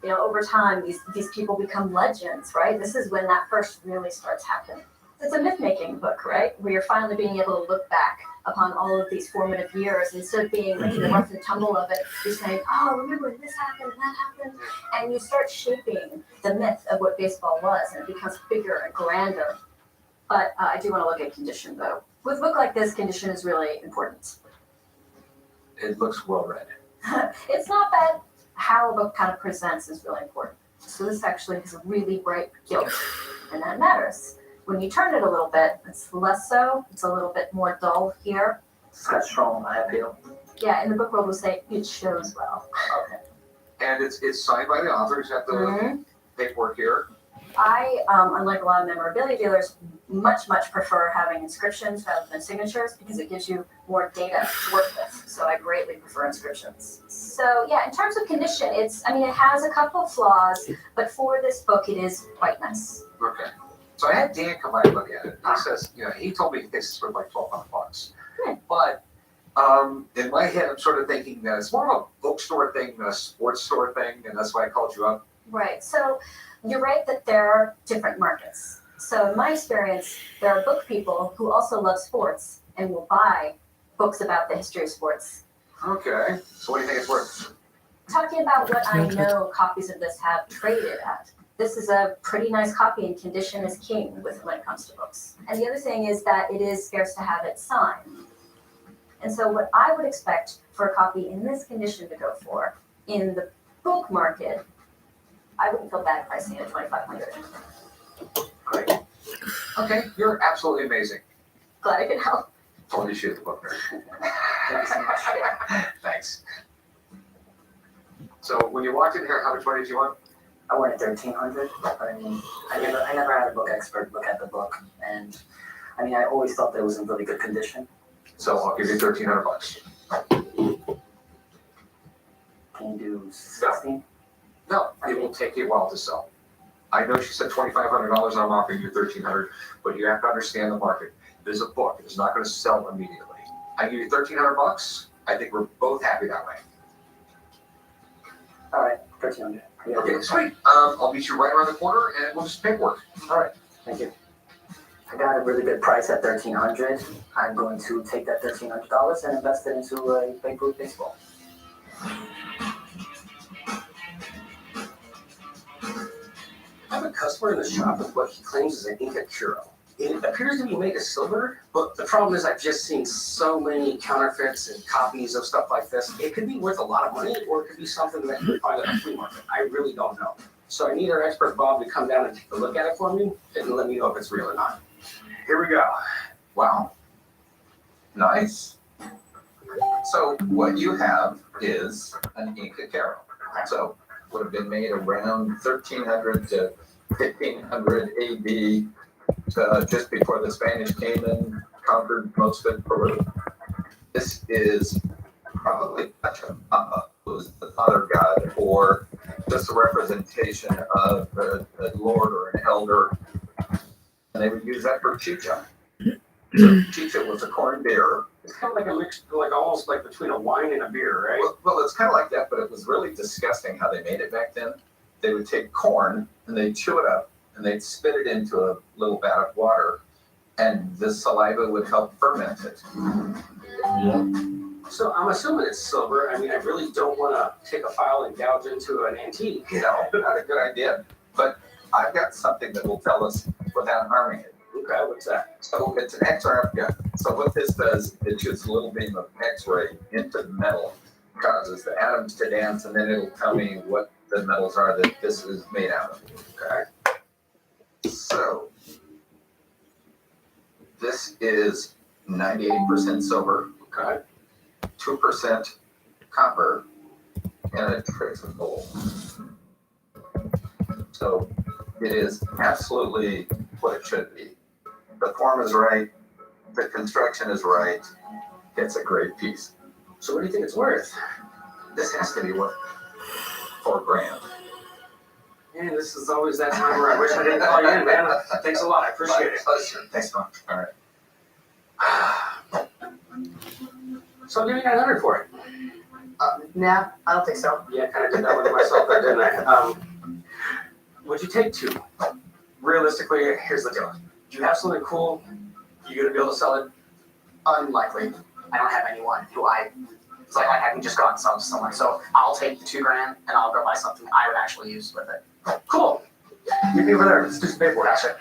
You know, over time, these people become legends, right? This is when that first really starts happening. It's a myth-making book, right? Where you're finally being able to look back upon all of these formative years instead of being like the rough and tumble of it. You're saying, oh, remember when this happened and that happened? And you start shaping the myth of what baseball was, and it becomes bigger and grander. But I do want to look at condition, though. With a book like this, condition is really important. It looks well read. It's not bad. How a book kind of presents is really important. So this actually has a really bright gilt, and that matters. When you turn it a little bit, it's less so. It's a little bit more dull here. It's got strong eye appeal. Yeah, in the book world, we'll say it shows well. Okay. And it's signed by the author. He's got the paperwork here. I, unlike a lot of memorabilia dealers, much prefer having inscriptions rather than signatures because it gives you more data to work with. So I greatly prefer inscriptions. So yeah, in terms of condition, it has a couple flaws, but for this book, it is quite nice. Okay. So I had Dan come by and look at it. He says, he told me he thinks it's worth like $1,200. But in my head, I'm sort of thinking that it's more of a bookstore thing than a sports store thing, and that's why I called you up. Right. So you're right that there are different markets. So in my experience, there are book people who also love sports and will buy books about the history of sports. Okay. So what do you think it's worth? Talking about what I know copies of this have traded at. This is a pretty nice copy, and condition is king when it comes to books. And the other thing is that it is scarce to have it signed. And so what I would expect for a copy in this condition to go for in the book market, I wouldn't feel bad pricing it at $2,500. Great. Okay, you're absolutely amazing. Glad I could help. Told you she was the book nerd. Thank you so much. Thanks. So when you walked in here, how much money did you want? I wanted $1,300. I never had a book expert look at the book, and I always thought that it was in really good condition. So I'll give you $1,300. Can you do 16? No, it will take you a while to sell. I know she said $2,500. I'm offering you $1,300, but you have to understand the market. There's a book. It's not going to sell immediately. I give you $1,300. I think we're both happy that way. All right, $1,300. Okay, sweet. I'll meet you right around the corner, and we'll just paperwork. All right, thank you. I got a really good price at $1,300. I'm going to take that $1,300 and invest it into a Babe Ruth baseball. I have a customer in the shop with what he claims is an Inca Curo. It appears to be made of silver, but the problem is I've just seen so many counterfeits and copies of stuff like this. It could be worth a lot of money, or it could be something that you could find at a flea market. I really don't know. So I need our expert Bob to come down and take a look at it for me and let me know if it's real or not. Here we go. Wow. Nice. So what you have is an Inca Caro. So would have been made around 1300 to 1500 AD, just before the Spanish came in. conquered most of Peru. This is probably Pachamama, who is the father god, or just a representation of a lord or an elder. And they would use that for chicha. So chicha was a corn beer. It's kind of like a mix, like almost like between a wine and a beer, right? Well, it's kind of like that, but it was really disgusting how they made it back then. They would take corn and they'd chew it up and they'd spit it into a little vat of water, and the saliva would help ferment it. Yeah. So I'm assuming it's silver. I mean, I really don't want to take a file and gouge into an antique. No, not a good idea. But I've got something that will tell us without harming it. Okay, what's that? So it's an XRF gun. So what this does, it shoots a little beam of X-ray into the metal, causes the atoms to dance, and then it'll tell me what the metals are that this is made out of. Okay. So this is 98% silver. Okay. 2% copper, and a trace of gold. So it is absolutely what it should be. The form is right, the construction is right. It's a great piece. So what do you think it's worth? This has to be worth $4,000. Man, this is always that time where I wish I didn't call you in, man. Thanks a lot. I appreciate it. Pleasure. Thanks, Mom. All right. So I'll give you 900 for it. Nah, I don't think so. Yeah, I kind of did that with myself there, didn't I? Would you take 2? Realistically, here's the deal. Do you have something cool? You gonna be able to sell it? Unlikely. I don't have anyone who it's like I haven't just gotten some somewhere. So I'll take the $2,000 and I'll go buy something I would actually use with it. Cool. Meet me over there. Let's do some paperwork. Gotcha.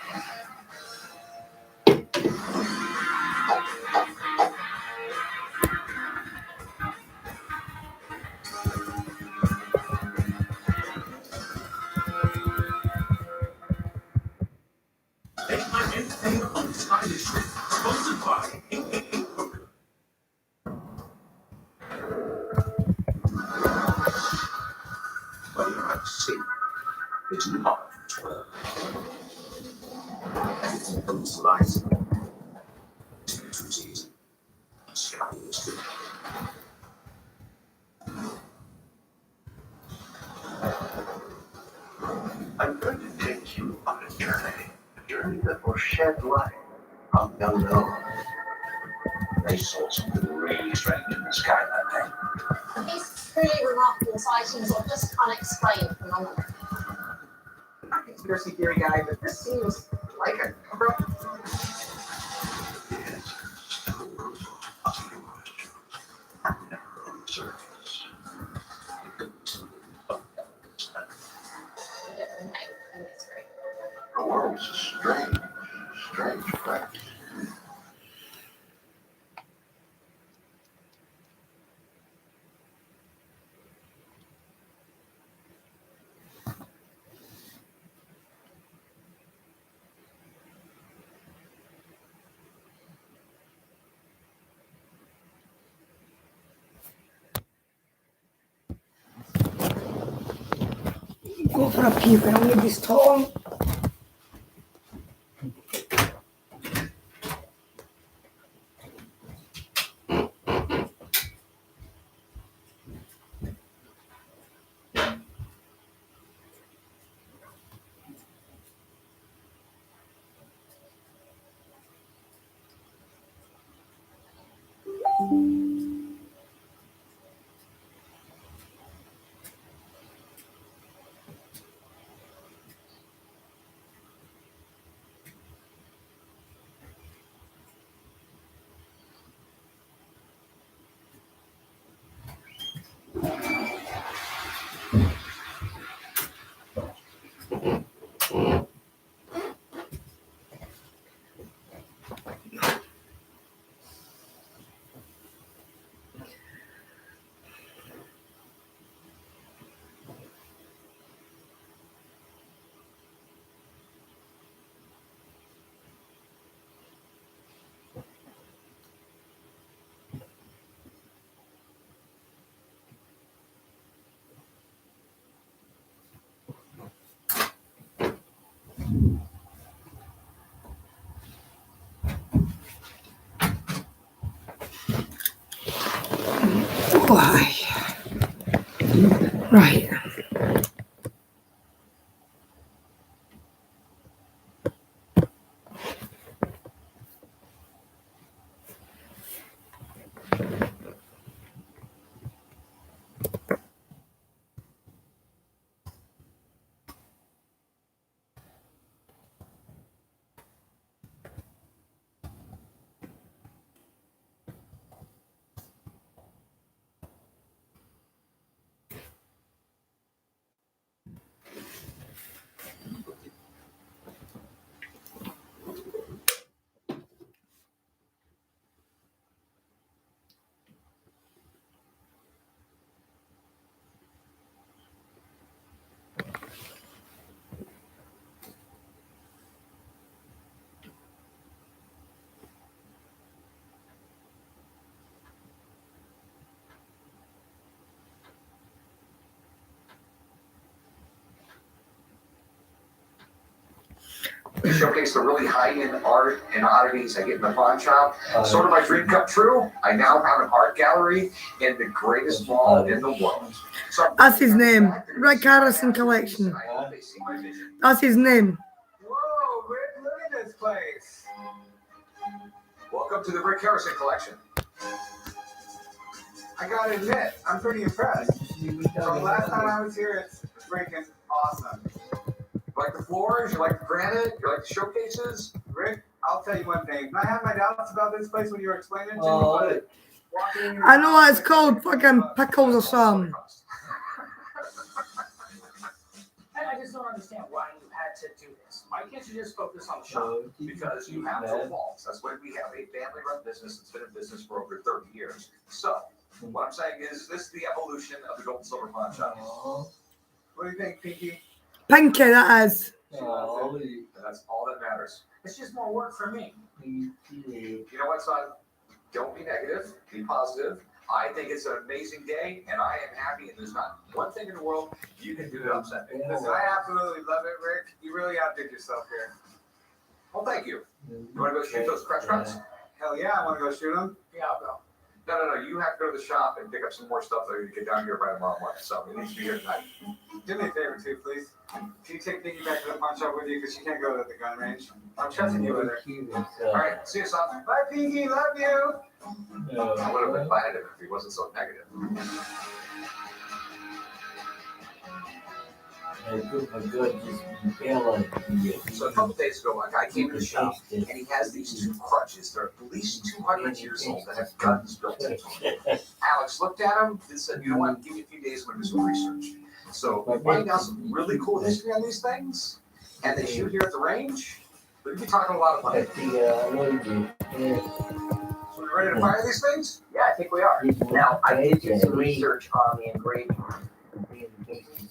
What you have to see is not everything comes to life. I'm going to take you on a journey that will shed light on the unknown. They saw something really strange in the sky that day. These truly remarkable sightings are just unexplained phenomena. I'm not a conspiracy theory guy, but this seems like a cover-up. The world's a strange place. Go for a peep, I don't need this tall. Oh, aye. Right. We showcase the really high-end art and oddities I get in the pawn shop. Sort of my dream come true. I now have an art gallery in the greatest mall in the world. So That's his name. Rick Harrison Collection. That's his name. Whoa, Rick, look at this place. Welcome to the Rick Harrison Collection. I gotta admit, I'm pretty impressed. From the last time I was here, it's freaking awesome. You like the floors? You like the granite? You like the showcases? Rick, I'll tell you one thing. I have my doubts about this place when you were explaining it to me, but walking in I know what it's called. Fucking pickles or something. I just don't understand why you had to do this. Why can't you just focus on the shop? Because you have to evolve. That's why we have a family-run business that's been in business for over 30 years. So, what I'm saying is, this is the evolution of the Gold and Silver Pawn Shop. What do you think, Pinky? Pinky, that is. That's all that matters. It's just more work for me. You know what, son? Don't be negative. Be positive. I think it's an amazing day, and I am happy, and there's not one thing in the world you can do to upset me. Listen, I absolutely love it, Rick. You really outdid yourself here. Well, thank you. You want to go shoot those crush runs? Hell yeah, I want to go shoot them. Yeah, I'll go. No. You have to go to the shop and pick up some more stuff that you get down here by tomorrow morning. So it needs to be here tonight. Do me a favor, too, please. Can you take Pinky back to the pawn shop with you? Because she can't go to the gun range. I'm trusting you with her. All right, see you, son. Bye, Pinky. Love you. I would have invited him if he wasn't so negative. So a couple days ago, a guy came to the shop, and he has these two crutches. They're at least 200 years old that have guns built into them. Alex looked at them and said, you know what, give me a few days, I'm going to do some research. So we're finding out some really cool history on these things, and they shoot here at the range. We'll be talking a lot of money. So we ready to fire these things? Yeah, I think we are. Now, I did do some research on the engraving.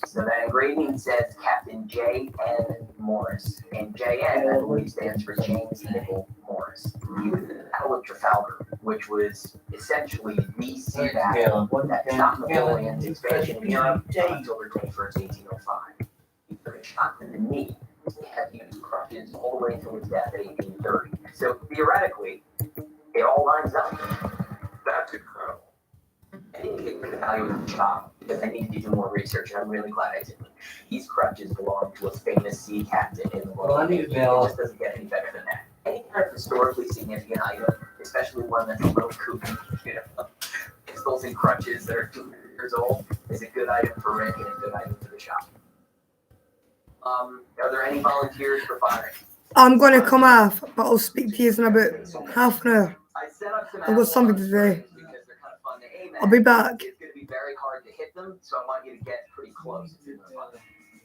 So that engraving says Captain J.N. Morris. And J.N., I believe, stands for James Nichol Morris. He was in the Battle of Trafalgar, which was essentially the sea battle that stopped Napoleon's expansion in Europe on October 21st, 1805. He took a shot in the knee. He had used crutches all the way until his death in 1830. So theoretically, it all lines up. That's incredible. I didn't get the value of the shop because I needed to do more research, and I'm really glad I did. These crutches belong to a famous sea captain in the Royal Navy. It just doesn't get any better than that. Any kind of historically significant item, especially one that's a little kooky, pistols and crutches that are 200 years old, is a good item for Rick and a good item for the shop. Are there any volunteers for firing? I'm going to come off, but I'll speak to you in about half an hour. I've got something to do. I'll be back. It's going to be very hard to hit them, so I want you to get pretty close if you're going to find them.